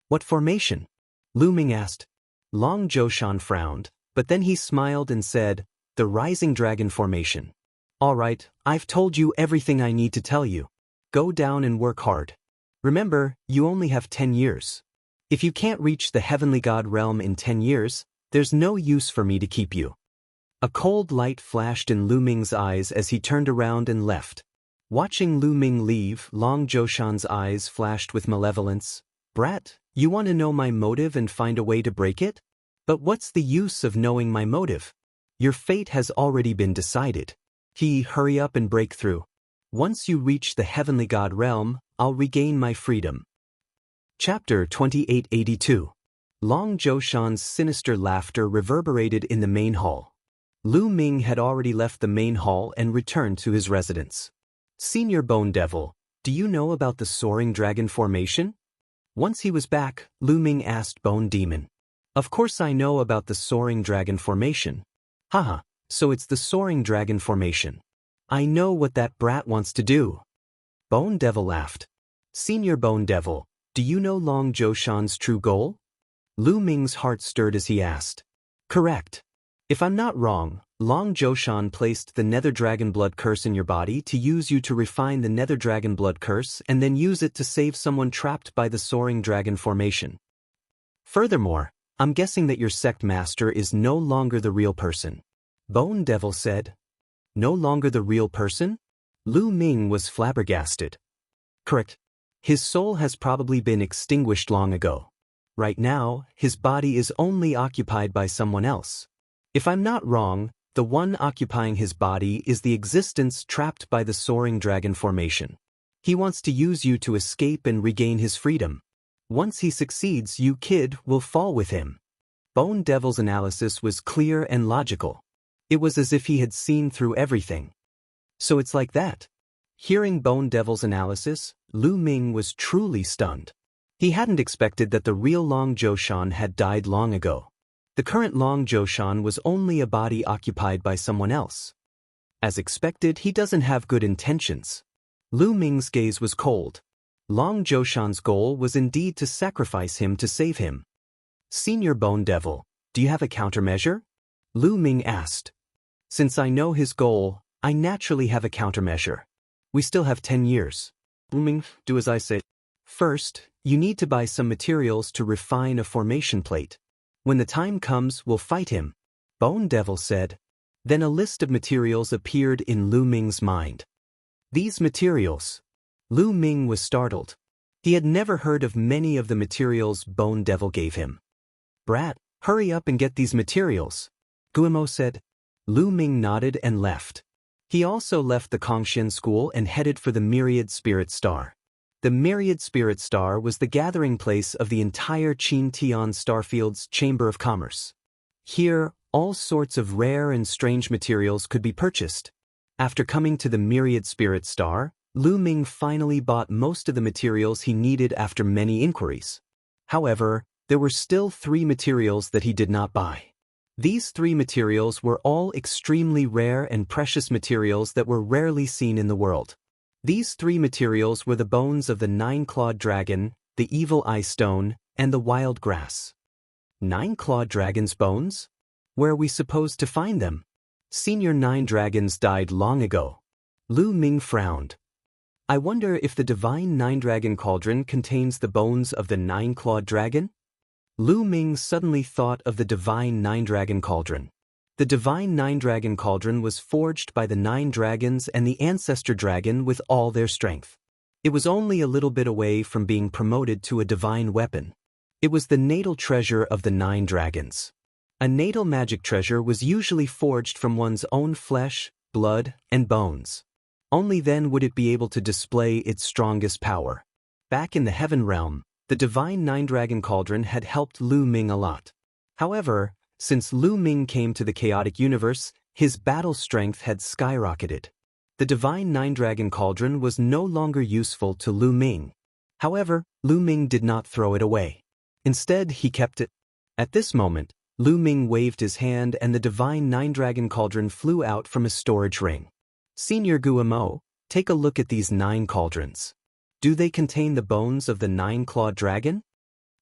What formation? Lu Ming asked. Long Zhoushan frowned, but then he smiled and said, the Rising Dragon Formation. All right, I've told you everything I need to tell you. Go down and work hard. Remember, you only have 10 years. If you can't reach the Heavenly God realm in 10 years, there's no use for me to keep you. A cold light flashed in Lu Ming's eyes as he turned around and left. Watching Lu Ming leave, Long Zhoushan's eyes flashed with malevolence. Brat, you want to know my motive and find a way to break it? But what's the use of knowing my motive? Your fate has already been decided. Hurry up and break through. Once you reach the Heavenly God realm, I'll regain my freedom. Chapter 2882. Long Zhoushan's sinister laughter reverberated in the main hall. Lu Ming had already left the main hall and returned to his residence. Senior Bone Devil, do you know about the Soaring Dragon Formation? Once he was back, Lu Ming asked Bone Demon. Of course I know about the Soaring Dragon Formation. Haha. So it's the Soaring Dragon Formation. I know what that brat wants to do. Bone Devil laughed. Senior Bone Devil, do you know Long Zhoushan's true goal? Lu Ming's heart stirred as he asked. Correct. If I'm not wrong, Long Zhoushan placed the Nether Dragon Blood Curse in your body to use you to refine the Nether Dragon Blood Curse and then use it to save someone trapped by the Soaring Dragon formation. Furthermore, I'm guessing that your sect master is no longer the real person. Bone Devil said. No longer the real person? Lu Ming was flabbergasted. Correct. His soul has probably been extinguished long ago. Right now, his body is only occupied by someone else. If I'm not wrong, the one occupying his body is the existence trapped by the Soaring Dragon formation. He wants to use you to escape and regain his freedom. Once he succeeds, you kid will fall with him. Bone Devil's analysis was clear and logical. It was as if he had seen through everything. So it's like that. Hearing Bone Devil's analysis, Lu Ming was truly stunned. He hadn't expected that the real Long Zhoushan had died long ago. The current Long Zhoushan was only a body occupied by someone else. As expected, he doesn't have good intentions. Lu Ming's gaze was cold. Long Zhoushan's goal was indeed to sacrifice him to save him. Senior Bone Devil, do you have a countermeasure? Lu Ming asked. Since I know his goal, I naturally have a countermeasure. We still have 10 years. Lu Ming, do as I say. First, you need to buy some materials to refine a formation plate. When the time comes, we'll fight him, Bone Devil said. Then a list of materials appeared in Lu Ming's mind. These materials. Lu Ming was startled. He had never heard of many of the materials Bone Devil gave him. Brat, hurry up and get these materials, Guillemot said. Lu Ming nodded and left. He also left the Kongshin school and headed for the Myriad Spirit Star. The Myriad Spirit Star was the gathering place of the entire Qin Tian Starfield's Chamber of Commerce. Here, all sorts of rare and strange materials could be purchased. After coming to the Myriad Spirit Star, Lu Ming finally bought most of the materials he needed after many inquiries. However, there were still 3 materials that he did not buy. These 3 materials were all extremely rare and precious materials that were rarely seen in the world. These 3 materials were the bones of the 9-clawed dragon, the evil eye stone, and the wild grass. 9-clawed dragon's bones? Where are we supposed to find them? Senior 9 dragons died long ago. Lu Ming frowned. I wonder if the divine 9-dragon cauldron contains the bones of the 9-clawed dragon? Lu Ming suddenly thought of the divine 9-dragon cauldron. The divine 9-dragon cauldron was forged by the 9 dragons and the ancestor dragon with all their strength. It was only a little bit away from being promoted to a divine weapon. It was the natal treasure of the 9 dragons. A natal magic treasure was usually forged from one's own flesh, blood, and bones. Only then would it be able to display its strongest power. Back in the heaven realm, the divine 9-dragon cauldron had helped Lu Ming a lot. However, since Lu Ming came to the chaotic universe, his battle strength had skyrocketed. The divine 9-dragon cauldron was no longer useful to Lu Ming. However, Lu Ming did not throw it away. Instead, he kept it. At this moment, Lu Ming waved his hand and the divine 9-dragon cauldron flew out from a storage ring. Senior Guillemot, take a look at these 9 cauldrons. Do they contain the bones of the 9-clawed dragon?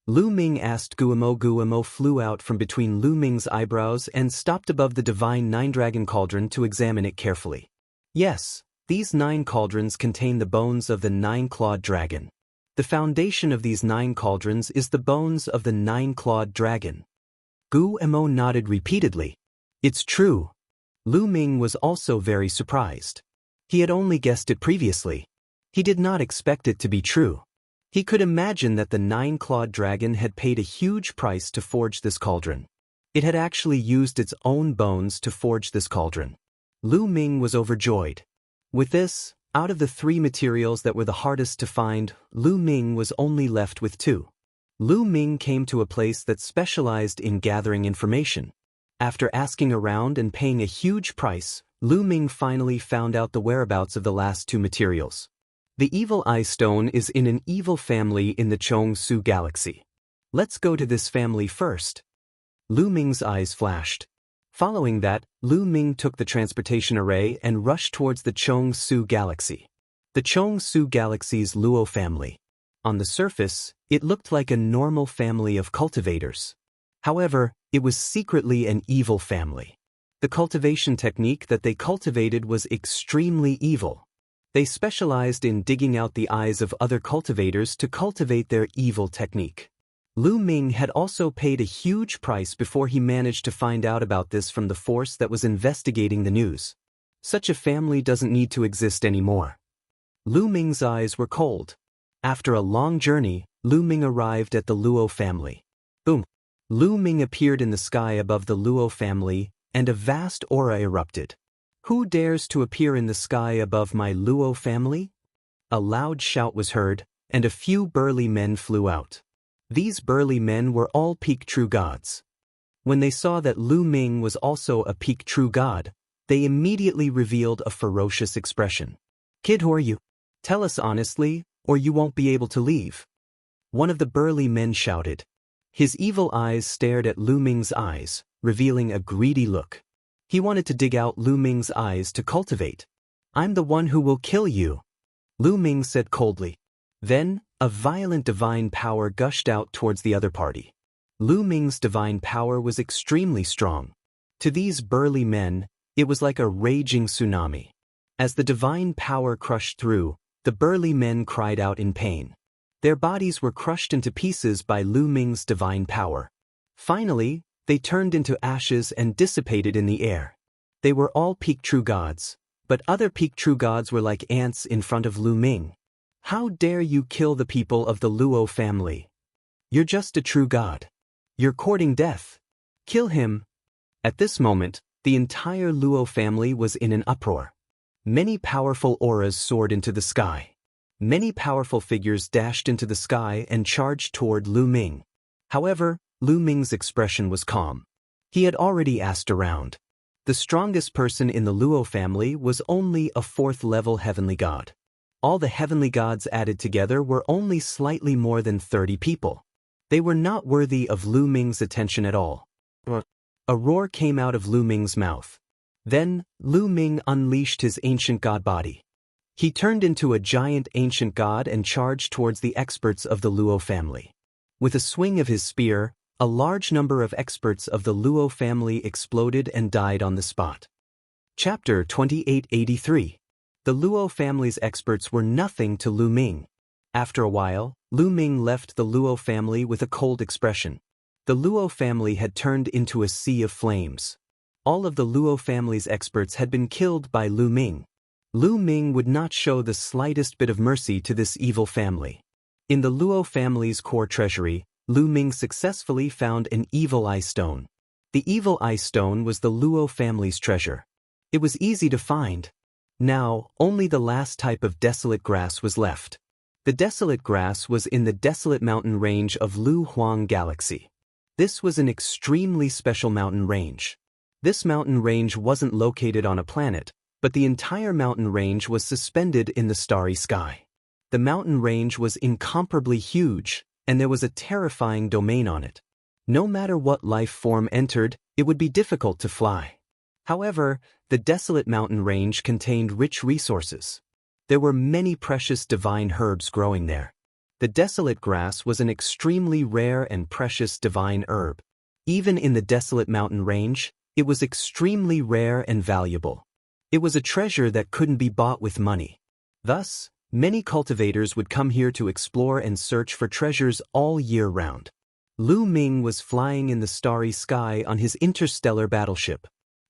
Lu Ming asked Guillemot. Guillemot flew out from between Lu Ming's eyebrows and stopped above the divine 9-dragon cauldron to examine it carefully. Yes, these 9 cauldrons contain the bones of the 9-clawed dragon. The foundation of these 9 cauldrons is the bones of the 9-clawed dragon. Guillemot nodded repeatedly. It's true. Lu Ming was also very surprised. He had only guessed it previously. He did not expect it to be true. He could imagine that the 9-clawed dragon had paid a huge price to forge this cauldron. It had actually used its own bones to forge this cauldron. Lu Ming was overjoyed. With this, out of the 3 materials that were the hardest to find, Lu Ming was only left with 2. Lu Ming came to a place that specialized in gathering information. After asking around and paying a huge price, Lu Ming finally found out the whereabouts of the last 2 materials. The Evil Eye Stone is in an evil family in the Chongsu Galaxy. Let's go to this family first. Lu Ming's eyes flashed. Following that, Lu Ming took the transportation array and rushed towards the Chongsu Galaxy. The Chongsu Galaxy's Luo family. On the surface, it looked like a normal family of cultivators. However, it was secretly an evil family. The cultivation technique that they cultivated was extremely evil. They specialized in digging out the eyes of other cultivators to cultivate their evil technique. Lu Ming had also paid a huge price before he managed to find out about this from the force that was investigating the news. Such a family doesn't need to exist anymore. Lu Ming's eyes were cold. After a long journey, Lu Ming arrived at the Luo family. Boom! Lu Ming appeared in the sky above the Luo family, and a vast aura erupted. Who dares to appear in the sky above my Luo family? A loud shout was heard, and a few burly men flew out. These burly men were all peak true gods. When they saw that Lu Ming was also a peak true god, they immediately revealed a ferocious expression. Kid, who are you? Tell us honestly, or you won't be able to leave. One of the burly men shouted. His evil eyes stared at Lu Ming's eyes, revealing a greedy look. He wanted to dig out Lu Ming's eyes to cultivate. I'm the one who will kill you, Lu Ming said coldly. Then, a violent divine power gushed out towards the other party. Lu Ming's divine power was extremely strong. To these burly men, it was like a raging tsunami. As the divine power crushed through, the burly men cried out in pain. Their bodies were crushed into pieces by Lu Ming's divine power. Finally, they turned into ashes and dissipated in the air. They were all peak true gods, but other peak true gods were like ants in front of Lu Ming. How dare you kill the people of the Luo family? You're just a true god. You're courting death. Kill him. At this moment, the entire Luo family was in an uproar. Many powerful auras soared into the sky. Many powerful figures dashed into the sky and charged toward Lu Ming. However, Lu Ming's expression was calm. He had already asked around. The strongest person in the Luo family was only a 4th-level heavenly god. All the heavenly gods added together were only slightly more than 30 people. They were not worthy of Lu Ming's attention at all. A roar came out of Lu Ming's mouth. Then, Lu Ming unleashed his ancient god body. He turned into a giant ancient god and charged towards the experts of the Luo family. With a swing of his spear, a large number of experts of the Luo family exploded and died on the spot. Chapter 2883. The Luo family's experts were nothing to Lu Ming. After a while, Lu Ming left the Luo family with a cold expression. The Luo family had turned into a sea of flames. All of the Luo family's experts had been killed by Lu Ming. Lu Ming would not show the slightest bit of mercy to this evil family. In the Luo family's core treasury, Lu Ming successfully found an evil eye stone. The evil eye stone was the Luo family's treasure. It was easy to find. Now, only the last type of desolate grass was left. The desolate grass was in the desolate mountain range of Lu Huang Galaxy. This was an extremely special mountain range. This mountain range wasn't located on a planet, but the entire mountain range was suspended in the starry sky. The mountain range was incomparably huge, and there was a terrifying domain on it. No matter what life form entered, it would be difficult to fly. However, the desolate mountain range contained rich resources. There were many precious divine herbs growing there. The desolate grass was an extremely rare and precious divine herb. Even in the desolate mountain range, it was extremely rare and valuable. It was a treasure that couldn't be bought with money. Thus, many cultivators would come here to explore and search for treasures all year round. Lu Ming was flying in the starry sky on his interstellar battleship.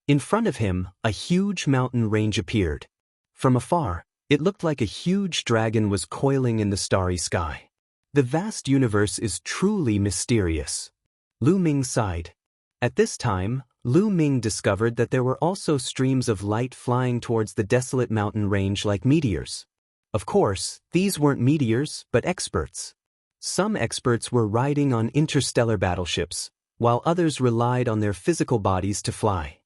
In front of him, a huge mountain range appeared. From afar, it looked like a huge dragon was coiling in the starry sky. The vast universe is truly mysterious. Lu Ming sighed. At this time, Lu Ming discovered that there were also streams of light flying towards the desolate mountain range like meteors. Of course, these weren't meteors, but experts. Some experts were riding on interstellar battleships, while others relied on their physical bodies to fly.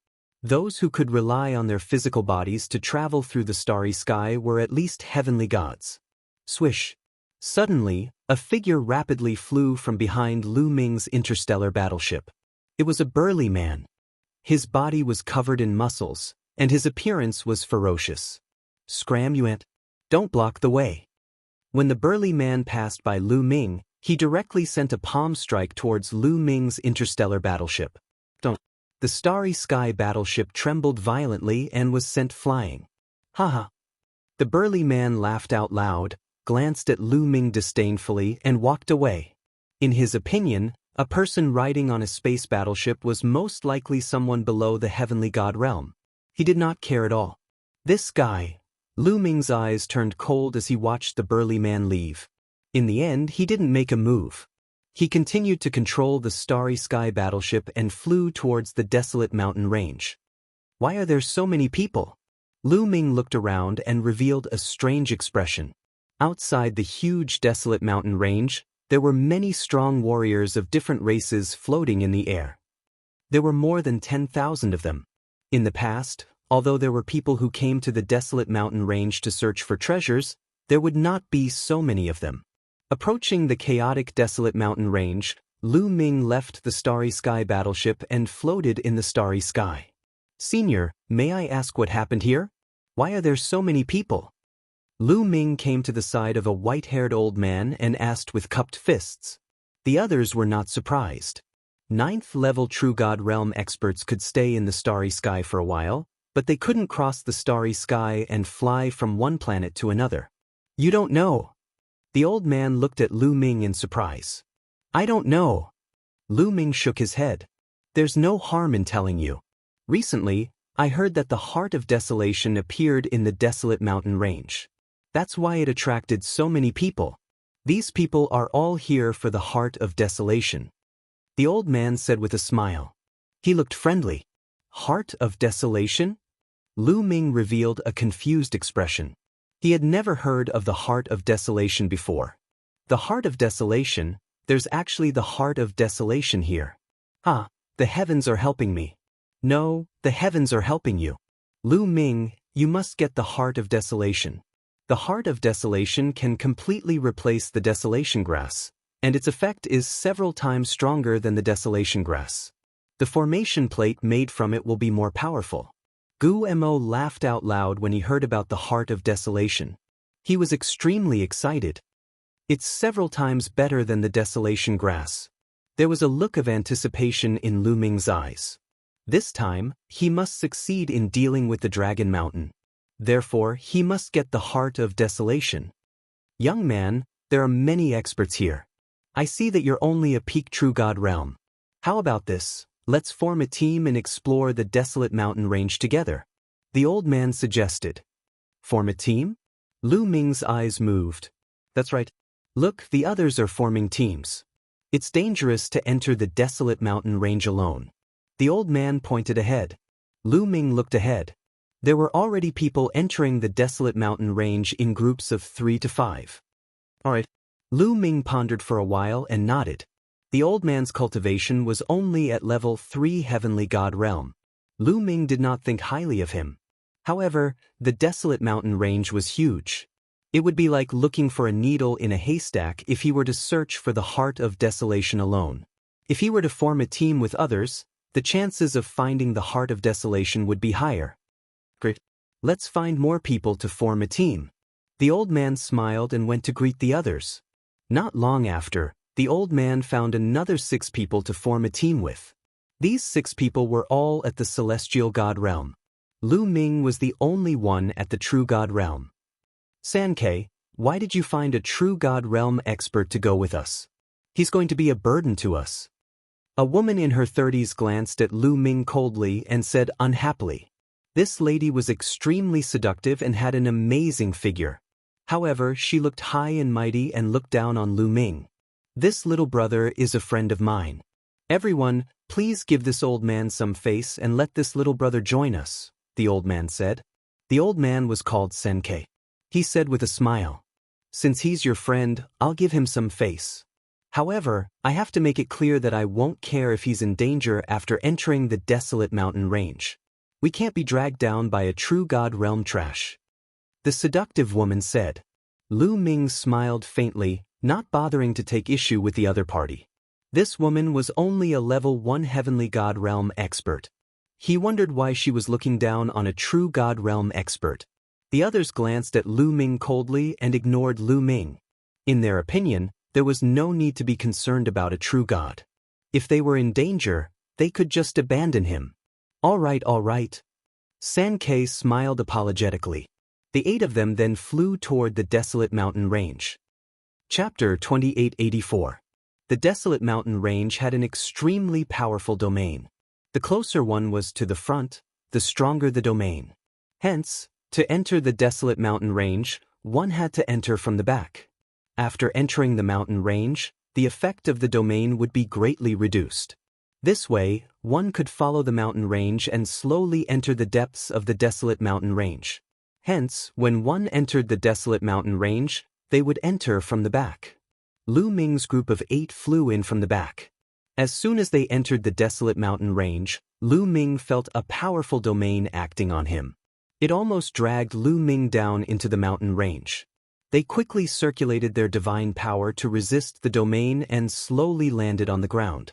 Those who could rely on their physical bodies to travel through the starry sky were at least heavenly gods. Swish! Suddenly, a figure rapidly flew from behind Lu Ming's interstellar battleship. It was a burly man. His body was covered in muscles, and his appearance was ferocious. Scram, you ant! Don't block the way. When the burly man passed by Lu Ming, he directly sent a palm strike towards Lu Ming's interstellar battleship. The Starry Sky battleship trembled violently and was sent flying. Haha. The burly man laughed out loud, glanced at Lu Ming disdainfully, and walked away. In his opinion, a person riding on a space battleship was most likely someone below the heavenly god realm. He did not care at all. This guy. Lu Ming's eyes turned cold as he watched the burly man leave. In the end, he didn't make a move. He continued to control the Starry Sky battleship and flew towards the desolate mountain range. Why are there so many people? Lu Ming looked around and revealed a strange expression. Outside the huge desolate mountain range, there were many strong warriors of different races floating in the air. There were more than 10,000 of them. In the past, although there were people who came to the desolate mountain range to search for treasures, there would not be so many of them. Approaching the chaotic desolate mountain range, Lu Ming left the Starry Sky battleship and floated in the starry sky. Senior, may I ask what happened here? Why are there so many people? Lu Ming came to the side of a white-haired old man and asked with cupped fists. The others were not surprised. 9th-level True God Realm experts could stay in the Starry Sky for a while, but they couldn't cross the Starry Sky and fly from one planet to another. You don't know. The old man looked at Lu Ming in surprise. I don't know. Lu Ming shook his head. There's no harm in telling you. Recently, I heard that the Heart of Desolation appeared in the desolate mountain range. That's why it attracted so many people. These people are all here for the Heart of Desolation. The old man said with a smile. He looked friendly. Heart of Desolation? Lu Ming revealed a confused expression. He had never heard of the Heart of Desolation before. The Heart of Desolation? There's actually the Heart of Desolation here. Ah, the heavens are helping me. No, the heavens are helping you. Lu Ming, you must get the Heart of Desolation. The Heart of Desolation can completely replace the Desolation Grass, and its effect is several times stronger than the Desolation Grass. The formation plate made from it will be more powerful. Gu Mo laughed out loud when he heard about the Heart of Desolation. He was extremely excited. It's several times better than the Desolation Grass. There was a look of anticipation in Lu Ming's eyes. This time, he must succeed in dealing with the Dragon Mountain. Therefore, he must get the Heart of Desolation. Young man, there are many experts here. I see that you're only a peak True God Realm. How about this? Let's form a team and explore the desolate mountain range together. The old man suggested. Form a team? Lu Ming's eyes moved. That's right. Look, the others are forming teams. It's dangerous to enter the desolate mountain range alone. The old man pointed ahead. Lu Ming looked ahead. There were already people entering the desolate mountain range in groups of 3 to 5. All right. Lu Ming pondered for a while and nodded. The old man's cultivation was only at level 3 Heavenly God Realm. Lu Ming did not think highly of him. However, the desolate mountain range was huge. It would be like looking for a needle in a haystack if he were to search for the Heart of Desolation alone. If he were to form a team with others, the chances of finding the Heart of Desolation would be higher. Great. Let's find more people to form a team. The old man smiled and went to greet the others. Not long after, the old man found another 6 people to form a team with. These 6 people were all at the Celestial God Realm. Lu Ming was the only one at the True God Realm. Sankei, why did you find a True God Realm expert to go with us? He's going to be a burden to us. A woman in her 30s glanced at Lu Ming coldly and said unhappily. This lady was extremely seductive and had an amazing figure. However, she looked high and mighty and looked down on Lu Ming. This little brother is a friend of mine. Everyone, please give this old man some face and let this little brother join us, the old man said. The old man was called Senkei. He said with a smile. Since he's your friend, I'll give him some face. However, I have to make it clear that I won't care if he's in danger after entering the desolate mountain range. We can't be dragged down by a True God Realm trash. The seductive woman said. Lu Ming smiled faintly, not bothering to take issue with the other party. This woman was only a level 1 Heavenly God Realm expert. He wondered why she was looking down on a True God Realm expert. The others glanced at Lu Ming coldly and ignored Lu Ming. In their opinion, there was no need to be concerned about a true god. If they were in danger, they could just abandon him. All right. Sankei smiled apologetically. The 8 of them then flew toward the desolate mountain range. Chapter 2884. The desolate mountain range had an extremely powerful domain. The closer one was to the front, the stronger the domain. Hence, to enter the desolate mountain range, one had to enter from the back. After entering the mountain range, the effect of the domain would be greatly reduced. This way, one could follow the mountain range and slowly enter the depths of the desolate mountain range. Hence, when one entered the desolate mountain range, they would enter from the back. Lu Ming's group of 8 flew in from the back. As soon as they entered the desolate mountain range, Lu Ming felt a powerful domain acting on him. It almost dragged Lu Ming down into the mountain range. They quickly circulated their divine power to resist the domain and slowly landed on the ground.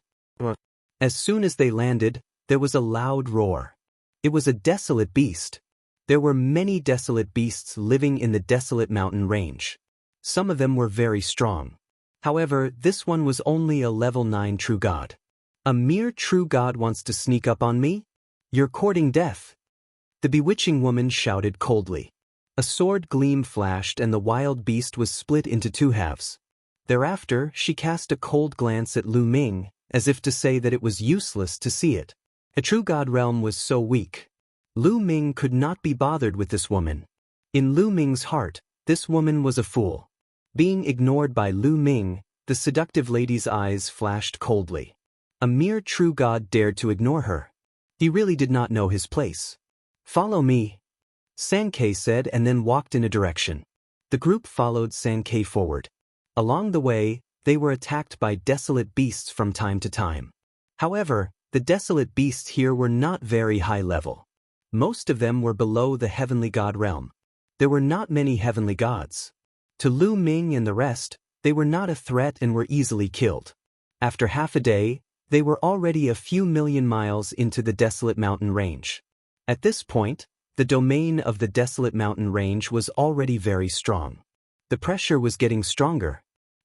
As soon as they landed, there was a loud roar. It was a desolate beast. There were many desolate beasts living in the desolate mountain range. Some of them were very strong. However, this one was only a level 9 true god. A mere true god wants to sneak up on me? You're courting death. The bewitching woman shouted coldly. A sword gleam flashed and the wild beast was split into 2 halves. Thereafter, she cast a cold glance at Lu Ming, as if to say that it was useless to see it. A true god realm was so weak. Lu Ming could not be bothered with this woman. In Lu Ming's heart, this woman was a fool. Being ignored by Lu Ming, the seductive lady's eyes flashed coldly. A mere true god dared to ignore her. He really did not know his place. Follow me, Sankei said and then walked in a direction. The group followed Sankei forward. Along the way, they were attacked by desolate beasts from time to time. However, the desolate beasts here were not very high level. Most of them were below the heavenly god realm. There were not many heavenly gods. To Lu Ming and the rest, they were not a threat and were easily killed. After half a day, they were already a few million miles into the desolate mountain range. At this point, the domain of the desolate mountain range was already very strong. The pressure was getting stronger.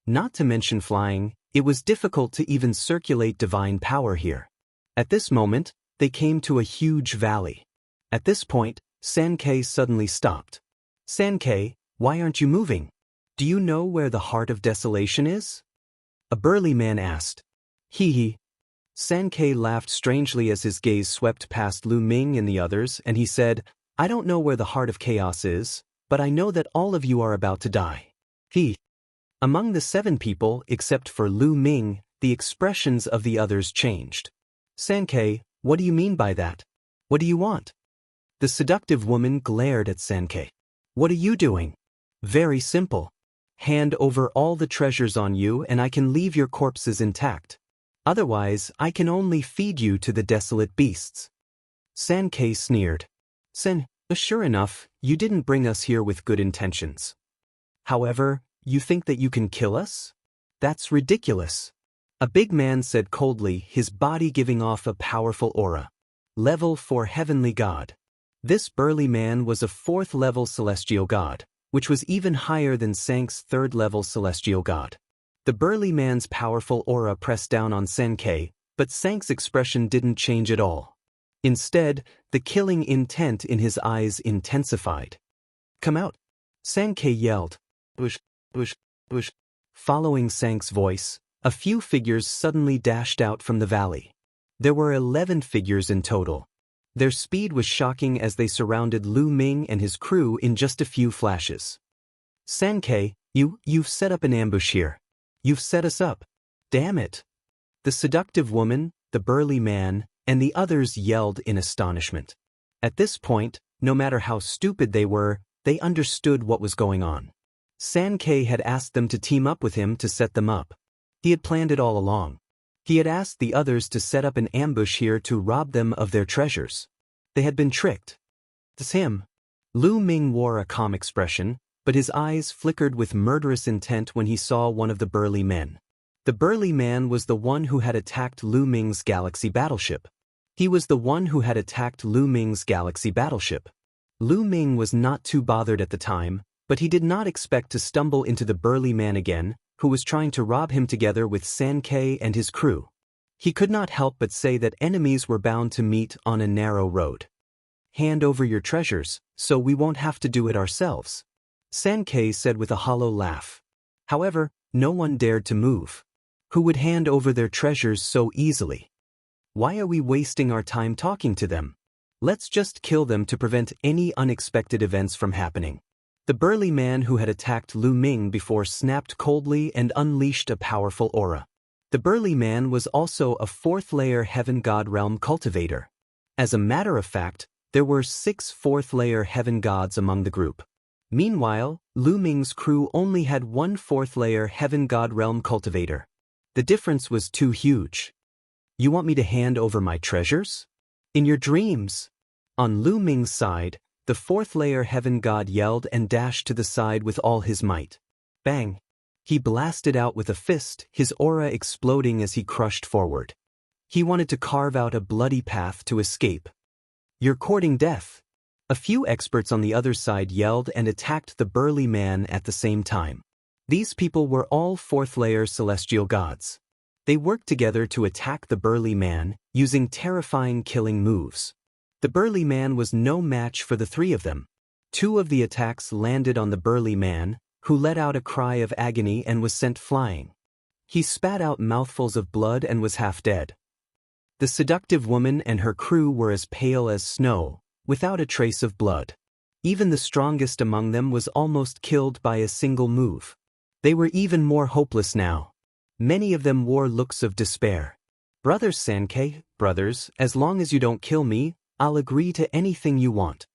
Not to mention flying, it was difficult to even circulate divine power here. At this moment, they came to a huge valley. At this point, Sankei suddenly stopped. Sankei, why aren't you moving? Do you know where the heart of desolation is? A burly man asked. Hee. Sankei laughed strangely as his gaze swept past Lu Ming and the others, and he said, I don't know where the heart of chaos is, but I know that all of you are about to die. Among the 7 people, except for Lu Ming, the expressions of the others changed. Sankei, what do you mean by that? What do you want? The seductive woman glared at Sankei. What are you doing? Very simple. Hand over all the treasures on you and I can leave your corpses intact. Otherwise, I can only feed you to the desolate beasts. Sankei sneered. Sure enough, you didn't bring us here with good intentions. However, you think that you can kill us? That's ridiculous. A big man said coldly, his body giving off a powerful aura. Level 4 heavenly god. This burly man was a 4th level celestial god, which was even higher than Sank's 3rd level celestial god. The burly man's powerful aura pressed down on Sankei, but Sank's expression didn't change at all. Instead, the killing intent in his eyes intensified. Come out! Sankei yelled. Bush. Following Sank's voice, a few figures suddenly dashed out from the valley. There were 11 figures in total. Their speed was shocking as they surrounded Lu Ming and his crew in just a few flashes. Sankei, you've set up an ambush here. You've set us up. Damn it! The seductive woman, the burly man, and the others yelled in astonishment. At this point, no matter how stupid they were, they understood what was going on. Sankei had asked them to team up with him to set them up. He had planned it all along. He had asked the others to set up an ambush here to rob them of their treasures. They had been tricked. It's him. Lu Ming wore a calm expression, but his eyes flickered with murderous intent when he saw one of the burly men. The burly man was the one who had attacked Lu Ming's galaxy battleship. He was the one who had attacked Lu Ming's galaxy battleship. Lu Ming was not too bothered at the time, But he did not expect to stumble into the burly man again, who was trying to rob him together with Sankei and his crew. He could not help but say that enemies were bound to meet on a narrow road. "Hand over your treasures, so we won't have to do it ourselves," Sankei said with a hollow laugh. However, no one dared to move. Who would hand over their treasures so easily? Why are we wasting our time talking to them? Let's just kill them to prevent any unexpected events from happening. The burly man who had attacked Lu Ming before snapped coldly and unleashed a powerful aura. The burly man was also a fourth-layer Heaven God Realm cultivator. As a matter of fact, there were 6 fourth-layer Heaven Gods among the group. Meanwhile, Lu Ming's crew only had 1 fourth-layer Heaven God Realm cultivator. The difference was too huge. "You want me to hand over my treasures? In your dreams!" On Lu Ming's side, the fourth-layer Heaven God yelled and dashed to the side with all his might. Bang! He blasted out with a fist, his aura exploding as he crushed forward. He wanted to carve out a bloody path to escape. "You're courting death!" A few experts on the other side yelled and attacked the burly man at the same time. These people were all fourth-layer celestial gods. They worked together to attack the burly man, using terrifying killing moves. The burly man was no match for the 3 of them. 2 of the attacks landed on the burly man, who let out a cry of agony and was sent flying. He spat out mouthfuls of blood and was half dead. The seductive woman and her crew were as pale as snow, without a trace of blood. Even the strongest among them was almost killed by a single move. They were even more hopeless now. Many of them wore looks of despair. "Brothers Sankei, brothers, as long as you don't kill me, I'll agree to anything you want."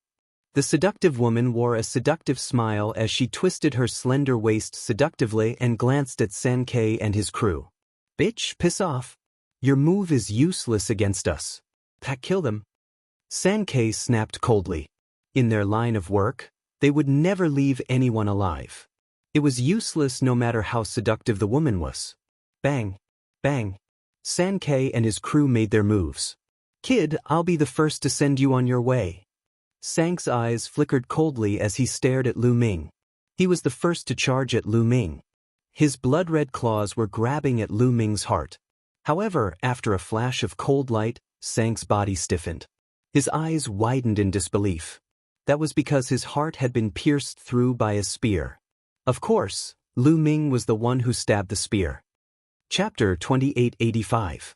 The seductive woman wore a seductive smile as she twisted her slender waist seductively and glanced at Sankei and his crew. "Bitch, piss off. Your move is useless against us. Kill them." Sankei snapped coldly. In their line of work, they would never leave anyone alive. It was useless no matter how seductive the woman was. Bang! Bang! Sankei and his crew made their moves. "Kid, I'll be the first to send you on your way." Sank's eyes flickered coldly as he stared at Lu Ming. He was the first to charge at Lu Ming. His blood-red claws were grabbing at Lu Ming's heart. However, after a flash of cold light, Sank's body stiffened. His eyes widened in disbelief. That was because his heart had been pierced through by a spear. Of course, Lu Ming was the one who stabbed the spear. Chapter 2885.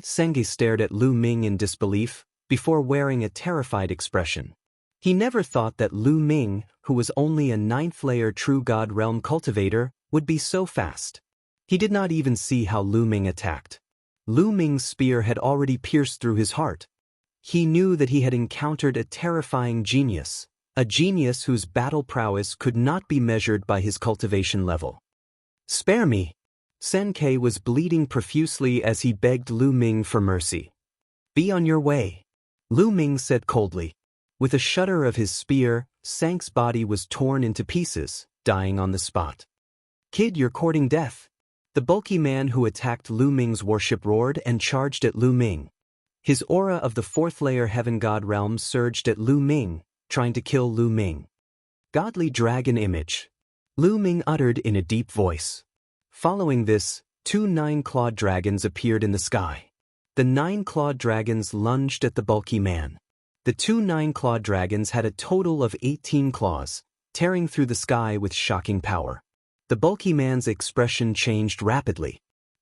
Sankei stared at Lu Ming in disbelief, before wearing a terrified expression. He never thought that Lu Ming, who was only a 9th-layer True God Realm cultivator, would be so fast. He did not even see how Lu Ming attacked. Lu Ming's spear had already pierced through his heart. He knew that he had encountered a terrifying genius, a genius whose battle prowess could not be measured by his cultivation level. "Spare me!" Sankei was bleeding profusely as he begged Lu Ming for mercy. "Be on your way," Lu Ming said coldly. With a shudder of his spear, Sank's body was torn into pieces, dying on the spot. "Kid, you're courting death." The bulky man who attacked Lu Ming's warship roared and charged at Lu Ming. His aura of the 4th-layer Heaven God Realm surged at Lu Ming, trying to kill Lu Ming. "Godly dragon image," Lu Ming uttered in a deep voice. Following this, 2 9-clawed dragons appeared in the sky. The 9-clawed dragons lunged at the bulky man. The 2 9-clawed dragons had a total of 18 claws, tearing through the sky with shocking power. The bulky man's expression changed rapidly.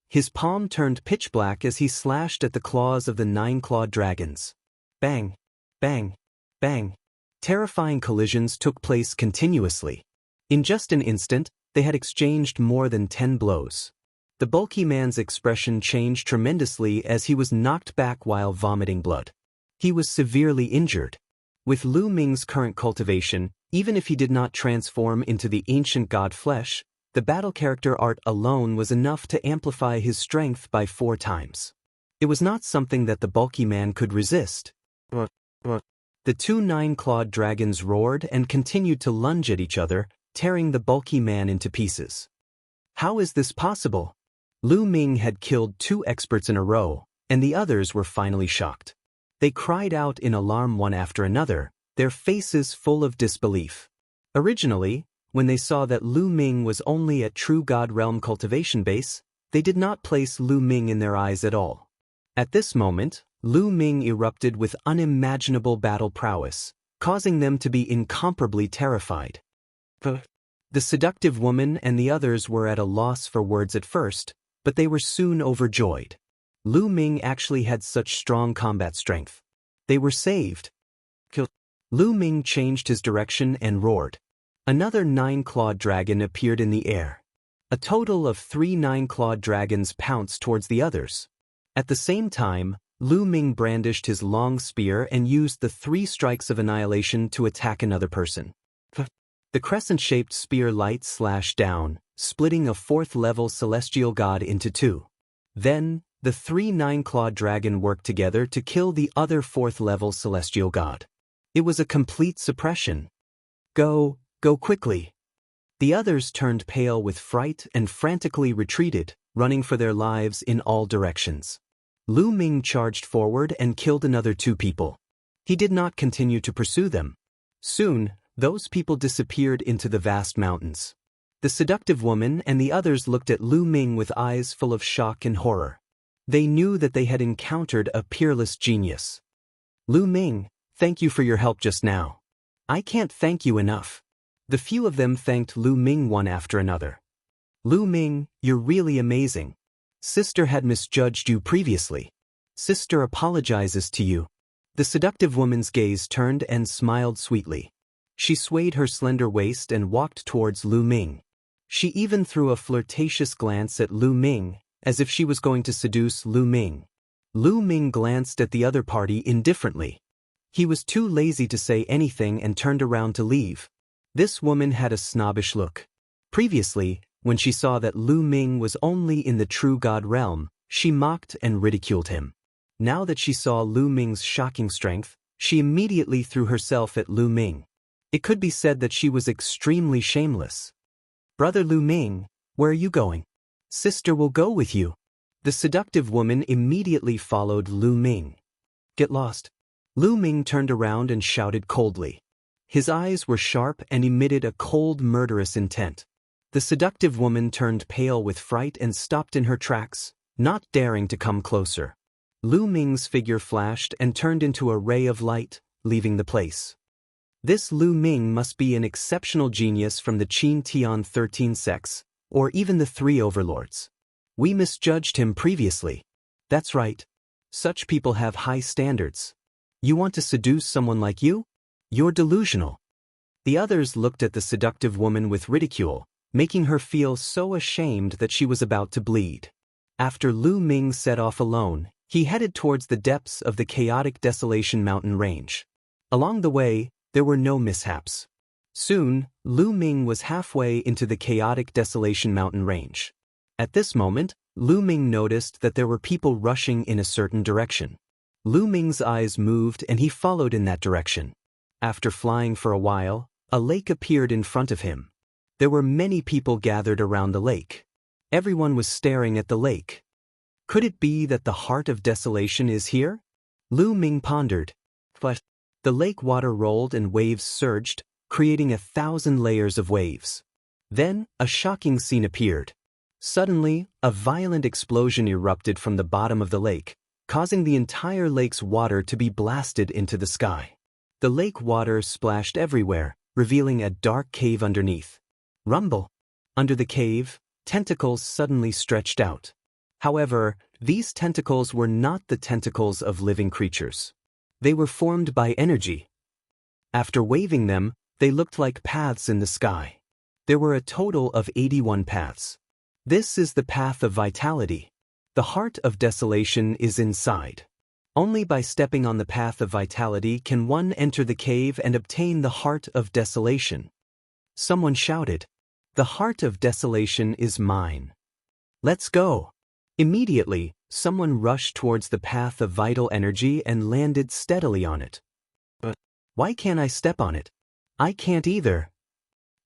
His palm turned pitch black as he slashed at the claws of the 9-clawed dragons. Bang! Bang! Bang! Terrifying collisions took place continuously. In just an instant, they had exchanged more than 10 blows. The bulky man's expression changed tremendously as he was knocked back while vomiting blood. He was severely injured. With Lu Ming's current cultivation, even if he did not transform into the ancient god flesh, the battle character art alone was enough to amplify his strength by 4 times. It was not something that the bulky man could resist. The 2 9-clawed dragons roared and continued to lunge at each other, tearing the bulky man into pieces. How is this possible? Lu Ming had killed 2 experts in a row, and the others were finally shocked. They cried out in alarm one after another, their faces full of disbelief. Originally, when they saw that Lu Ming was only at True God Realm cultivation base, they did not place Lu Ming in their eyes at all. At this moment, Lu Ming erupted with unimaginable battle prowess, causing them to be incomparably terrified. The seductive woman and the others were at a loss for words at first, but they were soon overjoyed. Lu Ming actually had such strong combat strength. They were saved. Lu Ming changed his direction and roared. Another 9-clawed dragon appeared in the air. A total of 3 9-clawed dragons pounced towards the others. At the same time, Lu Ming brandished his long spear and used the 3 strikes of annihilation to attack another person. The crescent-shaped spear light slashed down, splitting a 4th-level celestial god into 2. Then, the 3 9-clawed dragon worked together to kill the other 4th-level celestial god. It was a complete suppression. Go quickly. The others turned pale with fright and frantically retreated, running for their lives in all directions. Lu Ming charged forward and killed another 2 people. He did not continue to pursue them. Soon, those people disappeared into the vast mountains. The seductive woman and the others looked at Lu Ming with eyes full of shock and horror. They knew that they had encountered a peerless genius. Lu Ming, thank you for your help just now. I can't thank you enough. The few of them thanked Lu Ming one after another. Lu Ming, you're really amazing. Sister had misjudged you previously. Sister apologizes to you. The seductive woman's gaze turned and smiled sweetly. She swayed her slender waist and walked towards Lu Ming. She even threw a flirtatious glance at Lu Ming, as if she was going to seduce Lu Ming. Lu Ming glanced at the other party indifferently. He was too lazy to say anything and turned around to leave. This woman had a snobbish look. Previously, when she saw that Lu Ming was only in the True God realm, she mocked and ridiculed him. Now that she saw Lu Ming's shocking strength, she immediately threw herself at Lu Ming. It could be said that she was extremely shameless. Brother Lu Ming, where are you going? Sister will go with you. The seductive woman immediately followed Lu Ming. Get lost. Lu Ming turned around and shouted coldly. His eyes were sharp and emitted a cold, murderous intent. The seductive woman turned pale with fright and stopped in her tracks, not daring to come closer. Lu Ming's figure flashed and turned into a ray of light, leaving the place. This Lu Ming must be an exceptional genius from the Qin Tian 13 sects, or even the 3 overlords. We misjudged him previously. That's right. Such people have high standards. You want to seduce someone like you? You're delusional. The others looked at the seductive woman with ridicule, making her feel so ashamed that she was about to bleed. After Lu Ming set off alone, he headed towards the depths of the chaotic Desolation mountain range. Along the way, there were no mishaps. Soon, Lu Ming was halfway into the chaotic Desolation mountain range. At this moment, Lu Ming noticed that there were people rushing in a certain direction. Lu Ming's eyes moved and he followed in that direction. After flying for a while, a lake appeared in front of him. There were many people gathered around the lake. Everyone was staring at the lake. Could it be that the heart of desolation is here? Lu Ming pondered. But the lake water rolled and waves surged, creating 1,000 layers of waves. Then, a shocking scene appeared. Suddenly, a violent explosion erupted from the bottom of the lake, causing the entire lake's water to be blasted into the sky. The lake water splashed everywhere, revealing a dark cave underneath. Rumble! Under the cave, tentacles suddenly stretched out. However, these tentacles were not the tentacles of living creatures. They were formed by energy. After waving them, they looked like paths in the sky. There were a total of 81 paths. This is the path of vitality. The heart of desolation is inside. Only by stepping on the path of vitality can one enter the cave and obtain the heart of desolation. Someone shouted, "The heart of desolation is mine. Let's go." Immediately, someone rushed towards the path of vital energy and landed steadily on it. But why can't I step on it? I can't either.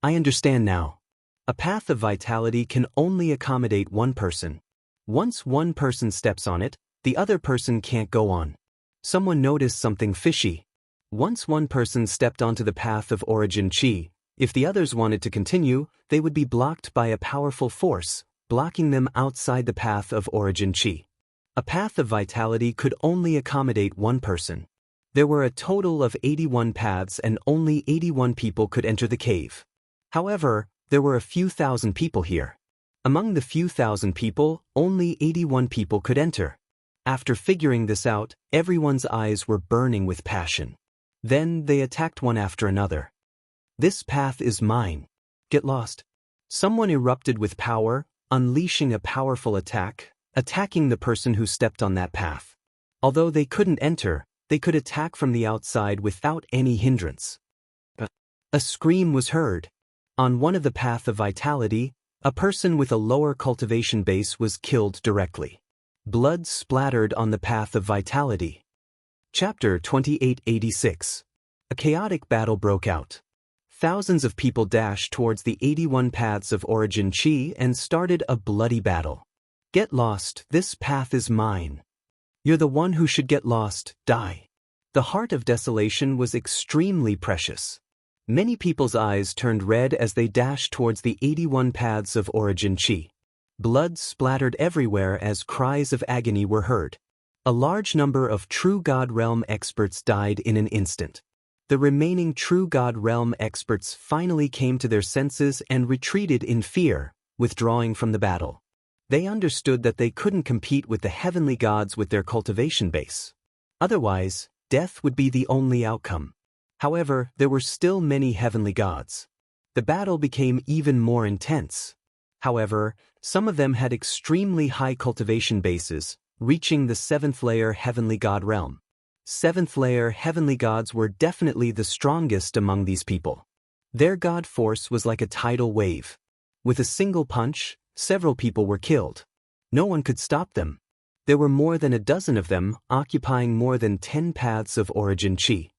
I understand now. A path of vitality can only accommodate one person. Once one person steps on it, the other person can't go on. Someone noticed something fishy. Once one person stepped onto the path of origin chi, If the others wanted to continue, they would be blocked by a powerful force, blocking them outside the path of origin chi. A path of vitality could only accommodate one person. There were a total of 81 paths and only 81 people could enter the cave. However, there were a few thousand people here. Among the few thousand people, only 81 people could enter. After figuring this out, everyone's eyes were burning with passion. Then they attacked one after another. This path is mine. Get lost. Someone erupted with power, unleashing a powerful attack, attacking the person who stepped on that path. Although they couldn't enter, they could attack from the outside without any hindrance. A scream was heard. On one of the path of vitality, a person with a lower cultivation base was killed directly. Blood splattered on the path of vitality. Chapter 2886. A chaotic battle broke out. Thousands of people dashed towards the 81 paths of origin chi and started a bloody battle. Get lost, this path is mine. You're the one who should get lost, die. The heart of desolation was extremely precious. Many people's eyes turned red as they dashed towards the 81 paths of origin chi. Blood splattered everywhere as cries of agony were heard. A large number of True God Realm experts died in an instant. The remaining True God Realm experts finally came to their senses and retreated in fear, withdrawing from the battle. They understood that they couldn't compete with the heavenly gods with their cultivation base. Otherwise, death would be the only outcome. However, there were still many heavenly gods. The battle became even more intense. However, some of them had extremely high cultivation bases, reaching the 7th layer heavenly god realm. 7th layer heavenly gods were definitely the strongest among these people. Their god force was like a tidal wave. With a single punch, several people were killed. No one could stop them. There were more than a dozen of them, occupying more than 10 paths of origin chi.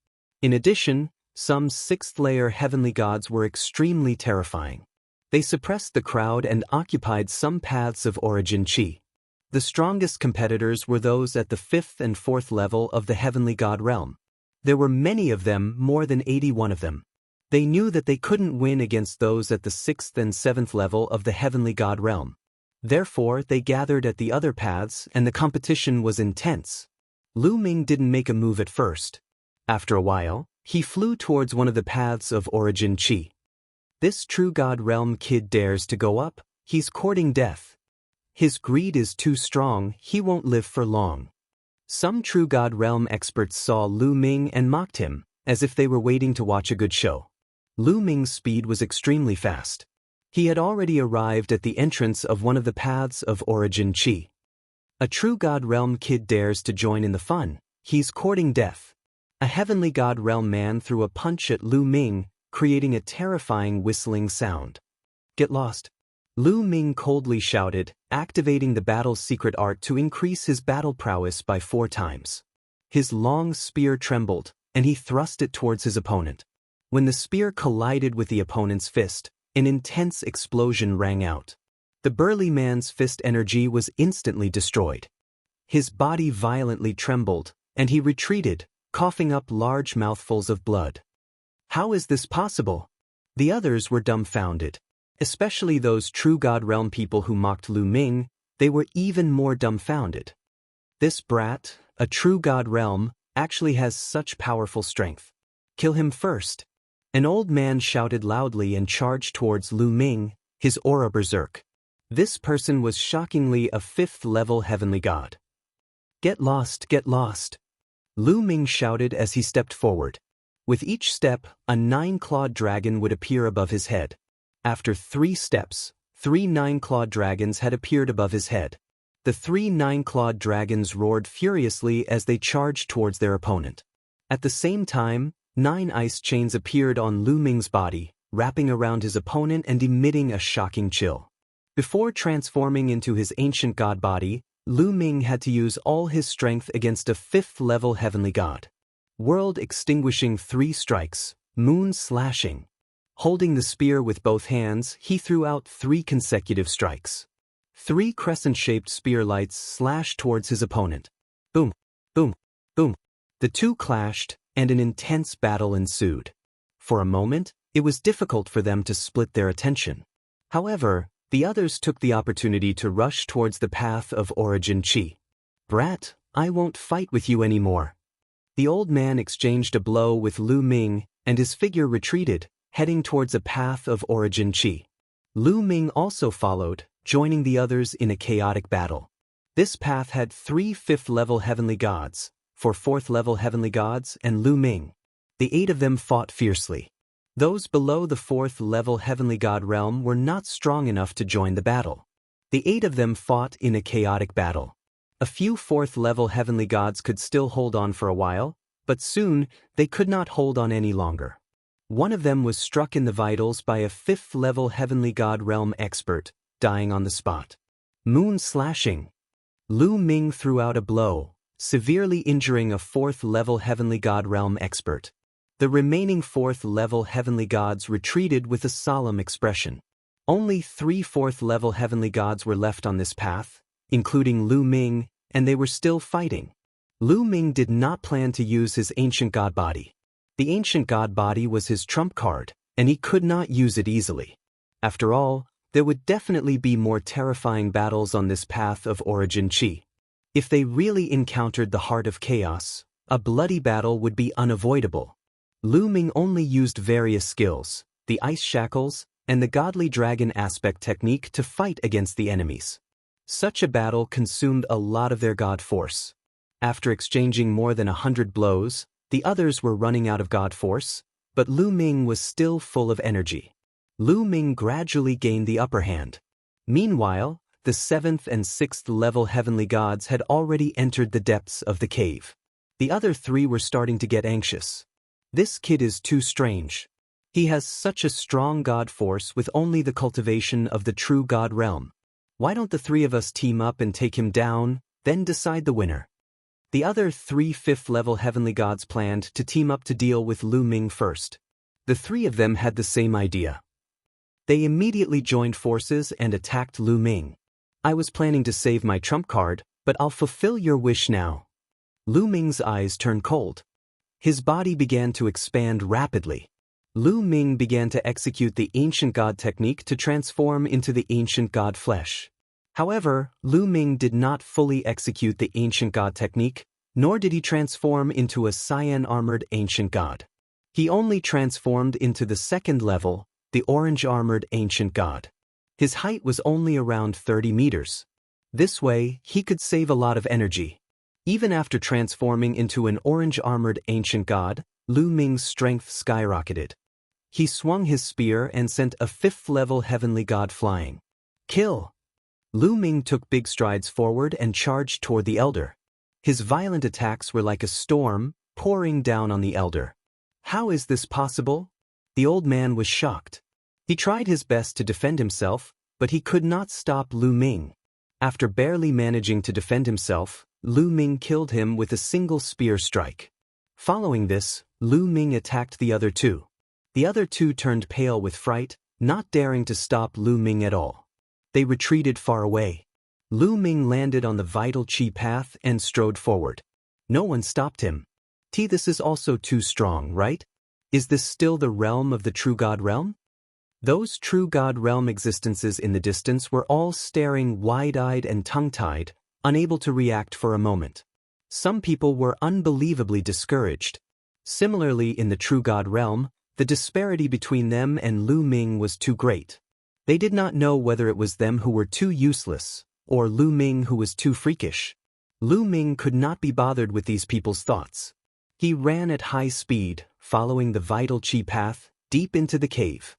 In addition, some 6th layer heavenly gods were extremely terrifying. They suppressed the crowd and occupied some paths of origin chi. The strongest competitors were those at the 5th and 4th level of the heavenly god realm. There were many of them, more than 81 of them. They knew that they couldn't win against those at the 6th and 7th level of the heavenly god realm. Therefore, they gathered at the other paths and the competition was intense. Lu Ming didn't make a move at first. After a while, he flew towards one of the paths of origin chi. This True God Realm kid dares to go up, he's courting death. His greed is too strong, he won't live for long. Some True God Realm experts saw Lu Ming and mocked him, as if they were waiting to watch a good show. Lu Ming's speed was extremely fast. He had already arrived at the entrance of one of the paths of origin chi. A True God Realm kid dares to join in the fun, he's courting death. A heavenly god realm man threw a punch at Lu Ming, creating a terrifying whistling sound. Get lost. Lu Ming coldly shouted, activating the battle's secret art to increase his battle prowess by 4 times. His long spear trembled, and he thrust it towards his opponent. When the spear collided with the opponent's fist, an intense explosion rang out. The burly man's fist energy was instantly destroyed. His body violently trembled, and he retreated, coughing up large mouthfuls of blood. How is this possible? The others were dumbfounded. Especially those True God Realm people who mocked Lu Ming, they were even more dumbfounded. This brat, a True God Realm, actually has such powerful strength. Kill him first. An old man shouted loudly and charged towards Lu Ming, his aura berserk. This person was shockingly a 5th level heavenly god. Get lost, get lost. Lu Ming shouted as he stepped forward. With each step, a 9-clawed dragon would appear above his head. After 3 steps, 3 9-clawed dragons had appeared above his head. The 3 9-clawed dragons roared furiously as they charged towards their opponent. At the same time, 9 ice chains appeared on Lu Ming's body, wrapping around his opponent and emitting a shocking chill. Before transforming into his ancient god body, Lu Ming had to use all his strength against a 5th level heavenly god. World extinguishing 3 strikes, moon slashing. Holding the spear with both hands, he threw out 3 consecutive strikes. 3 crescent-shaped spear lights slashed towards his opponent. Boom, boom, boom. The two clashed, and an intense battle ensued. For a moment, It was difficult for them to split their attention. However, the others took the opportunity to rush towards the path of origin chi. Brat, I won't fight with you anymore. The old man exchanged a blow with Lu Ming, and his figure retreated, heading towards a path of origin chi. Lu Ming also followed, joining the others in a chaotic battle. This path had 3 5th-level heavenly gods, 4 4th-level heavenly gods, and Lu Ming. The 8 of them fought fiercely. Those below the 4th-level heavenly god realm were not strong enough to join the battle. The 8 of them fought in a chaotic battle. A few 4th-level heavenly gods could still hold on for a while, but soon they could not hold on any longer. One of them was struck in the vitals by a 5th-level heavenly god realm expert, dying on the spot. Moon slashing. Lu Ming threw out a blow, severely injuring a 4th-level heavenly god realm expert. The remaining 4th-level heavenly gods retreated with a solemn expression. Only 3 4th-level heavenly gods were left on this path, including Lu Ming, and they were still fighting. Lu Ming did not plan to use his ancient god body. The ancient god body was his trump card, and he could not use it easily. After all, there would definitely be more terrifying battles on this path of origin chi. If they really encountered the heart of chaos, a bloody battle would be unavoidable. Lu Ming only used various skills, the ice shackles, and the godly dragon aspect technique to fight against the enemies. Such a battle consumed a lot of their god force. After exchanging more than 100 blows, the others were running out of god force, but Lu Ming was still full of energy. Lu Ming gradually gained the upper hand. Meanwhile, the 7th and 6th level heavenly gods had already entered the depths of the cave. The other 3 were starting to get anxious. This kid is too strange. He has such a strong god force with only the cultivation of the true god realm. Why don't the 3 of us team up and take him down, then decide the winner? The other 3 5th-level heavenly gods planned to team up to deal with Lu Ming first. The 3 of them had the same idea. They immediately joined forces and attacked Lu Ming. I was planning to save my trump card, but I'll fulfill your wish now. Lu Ming's eyes turned cold. His body began to expand rapidly. Lu Ming began to execute the ancient god technique to transform into the ancient god flesh. However, Lu Ming did not fully execute the ancient god technique, nor did he transform into a cyan-armored ancient god. He only transformed into the 2nd level, the orange-armored ancient god. His height was only around 30 meters. This way, he could save a lot of energy. Even after transforming into an orange-armored ancient god, Lu Ming's strength skyrocketed. He swung his spear and sent a 5th-level heavenly god flying. Kill! Lu Ming took big strides forward and charged toward the elder. His violent attacks were like a storm, pouring down on the elder. How is this possible? The old man was shocked. He tried his best to defend himself, but he could not stop Lu Ming. After barely managing to defend himself, Lu Ming killed him with a single spear strike. Following this, Lu Ming attacked the other 2. The other 2 turned pale with fright, not daring to stop Lu Ming at all. They retreated far away. Lu Ming landed on the vital chi path and strode forward. No one stopped him. This is also too strong, right? Is this still the realm of the true god realm? Those true god realm existences in the distance were all staring wide-eyed and tongue-tied, unable to react for a moment. Some people were unbelievably discouraged. Similarly, in the true god realm, the disparity between them and Lu Ming was too great. They did not know whether it was them who were too useless, or Lu Ming who was too freakish. Lu Ming could not be bothered with these people's thoughts. He ran at high speed, following the vital chi path, deep into the cave.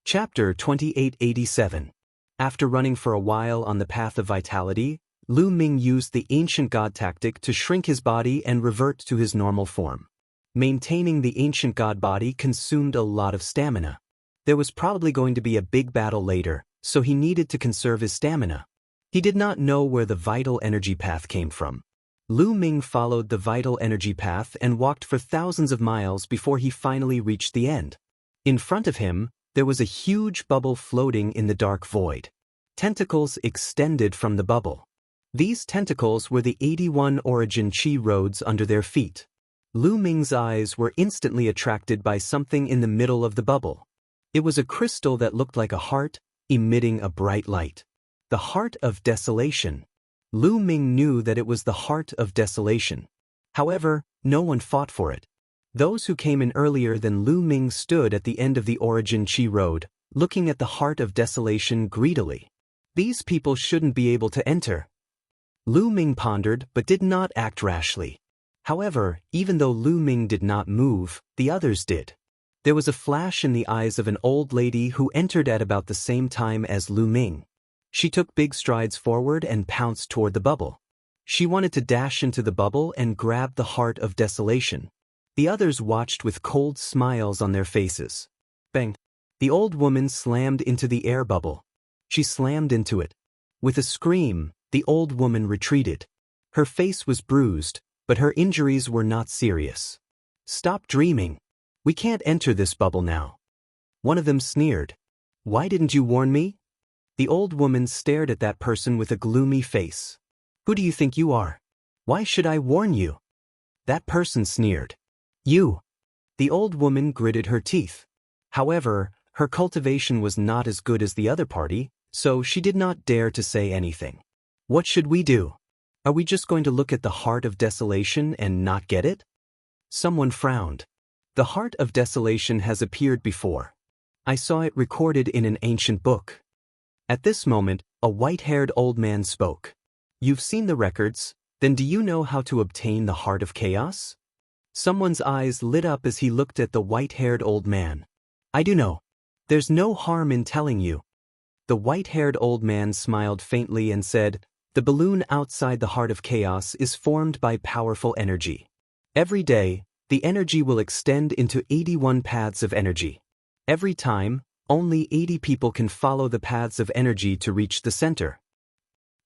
Chapter 2887. After running for a while on the path of vitality, Lu Ming used the ancient god tactic to shrink his body and revert to his normal form. Maintaining the ancient god body consumed a lot of stamina. There was probably going to be a big battle later, so he needed to conserve his stamina. He did not know where the vital energy path came from. Lu Ming followed the vital energy path and walked for thousands of miles before he finally reached the end. In front of him, there was a huge bubble floating in the dark void. Tentacles extended from the bubble. These tentacles were the 81 origin chi roads under their feet. Lu Ming's eyes were instantly attracted by something in the middle of the bubble. It was a crystal that looked like a heart, emitting a bright light. The heart of desolation. Lu Ming knew that it was the heart of desolation. However, no one fought for it. Those who came in earlier than Lu Ming stood at the end of the Origin Chi Road, looking at the heart of desolation greedily. These people shouldn't be able to enter. Lu Ming pondered but did not act rashly. However, even though Lu Ming did not move, the others did. There was a flash in the eyes of an old lady who entered at about the same time as Lu Ming. She took big strides forward and pounced toward the bubble. She wanted to dash into the bubble and grab the heart of desolation. The others watched with cold smiles on their faces. Bang! The old woman slammed into the air bubble. She slammed into it. With a scream, the old woman retreated. Her face was bruised, but her injuries were not serious. Stop dreaming. We can't enter this bubble now. One of them sneered. Why didn't you warn me? The old woman stared at that person with a gloomy face. Who do you think you are? Why should I warn you? That person sneered. You. The old woman gritted her teeth. However, her cultivation was not as good as the other party, so she did not dare to say anything. What should we do? Are we just going to look at the heart of desolation and not get it? Someone frowned. The heart of desolation has appeared before. I saw it recorded in an ancient book. At this moment, a white-haired old man spoke. You've seen the records, then do you know how to obtain the heart of chaos? Someone's eyes lit up as he looked at the white-haired old man. I do know. There's no harm in telling you. The white-haired old man smiled faintly and said, the balloon outside the heart of chaos is formed by powerful energy. Every day, the energy will extend into 81 paths of energy. Every time, only 80 people can follow the paths of energy to reach the center.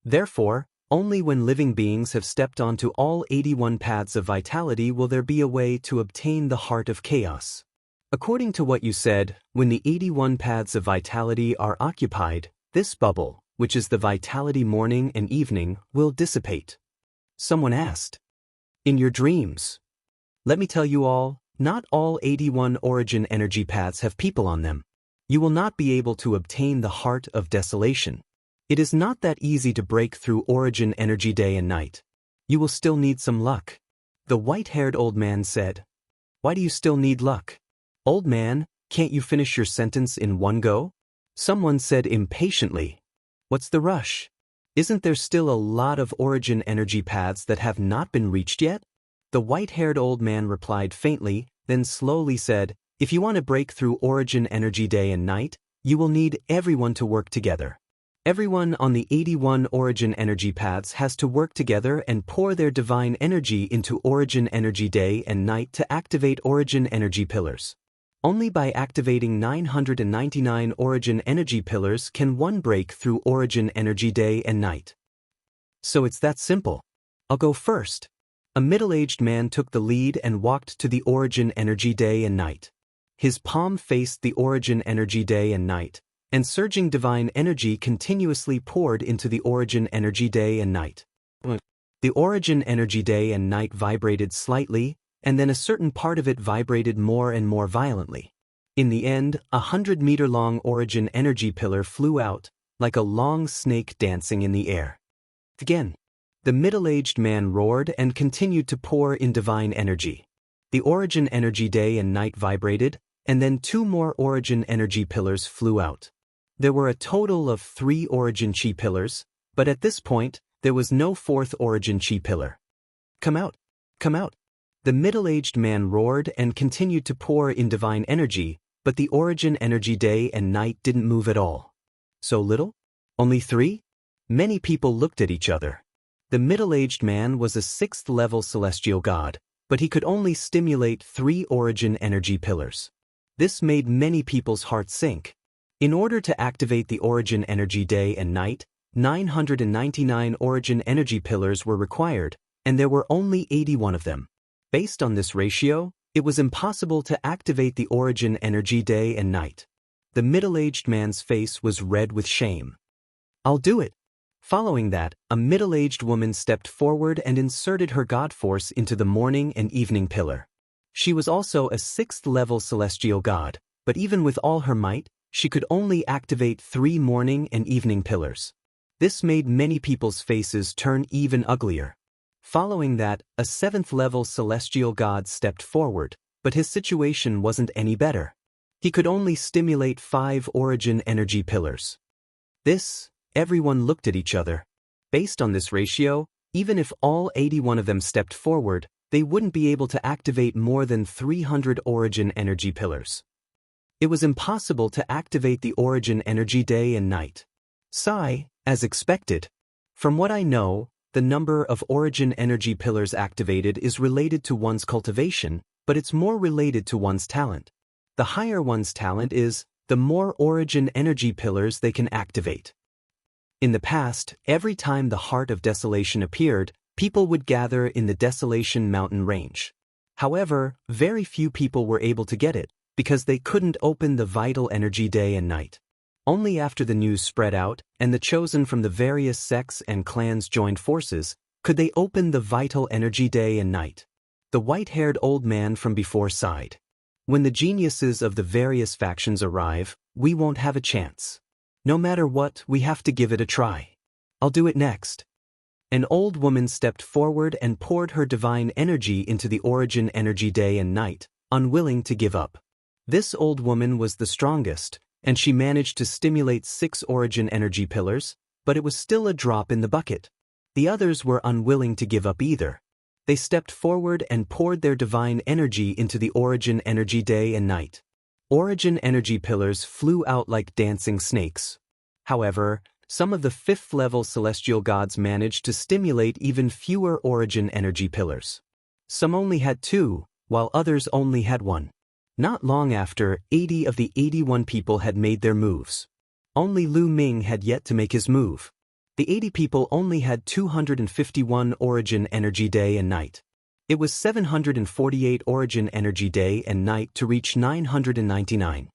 Therefore, only when living beings have stepped onto all 81 paths of vitality will there be a way to obtain the heart of chaos. According to what you said, when the 81 paths of vitality are occupied, this bubble, which is the vitality morning and evening, will dissipate. Someone asked. In your dreams. Let me tell you all, not all 81 origin energy paths have people on them. You will not be able to obtain the heart of desolation. It is not that easy to break through origin energy day and night. You will still need some luck. The white-haired old man said. Why do you still need luck? Old man, can't you finish your sentence in one go? Someone said impatiently. What's the rush? Isn't there still a lot of origin energy paths that have not been reached yet? The white-haired old man replied faintly, then slowly said, if you want to break through origin energy day and night, you will need everyone to work together. Everyone on the 81 origin energy paths has to work together and pour their divine energy into origin energy day and night to activate origin energy pillars. Only by activating 999 origin energy pillars can one break through origin energy day and night. So it's that simple. I'll go first. A middle-aged man took the lead and walked to the origin energy day and night. His palm faced the origin energy day and night, and surging divine energy continuously poured into the origin energy day and night. The origin energy day and night vibrated slightly, and then a certain part of it vibrated more and more violently. In the end, a 100-meter-long origin energy pillar flew out, like a long snake dancing in the air. Again, the middle-aged man roared and continued to pour in divine energy. The origin energy day and night vibrated, and then 2 more origin energy pillars flew out. There were a total of 3 origin chi pillars, but at this point, there was no 4th origin chi pillar. Come out! Come out! The middle-aged man roared and continued to pour in divine energy, but the origin energy day and night didn't move at all. So little? Only 3? Many people looked at each other. The middle-aged man was a 6th-level celestial god, but he could only stimulate 3 origin energy pillars. This made many people's hearts sink. In order to activate the origin energy day and night, 999 origin energy pillars were required, and there were only 81 of them. Based on this ratio, it was impossible to activate the origin energy day and night. The middle-aged man's face was red with shame. I'll do it. Following that, a middle-aged woman stepped forward and inserted her god force into the morning and evening pillar. She was also a 6th-level celestial god, but even with all her might, she could only activate 3 morning and evening pillars. This made many people's faces turn even uglier. Following that, a 7th-level celestial god stepped forward, but his situation wasn't any better. He could only stimulate 5 origin energy pillars. Everyone looked at each other. Based on this ratio, even if all 81 of them stepped forward, they wouldn't be able to activate more than 300 origin energy pillars. It was impossible to activate the origin energy day and night. Sigh, as expected. From what I know, the number of origin energy pillars activated is related to one's cultivation, but it's more related to one's talent. The higher one's talent is, the more origin energy pillars they can activate. In the past, every time the Heart of Desolation appeared, people would gather in the Desolation mountain range. However, very few people were able to get it, because they couldn't open the vital energy day and night. Only after the news spread out, and the chosen from the various sects and clans joined forces, could they open the vital energy day and night. The white-haired old man from before sighed. When the geniuses of the various factions arrive, we won't have a chance. No matter what, we have to give it a try. I'll do it next. An old woman stepped forward and poured her divine energy into the origin energy day and night, unwilling to give up. This old woman was the strongest, and she managed to stimulate 6 origin energy pillars, but it was still a drop in the bucket. The others were unwilling to give up either. They stepped forward and poured their divine energy into the origin energy day and night. Origin energy pillars flew out like dancing snakes. However, some of the 5th-level celestial gods managed to stimulate even fewer origin energy pillars. Some only had 2, while others only had 1. Not long after, 80 of the 81 people had made their moves. Only Lu Ming had yet to make his move. The 80 people only had 251 origin energy day and night. It was 748 origin energy day and night to reach 999.